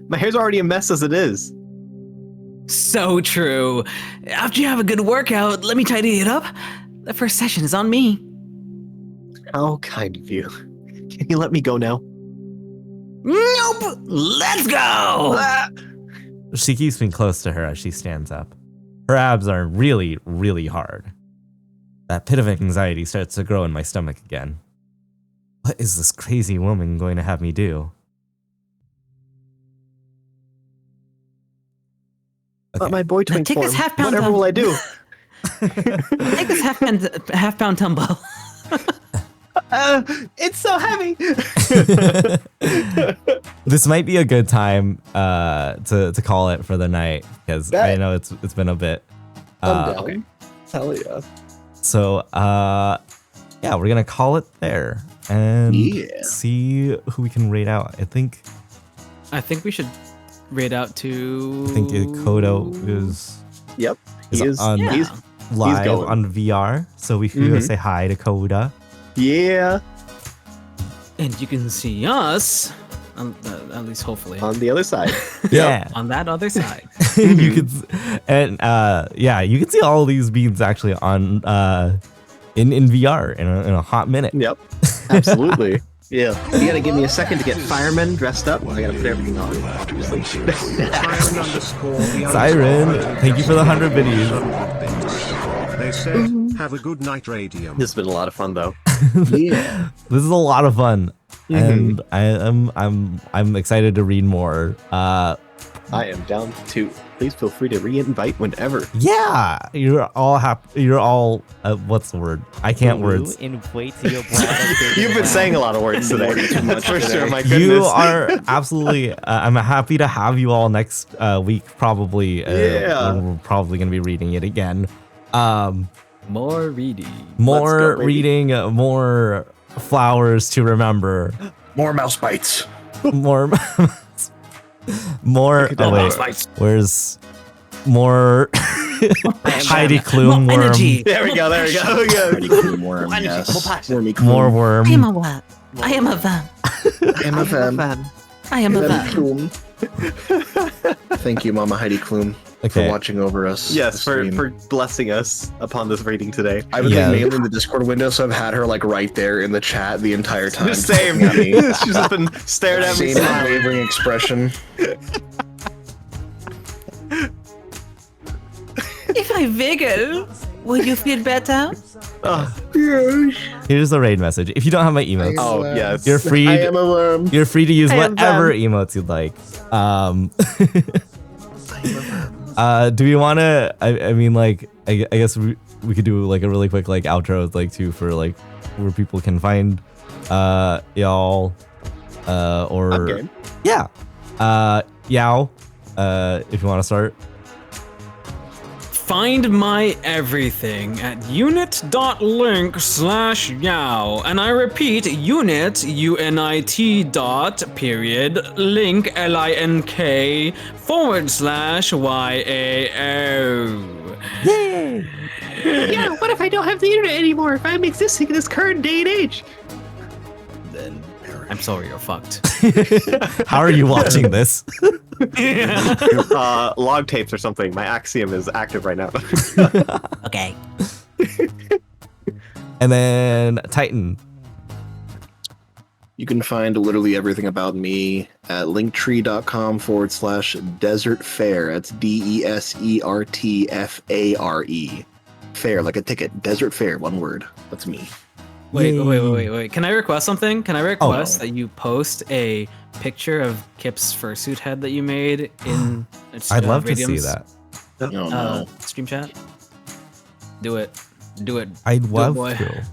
My hair's already a mess as it is. So true. After you have a good workout, let me tidy it up. The first session is on me. How kind of you. Can you let me go now? Nope! Let's go! She keeps me close to her as she stands up. Her abs are really, really hard. That pit of anxiety starts to grow in my stomach again. What is this crazy woman going to have me do? Okay. But my boy twin take form. This half-pound Whatever will I do? Take this half-pound tumble. It's so heavy. This might be a good time to call it for the night because I know it's been a bit. Okay. Hell yeah. So yeah, we're gonna call it there and see who we can rate out. I think we should rate out to. I think Kodo is. Yep. He's live on VR, so we can go say hi to Koda. Yeah. And you can see us, at least hopefully, on the other side. Yeah. On that other side. You can, and yeah, you can see all these beans actually on in VR in a hot minute. Yep. Absolutely. Yeah. You gotta give me a second to get firemen dressed up. I gotta put everything on, obviously. Siren, thank you for the 100 videos. They said, have a good night, Radium. This has been a lot of fun, though. Yeah. This is a lot of fun. And I'm excited to read more. I am down to. Please feel free to re-invite whenever. Yeah, you're all happy. You're all what's the word? I can't words. You've been saying a lot of words today. That's for sure. My goodness. You are absolutely. I'm happy to have you all next week. Probably. We're probably gonna be reading it again. More reading. More reading. More flowers to remember. More mouse bites. More. More. Oh wait, where's more? Heidi Klum worm. Energy. There we go. Heidi Klum worm. Yes. More worm. I am a what? I am a van. I am a fan. I am a van. Thank you, Mama Heidi Klum, for watching over us. Yes, for blessing us upon this reading today. I've been mainly in the Discord window, so I've had her like right there in the chat the entire time. Same. She's just been staring at me. Same unwavering expression. If I wiggle, will you feel better? Here's the raid message. If you don't have my emotes, yes, you're free. I am a worm. You're free to use whatever emotes you'd like. Do we want to? I mean, like, I guess we could do like a really quick like outro, like too, for like where people can find y'all, or yeah, Yao. If you want to start. Find my everything at unit.link/Yao. And I repeat, unit, UNIT dot period, link, LINK /YAO. Yay! Yeah, what if I don't have the internet anymore? If I'm existing in this current day and age? Then I'm sorry, you're fucked. How are you watching this? Log tapes or something. My Axiom is active right now. Okay. And then Titan. You can find literally everything about me at linktree.com/desert fair. That's DESERTFARE. Fair, like a ticket. Desert Fair, one word. That's me. Wait. Can I request something? Can I request that you post a picture of Kip's fursuit head that you made in I'd love to see that. Stream chat? Do it. I'd love to.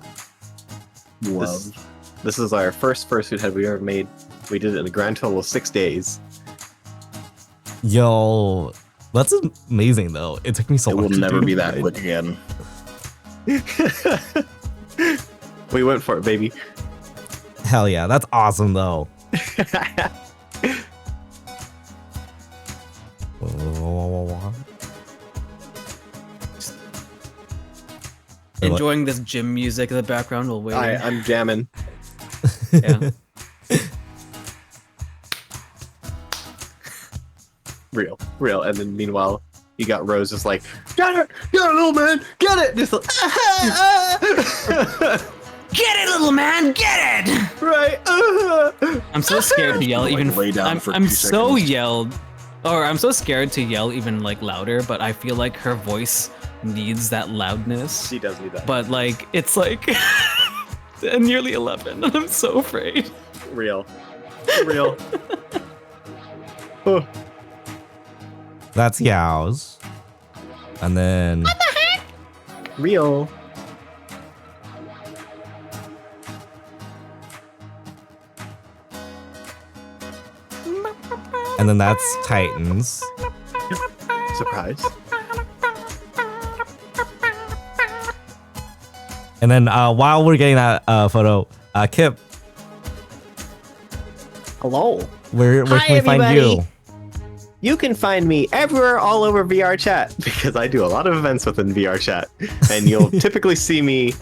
This is our first fursuit head we ever made. We did it in a grand total of 6 days. Yo, that's amazing though. It took me so long. It will never be that quick again. We went for it, baby. Hell yeah, that's awesome though. Enjoying this gym music in the background while waiting. I'm jamming. Yeah. Real. And then meanwhile, you got Rose just like, get it, little man, get it. Just like, Get it, little man, get it! Right. I'm so scared to yell even. Lay down for I'm 2 so seconds. I'm so scared to yell even like louder. But I feel like her voice needs that loudness. She does need that. But like it's like nearly 11, and I'm so afraid. Real. That's Yao's. And then What the heck? Real. And then that's Titans. Surprise. And then while we're getting that photo, Kip, Hello. where Hi, can we find everybody. you? You can find me everywhere all over VR chat because I do a lot of events within VR chat. And you'll typically see me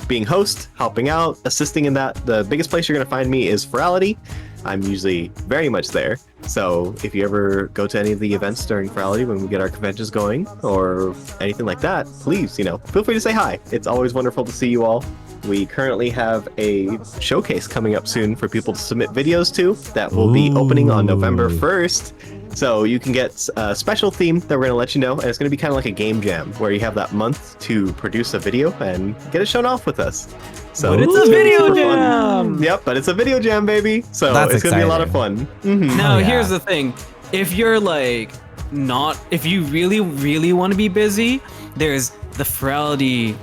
being host, helping out, assisting in that. The biggest place you're going to find me is Ferality. I'm usually very much there. So if you ever go to any of the events during Ferality when we get our conventions going or anything like that, please, feel free to say hi. It's always wonderful to see you all. We currently have a showcase coming up soon for people to submit videos to that will be opening on November 1st. So you can get a special theme that we're going to let you know, and it's going to be kind of like a game jam where you have that month to produce a video and get it shown off with us. So But it's a video super jam! fun. Yep, but it's a video jam, baby. So That's it's going to be a lot of exciting. fun. Mhm. Now, Oh, yeah. here's the thing. If you're if you really, really want to be busy, there's the Ferality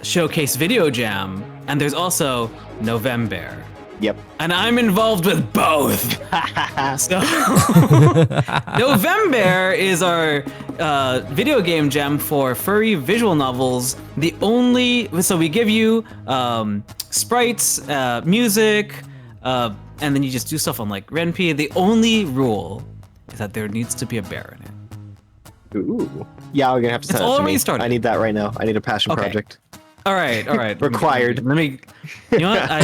Showcase Video Jam, and there's also November. Yep. And I'm involved with both. So November is our video game jam for furry visual novels. So we give you sprites, music, and then you just do stuff on like Ren'Py. The only rule is that there needs to be a bear in it. Ooh. Yeah, we're going to have to send it to already me. started. I need that right now. I need a passion Okay. project. All right. Required. Let me. You know what? I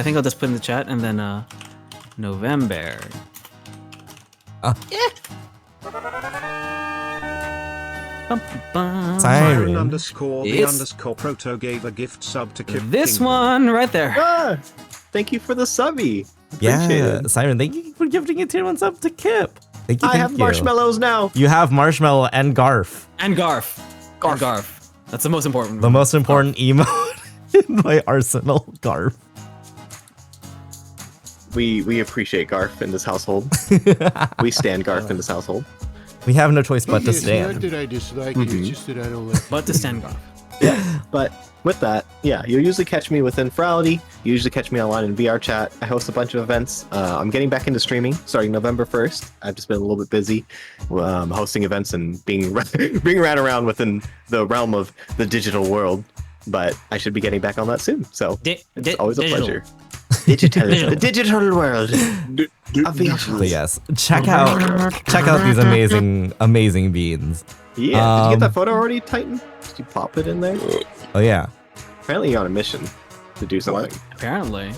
think I'll just put in the chat and then November. Siren _ the proto gave a gift sub to Kip This Kingdom. one right there. Thank you for the subby. Yeah, Siren, thank you for gifting a tier 1 sub to Kip. Thank you. I have marshmallows now. You have marshmallow and Garf. And Garf. Garf. That's the most important. The most important emote in my arsenal, Garf. We appreciate Garf in this household. We stand Garf in this household. We have no choice but to stand. Not that I dislike it, it's just that I don't like But to stand Garf. Yeah, but with that, yeah, you'll usually catch me within Ferality. You usually catch me online in VR chat. I host a bunch of events. I'm getting back into streaming starting November 1st. I've just been a little bit busy hosting events and being ran around within the realm of the digital world. But I should be getting back on that soon. So it's always a pleasure. The digital world. But yes, check out these amazing beans. Yeah, did you get that photo already, Titan? Did you pop it in there? Oh yeah. Apparently you're on a mission to do something. What? Apparently.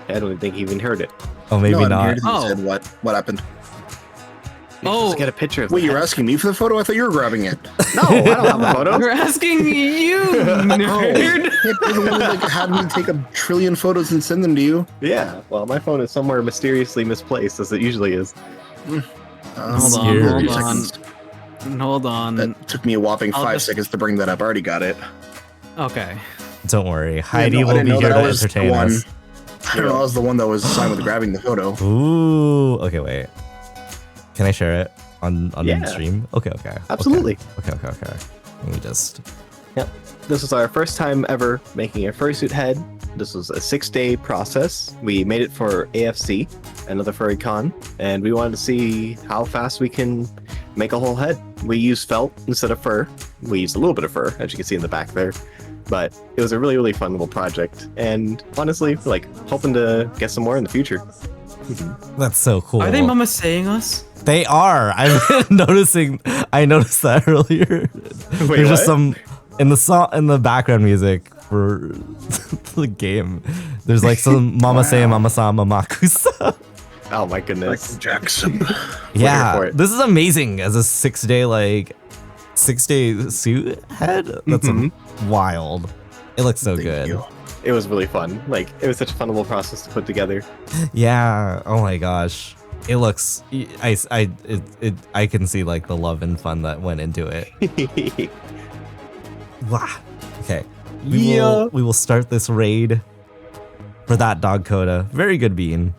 I don't think he even heard it. Oh, maybe not. He said what happened? Just get a picture of Wait, you're asking me for the photo? I thought you were grabbing it. No, I don't have a photo. We're asking you, nerd. It had me take a trillion photos and send them to you. Yeah, well, my phone is somewhere mysteriously misplaced, as it usually is. Hold on. That took me a whopping 5 seconds to bring that up. I already got it. Okay. Don't worry. Heidi will be here to entertain us. I don't know. I was the one that was assigned with grabbing the photo. Ooh. Okay, wait. Can I share it on stream? Okay. Absolutely. Okay. Let me just... Yep. This was our first time ever making a fursuit head. This was a 6-day process. We made it for AFC, another furry con, and we wanted to see how fast we can make a whole head. We used felt instead of fur. We used a little bit of fur, as you can see in the back there. But it was a really, really fun little project. And honestly, like, hoping to get some more in the future. That's so cool. Are they mama saying us? They are. I've been noticing. I noticed that earlier. Wait, There's just some in the background music for the game. There's like some mama saying mama sa mama kusa. Oh my goodness. Like Jackson. Yeah, this is amazing as a 6-day suit head. That's wild. It looks so good. It was really fun. Like, it was such a fun little process to put together. Yeah. Oh my gosh. It looks. I can see like the love and fun that went into it. Wow. Okay. We will start this raid for that dog Coda. Very good bean.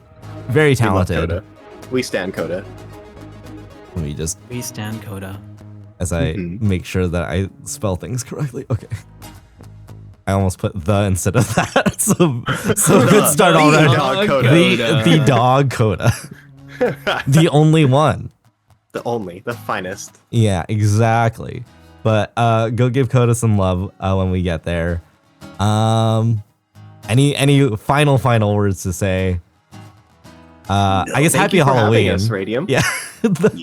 Very talented. We stand Coda. We stand Coda. As I make sure that I spell things correctly. Okay. I almost put the instead of that. So good start already. The dog Coda. The only one. The finest. Yeah, exactly. But go give Coda some love when we get there. Any final words to say? I guess happy Halloween. Us, Radium. Yeah.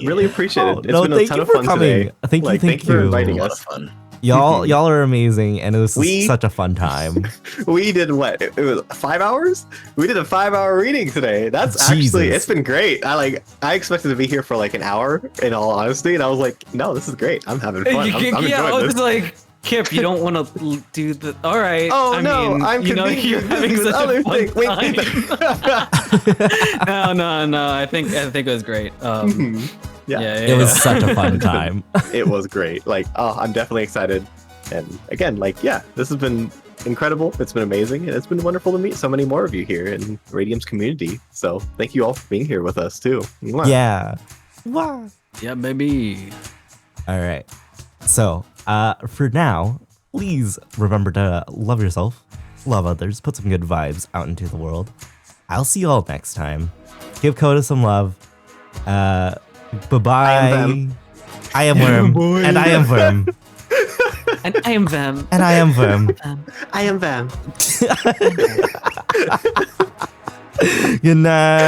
Really appreciate it. It's been a ton of fun today. Thank you for inviting us. Y'all are amazing, and it was such a fun time. We did what? It was 5 hours? We did a 5-hour reading today. That's actually, it's been great. I expected to be here for like an hour, in all honesty, and I was like, no, this is great. I'm having fun. I'm enjoying this. I was like, Kip, you don't want to do the. All right. Oh no, I'm you're having such a fun time. No. I think it was great. Yeah, it was such a fun time. It was great. Like, I'm definitely excited. And again, this has been incredible. It's been amazing, and it's been wonderful to meet so many more of you here in Radium's community. So thank you all for being here with us too. Mwah. Yeah. Wow. Yeah, baby. All right. So, for now, please remember to love yourself, love others, put some good vibes out into the world. I'll see you all next time. Give Coda some love. Bye-bye. I am Worm. And I am Worm. And I am them. And I am Worm. I am them. Good night.